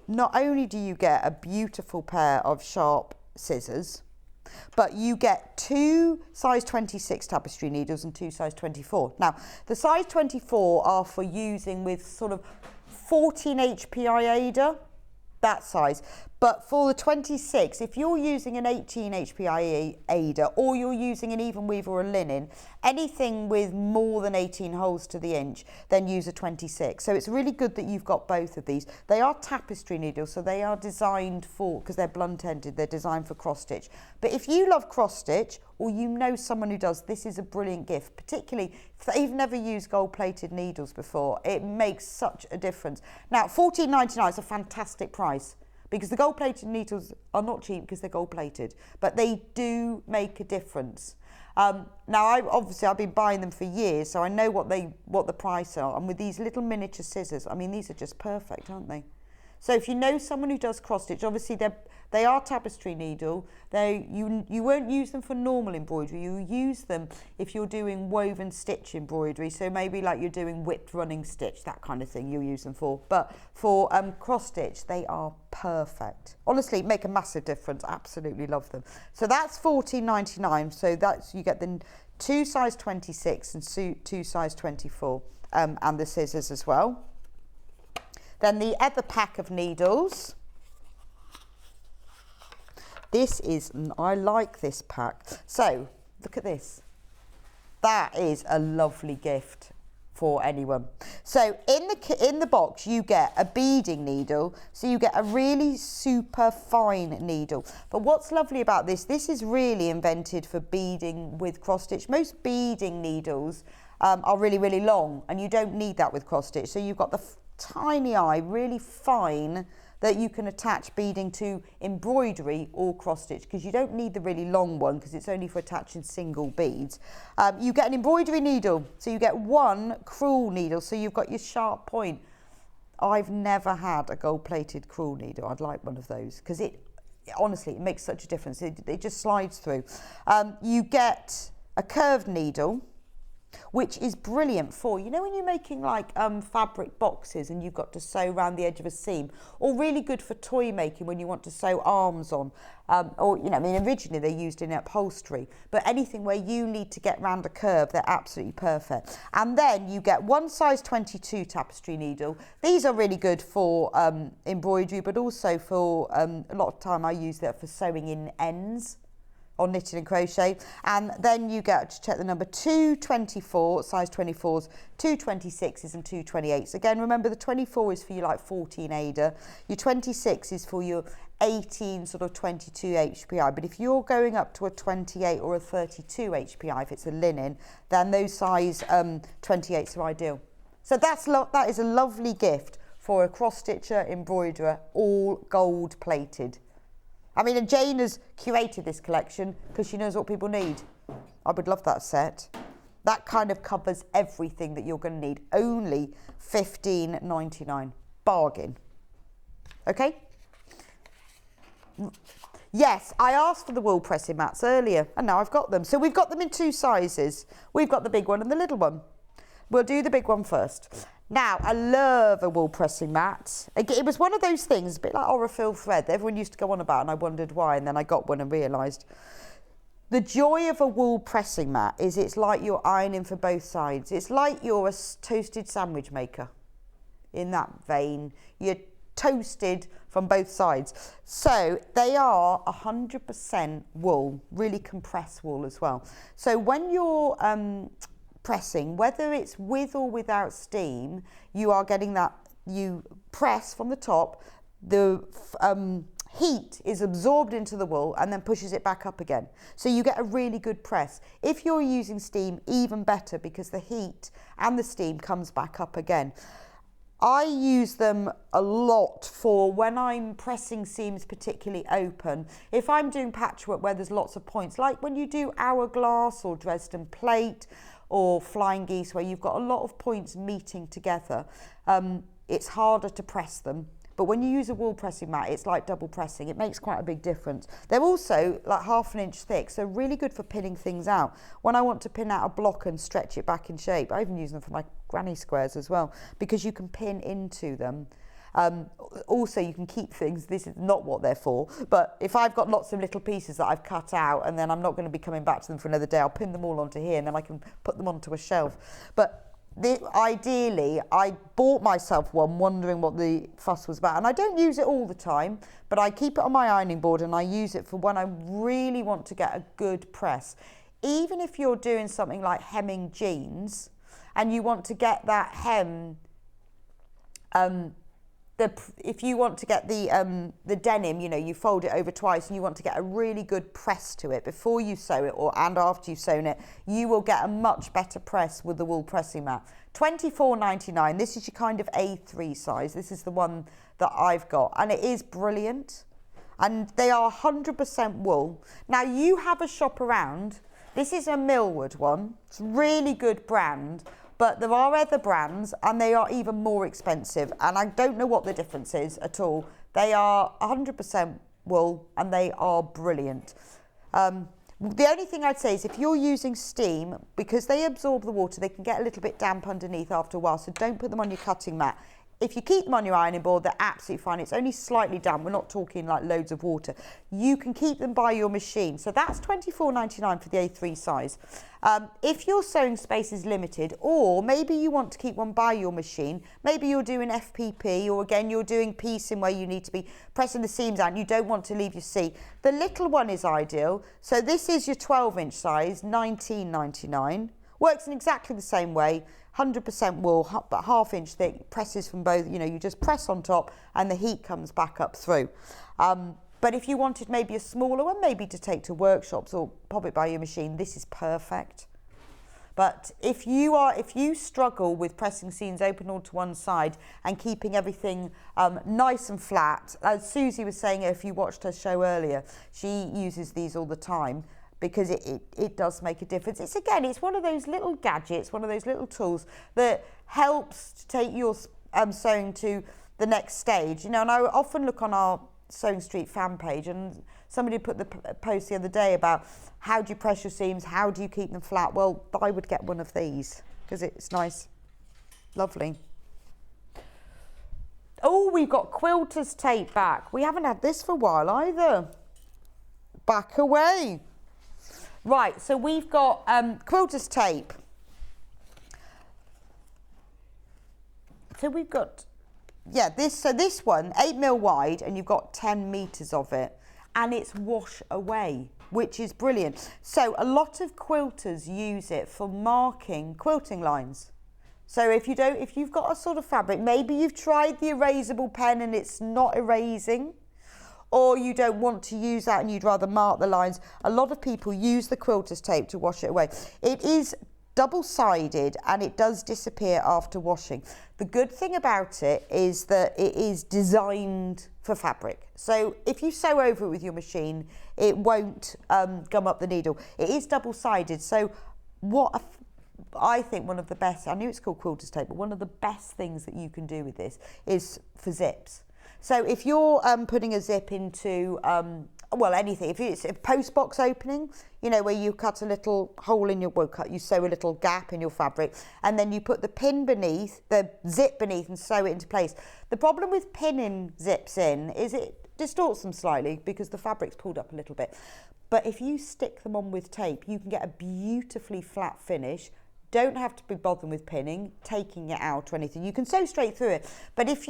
not only do you get a beautiful pair of sharp scissors, but you get 2 size 26 tapestry needles and 2 size 24. Now, the size 24 are for using with sort of 14 HPI Aida, that size. But for the 26, if you're using an 18 HPI Aida or you're using an even weave or a linen, anything with more than 18 holes to the inch, then use a 26. So it's really good that you've got both of these. They are tapestry needles, so they are designed for, because they're blunt-ended, they're designed for cross stitch. But if you love cross stitch, or you know someone who does, this is a brilliant gift, particularly if they've never used gold-plated needles before. It makes such a difference. Now, $14.99 is a fantastic price, because the gold-plated needles are not cheap because they're gold-plated, but they do make a difference. Now, I've been buying them for years, so I know what the price are. And with these little miniature scissors, I mean, these are just perfect, aren't they? So if you know someone who does cross stitch, obviously they are tapestry needle. You won't use them for normal embroidery. You use them if you're doing woven stitch embroidery. So maybe like you're doing whipped running stitch, that kind of thing, you'll use them for. But for cross stitch, they are perfect. Honestly, make a massive difference. Absolutely love them. So that's $14.99. So you get the 2 size 26 and 2 size 24, and the scissors as well. Then the other pack of needles. I like this pack. So look at this. That is a lovely gift for anyone. So in the box you get a beading needle, so you get a really super fine needle. But what's lovely about this is really invented for beading with cross stitch. Most beading needles are really, really long, and you don't need that with cross stitch. So you've got the tiny eye, really fine, that you can attach beading to embroidery or cross stitch, because you don't need the really long one because it's only for attaching single beads. You get an embroidery needle, so you get 1 crewel needle, so you've got your sharp point. I've never had a gold-plated crewel needle. I'd like one of those, because honestly, it makes such a difference. It just slides through. You get a curved needle, which is brilliant for, you know, when you're making like fabric boxes and you've got to sew around the edge of a seam, or really good for toy making when you want to sew arms on, or, you know, I mean, originally they used in upholstery, but anything where you need to get round a curve, they're absolutely perfect. And then you get 1 size 22 tapestry needle. These are really good for embroidery, but also for a lot of time I use that for sewing in ends on knitting and crochet. And then you get to check the number 224, size 24s, 226s and 228s. Again, remember the 24 is for your like 14 Aida, your 26 is for your 18 sort of 22 HPI. But if you're going up to a 28 or a 32 HPI, if it's a linen, then those size 28s are ideal. So that is a lovely gift for a cross stitcher, embroiderer, all gold plated. I mean, and Jane has curated this collection because she knows what people need. I would love that set. That kind of covers everything that you're going to need. Only $15.99. Bargain. Okay? Yes, I asked for the wool pressing mats earlier, and now I've got them. So we've got them in 2 sizes. We've got the big one and the little one. We'll do the big one first. Now, I love a wool pressing mat. It was one of those things, a bit like Aurifil thread, that everyone used to go on about, and I wondered why, and then I got one and realised. The joy of a wool pressing mat is it's like you're ironing for both sides. It's like you're a toasted sandwich maker. In that vein, you're toasted from both sides. So they are 100% wool, really compressed wool as well. So when you're pressing, whether it's with or without steam, you are getting that, you press from the top, the heat is absorbed into the wool and then pushes it back up again. So you get a really good press. If you're using steam, even better, because the heat and the steam comes back up again. I use them a lot for when I'm pressing seams particularly open. If I'm doing patchwork where there's lots of points, like when you do hourglass or Dresden plate, or flying geese, where you've got a lot of points meeting together, it's harder to press them. but when you use a wool pressing mat, it's like double pressing. It makes quite a big difference. They're also like 1/2 inch thick, so really good for pinning things out. When I want to pin out a block and stretch it back in shape, I even use them for my granny squares as well, because you can pin into them. Also, you can keep things, this is not what they're for, but if I've got lots of little pieces that I've cut out and then I'm not going to be coming back to them for another day, I'll pin them all onto here and then I can put them onto a shelf. But ideally, I bought myself one wondering what the fuss was about, and I don't use it all the time, but I keep it on my ironing board and I use it for when I really want to get a good press. Even if you're doing something like hemming jeans and you want to get that hem, if you want to get the denim, you know, you fold it over twice and you want to get a really good press to it before you sew it and after you've sewn it, you will get a much better press with the wool pressing mat. $24.99. This is your kind of A3 size. This is the one that I've got, and it is brilliant. And they are 100% wool. Now you have a shop around. This is a Millwood one. It's a really good brand. But there are other brands and they are even more expensive, and I don't know what the difference is at all. They are 100% wool and they are brilliant. The only thing I'd say is if you're using steam, because they absorb the water, they can get a little bit damp underneath after a while, so don't put them on your cutting mat. If you keep them on your ironing board, they're absolutely fine. It's only slightly damp. We're not talking like loads of water. You can keep them by your machine. So that's $24.99 for the A3 size. If your sewing space is limited, or maybe you want to keep one by your machine, maybe you're doing FPP, or again, you're doing piecing where you need to be pressing the seams out and you don't want to leave your seat. The little one is ideal. So this is your 12-inch size, $19.99. Works in exactly the same way. 100% wool, but 1/2 inch thick, presses from both, you know, you just press on top and the heat comes back up through. But if you wanted maybe a smaller one, maybe to take to workshops or pop it by your machine, this is perfect. But if you struggle with pressing seams open all to one side and keeping everything nice and flat, as Suzie was saying, if you watched her show earlier, she uses these all the time, because it does make a difference. It's one of those little gadgets, one of those little tools that helps to take your sewing to the next stage. You know, and I often look on our Sewing Street fan page, and somebody put the post the other day about how do you press your seams, how do you keep them flat? Well, I would get one of these because it's nice, lovely. Oh, we've got quilter's tape back. We haven't had this for a while either. Back away. Right, so we've got quilter's tape. So we've got, this one, 8mm wide, and you've got 10 metres of it, and it's wash away, which is brilliant. So a lot of quilters use it for marking quilting lines. So if you've got a sort of fabric, maybe you've tried the erasable pen and it's not erasing, or you don't want to use that and you'd rather mark the lines, a lot of people use the quilter's tape to wash it away. It is double-sided and it does disappear after washing. The good thing about it is that it is designed for fabric. So if you sew over it with your machine, it won't gum up the needle. It is double-sided. So I think one of the best, I knew it's called quilter's tape, but one of the best things that you can do with this is for zips. So if you're putting a zip into, anything, if it's a post box opening, you know, where you cut a little hole in you sew a little gap in your fabric, and then you put the pin beneath, the zip beneath, and sew it into place. The problem with pinning zips in is it distorts them slightly because the fabric's pulled up a little bit. But if you stick them on with tape, you can get a beautifully flat finish. Don't have to be bothering with pinning, taking it out or anything. You can sew straight through it. But if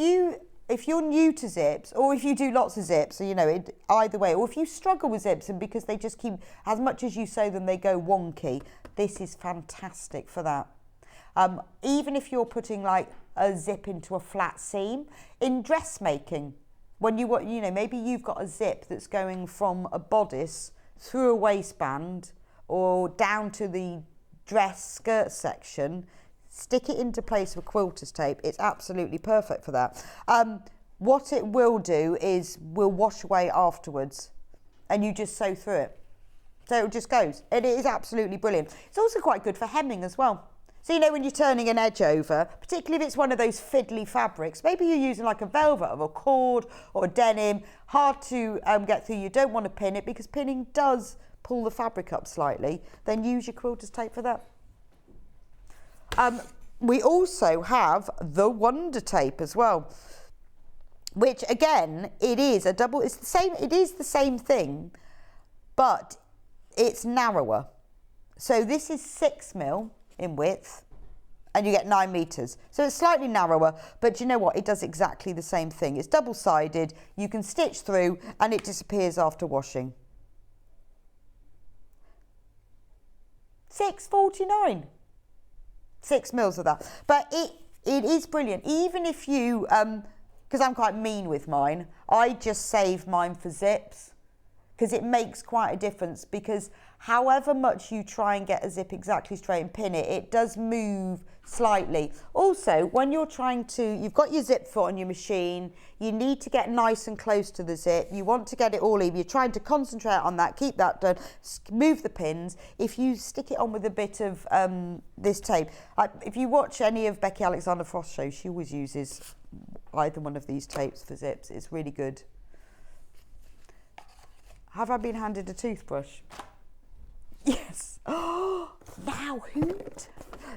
you're new to zips, or if you do lots of zips, you know, either way, or if you struggle with zips and because they just keep, as much as you sew them, they go wonky, this is fantastic for that. Even if you're putting like a zip into a flat seam, in dressmaking, when maybe you've got a zip that's going from a bodice through a waistband or down to the dress skirt section, stick it into place with quilter's tape. It's absolutely perfect for that. What it will do is will wash away afterwards and you just sew through it. So it just goes. And it is absolutely brilliant. It's also quite good for hemming as well. So, you know, when you're turning an edge over, particularly if it's one of those fiddly fabrics, maybe you're using like a velvet or a cord or a denim, hard to get through, you don't want to pin it because pinning does pull the fabric up slightly, then use your quilter's tape for that. We also have the Wonder Tape as well, which again, it is the same thing, but it's narrower. So this is 6mm in width and you get 9 meters. So it's slightly narrower, but you know what? It does exactly the same thing. It's double-sided, you can stitch through and it disappears after washing. $6.49. 6mm of that. But it is brilliant. Even if you, because I'm quite mean with mine, I just save mine for zips because it makes quite a difference, because however much you try and get a zip exactly straight and pin it, it does move slightly. Also, when you're trying to, you've got your zip foot on your machine, you need to get nice and close to the zip, you want to get it all even, you're trying to concentrate on that, keep that done, move the pins. If you stick it on with a bit of this tape, if you watch any of Becky Alexander Frost's shows, she always uses either one of these tapes for zips. It's really good. Have I been handed a toothbrush? Yes. Oh, now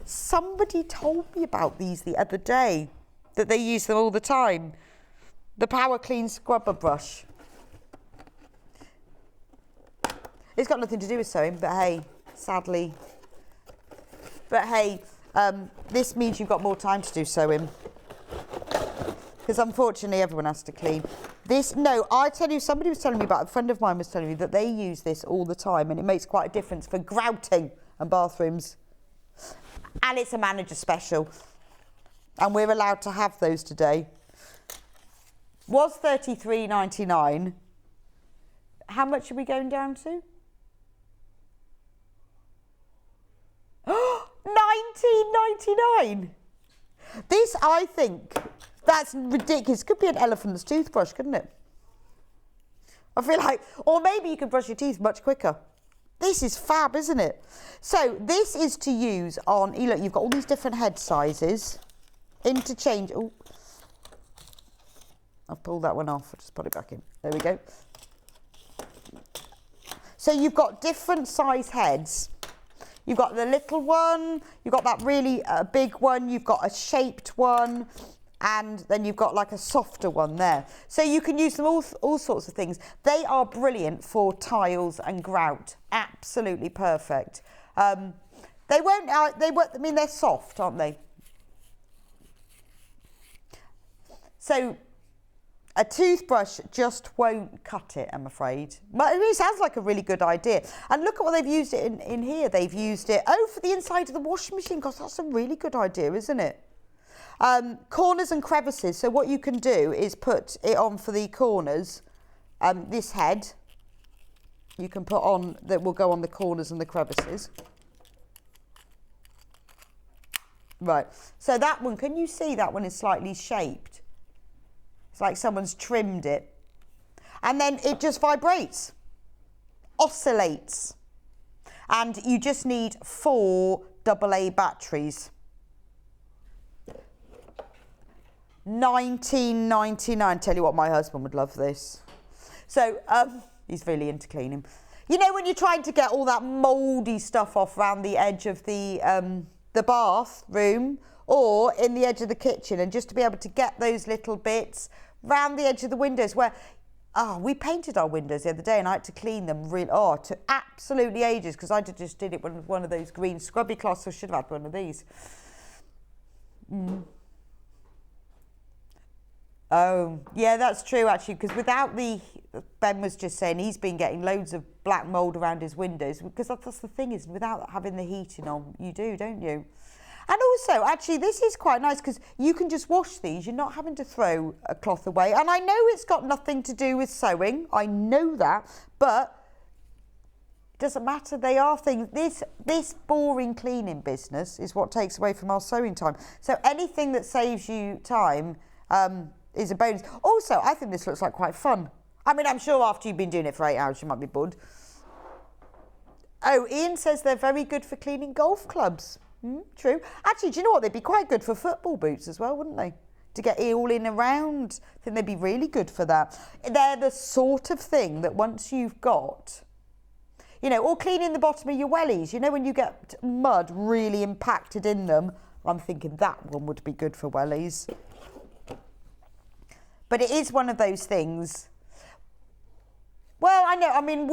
somebody told me about these the other day, that they use them all the time. The Power Clean Scrubber Brush. It's got nothing to do with sewing, but hey, sadly. But hey, this means you've got more time to do sewing. Because unfortunately everyone has to clean. I tell you, somebody was telling me about, a friend of mine was telling me that they use this all the time and it makes quite a difference for grouting and bathrooms. And it's a manager special. And we're allowed to have those today. Was $33.99. How much are we going down to? $19.99. This, I think, that's ridiculous. Could be an elephant's toothbrush, couldn't it? I feel like, or maybe you could brush your teeth much quicker. This is fab, isn't it? So this is to use on, look, you've got all these different head sizes. Interchange. Oh, I've pulled that one off. I'll just put it back in. There we go. So you've got different size heads. You've got the little one, you've got that really big one, you've got a shaped one, and then you've got like a softer one there. So you can use them all sorts of things. They are brilliant for tiles and grout. Absolutely perfect. They won't, I mean, they're soft, aren't they? So a toothbrush just won't cut it, I'm afraid. But it sounds like a really good idea. And look at what they've used it in here. They've used it, for the inside of the washing machine. Gosh, that's a really good idea, isn't it? Corners and crevices. So what you can do is put it on for the corners. This head you can put on, that will go on the corners and the crevices. Right, so that one, can you see that one is slightly shaped? It's like someone's trimmed it. And then it just vibrates, oscillates. And you just need 4 AA batteries. $19.99. Tell you what, my husband would love this. So he's really into cleaning. You know, when you're trying to get all that mouldy stuff off around the edge of the bathroom or in the edge of the kitchen, and just to be able to get those little bits round the edge of the windows where, we painted our windows the other day and I had to clean them to absolutely ages, because I just did it with one of those green scrubby cloths. I should have had one of these. Oh, yeah, that's true, actually, because without Ben was just saying he's been getting loads of black mould around his windows, because that's the thing, is without having the heating on, you do, don't you? And also, actually, this is quite nice because you can just wash these. You're not having to throw a cloth away. And I know it's got nothing to do with sewing. I know that. But it doesn't matter. They are things. This boring cleaning business is what takes away from our sewing time. So anything that saves you time is a bonus. Also, I think this looks like quite fun. I mean, I'm sure after you've been doing it for 8 hours, you might be bored. Oh, Ian says they're very good for cleaning golf clubs. True. Actually, do you know what? They'd be quite good for football boots as well, wouldn't they? To get it all in around. I think they'd be really good for that. They're the sort of thing that once you've got, you know, or cleaning the bottom of your wellies, you know, when you get mud really impacted in them, I'm thinking that one would be good for wellies. But it is one of those things. Well, I know, I mean,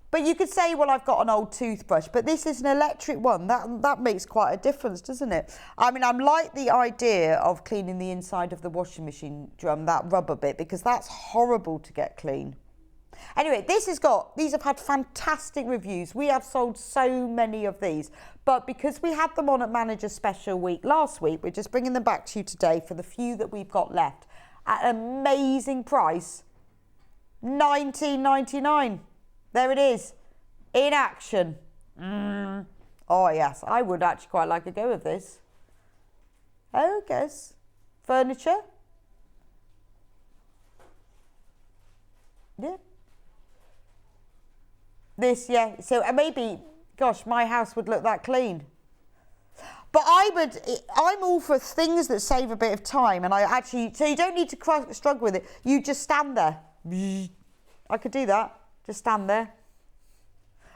but you could say, well, I've got an old toothbrush, but this is an electric one. That makes quite a difference, doesn't it? I mean, I like the idea of cleaning the inside of the washing machine drum, that rubber bit, because that's horrible to get clean. Anyway, these have had fantastic reviews. We have sold so many of these, but because we had them on at Manager Special Week last week, we're just bringing them back to you today for the few that we've got left at an amazing price, $19.99. There it is, in action. Oh yes, I would actually quite like a go of this. Oh, guess. Furniture. Yeah. This, yeah. So maybe, gosh, my house would look that clean. But I'm all for things that save a bit of time. And so you don't need to struggle with it. You just stand there. I could do that. Just stand there.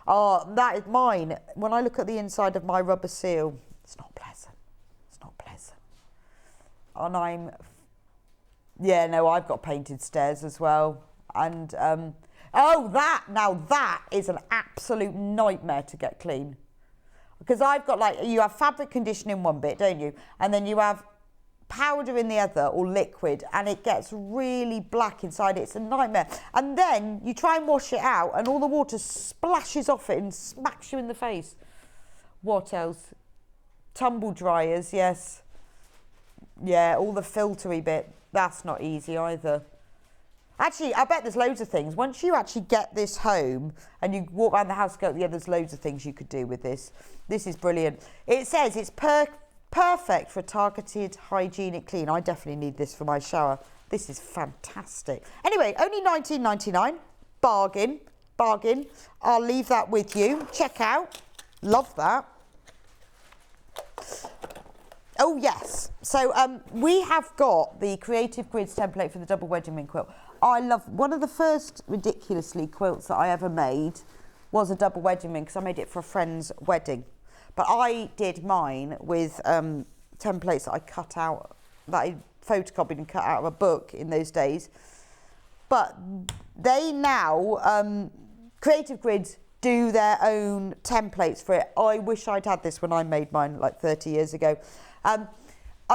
Oh, that is mine. When I look at the inside of my rubber seal, it's not pleasant. It's not pleasant. And I've got painted stairs as well. And, that is an absolute nightmare to get clean. Because I've got you have fabric conditioner in one bit, don't you? And then you have powder in the other, or liquid, and it gets really black inside. It's a nightmare. And then you try and wash it out and all the water splashes off it and smacks you in the face. What else? Tumble dryers, yes. Yeah, all the filtery bit. That's not easy either. Actually, I bet there's loads of things. Once you actually get this home and you walk around the house, there's loads of things you could do with this. This is brilliant. It says it's perfect for a targeted hygienic clean. I definitely need this for my shower. This is fantastic. Anyway, only $19.99. Bargain. I'll leave that with you. Check out. Love that. Oh, yes. So we have got the Creative Grids template for the double wedding ring quilt. I love, one of the first ridiculously quilts that I ever made was a double wedding ring because I made it for a friend's wedding. But I did mine with templates that I cut out, that I photocopied and cut out of a book in those days. But they now, Creative Grids, do their own templates for it. I wish I'd had this when I made mine like 30 years ago. I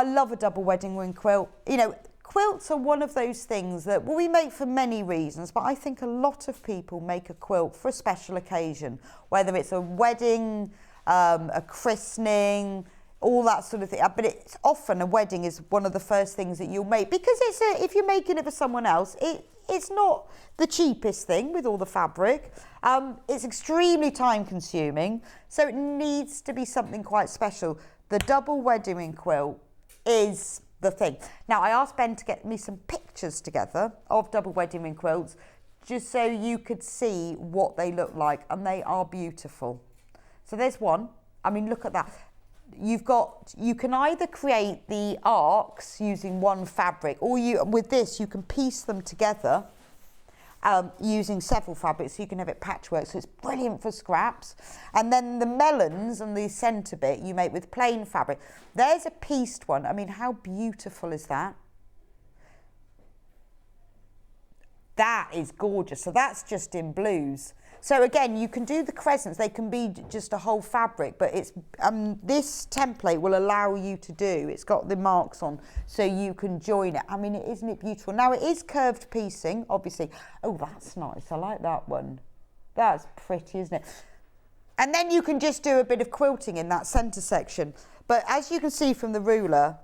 love a double wedding ring quilt. You know, quilts are one of those things that we make for many reasons, but I think a lot of people make a quilt for a special occasion, whether it's a wedding, a christening, all that sort of thing. But it's often a wedding is one of the first things that you'll make because if you're making it for someone else, it's not the cheapest thing with all the fabric. It's extremely time consuming, so it needs to be something quite special. The double wedding ring quilt is the thing. Now, I asked Ben to get me some pictures together of double wedding ring quilts just so you could see what they look like, and they are beautiful. So there's one. I mean, look at that. You can either create the arcs using one fabric, or with this you can piece them together using several fabrics, so you can have it patchwork, so it's brilliant for scraps. And then the melons and the centre bit you make with plain fabric. There's a pieced one. I mean, how beautiful is that? That is gorgeous. So that's just in blues. So again, you can do the crescents. They can be just a whole fabric, but it's this template will allow you to do. It's got the marks on, so you can join it. I mean, isn't it beautiful? Now it is curved piecing, obviously. Oh, that's nice. I like that one. That's pretty, isn't it? And then you can just do a bit of quilting in that centre section. But as you can see from the ruler,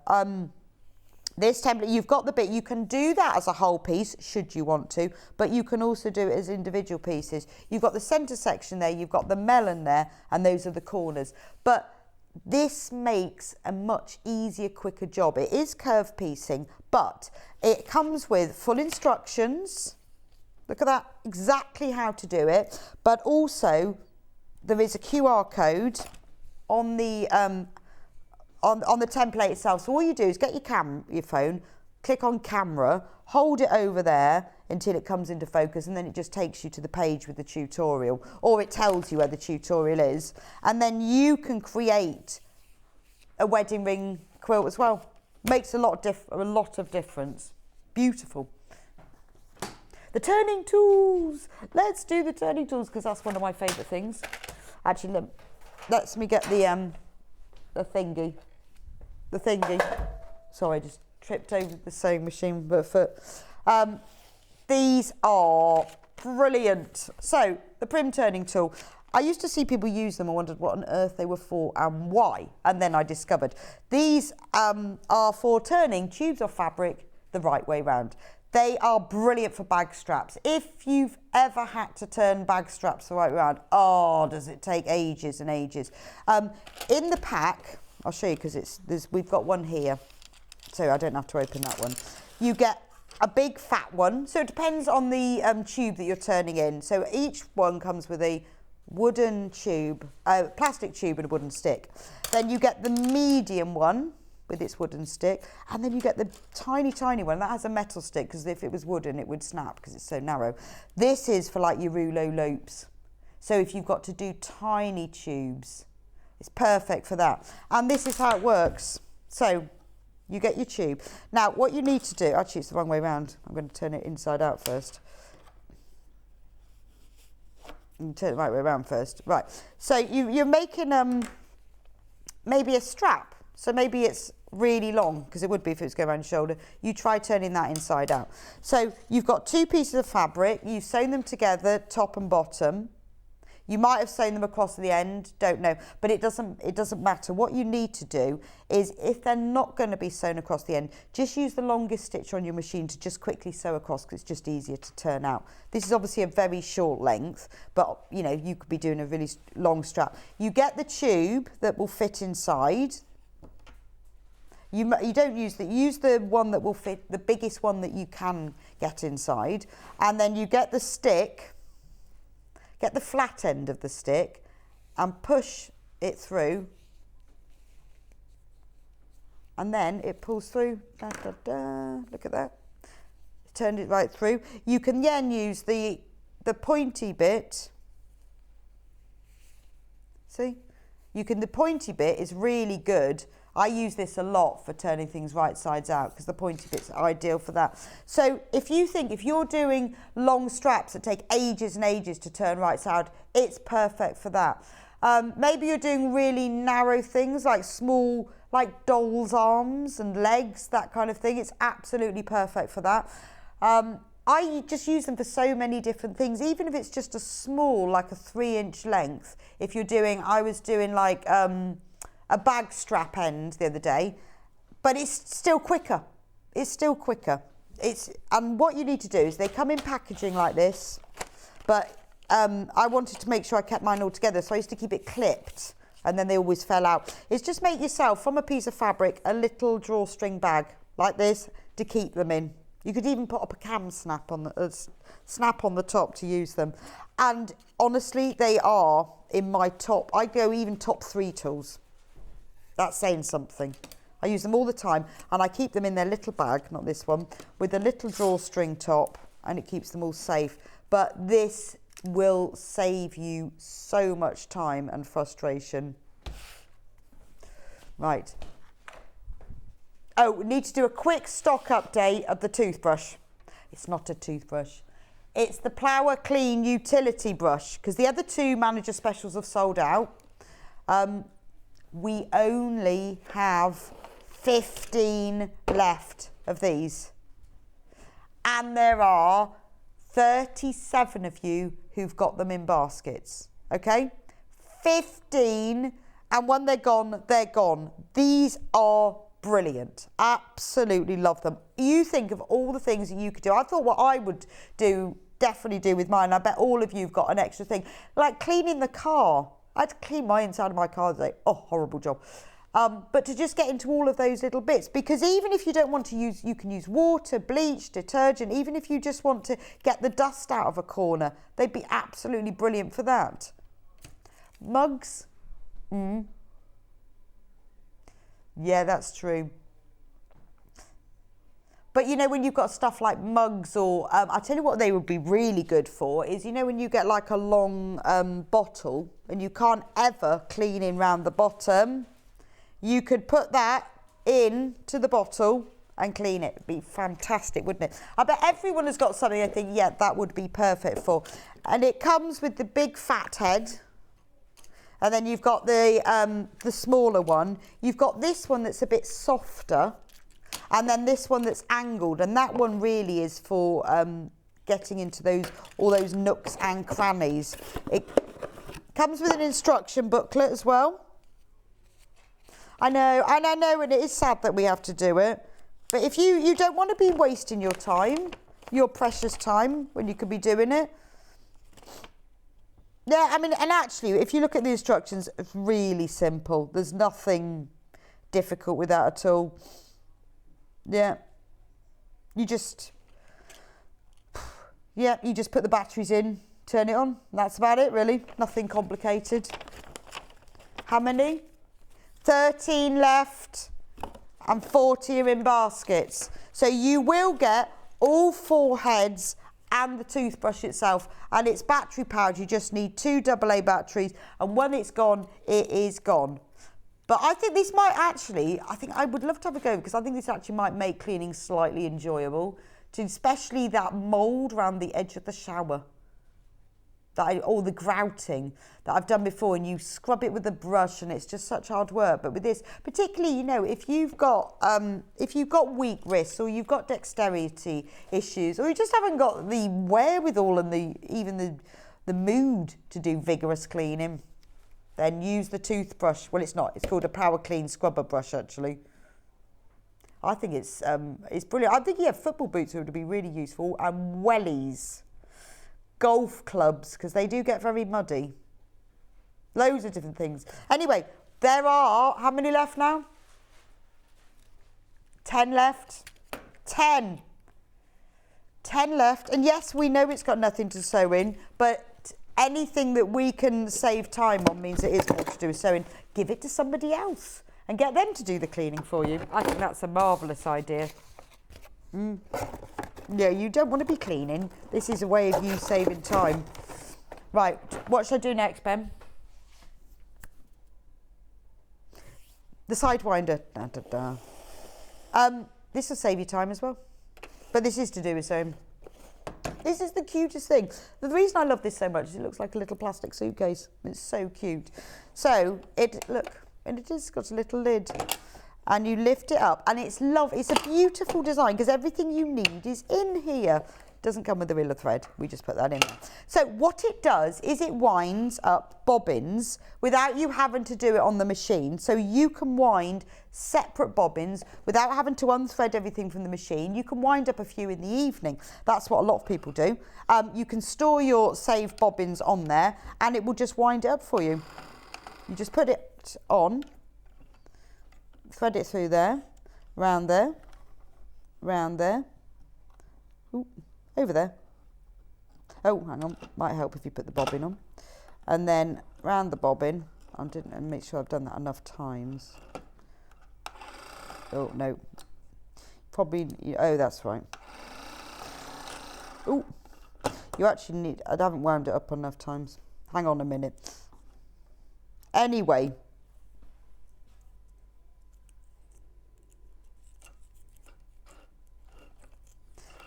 this template, you've got the bit, you can do that as a whole piece, should you want to, but you can also do it as individual pieces. You've got the centre section there, you've got the melon there, and those are the corners. But this makes a much easier, quicker job. It is curved piecing, but it comes with full instructions. Look at that, exactly how to do it, but also there is a QR code on the on the template itself. So all you do is get your phone, click on camera, hold it over there until it comes into focus, and then it just takes you to the page with the tutorial, or it tells you where the tutorial is, and then you can create a wedding ring quilt as well. Makes a lot of difference. Beautiful. The turning tools. Let's do the turning tools because that's one of my favourite things. Actually, let me get the thingy. The thingy. Sorry, I just tripped over the sewing machine with a foot. These are brilliant. So, the prim turning tool. I used to see people use them and wondered what on earth they were for and why. And then I discovered these are for turning tubes of fabric the right way round. They are brilliant for bag straps. If you've ever had to turn bag straps the right way round, oh, does it take ages and ages. In the pack, I'll show you because we've got one here, so I don't have to open that one. You get a big fat one, so it depends on the tube that you're turning in. So each one comes with a wooden tube, plastic tube and a wooden stick. Then you get the medium one with its wooden stick, and then you get the tiny one that has a metal stick, because if it was wooden it would snap because it's so narrow. This is for like your rouleau loops, so if you've got to do tiny tubes, it's perfect for that. And this is how it works. So you get your tube. Now what you need to do, actually it's the wrong way around, I'm going to turn it inside out first. You turn it the right way around first. Right, so you're making maybe a strap. So maybe it's really long, because it would be if it was going around your shoulder. You try turning that inside out. So you've got two pieces of fabric. You've sewn them together, top and bottom. You might have sewn them across the end, don't know, but it doesn't matter. What you need to do is, if they're not going to be sewn across the end, just use the longest stitch on your machine to just quickly sew across, because it's just easier to turn out. This is obviously a very short length, but you know, you could be doing a really long strap. You get the tube that will fit inside. You don't use the one that will fit, the biggest one that you can get inside, and then you get the stick. Get the flat end of the stick and push it through, and then it pulls through. Da, da, da. Look at that. Turned it right through. You can then use the pointy bit. See? The pointy bit is really good. I use this a lot for turning things right sides out, because the pointy bit's ideal for that. So if you're doing long straps that take ages and ages to turn right side, it's perfect for that. Maybe you're doing really narrow things like small, like doll's arms and legs, that kind of thing. It's absolutely perfect for that. I just use them for so many different things, even if it's just a small, like a 3-inch length. If you're doing, I was doing like a bag strap end the other day, but it's still quicker. It's still quicker. And what you need to do is, they come in packaging like this, but I wanted to make sure I kept mine all together, so I used to keep it clipped, and then they always fell out. It's just make yourself, from a piece of fabric, a little drawstring bag like this to keep them in. You could even put up a cam snap on the top to use them. And honestly, they are in my top. I go even top 3 tools. That's saying something. I use them all the time, and I keep them in their little bag, not this one, with a little drawstring top, and it keeps them all safe. But this will save you so much time and frustration. Right. Oh, we need to do a quick stock update of the toothbrush. It's not a toothbrush. It's the Plower Clean Utility Brush, because the other 2 manager specials have sold out. We only have 15 left of these. And there are 37 of you who've got them in baskets, okay? 15, and when they're gone, they're gone. These are brilliant. Absolutely love them. You think of all the things that you could do. I thought what I would definitely do with mine, I bet all of you have got an extra thing, like cleaning the car. I had to clean my inside of my car today. Oh, horrible job. But to just get into all of those little bits, because even if you don't want to use, you can use water, bleach, detergent, even if you just want to get the dust out of a corner, they'd be absolutely brilliant for that. mugs. Yeah, that's true. But you know, when you've got stuff like mugs or, I tell you what they would be really good for is, you know, when you get like a long bottle and you can't ever clean in round the bottom, you could put that into the bottle and clean it. It'd be fantastic, wouldn't it? I bet everyone has got something I think, yeah, that would be perfect for. And it comes with the big fat head. And then you've got the smaller one. You've got this one that's a bit softer. And then this one that's angled, and that one really is for getting into all those nooks and crannies. It comes with an instruction booklet as well. I know, and it is sad that we have to do it. But if you don't want to be wasting your time, your precious time, when you could be doing it. Yeah, I mean, and actually, if you look at the instructions, it's really simple. There's nothing difficult with that at all. Yeah, you just put the batteries in, turn it on. That's about it, really. Nothing complicated. How many? 13 left and 40 are in baskets. So you will get all 4 heads and the toothbrush itself, and it's battery powered. You just need 2 AA batteries, and when it's gone, it is gone. But I think this might actually, I think I would love to have a go, because I think this actually might make cleaning slightly enjoyable, especially that mould around the edge of the shower. Or the grouting that I've done before, and you scrub it with a brush and it's just such hard work. But with this, particularly, you know, if you've got weak wrists, or you've got dexterity issues, or you just haven't got the wherewithal and even the mood to do vigorous cleaning, then use the toothbrush. Well, it's not. It's called a Power Clean Scrubber Brush, actually. I think it's brilliant. I think, yeah, football boots would be really useful, and wellies, golf clubs, because they do get very muddy. Loads of different things. Anyway, there are, how many left now? 10 left. 10 left. And yes, we know it's got nothing to sew in, but anything that we can save time on means it is more to do with sewing. Give it to somebody else and get them to do the cleaning for you. I think that's a marvellous idea. Yeah, you don't want to be cleaning. This is a way of you saving time. Right, what should I do next, Ben? The sidewinder. This will save you time as well. But this is to do with sewing. This is the cutest thing. The reason I love this so much is it looks like a little plastic suitcase. It's so cute. So, look, and it has got a little lid. And you lift it up, and it's a beautiful design, because everything you need is in here. Doesn't come with the reel of thread. We just put that in there. So what it does is it winds up bobbins without you having to do it on the machine. So you can wind separate bobbins without having to unthread everything from the machine. You can wind up a few in the evening. That's what a lot of people do. You can store your saved bobbins on there, and it will just wind it up for you. You just put it on, thread it through there, round there, round there. Ooh. Over there. Oh, hang on. Might help if you put the bobbin on. And then round the bobbin. I didn't make sure I've done that enough times. Oh, no. Probably, oh, that's right. Oh, you actually need, I haven't wound it up enough times. Hang on a minute. Anyway.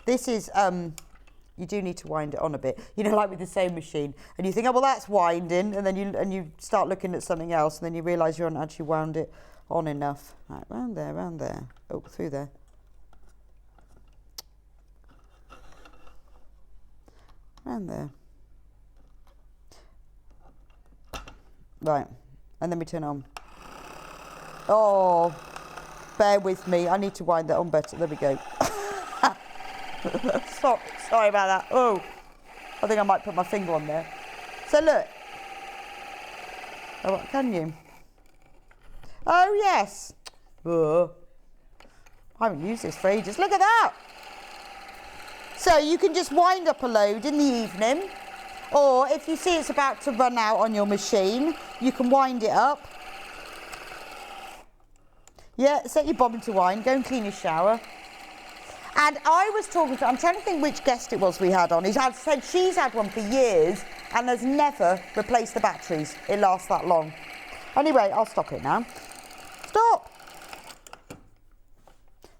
This is, you do need to wind it on a bit. You know, like with the sewing machine. And you think, oh, well, that's winding. And then you start looking at something else. And then you realise you haven't actually wound it on enough. Right, round there. Oh, through there. Round there. Right. And then we turn it on. Oh, bear with me. I need to wind that on better. There we go. Sorry about that. Oh, I think I might put my finger on there. So look. Oh, what can you? Oh, yes. Oh. I haven't used this for ages. Look at that. So you can just wind up a load in the evening, Or if you see it's about to run out on your machine, you can wind it up. Yeah, set your bobbin to wind, go and clean your shower. And I was talking to, I'm trying to think which guest it was we had on. He's said she's had one for years and has never replaced the batteries. It lasts that long. Anyway, I'll stop it now. Stop!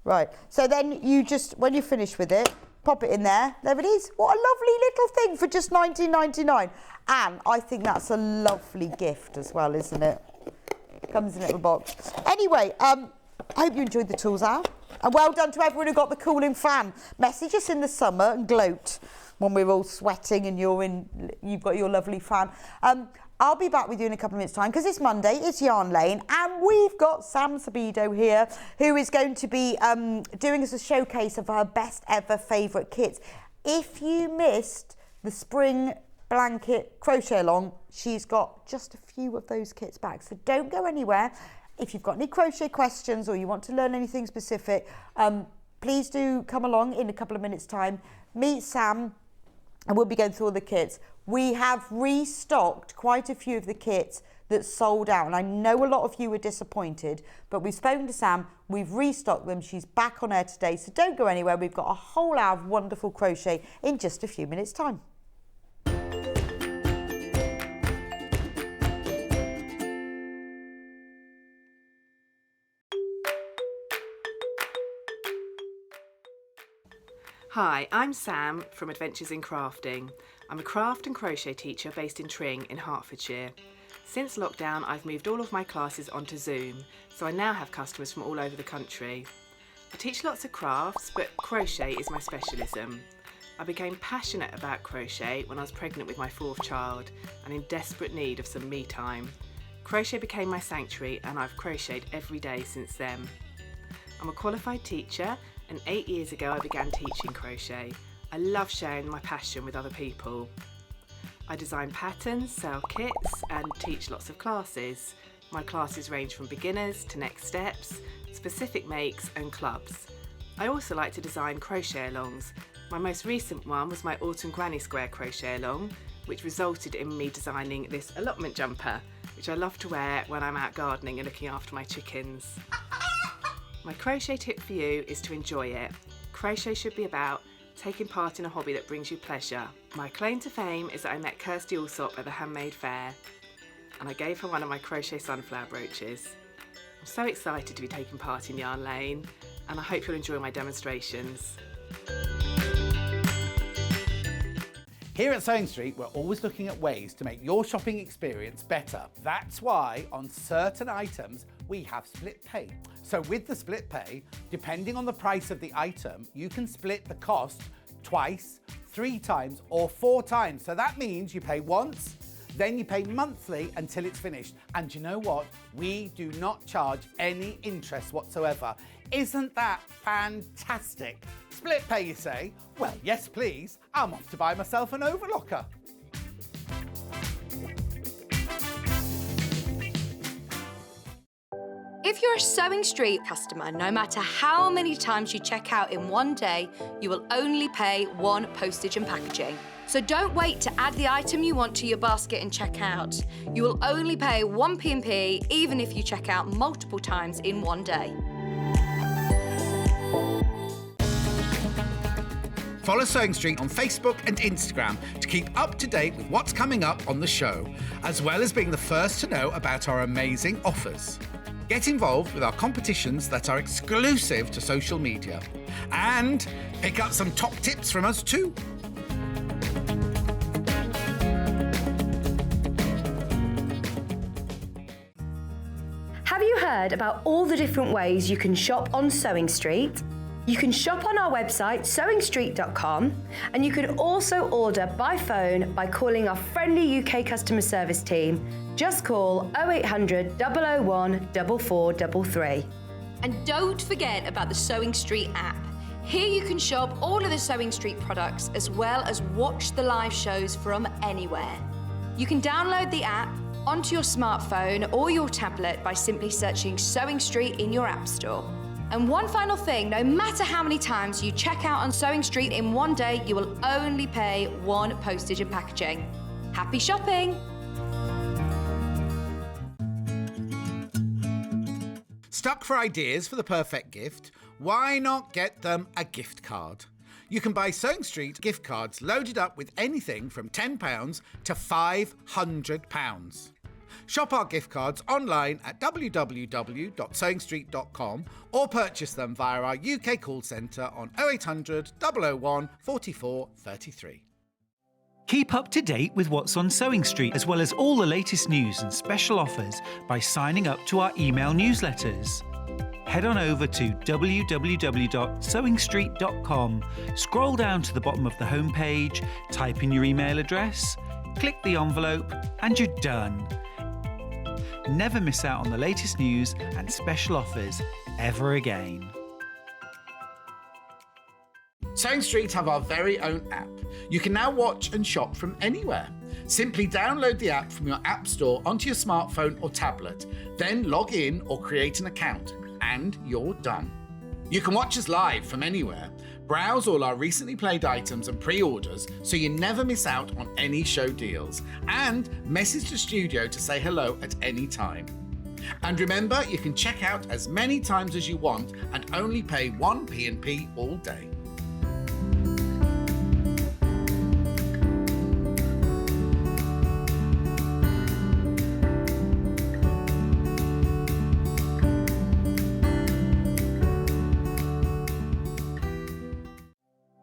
Right, so then you just, when you're finished with it, pop it in there. There it is. What a lovely little thing for just £19.99. And I think that's a lovely gift as well, isn't it? Comes in a little box. Anyway, I hope you enjoyed the tools out. And well done to everyone who got the cooling fan. Message us in the summer and gloat when we're all sweating and you've got your lovely fan. I'll be back with you in a couple of minutes' time because it's Monday, it's Yarn Lane, and we've got Sam Sabido here who is going to be doing us a showcase of her best ever favourite kits. If you missed the spring blanket crochet along, she's got just a few of those kits back, so don't go anywhere. If you've got any crochet questions or you want to learn anything specific, please do come along in a couple of minutes' time. Meet Sam and we'll be going through all the kits. We have restocked quite a few of the kits that sold out, and I know a lot of you were disappointed, but we've spoken to Sam, we've restocked them, she's back on air today, so don't go anywhere. We've got a whole hour of wonderful crochet in just a few minutes' time. Hi, I'm Sam from Adventures in Crafting. I'm a craft and crochet teacher based in Tring in Hertfordshire. Since lockdown, I've moved all of my classes onto Zoom, so I now have customers from all over the country. I teach lots of crafts, but crochet is my specialism. I became passionate about crochet when I was pregnant with my 4th child and in desperate need of some me time. Crochet became my sanctuary and I've crocheted every day since then. I'm a qualified teacher, and 8 years ago I began teaching crochet. I love sharing my passion with other people. I design patterns, sell kits and teach lots of classes. My classes range from beginners to next steps, specific makes and clubs. I also like to design crochet alongs. My most recent one was my Autumn Granny Square crochet along, which resulted in me designing this allotment jumper, which I love to wear when I'm out gardening and looking after my chickens. My crochet tip for you is to enjoy it. Crochet should be about taking part in a hobby that brings you pleasure. My claim to fame is that I met Kirsty Allsop at the Handmade Fair and I gave her one of my crochet sunflower brooches. I'm so excited to be taking part in Yarn Lane and I hope you'll enjoy my demonstrations. Here at Sewing Street, we're always looking at ways to make your shopping experience better. That's why on certain items, we have split pay. So with the split pay, depending on the price of the item, you can split the cost twice, 3 times, or 4 times. So that means you pay once, then you pay monthly until it's finished. And you know what? We do not charge any interest whatsoever. Isn't that fantastic? Split pay, you say? Well, yes, please. I'm off to buy myself an overlocker. If you're a Sewing Street customer, no matter how many times you check out in one day, you will only pay 1 postage and packaging. So don't wait to add the item you want to your basket and check out. You will only pay 1 P&P even if you check out multiple times in one day. Follow Sewing Street on Facebook and Instagram to keep up to date with what's coming up on the show, as well as being the first to know about our amazing offers. Get involved with our competitions that are exclusive to social media. And pick up some top tips from us too. Have you heard about all the different ways you can shop on Sewing Street? You can shop on our website, sewingstreet.com, and you can also order by phone by calling our friendly UK customer service team. Just call 0800 001 4433. And don't forget about the Sewing Street app. Here you can shop all of the Sewing Street products as well as watch the live shows from anywhere. You can download the app onto your smartphone or your tablet by simply searching Sewing Street in your app store. And one final thing, no matter how many times you check out on Sewing Street in one day, you will only pay 1 postage and packaging. Happy shopping! Stuck for ideas for the perfect gift? Why not get them a gift card? You can buy Sewing Street gift cards loaded up with anything from £10 to £500. Shop our gift cards online at www.sewingstreet.com or purchase them via our UK call centre on 0800 001 44 33. Keep up to date with what's on Sewing Street, as well as all the latest news and special offers by signing up to our email newsletters. Head on over to www.sewingstreet.com, scroll down to the bottom of the homepage, type in your email address, click the envelope, and you're done. Never miss out on the latest news and special offers ever again. Sewing Street have our very own app. You can now watch and shop from anywhere. Simply download the app from your app store onto your smartphone or tablet, then log in or create an account, and you're done. You can watch us live from anywhere, browse all our recently played items and pre-orders so you never miss out on any show deals, and message the studio to say hello at any time. And remember, you can check out as many times as you want and only pay one P&P all day.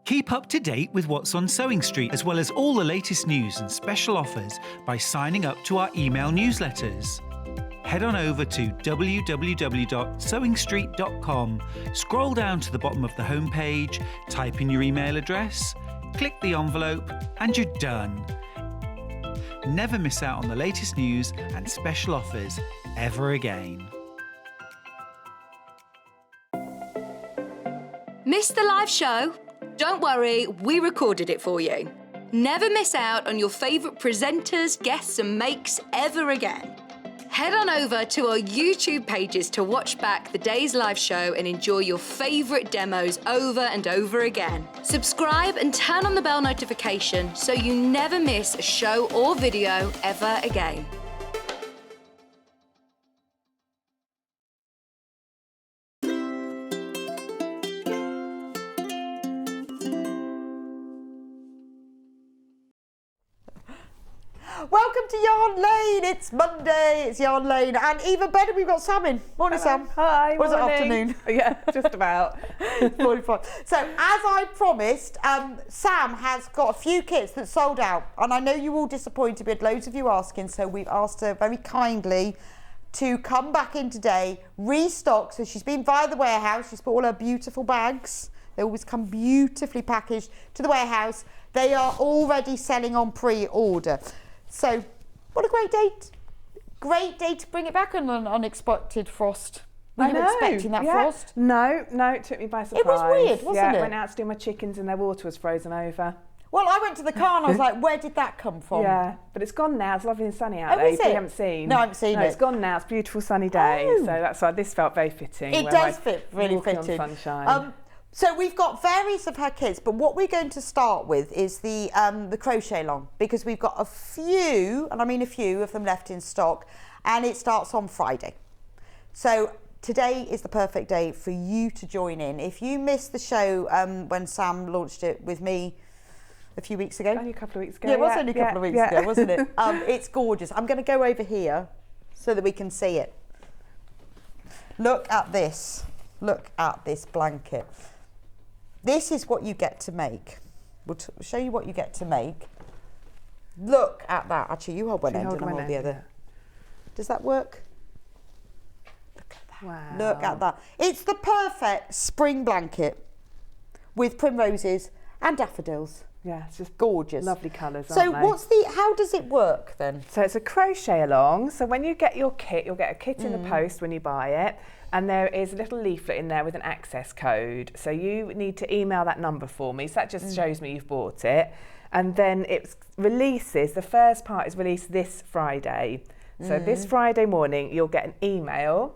Keep up to date with what's on Sewing Street, as well as all the latest news and special offers by signing up to our email newsletters. Head on over to www.sewingstreet.com, scroll down to the bottom of the homepage, type in your email address, click the envelope, and you're done. Never miss out on the latest news and special offers ever again. Missed the live show? Don't worry, we recorded it for you. Never miss out on your favourite presenters, guests and makes ever again. Head on over to our YouTube pages to watch back the day's live show and enjoy your favourite demos over and over again. Subscribe and turn on the bell notification so you never miss a show or video ever again. Welcome to Yarn Lane. It's Monday. It's Yarn Lane, and even better, we've got Sam in. Morning, Sam. Hi. Was it morning. afternoon? Yeah, just about. 45. So, as I promised, Sam has got a few kits that sold out, and I know you're all disappointed. We had loads of you asking, so we've asked her very kindly to come back in today, restock. So she's been via the warehouse. She's put all her beautiful bags. They always come beautifully packaged to the warehouse. They are already selling on pre-order. So, what a great date. Great day to bring it back on an unexpected frost. Were you expecting that frost? No, it took me by surprise. It was weird, wasn't it? I went out to do my chickens and their water was frozen over. Well, I went to the car and I was like, where did that come from? Yeah, but it's gone now. It's lovely and sunny out there. Is it? You haven't seen. No, I haven't seen it. It's gone now. It's a beautiful sunny day. So that's why this felt very fitting. It does fit really fitting. Sunshine. So we've got various of her kits, but what we're going to start with is the crochet along, because we've got a few, and I mean a few of them left in stock, and it starts on Friday. So today is the perfect day for you to join in. If you missed the show when Sam launched it with me a few weeks ago. Only a couple of weeks ago. Yeah, it was only a couple of weeks ago, wasn't it? It's gorgeous. I'm going to go over here so that we can see it. Look at this. Look at this blanket. This is what you get to make. We'll show you what you get to make. Look at that. Actually, you hold one end and I'll hold the other. Does that work? Look at that. Wow. Look at that. It's the perfect spring blanket with primroses and daffodils. Yeah, it's just gorgeous. Lovely colours, so aren't they? how does it work then? So it's a crochet along. So when you get your kit, you'll get a kit in the post when you buy it. And there is a little leaflet in there with an access code. So you need to email that number for me. So that just shows me you've bought it. And then it releases, the first part is released this Friday. So this Friday morning, you'll get an email.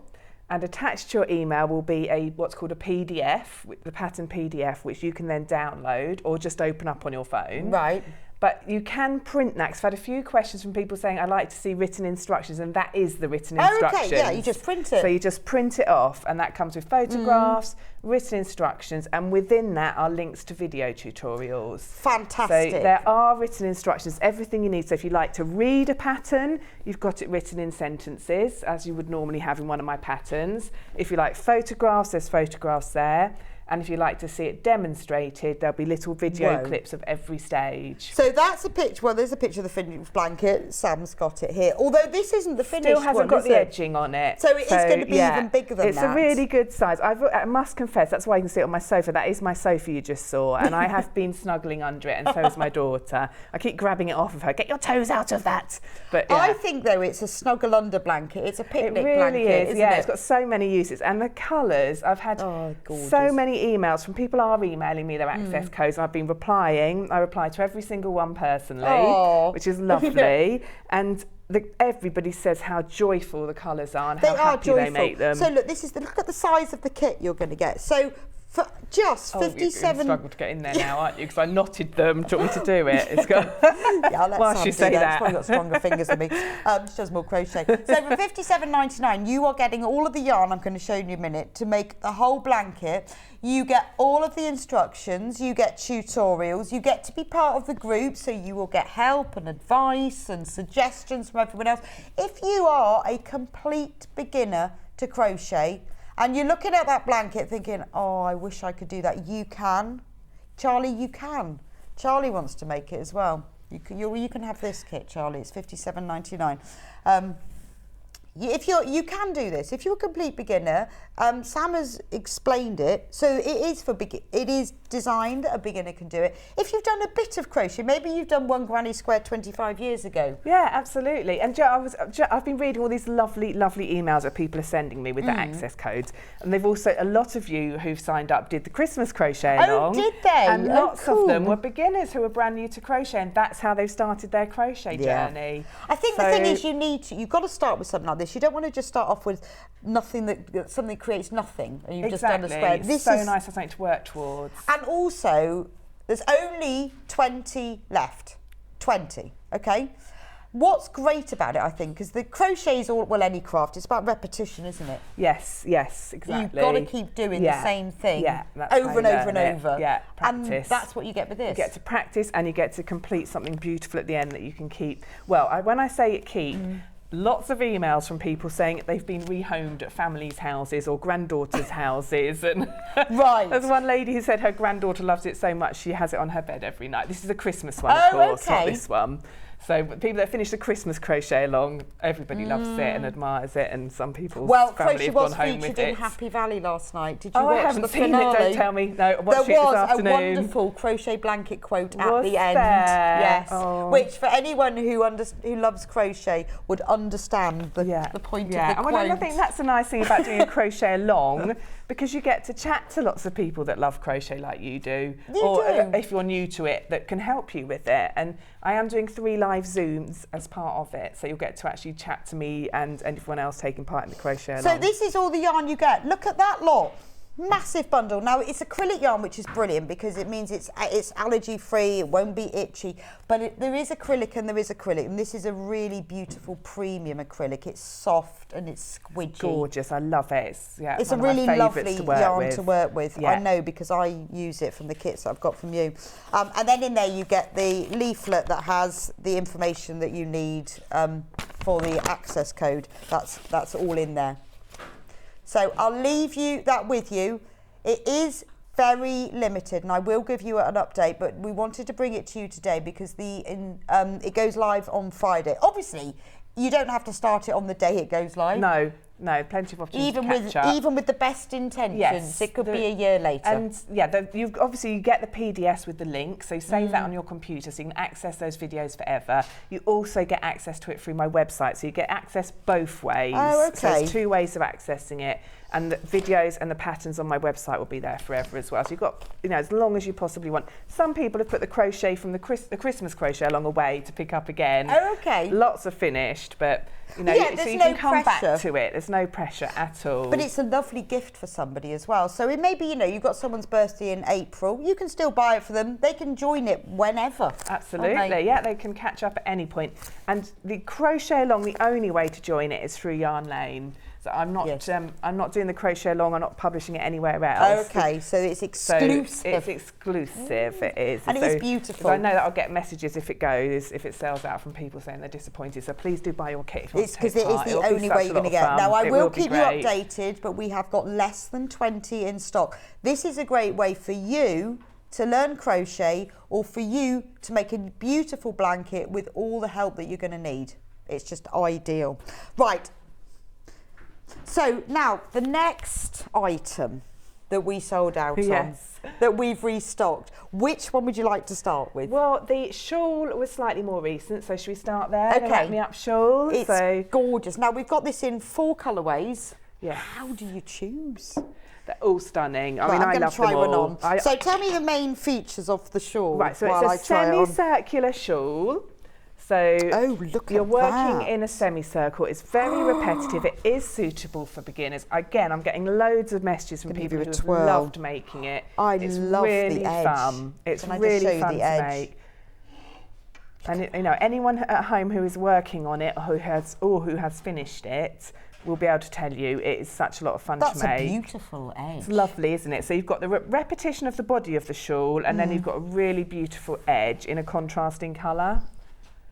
And attached to your email will be what's called a PDF, the pattern PDF, which you can then download or just open up on your phone. Right. But you can print that, 'cause I've had a few questions from people saying, I'd like to see written instructions, and that is the written instructions. Okay, yeah, you just print it. So you just print it off, and that comes with photographs, written instructions, and within that are links to video tutorials. Fantastic. So there are written instructions, everything you need. So if you like to read a pattern, you've got it written in sentences, as you would normally have in one of my patterns. If you like photographs, there's photographs there. And if you like to see it demonstrated, there'll be little video clips of every stage. So that's a picture. Well, there's a picture of the finished blanket. Sam's got it here. Although this isn't the finished one, Still hasn't got the edging on it. So it is going to be even bigger than that. It's a really good size. I must confess, that's why you can see it on my sofa. That is my sofa you just saw. And I have been snuggling under it, and so is my daughter. I keep grabbing it off of her. Get your toes out of that. But yeah. I think, though, it's a snuggle under blanket. It's a picnic blanket. It really is, isn't it? It's got so many uses. And the colours, I've had so many emails from people are emailing me their access codes, and I've been replying. I reply to every single one personally, which is lovely. And everybody says how joyful the colours are and how happy they make them. So look, look at the size of the kit you're going to get. So for just 57... You struggle to get in there now, aren't you? Because I knotted them. Do you want me to do it? It's got... Yeah, I'll let While Sam she do say that. She's probably got stronger fingers than me. She does more crochet. So for $57.99, you are getting all of the yarn I'm going to show you in a minute to make the whole blanket. You get all of the instructions, you get tutorials, you get to be part of the group, so you will get help and advice and suggestions from everyone else. If you are a complete beginner to crochet and you're looking at that blanket thinking, oh, I wish I could do that, you can. Charlie, you can. Charlie wants to make it as well. You can have this kit, Charlie. It's $57.99. You can do this. If you're a complete beginner, Sam has explained it. So it is designed that a beginner can do it. If you've done a bit of crochet, maybe you've done one granny square 25 years ago. Yeah, absolutely. And I've been reading all these lovely, lovely emails that people are sending me with the access codes. And they've also, a lot of you who've signed up did the Christmas crochet along. Oh, did they? And lots of them were beginners who were brand new to crochet, and that's how they've started their crochet journey. I think the thing is you've got to start with something like this. You don't want to just start off with something that creates nothing and you've just done a square. This is so nice to have something to work towards. And also, there's only 20 left. 20, okay? What's great about it, I think, because the crochet is any craft. It's about repetition, isn't it? Yes, exactly. You've got to keep doing the same thing over and over and over. Yeah, practice. And that's what you get with this. You get to practice and you get to complete something beautiful at the end that you can keep. Well, when I say keep, lots of emails from people saying they've been rehomed at families' houses or granddaughters' houses. And there's one lady who said her granddaughter loves it so much she has it on her bed every night. This is a Christmas one, of course, not this one. So people that finish the Christmas crochet along, everybody loves it and admires it, and some people's family have gone home with it. Crochet was featured in Happy Valley last night. Did you watch I haven't the seen finale? It, don't tell me. No, I watched it this afternoon. There was a wonderful crochet blanket quote at the end. Yes. Which for anyone who loves crochet would understand the point of the quote. I think that's the nice thing about doing a crochet along, because you get to chat to lots of people that love crochet like you do. If you're new to it, that can help you with it. And I am doing 3 live Zooms as part of it, so you'll get to actually chat to me and everyone else taking part in the crochet along. So this is all the yarn you get. Look at that lot. Massive bundle. Now it's acrylic yarn, which is brilliant because it means it's allergy free, it won't be itchy, but there is acrylic and there is acrylic, and this is a really beautiful premium acrylic. It's soft and it's squidgy. Gorgeous, I love it. It's a really lovely yarn to work with. Yeah. I know because I use it from the kits that I've got from you. And then in there you get the leaflet that has the information that you need for the access code. That's all in there. So I'll leave that with you. It is very limited, and I will give you an update, but we wanted to bring it to you today because it goes live on Friday. Obviously, you don't have to start it on the day it goes live. No, plenty of opportunities to catch up. Even with the best intentions, it could be a year later. And you get the PDFs with the link, so save that on your computer so you can access those videos forever. You also get access to it through my website, so you get access both ways. Oh, okay. So there's 2 ways of accessing it. And the videos and the patterns on my website will be there forever as well. So you've got, as long as you possibly want. Some people have put the crochet from the Christmas crochet along the way to pick up again. Oh, okay. Lots are finished, but so you no can come pressure. back to it. There's There's no pressure at all. But it's a lovely gift for somebody as well. So it may be, you know, you've got someone's birthday in April, you can still buy it for them. They can join it whenever. Absolutely, yeah, they can catch up at any point. And the crochet along, the only way to join it is through Yarn Lane. So I'm not doing the crochet along. I'm not publishing it anywhere else. Okay, so it's exclusive. So it's exclusive. It is, and it's beautiful. I know that I'll get messages if it sells out from people saying they're disappointed. So please do buy your kit. If you it's because it is the only way you're going to get. Now I will keep you updated, but we have got less than 20 in stock. This is a great way for you to learn crochet, or for you to make a beautiful blanket with all the help that you're going to need. It's just ideal. Right. So now the next item that we sold out on, that we've restocked, which one would you like to start with? Well, the shawl was slightly more recent, so should we start there? Okay. The Wrap Me Up shawl. It's gorgeous. Now we've got this in 4 colourways. Yeah. How do you choose? They're all stunning. I mean, I love them all. I'm going to try one on. So tell me the main features of the shawl. Right, so it's a semicircular shawl. So you're working in a semicircle. It's very repetitive. It is suitable for beginners. Again, I'm getting loads of messages from people who have loved making it. It's love really the edge. Fun. It's really fun to make. And you know, anyone at home who is working on it or who has finished it will be able to tell you it is such a lot of fun to make. That's a beautiful edge. It's lovely, isn't it? So you've got the repetition of the body of the shawl, and then you've got a really beautiful edge in a contrasting colour.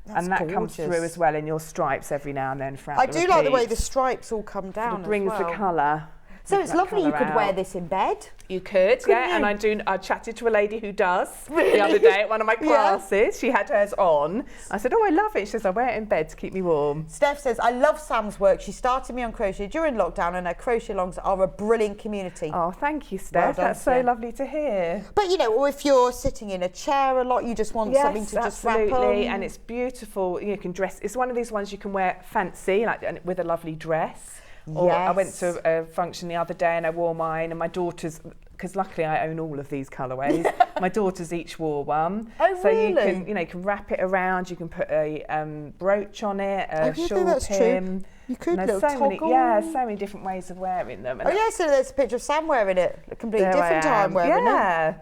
And that comes through as well in your stripes every now and then throughout the repeat. like the way the stripes all come down. It brings the colour. So it's lovely. You could wear this in bed. You could, yeah. And I chatted to a lady who does the other day at one of my classes. She had hers on. I said, "Oh, I love it." She says, "I wear it in bed to keep me warm." Steph says, "I love Sam's work. She started me on crochet during lockdown, and her crochet alongs are a brilliant community." Oh, thank you, Steph. That's so lovely to hear. But you know, or if you're sitting in a chair a lot, you just want something to just wrap on. Absolutely, and it's beautiful. You can dress. It's one of these ones you can wear fancy, like with a lovely dress. Or I went to a function the other day and I wore mine, and my daughters, because luckily I own all of these colourways, my daughters each wore one. Oh, so really? you can wrap it around, you can put a brooch on it, a shawl that's pin. True. You could there's so many different ways of wearing them. And so there's a picture of Sam wearing it, a completely different time wearing it.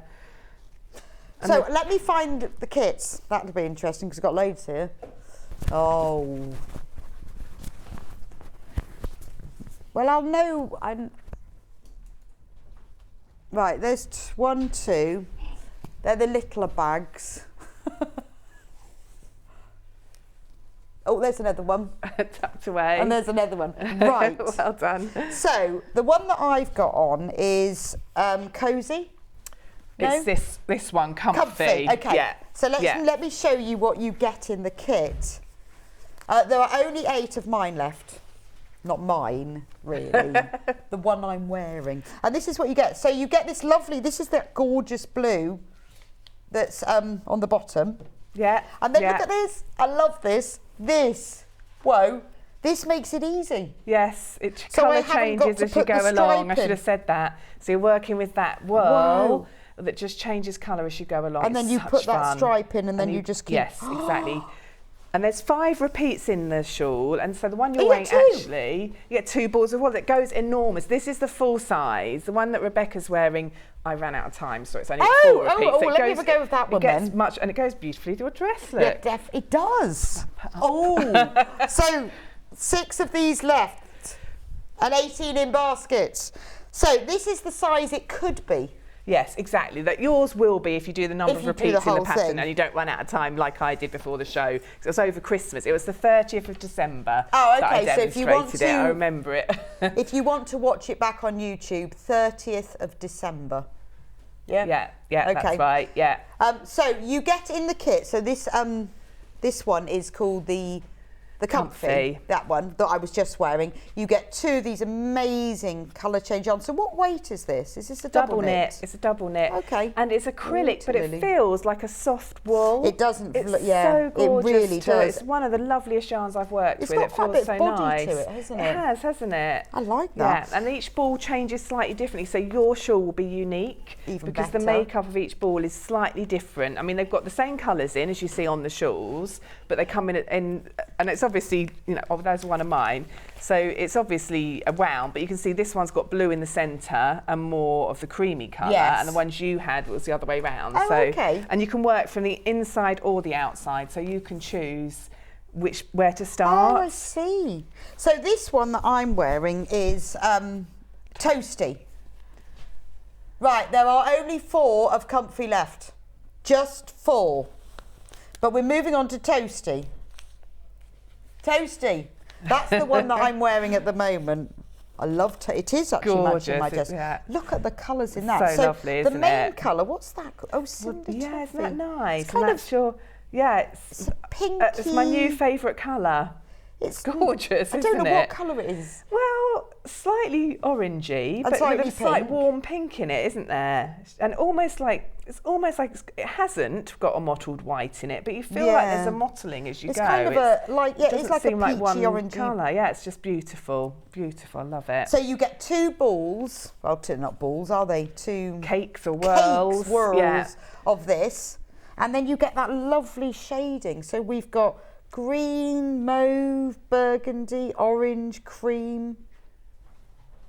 So let me find the kits. That'll be interesting because I've got loads here. Oh. Well, I'll know. Right, there's 1, 2. They're the littler bags. Oh, there's another one. Tucked away. And there's another one. Right. Well done. So the one that I've got on is cosy. It's this one, comfy. Okay. Yeah. So let me show you what you get in the kit. There are only 8 of mine left. Not mine, really. The one I'm wearing. And this is what you get. So you get this lovely, this is that gorgeous blue that's on the bottom. Yeah. And then look at this. I love this. This makes it easy. Yes, colour changes as you go along. I should have said that. So you're working with that whirl that just changes colour as you go along. And then you put that stripe in, and then you just keep... Yes, exactly. And there's 5 repeats in the shawl, and so the one you're wearing actually, you get 2 balls of wool. It goes enormous. This is the full size. The one that Rebecca's wearing, I ran out of time, so it's only 4 repeats. So let me have a go with that one then. And it goes beautifully to your dress, look. Yeah, it does. So 6 of these left, and 18 in baskets. So this is the size it could be. Yes, exactly. That yours will be if you do the number of repeats in the pattern and you don't run out of time like I did before the show. It was over Christmas. It was the 30th of December. Oh, That okay. I so if you want to, I remember it. If you want to watch it back on YouTube, 30th of December. Yeah. Yeah. Okay. That's right. Yeah. So you get in the kit. So this one is called the comfy, that one that I was just wearing. You get 2 of these amazing colour change on. So what weight is this? Is this a double knit? It's a double knit. Okay. And it's acrylic, but it feels like a soft wool. It doesn't. It's so gorgeous. It really does. It's one of the loveliest yarns I've worked with. It's got quite a bit of body to it, hasn't it? It has, hasn't it? I like that. Yeah. And each ball changes slightly differently, so your shawl will be unique because the makeup of each ball is slightly different. I mean, they've got the same colours in as you see on the shawls, but they come in and it's obviously, there's one of mine. So it's obviously a round, but you can see this one's got blue in the centre and more of the creamy colour. Yes. And the ones you had was the other way round. Oh, so, okay. And you can work from the inside or the outside, so you can choose where to start. Oh, I see. So this one that I'm wearing is toasty. Right, there are only 4 of comfy left. Just 4. But we're moving on to toasty. Toasty. That's the one that I'm wearing at the moment. I love it. Is actually matching my dress. Yeah. Look at the colours in that. So lovely, isn't it? The main colour, what's that? Oh, Cinder yeah, isn't Toffee. that nice? It's kind of, it's pinky. It's my new favourite colour. It's gorgeous, I don't know what colour it is. Well, slightly orangey, but with a slight warm pink in it, isn't there? And it hasn't got a mottled white in it, but you feel like there's a mottling as you go. Kind of it's like it's like a like one orangey colour. Yeah, it's just beautiful, beautiful. I love it. So you get 2 balls. Well, not balls, are they? 2 cakes or whirls. Of this, and then you get that lovely shading. So we've got green, mauve, burgundy, orange, cream.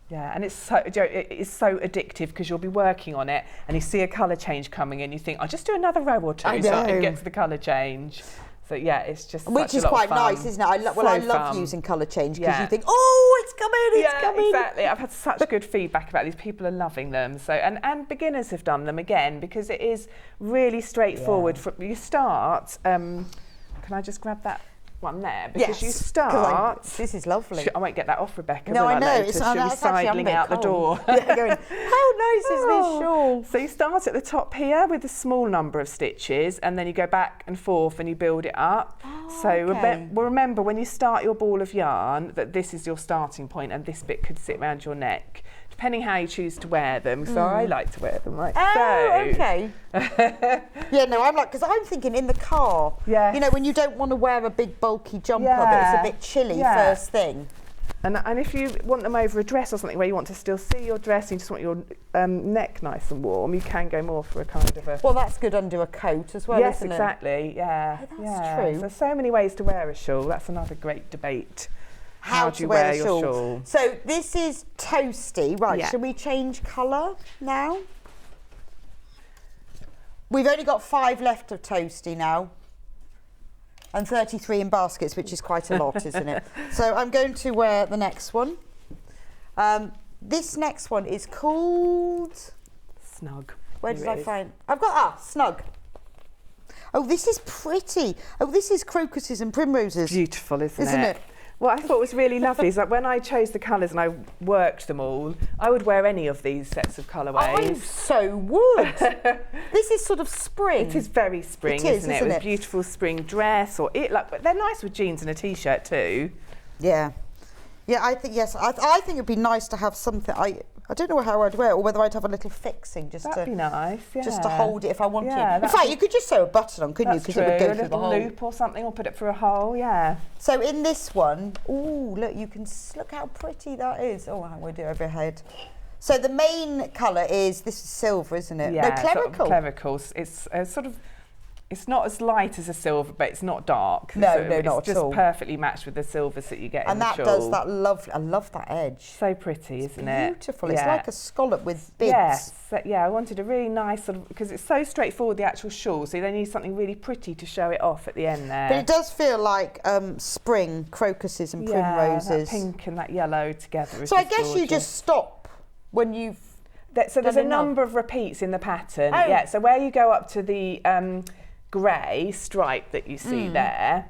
Yeah, and it's so addictive because you'll be working on it and you see a colour change coming in, you think, I'll just do another row or 2 so I can get to the colour change. So yeah, it's just which is quite nice, isn't it? I love using colour change because you think, oh, it's coming, it's coming. Exactly. I've had such good feedback about these. People are loving them. So and beginners have done them again because it is really straightforward. You start. Can I just grab that one there? Because you start. This is lovely. I won't get that off, Rebecca. No, I know. She'll be sidling out the door. Yeah, going, how nice is this shawl? So you start at the top here with a small number of stitches, and then you go back and forth and you build it up. Remember when you start your ball of yarn that this is your starting point, and this bit could sit around your neck, depending how you choose to wear them. So I like to wear them like so. Okay. Yeah, no, because I'm thinking in the car. Yeah. You know, when you don't want to wear a big bulky jumper, but it's a bit chilly first thing. And if you want them over a dress or something where you want to still see your dress and you just want your neck nice and warm, you can go more for a kind of a... Well, that's good under a coat as well, isn't it? Yes, exactly, yeah. Oh, that's true. There's so many ways to wear a shawl. That's another great debate. How do to you wear your shawl? So this is toasty. Right, shall we change colour now? We've only got 5 left of toasty now. And 33 in baskets, which is quite a lot, isn't it? So I'm going to wear the next one. This next one is called... Snug. Where did I find... I've got... Snug. Oh, this is pretty. Oh, this is crocuses and primroses. Beautiful, isn't it? What I thought was really lovely is that when I chose the colours and I worked them all, I would wear any of these sets of colourways. I so would. This is sort of spring. It is very spring, isn't it? With a beautiful spring dress, but they're nice with jeans and a t-shirt too. Yeah. Yeah, I think, yes. I think it'd be nice to have something. I don't know how I'd wear it, or whether I'd have a little fixing That'd be nice, yeah. Just to hold it if I wanted. In fact, you could just sew a button on, couldn't you? Because it would go through the hole. A loop or something, or put it through a hole, yeah. So in this one, look, you can look how pretty that is. Oh, I'm going to do it overhead. So the main colour is, this is silver, isn't it? Yeah, no, clerical. Clerical. It's sort of... It's not as light as a silver, but it's not dark. No, not at all. It's just perfectly matched with the silvers that you get in the shawl. And that does that lovely. I love that edge. So pretty, isn't it? Beautiful. It's like a scallop with bits. Yes. Yeah, I wanted a really nice sort of, because it's so straightforward, the actual shawl, so they need something really pretty to show it off at the end there. But it does feel like spring, crocuses and primroses. Yeah, that pink and that yellow together. So I guess you just stop when you've... So there's a number of repeats in the pattern. Oh. Yeah, so where you go up to the... grey stripe that you see there,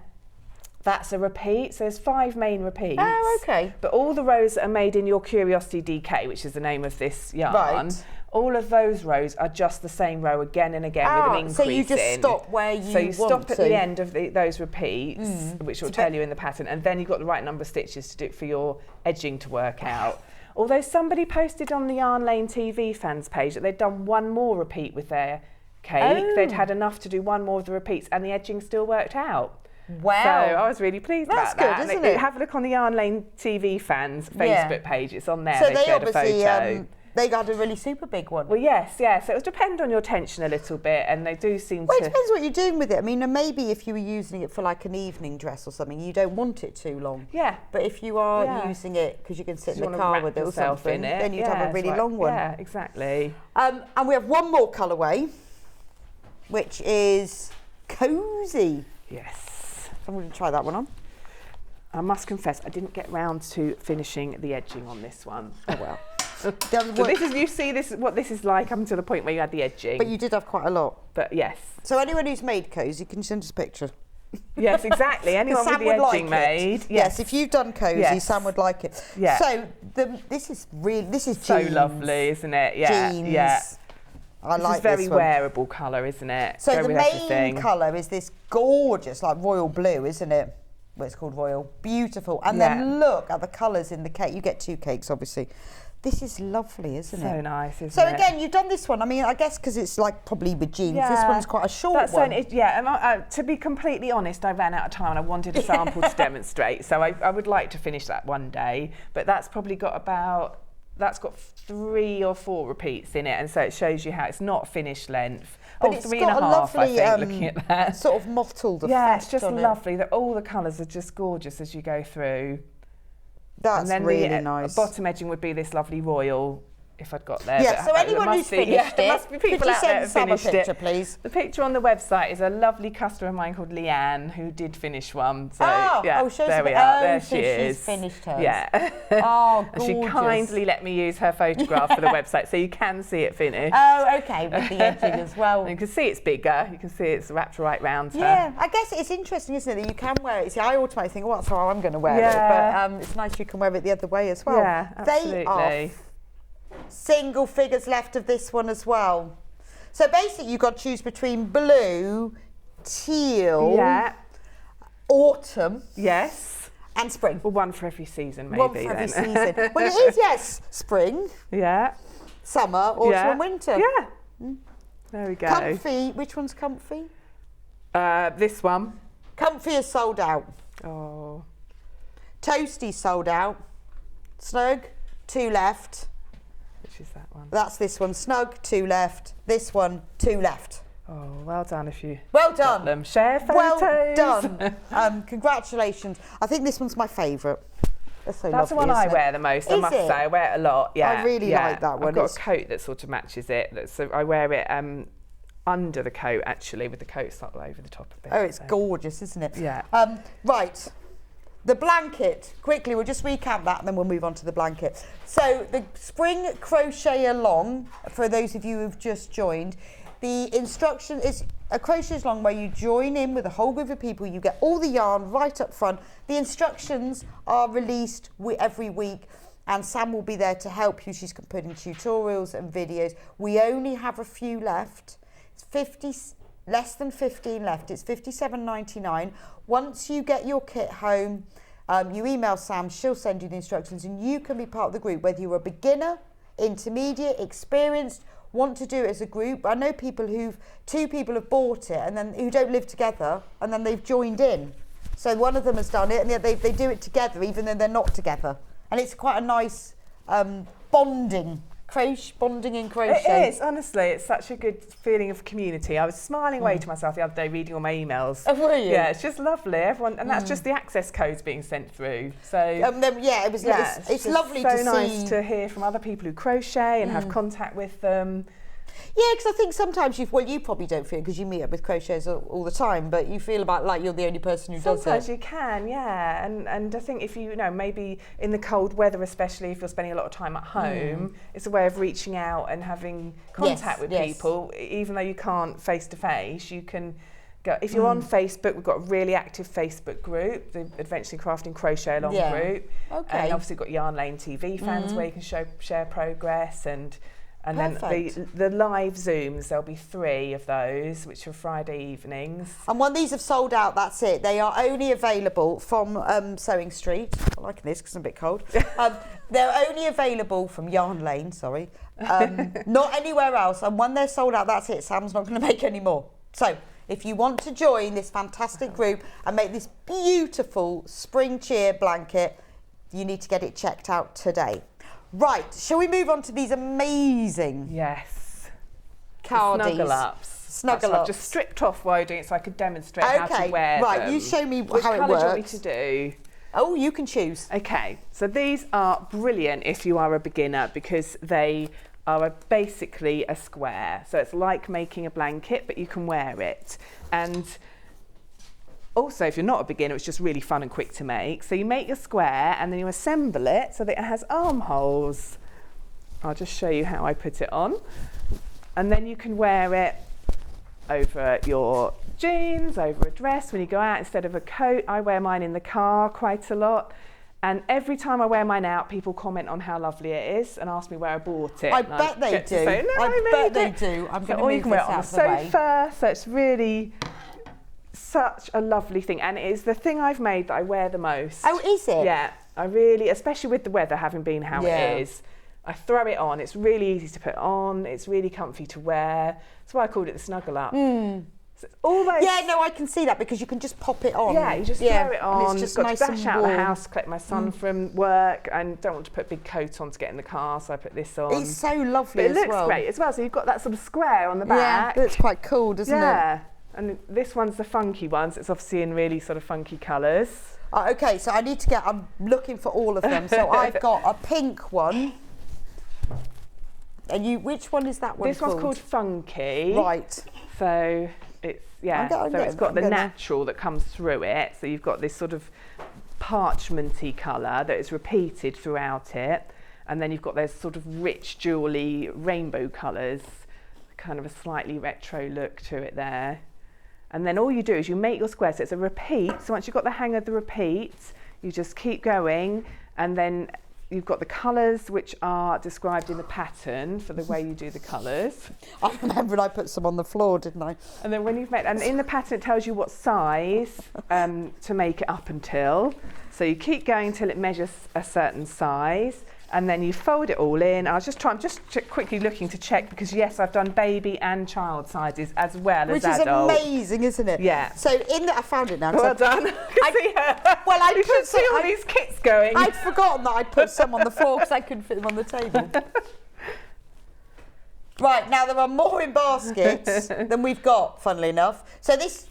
that's a repeat. So there's 5 main repeats. Oh, okay. But all the rows that are made in your Curiosity DK, which is the name of this yarn, all of those rows are just the same row again and again with an increase. So you just stop where you want to. So you stop at the end of those repeats, which will tell you in the pattern, and then you've got the right number of stitches to do for your edging to work out. Although somebody posted on the Yarn Lane TV fans page that they'd done one more repeat with their cake. They'd had enough to do one more of the repeats and the edging still worked out. Wow. So I was really pleased about that. That's good, isn't it? Have a look on the Yarn Lane TV fans Facebook page. It's on there. So they shared a photo. They got a really super big one. Well, yes. So it will depend on your tension a little bit, and they do seem Well, to... it depends what you're doing with it. I mean, and maybe if you were using it for like an evening dress or something, you don't want it too long. Yeah. But if you are using it because you can sit in the car with it or something, then you'd have a really long one. Yeah, exactly. And we have one more colourway, which is Cozy. Yes. I'm going to try that one on. I must confess, I didn't get round to finishing the edging on this one. Oh, well. So this is, you see this, what this is like up until the point where you had the edging. But you did have quite a lot. But yes. So anyone who's made Cozy, can you send us a picture? Yes, exactly. Anyone with the edging made. Yes, if you've done Cozy, Sam would like it. Yeah. So this is jeans. So lovely, isn't it? Yeah. Jeans. Yeah. I like this is very this one. wearable colour, isn't it? So the main colour is this gorgeous, like royal blue, isn't it? Well, it's called royal. Beautiful. And then look at the colours in the cake. You get 2 cakes, obviously. This is lovely, isn't it? So nice, isn't it? So again, you've done this one. I mean, I guess because it's like probably with jeans. Yeah. This one's quite a short one. To be completely honest, I ran out of time and I wanted a sample to demonstrate. So I would like to finish that one day. But that's probably got about... That's got 3 or 4 repeats in it, and so it shows you how it's not finished length. But it's 3 got and a a half, lovely, I think, looking at that. Sort of mottled effect. Yeah, it's just on lovely. That all the colours are just gorgeous as you go through. That's and then really the nice. Bottom edging would be this lovely royal, if I'd got there. Yeah, so anyone who's finished it, there must be people out there who finished picture, it. please? The picture on the website is a lovely customer of mine called Leanne, who did finish one. So there we are. There she is. She's finished hers. Yeah. Oh, gorgeous. And she kindly let me use her photograph for the website, so you can see it finished. Oh, okay, with the edging as well. And you can see it's bigger. You can see it's wrapped right round her. Yeah, I guess it's interesting, isn't it, that you can wear it. See, I automatically think, well, that's how I'm going to wear it. But it's nice you can wear it the other way as well. Yeah, absolutely. They are single figures left of this one as well. So basically you've got to choose between blue, teal, autumn, and spring. Well, one for every season, maybe. One for every season. Well, it is, yes, spring, summer, autumn and winter. Yeah. There we go. Comfy, which one's comfy? This one. Comfy is sold out. Oh. Toasty sold out. Snug, 2 left. Which is that one? That's this one. Snug, 2 left. This one, 2 left. Oh, well done if you well done. got them. Share photos. Well done. Congratulations. I think this one's my favourite. That's so That's lovely, the one I isn't wear it? the most, Is I must it? say. I wear it a lot. Yeah. I really like that one. I've got a coat that sort of matches it. So I wear it under the coat, actually, with the coat stuck over the top of it. Oh, it's gorgeous, isn't it? Yeah. Right. The blanket, quickly, we'll just recap that and then we'll move on to the blanket. So the spring crochet along, for those of you who've just joined, the instruction is a crochet along where you join in with a whole group of people, you get all the yarn right up front. The instructions are released every week and Sam will be there to help you. She's putting tutorials and videos. We only have a few left. It's less than 15 left. It's $57.99. Once you get your kit home, you email Sam, she'll send you the instructions and you can be part of the group, whether you're a beginner, intermediate, experienced, want to do it as a group. I know two people have bought it and then who don't live together and then they've joined in. So one of them has done it and they do it together even though they're not together. And it's quite a nice bonding in crochet. It is, honestly. It's such a good feeling of community. I was smiling away to myself the other day reading all my emails. Oh, were you? Yeah, it's just lovely. Everyone, and that's just the access codes being sent through. So it's lovely to see. It's so nice to hear from other people who crochet and have contact with them. Yeah, because I think sometimes you probably don't feel because you meet up with crocheters all the time, but you feel like you're the only person who does it. Sometimes you can, yeah. And I think if you know, maybe in the cold weather, especially if you're spending a lot of time at home, it's a way of reaching out and having contact with people. Even though you can't face to face, you can go. If you're on Facebook, we've got a really active Facebook group, the Adventuring Crafting Crochet Along group. Okay. And obviously got Yarn Lane TV fans where you can share progress and then the live Zooms, there'll be 3 of those, which are Friday evenings. And when these have sold out, that's it. They are only available from Sewing Street. I'm liking this because I'm a bit cold. They're only available from Yarn Lane, sorry. Not anywhere else. And when they're sold out, that's it. Sam's not going to make any more. So if you want to join this fantastic group and make this beautiful spring cheer blanket, you need to get it checked out today. Right, shall we move on to these amazing cardies? Snuggle ups. Snuggle ups. I've just stripped off while you're doing it so I could demonstrate how to wear them. Right, you show me Which how it colour works. do you want me to do? Oh, you can choose. Okay, so these are brilliant if you are a beginner because they are basically a square. So it's like making a blanket, but you can wear it. And also, if you're not a beginner, it's just really fun and quick to make. So you make your square and then you assemble it so that it has armholes. I'll just show you how I put it on. And then you can wear it over your jeans, over a dress when you go out instead of a coat. I wear mine in the car quite a lot. And every time I wear mine out, people comment on how lovely it is and ask me where I bought it. I bet they do. Say, no, I bet they do. I'm going to move this out of the way. Or you can wear it on the sofa. So it's really such a lovely thing. And it is the thing I've made that I wear the most. Oh, is it? Yeah. I really, especially with the weather having been how it is, I throw it on. It's really easy to put on. It's really comfy to wear. That's why I called it the snuggle up. So all those I can see that because you can just pop it on. Yeah, you just throw it on. And it's just got nice to dash and out warm. the house, collect my son from work, and don't want to put a big coat on to get in the car, so I put this on. It's so lovely but as it looks well. great as well. So you've got that sort of square on the back. Yeah, it's quite cool, doesn't it? Yeah, and this one's the funky one. So it's obviously in really sort of funky colours. Okay, so I need to I'm looking for all of them. So I've got a pink one. And which one is that one This one's called Funky. Right. So it's, it's got the natural that comes through it. So you've got this sort of parchmenty colour that is repeated throughout it. And then you've got those sort of rich, jewelly rainbow colours, kind of a slightly retro look to it there. And then all you do is you make your square. So it's a repeat. So once you've got the hang of the repeat, you just keep going. And then you've got the colours which are described in the pattern for the way you do the colours. I remember I put some on the floor, didn't I? And then when you've made, and in the pattern it tells you what size to make it up until. So you keep going until it measures a certain size. And then you fold it all in. I'm just quickly looking to check because yes, I've done baby and child sizes as well as adult. Which is amazing, isn't it? Yeah. So I found it now. Well done. You should see all these kits going. I'd forgotten that I'd put some on the floor because I couldn't fit them on the table. Right, now there are more in baskets than we've got, funnily enough. So this,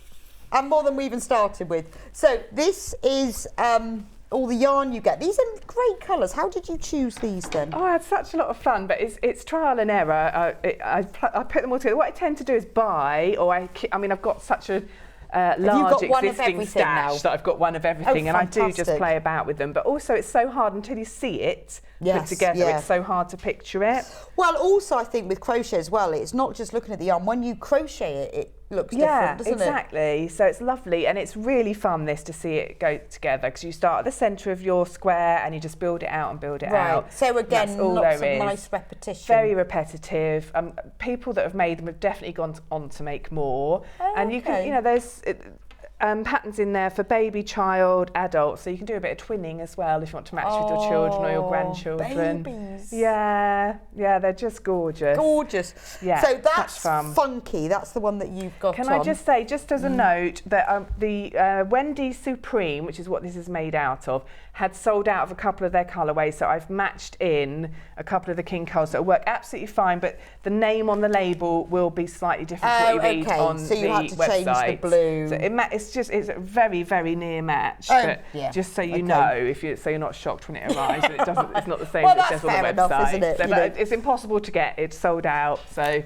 and more than we even started with. So this is all the yarn you get. These are great colours. How did you choose these then? Oh, I had such a lot of fun, but it's trial and error. I put them all together. What I tend to do is buy, or I've got such a large existing stash that I've got one of everything, and I do just play about with them. But also, it's so hard until you see it put together. It's so hard to picture it. Well, also, I think with crochet as well, it's not just looking at the yarn. When you crochet it, it looks different, doesn't it? Yeah, exactly. So it's lovely, and it's really fun to see it go together because you start at the centre of your square and you just build it out and build it out. Right. So again, lots of nice repetition. Very repetitive. People that have made them have definitely gone on to make more. And you can, there's patterns in there for baby, child, adult. So you can do a bit of twinning as well if you want to match with your children or your grandchildren. Babies. Yeah, they're just gorgeous. Gorgeous. Yeah, so that's Funky. That's the one that you've got Can I just say, just as a note, that the Wendy Supreme, which is what this is made out of, had sold out of a couple of their colourways. So I've matched in a couple of the King Coles that work absolutely fine, but the name on the label will be slightly different to what you read on the website. So you had to change the blue. It's a very, very near match. But just so you know, so you're not shocked when it arrives, and it's not the same as it says on the website. Enough, isn't it? So, but it's impossible to get. It's sold out. So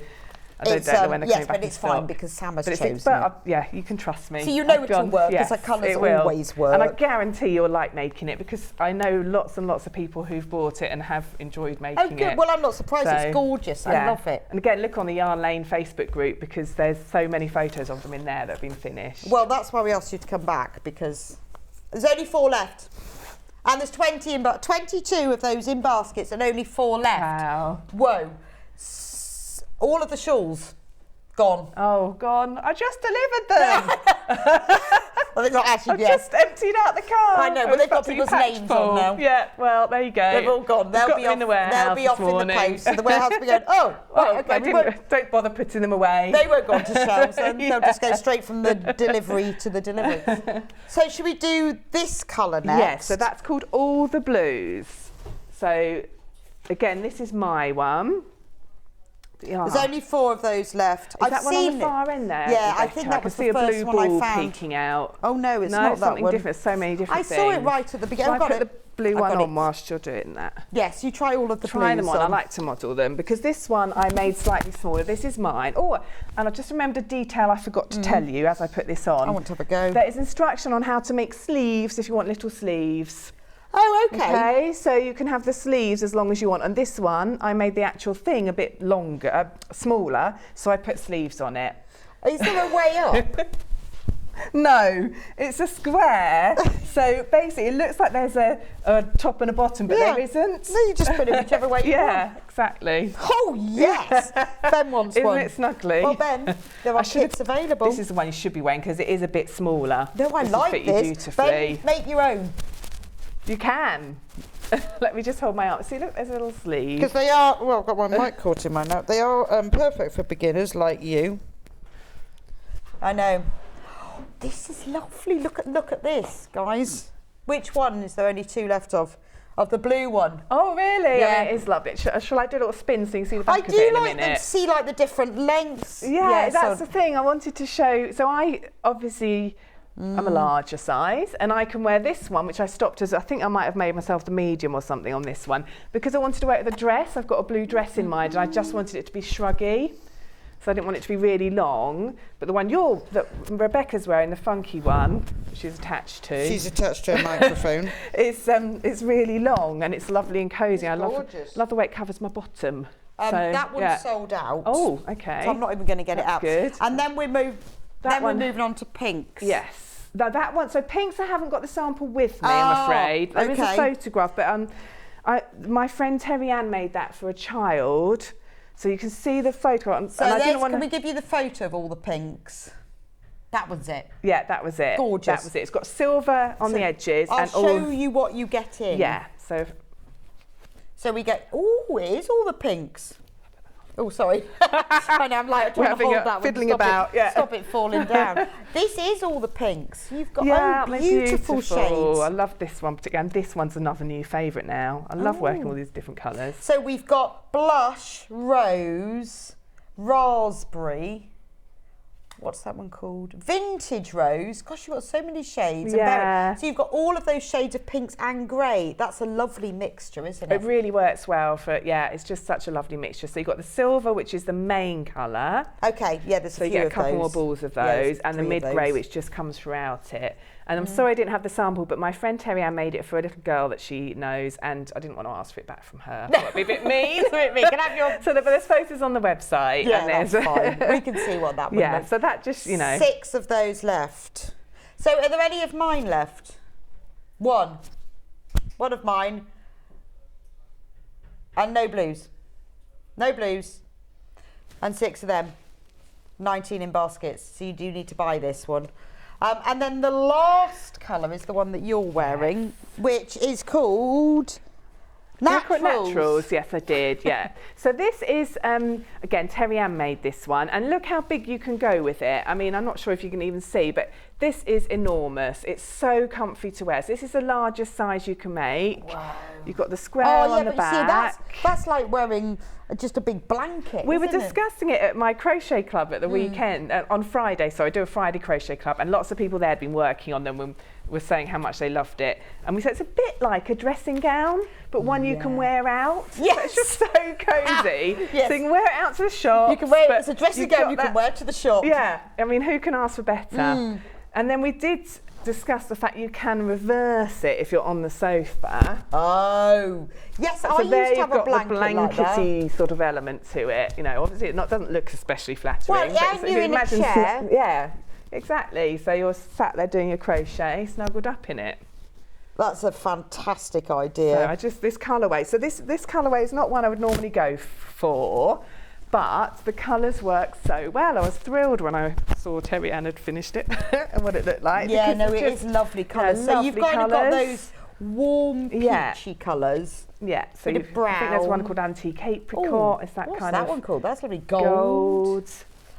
I don't know when they're coming back. But it's fine because Sam has chosen it. But you can trust me. So you know it will work because the colours always work. And I guarantee you'll like making it because I know lots and lots of people who've bought it and have enjoyed making it. Oh, good. Well, I'm not surprised. It's gorgeous. I love it. And again, look on the Yarn Lane Facebook group because there's so many photos of them in there that have been finished. Well, that's why we asked you to come back because there's only 4 left. And there's 22 of those in baskets and only 4 left. Wow. Whoa. All of the shawls gone. Oh, gone. I just delivered them. Well, they're not actually I've just emptied out the car. I know, but they've got people's names on now. Yeah, well, there you go. They've all gone. They'll be off in the warehouse. They'll be off in the post. So the warehouse will be going, don't bother putting them away. They won't go onto shelves and they'll just go straight from the delivery to the delivery. So should we do this colour next? Yes, so that's called All the Blues. So again, this is my one. Yeah. There's only 4 of those left. Is that one on the far end there? Yeah, I think that was the first one I found. Peeking out. Oh no, it's no, not that something one. different. So many different things. I saw it right at the beginning. I've got the blue one on whilst you're doing that. Yes, you try all of the Try blues them on. I like to model them because this one I made slightly smaller. This is mine. Oh, and I just remembered a detail I forgot to tell you as I put this on. I want to have a go. There is instruction on how to make sleeves if you want little sleeves. Oh, okay. Okay, so you can have the sleeves as long as you want. And this one, I made the actual thing a bit longer, smaller, so I put sleeves on it. Is there a way up? No, it's a square. So basically, it looks like there's a top and a bottom, but there isn't. No, you just put it whichever way you want. Yeah, exactly. Oh, yes. Ben wants one. Isn't it snuggly? Well, Ben, there are kits available. This is the one you should be wearing because it is a bit smaller. No, I like fit you this. beautifully. Ben, make your own. You can. Let me just hold my arm. See, look, there's a little sleeve. Because they are, well, I've got my mic caught in my mouth. They are perfect for beginners like you. I know. This is lovely. Look at this, guys. Which one is there only 2 left of? Of the blue one. Oh, really? Yeah. It is lovely. Shall I do a little spin so you can see the back of it in a minute? I do like to see like the different lengths. Yeah, that's the thing. I wanted to show. So I obviously I'm a larger size, and I can wear this one, which I stopped as I think I might have made myself the medium or something on this one because I wanted to wear it with a dress. I've got a blue dress in mind, and I just wanted it to be shruggy. So I didn't want it to be really long, but the one that Rebecca's wearing, the funky one, she's attached to. She's attached to a microphone. It's really long and it's lovely and cosy. I love the way it covers my bottom. That one's sold out. Oh, okay. So I'm not even going to get it out. Good. And then we're moving on to pinks. Yes. That one. So pinks, I haven't got the sample with me, I'm afraid. There is a photograph, but my friend Terry Ann made that for a child. So you can see the photo. So can we give you the photo of all the pinks? That was it. Yeah, that was it. Gorgeous. That was it. It's got silver on the edges. I'll show you what you get in. Yeah. So we get. Oh, it is all the pinks. Oh, sorry. I know, I'm like trying to hold that one. Fiddling about. Stop it falling down. This is all the pinks. You've got beautiful shades. I love this one particularly, and this one's another new favourite now. I love working all these different colours. So we've got blush, rose, raspberry. What's that one called? Vintage rose. Gosh, you've got so many shades. Yeah. So you've got all of those shades of pinks and grey. That's a lovely mixture, isn't it? It really works well for, it's just such a lovely mixture. So you've got the silver, which is the main colour. Okay, yeah, there's so you get a couple more balls of those, and the mid-grey, which just comes throughout it. And I'm sorry I didn't have the sample, but my friend Terry Ann made it for a little girl that she knows, and I didn't want to ask for it back from her. That would be a bit mean. It's a bit mean. Can I have your... But there's photos on the website. Yeah, and that's fine. We can see what that would look. So that just, 6 of those left. So are there any of mine left? 1. 1 of mine. And no blues. No blues. And 6 of them. 19 in baskets. So you do need to buy this one. And then the last colour is the one that you're wearing, which is called Naturals. Yes, I did. Yeah. So this is again, Terry Ann made this one, and look how big you can go with it. I mean, I'm not sure if you can even see, but this is enormous. It's so comfy to wear. So this is the largest size you can make. Wow. You've got the square on the back. See, that's like wearing just a big blanket. We were discussing it at my crochet club at the weekend, on Friday. So I do a Friday crochet club, and lots of people there had been working on them when were saying how much they loved it. And we said it's a bit like a dressing gown, but one you can wear out. Yes. So it's just so cosy. Yes. So you can wear it out to the shop. You can wear it as a dressing gown, you can wear it to the shop. Yeah, I mean, who can ask for better? And then we did discuss the fact you can reverse it if you're on the sofa. Oh, yes, so I used to have a blanket the blankety sort of element to it. You know, obviously it doesn't look especially flattering. Well, yeah, you're in a chair. Yeah, exactly. So you're sat there doing your crochet, snuggled up in it. That's a fantastic idea. So this colourway. So this colourway is not one I would normally go for, but the colours work so well. I was thrilled when I saw Terry Ann had finished it and what it looked like. Yeah, no, it is lovely colours. So you've kind of got those warm peachy colours. Yeah, so brown. I think there's one called Antique Apricot. It's that kind of... What's that one called? That's lovely. Gold.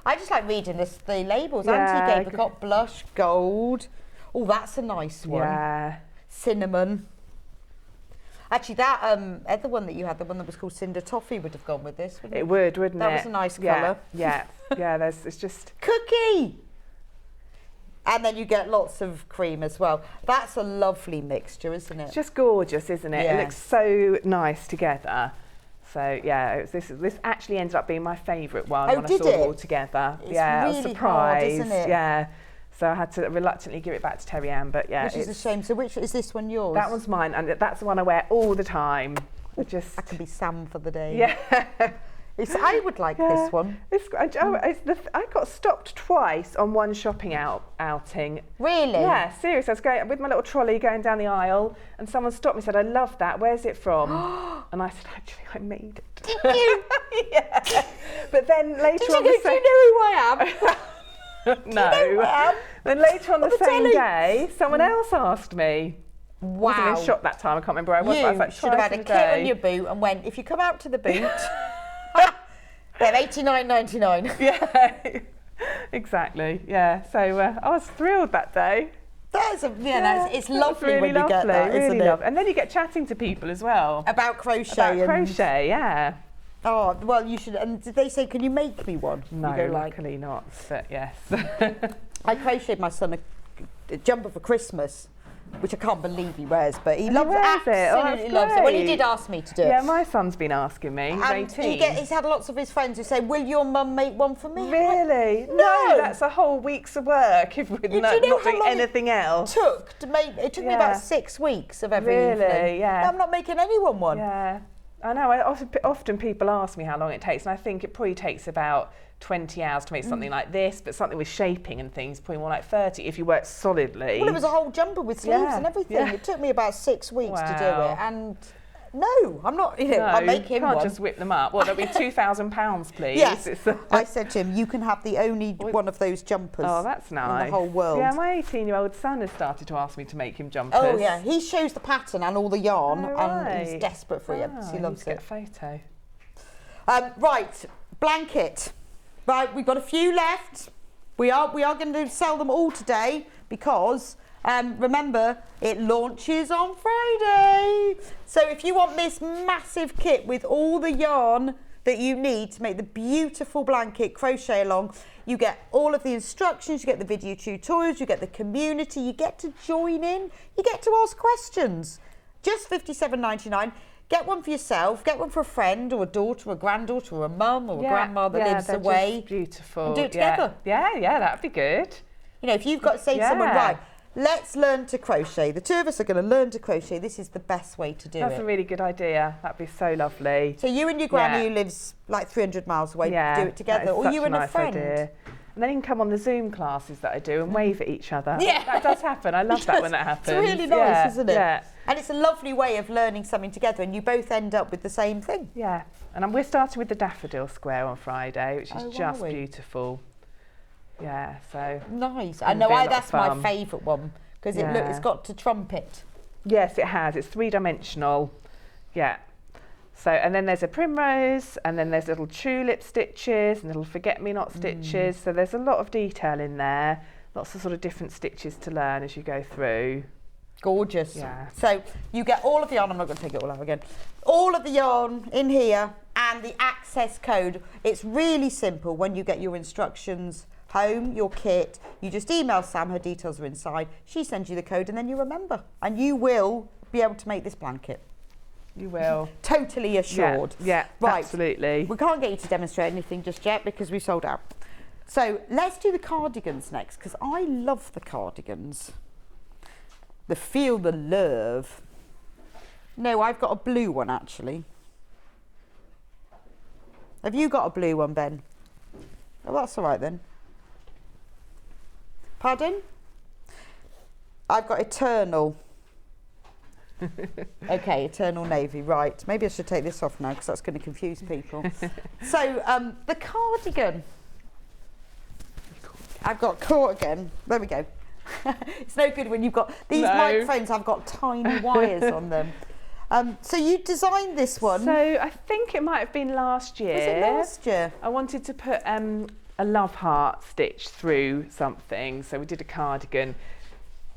I just like reading the labels. Yeah. Antique Apricot, blush, gold. Oh, that's a nice one. Yeah. Cinnamon. Actually, that other one that you had, the one that was called Cinder Toffee, would have gone with this, wouldn't it? It would, wouldn't it? That was a nice colour. Yeah, it's just... Cookie! And then you get lots of cream as well. That's a lovely mixture, isn't it? It's just gorgeous, isn't it? Yeah. It looks so nice together. So yeah, this actually ended up being my favourite one when I saw it all together. It's I was really surprised. hard, isn't it? Yeah. So I had to reluctantly give it back to Terry Ann, but yeah. Which is a shame. So which is this one yours? That one's mine, and that's the one I wear all the time. I can be Sam for the day. Yeah. I would like this one. I got stopped twice on one shopping outing. Really? Yeah, seriously. I was going with my little trolley going down the aisle, and someone stopped me and said, "I love that. Where's it from?" And I said, "Actually, I made it." Did you? Yeah. But then later on, do you know who I am? No. Do you know who I am? Then later on the same telly. day, someone else asked me. Wow. I wasn't in shop that time. I can't remember where I was. You but I was like, should have had a kit on your boot and went, if you come out to the boot, they're $89.99. Yeah, exactly. Yeah, so I was thrilled that day. It's lovely really when you get that, really isn't it? And then you get chatting to people as well. About crochet. Crochet, yeah. Oh, well, you should. And did they say, can you make me one? No, you go like, luckily not, but yes. I crocheted my son a jumper for Christmas, which I can't believe he wears, but he loves it. Absolutely loves it. Well, he did ask me to do it. Yeah, my son's been asking me. He's 18. He's had lots of his friends who say, will your mum make one for me? Really? No, that's a whole week's of work if we're not doing anything else. It took me about 6 weeks of every evening. Really? Yeah. I'm not making anyone one. Yeah. I know. Often people ask me how long it takes, and I think it probably takes about 20 hours to make something like this, but something with shaping and things, probably more like 30 if you work solidly. Well, it was a whole jumper with sleeves and everything. Yeah. It took me about 6 weeks to do it, and no, I'm not. I'll make him one. You can't just whip them up. Well, that'll be £2,000, please. Yes. I said to him, you can have the only one of those jumpers. Oh, that's nice. In the whole world. Yeah, my 18-year-old son has started to ask me to make him jumpers. Oh yeah, he shows the pattern and all the yarn, and he's desperate for it. He loves it. Get a photo. Right, blanket. Right, we've got a few left. We are going to sell them all today because remember, it launches on Friday. So if you want this massive kit with all the yarn that you need to make the beautiful blanket crochet along, you get all of the instructions, you get the video tutorials, you get the community, you get to join in, you get to ask questions. Just $57.99. Get one for yourself, get one for a friend or a daughter or a granddaughter or a mum or a grandma that lives away. Just beautiful. And do it together. Yeah, that'd be good. You know, if you've got to say to someone, right, let's learn to crochet. The two of us are going to learn to crochet. This is the best way to do it. That's a really good idea. That'd be so lovely. So you and your granny who lives like 300 miles away, do it together. Or you and a friend. Idea. And then you can come on the Zoom classes that I do and wave at each other. Yeah. That does happen. I love that when that happens. It's really nice, isn't it? Yeah. And it's a lovely way of learning something together, and you both end up with the same thing. Yeah. And we're starting with the daffodil square on Friday, which is just beautiful. Yeah, so... Nice. I know, that's my favourite one, because it's got to trumpet. Yes, it has. It's three-dimensional. Yeah. So, and then there's a primrose, and then there's little tulip stitches and little forget-me-not stitches. So there's a lot of detail in there. Lots of sort of different stitches to learn as you go through. Gorgeous. Yeah. So you get all of the yarn. I'm not going to take it all out again. All of the yarn in here and the access code. It's really simple. When you get your instructions home, your kit, you just email Sam. Her details are inside. She sends you the code, and then you remember, and you will be able to make this blanket. You will. Totally assured. Yeah, right. Absolutely. We can't get you to demonstrate anything just yet because we sold out. So let's do the cardigans next, because I love the cardigans. The feel the love. No, I've got a blue one actually. Have you got a blue one, Ben? Oh, that's all right then. Pardon? I've got Eternal. Okay, Eternal Navy, right. Maybe I should take this off now because that's going to confuse people. So, the cardigan. I've got cardigan. There we go. It's no good when you've got... These microphones have got tiny wires on them. So you designed this one. So I think it might have been last year. Was it last year? I wanted to put a love heart stitch through something. So we did a cardigan.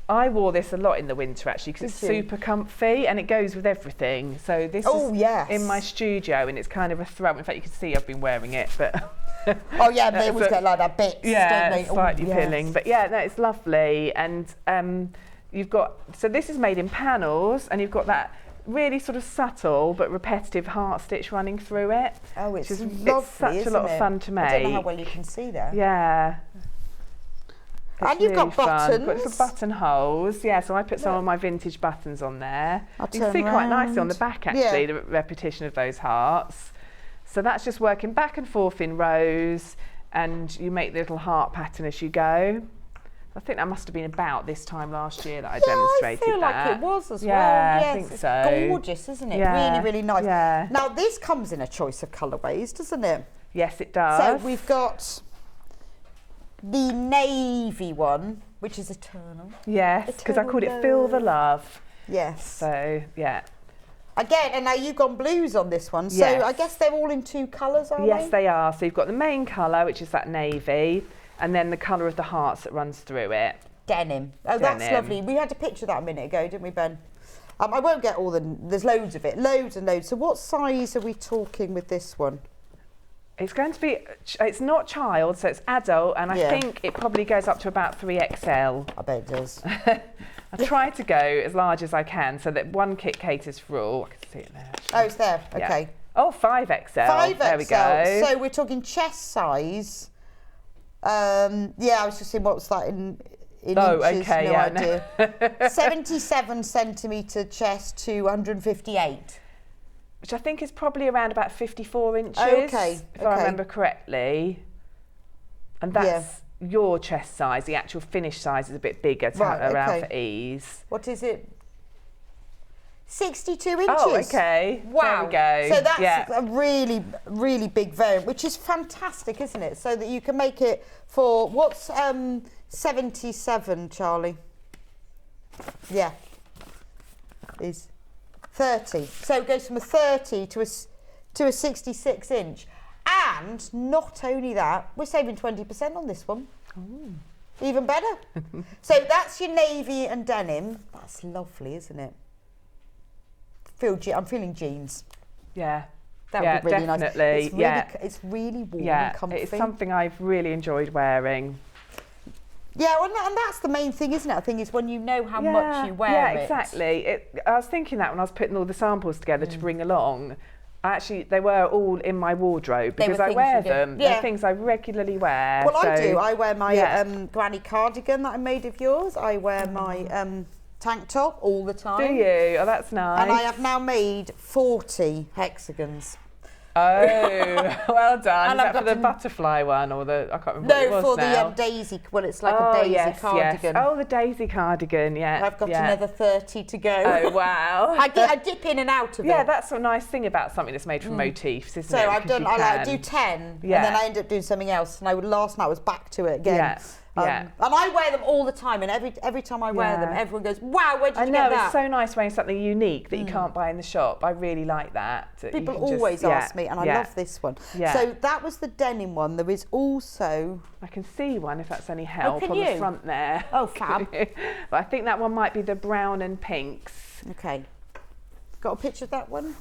I wore this a lot in the winter actually because it's super comfy and it goes with everything. So this is in my studio and it's kind of a throw. In fact, you can see I've been wearing it, but oh yeah, they always get like that bit. Yeah, don't they? slightly pilling, but yeah, no, it's lovely. And you've got, so this is made in panels, and you've got that really sort of subtle but repetitive heart stitch running through it. Oh, it's lovely, it's such a lot of fun to make. I don't know how well you can see that. Yeah. It's and you've really got buttons. Got some buttonholes, yeah. So I put some of my vintage buttons on there. You can see quite nicely on the back actually the repetition of those hearts. So that's just working back and forth in rows, and you make the little heart pattern as you go. I think that must have been about this time last year that I demonstrated that. I feel like it was as well. Yes, I think it's so. Gorgeous, isn't it? Yeah. Really, really nice. Yeah. Now this comes in a choice of colourways, doesn't it? Yes, it does. So we've got the navy one, which is eternal. Yes, because I called it Feel the Love. Yes. So, yeah. Again, and now you've gone blues on this one. So I guess they're all in 2 colours, are they? Yes, they are. So you've got the main colour, which is that navy, and then the colour of the hearts that runs through it. Denim. Oh, that's lovely. We had a picture of that a minute ago, didn't we, Ben? I won't get all there's loads of it, loads and loads. So what size are we talking with this one? It's going to be, it's not child, so it's adult, and I think it probably goes up to about 3XL. I bet it does. I try to go as large as I can so that one kit caters for all. I can see it there. Actually. Oh, it's there. Okay. Yeah. Oh, 5XL. 5XL. There we go. So we're talking chest size. I was just saying, what's that in inches? Okay, no idea. 77 centimetre chest to 158. Which I think is probably around about 54 inches, if I remember correctly. And that's your chest size. The actual finished size is a bit bigger around for ease. What is it? 62 inches. Oh, okay. Wow. There we go. So that's a really, really big variant, which is fantastic, isn't it? So that you can make it for, what's 77, Charlie? Yeah. Is 30. So it goes from a 30 to a 66 inch. And not only that, we're saving 20% on this one. Ooh. Even better. So that's your navy and denim. That's lovely, isn't it? I'm feeling jeans. Yeah. That would be really definitely. nice. It's really warm and comfy. It's something I've really enjoyed wearing. Yeah, well, and that's the main thing, isn't it? I think is when you know how much you wear it. Yeah, exactly. I was thinking that when I was putting all the samples together to bring along. Actually, they were all in my wardrobe because I wear them. They're things I regularly wear. Well, I do. I wear my granny cardigan that I made of yours. I wear my tank top all the time. Do you? Oh, that's nice. And I have now made 40 hexagons. Oh, well done. Is that for the butterfly one or the, I can't remember what it was for now. the daisy, well, it's like a daisy cardigan. Yes. Oh, the daisy cardigan, yeah. I've got another 30 to go. Oh, wow. I dip in and out of it. Yeah, that's a nice thing about something that's made from motifs, isn't it? So I've done, I do 10, and then I end up doing something else, and last night I was back to it again. And I wear them all the time, and every time I wear them, everyone goes, wow, where did you get that? I know, it's so nice wearing something unique that you can't buy in the shop. I really like that. People always ask me, and I love this one. So that was the denim one. There is also... I can see one, if that's any help, on the front there. Oh, fab. But I think that one might be the brown and pinks. Okay. Got a picture of that one?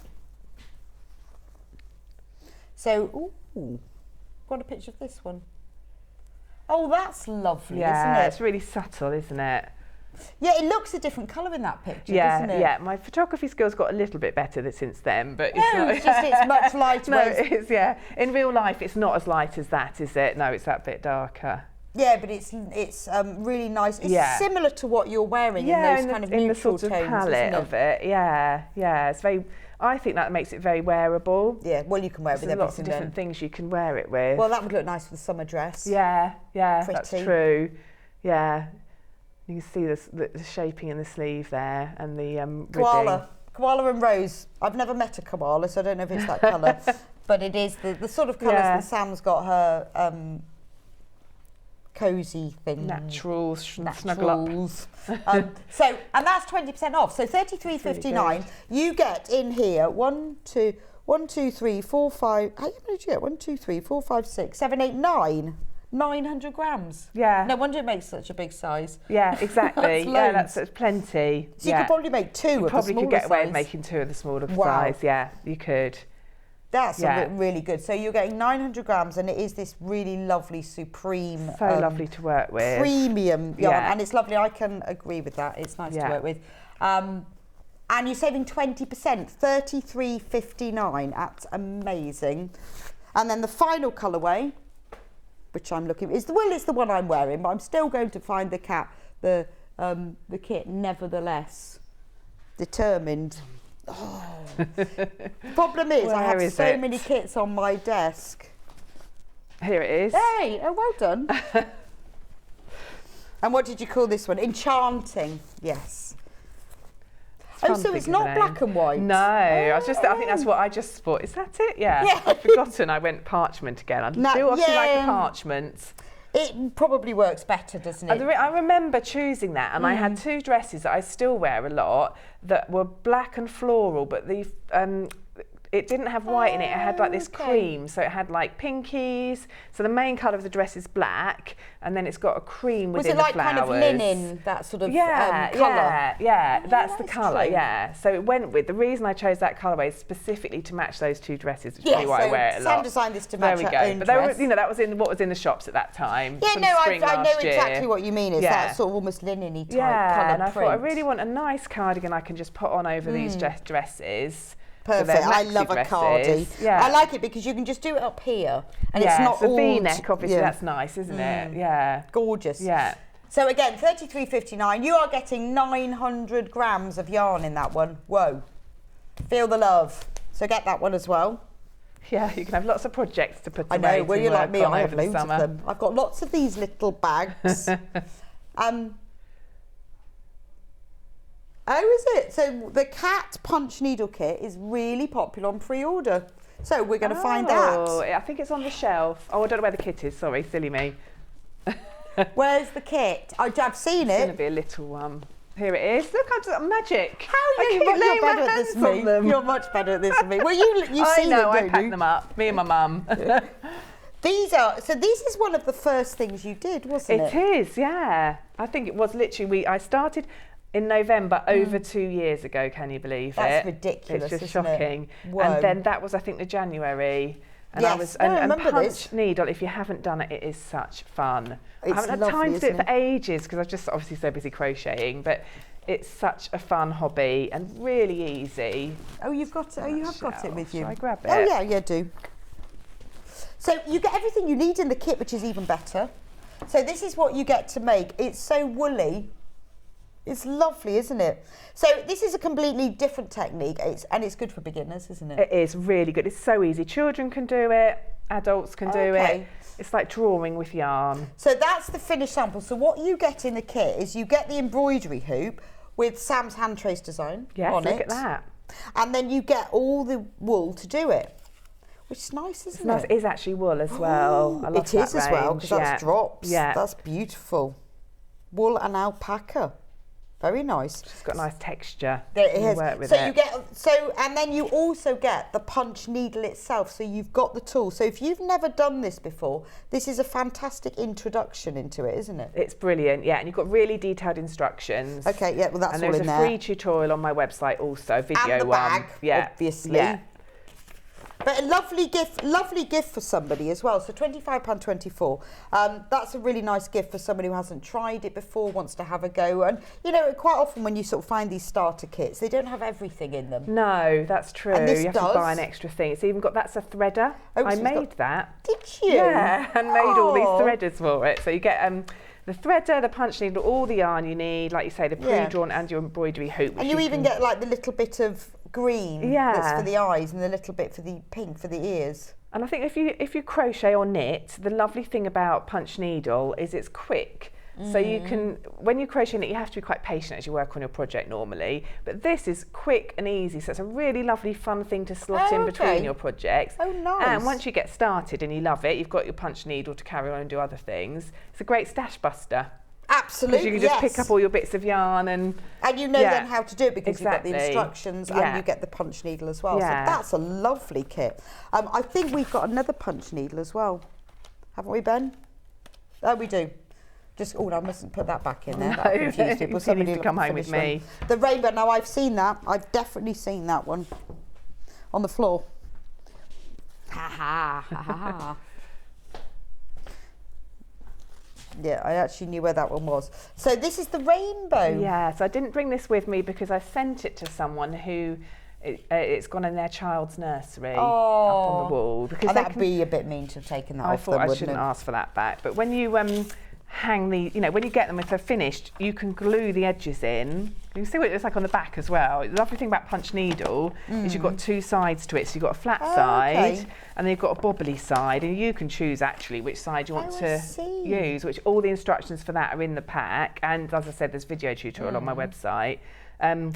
So, got a picture of this one. Oh, that's lovely, isn't it? Yeah, it's really subtle, isn't it? Yeah, it looks a different colour in that picture, doesn't it? Yeah, my photography skills got a little bit better since then, but it's much lighter. No, it's in real life, it's not as light as that, is it? No, it's that bit darker. Yeah, but it's really nice. It's similar to what you're wearing in those kind of neutral tones, in the sort of palette of it. Yeah, it's very. I think that makes it very wearable. Yeah, well, you can wear it with everything. Lots of different things you can wear it with. Well, that would look nice with a summer dress. Yeah, that's true. Yeah, you can see the shaping in the sleeve there and the ribbing. Koala and Rose. I've never met a koala, so I don't know if it's that colour, but it is the sort of colours that Sam's got her cosy thing. Naturals, snuggle up. So, and that's 20% off. So $33.59. You get in here 1, 2, 3, 4, 5. How many did you get? 1, 2, 3, 4, 5, 6, 7, 8, 9. 900 grams. Yeah. No wonder it makes such a big size. Yeah, exactly. that's plenty. So you could probably make 2 of the smaller size. You probably could get away with making 2 of the smaller size. Yeah, you could. That's really good. So you're getting 900 grams, and it is this really lovely, supreme... So lovely to work with. Premium yarn, and it's lovely. I can agree with that. It's nice to work with. And you're saving 20%, $33.59. That's amazing. And then the final colourway, which I'm looking it's the one I'm wearing, but I'm still going to find the kit nevertheless. Determined. Oh. Problem is, I have so many kits on my desk. Here it is. Hey, well done. And what did you call this one? Enchanting. Yes. Oh, so it's not black and white? No, I think that's what I just thought. Is that it? Yeah. I've forgotten. I went parchment again. I do obviously like the parchment. It probably works better, doesn't it? I remember choosing that, and I had 2 dresses that I still wear a lot that were black and floral, but it didn't have white in it. It had like this cream, so it had like pinkies. So the main colour of the dress is black, and then it's got a cream within the flowers. Was it like kind of linen, that sort of colour? Yeah, that's the colour, So it went with, the reason I chose that colourway is specifically to match those 2 dresses, which is really why I wear it a lot. Sam designed this to match her own But dress. that was what was in the shops at that time. Yeah, no, I know exactly what you mean. It's that sort of almost linen-y type colour and I print. thought, I really want a nice cardigan I can just put on over these dresses. Perfect. I love a cardi. I like it because you can just do it up here, and it's not all V-neck. Obviously, that's nice, isn't it? Yeah, gorgeous. Yeah. So again, $33.59. You are getting 900 grams of yarn in that one. Whoa! Feel the love. So get that one as well. Yeah, you can have lots of projects to put. I know. Well, you're like me. I have loads of them. I've got lots of these little bags. Oh, is it? So the cat punch needle kit is really popular on pre-order. So we're going to find that. Oh, I think it's on the shelf. Oh, I don't know where the kit is. Sorry, silly me. Where's the kit? I've seen it. It's going to be a little one. Here it is. Look, I've got magic. How you're better at this than me. You're much better at this than me. Well, you see them, I packed them up. Me and my mum. This is one of the first things you did, wasn't it? It is, yeah. I think it was literally, I started in November over 2 years ago, can you believe it? That's ridiculous, It's just shocking. Whoa. And then that was, I think, the January. And yes, I remember punch needle, if you haven't done it, it is such fun. I haven't had time to do it for ages because I was just obviously so busy crocheting, but it's such a fun hobby and really easy. Oh, you've got it. Oh, you have got it with you. Shall I grab it? Oh, yeah, do. So you get everything you need in the kit, which is even better. So this is what you get to make. It's so woolly. It's lovely, isn't it? So this is a completely different technique, and it's good for beginners, isn't it? It is really good. It's so easy. Children can do it. Adults can do it. It's like drawing with yarn. So that's the finished sample. So what you get in the kit is you get the embroidery hoop with Sam's hand trace design on it. Look at that. And then you get all the wool to do it, which is nice, isn't it? It is actually wool as well. I love that It is as well, because that's drops. Yeah. That's beautiful. Wool and alpaca. Very nice. It's got a nice texture. It has. Work with you get and then you also get the punch needle itself. So you've got the tool. So if you've never done this before, this is a fantastic introduction into it, isn't it? It's brilliant, yeah. And you've got really detailed instructions. Okay, yeah. Well, that's all in there. And there's a free tutorial on my website also, video and the bag, obviously. Yeah. But a lovely gift for somebody as well. So £25.24. That's a really nice gift for somebody who hasn't tried it before, wants to have a go. And you know, quite often when you sort of find these starter kits, they don't have everything in them. No, that's true. And this you have to buy an extra thing. It's even got that's a threader. Oh, I made that. Did you? Yeah, and made all these threaders for it. So you get the threader, the punch needle, all the yarn you need, like you say, the pre-drawn and your embroidery hoop. And you even get like the little bit of green that's for the eyes and the little bit for the pink for the ears. And I think if you crochet or knit, the lovely thing about punch needle is it's quick. So you can, when you crochet knit, you have to be quite patient as you work on your project normally. But this is quick and easy, so it's a really lovely, fun thing to slot in between your projects. Oh, nice. And once you get started and you love it, you've got your punch needle to carry on and do other things. It's a great stash buster. Absolutely, because you can just pick up all your bits of yarn and you know then how to do it because you've got the instructions and you get the punch needle as well. So that's a lovely kit. I think we've got another punch needle as well, haven't we, Ben? Oh, we do. Just, I mustn't put that back in there. No, That confused people. you need to come home with me. The rainbow, now I've seen that. I've definitely seen that one on the floor. Ha ha, ha ha. Yeah, I actually knew where that one was. So this is the rainbow. Yeah, so I didn't bring this with me because I sent it to someone who it's gone in their child's nursery up on the wall. Because that'd be a bit mean to have taken that off them, I shouldn't ask for that back. But when you hang the, when you get them, if they're finished, you can glue the edges in. You can see what it looks like on the back as well. The lovely thing about punch needle is you've got two sides to it. So you've got a flat side and then you've got a bobbly side, and you can choose actually which side you want to use, which all the instructions for that are in the pack. And as I said, there's video tutorial on my website. And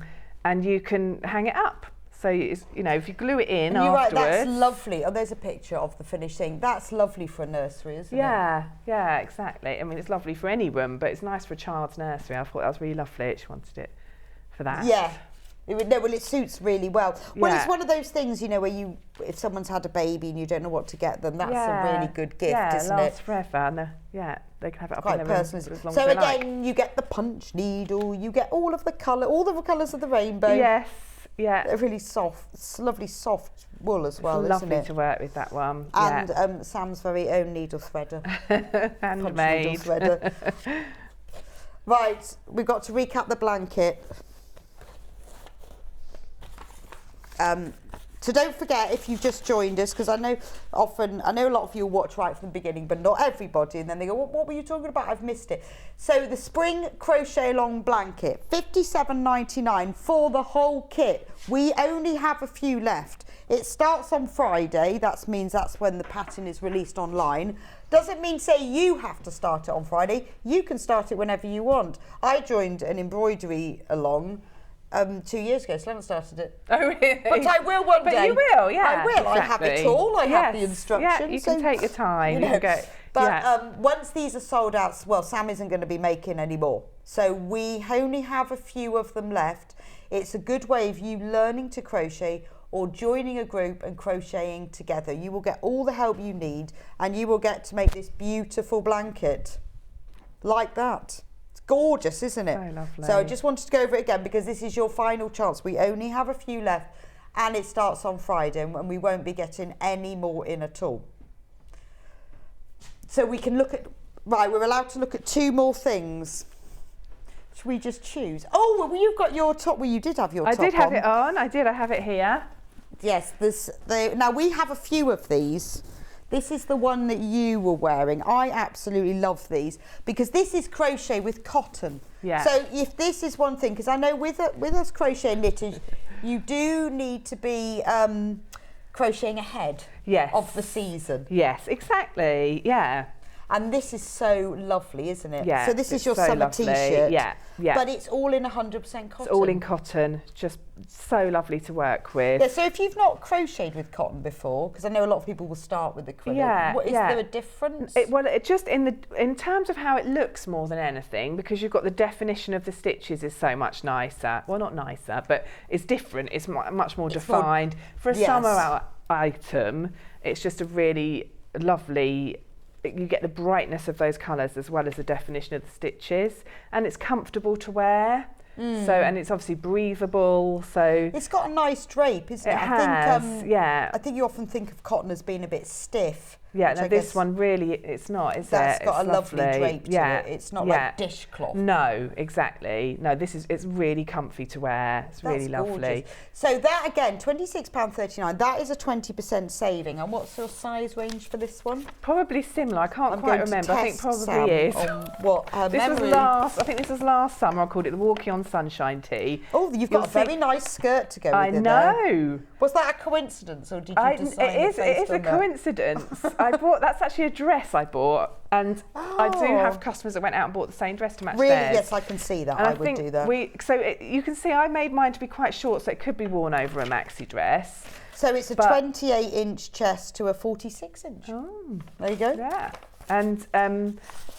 you can hang it up. So, if you glue it in afterwards... You're right, that's lovely. Oh, there's a picture of the finished thing. That's lovely for a nursery, isn't it? Yeah, exactly. I mean, it's lovely for any room, but it's nice for a child's nursery. I thought that was really lovely. She wanted it for that. Yeah. It suits really well. Well, it's one of those things, where if someone's had a baby and you don't know what to get them, that's a really good gift, isn't it? Yeah, it lasts forever. And they can have it up in their room as long as they So like. again, you get the punch needle, you get all the colours of the rainbow. Yes. Yeah, they're really soft. It's lovely soft wool as well, it's isn't it? lovely to work with that one. And Sam's very own needle thredder. Handmade. Needle thredder. Right, we've got to recap the blanket. So don't forget, if you've just joined us, because I know a lot of you watch right from the beginning, but not everybody, and then they go, what were you talking about? I've missed it. So the spring crochet along blanket, $57.99 for the whole kit. We only have a few left. It starts on Friday. That means that's when the pattern is released online. Doesn't mean say you have to start it on Friday. You can start it whenever you want. I joined an embroidery along 2 years ago, so I haven't started it. Oh, really? But I will one day. But you will, yeah. I will. Exactly. I have it all. I have the instructions. Yeah, you can take your time. You can go. But once these are sold out, well, Sam isn't going to be making any more. So we only have a few of them left. It's a good way of you learning to crochet or joining a group and crocheting together. You will get all the help you need, and you will get to make this beautiful blanket like that. Gorgeous, isn't it? So lovely. So I just wanted to go over it again because this is your final chance. We only have a few left, and it starts on Friday, and we won't be getting any more in at all. So we can look at, we're allowed to look at 2 more things. Should we just choose? Oh, well, you've got your top. Well, you did have your top on. I did have it on. I have it here. Yes. Now we have a few of these. This is the one that you were wearing. I absolutely love these because this is crochet with cotton. Yeah. So if this is one thing, because I know with us crochet knitters, you do need to be crocheting ahead of the season. Yes, exactly. Yeah. And this is so lovely, isn't it? Yeah. So this is your summer t-shirt. Yeah. But it's all in 100% cotton. It's all in cotton. Just so lovely to work with. Yeah. So if you've not crocheted with cotton before, because I know a lot of people will start with acrylic. Yeah. Is there a difference? It just in terms of how it looks more than anything, because you've got the definition of the stitches is so much nicer. Well, not nicer, but it's different. It's much more defined. For a summer item, it's just a really lovely. You get the brightness of those colours as well as the definition of the stitches, and it's comfortable to wear. So, and it's obviously breathable. So it's got a nice drape, isn't it? I think you often think of cotton as being a bit stiff. Yeah, no, this one really, it's not, is it? That's got a lovely drape to it. It's not like dishcloth. No, exactly. No, it's really comfy to wear. It's really lovely. Gorgeous. So that again, £26.39. That is a 20% saving. And what's your size range for this one? Probably similar. I can't quite remember. I think probably is. What her memory? I think this was last summer. I called it the Walking on Sunshine tee. Oh, you've got a very nice skirt to go with I know. Was that a coincidence, or did you design it is a coincidence. That's actually a dress I bought, and I do have customers that went out and bought the same dress to match theirs. Really? Yes, I can see that. I would do that. You can see I made mine to be quite short, so it could be worn over a maxi dress. So it's a 28-inch chest to a 46-inch. Oh, there you go. Yeah. And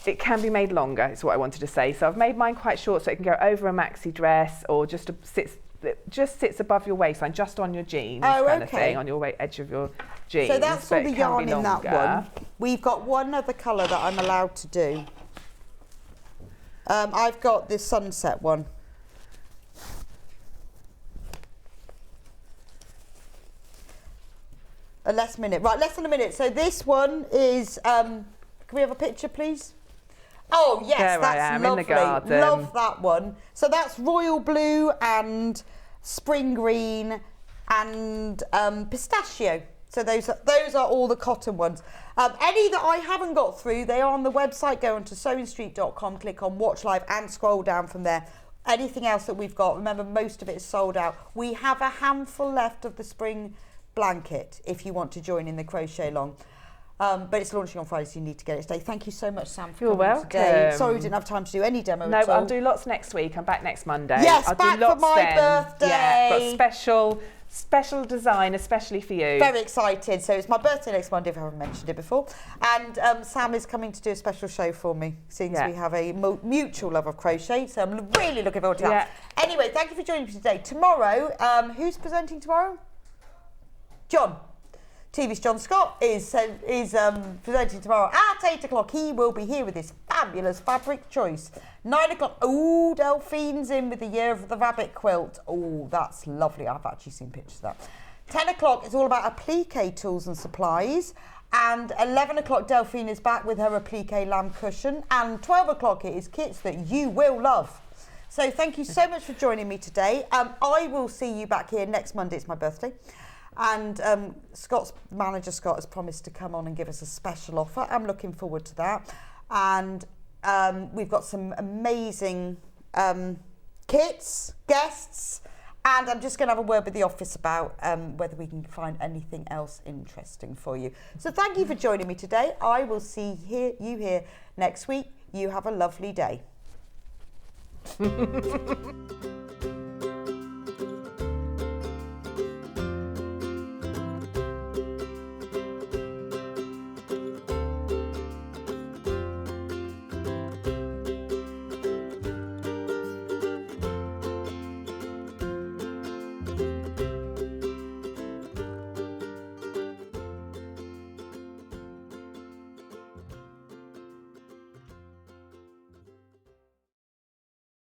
it can be made longer, is what I wanted to say. So I've made mine quite short, so it can go over a maxi dress or just sits above your waistline, just on your jeans, kind of thing, on your edge of your jeans. So that's all the yarn in that one. We've got one other colour that I'm allowed to do. I've got this sunset one. Less than a minute. So this one is, can we have a picture, please? Oh, yes, there that's I am, lovely. in the garden. Love that one. So that's royal blue and spring green and pistachio. So those are all the cotton ones. Any that I haven't got through, they are on the website. Go onto sewingstreet.com, click on Watch Live and scroll down from there. Anything else that we've got, remember, most of it is sold out. We have a handful left of the spring blanket if you want to join in the crochet along. But it's launching on Friday, so you need to get it today. Thank you so much, Sam, for coming today. Sorry we didn't have time to do any demo at all. No, I'll do lots next week. I'm back next Monday. Yes, I'll back do lots for my then. birthday. Yeah, got special design, especially for you. Very excited. So it's my birthday next Monday, if I haven't mentioned it before. And Sam is coming to do a special show for me, since we have a mutual love of crochet. So I'm really looking forward to that. Anyway, thank you for joining me today. Tomorrow, who's presenting tomorrow? John. TV's John Scott is presenting tomorrow at 8 o'clock. He will be here with his fabulous fabric choice. 9 o'clock, oh, Delphine's in with the Year of the Rabbit quilt. Oh, that's lovely. I've actually seen pictures of that. 10 o'clock is all about applique tools and supplies. And 11 o'clock, Delphine is back with her applique lamb cushion. And 12 o'clock, it is kits that you will love. So thank you so much for joining me today. I will see you back here next Monday. It's my birthday. And Scott's manager, Scott, has promised to come on and give us a special offer. I'm looking forward to that. And we've got some amazing kits, guests, and I'm just going to have a word with the office about whether we can find anything else interesting for you. So thank you for joining me today. I will see you here next week. You have a lovely day.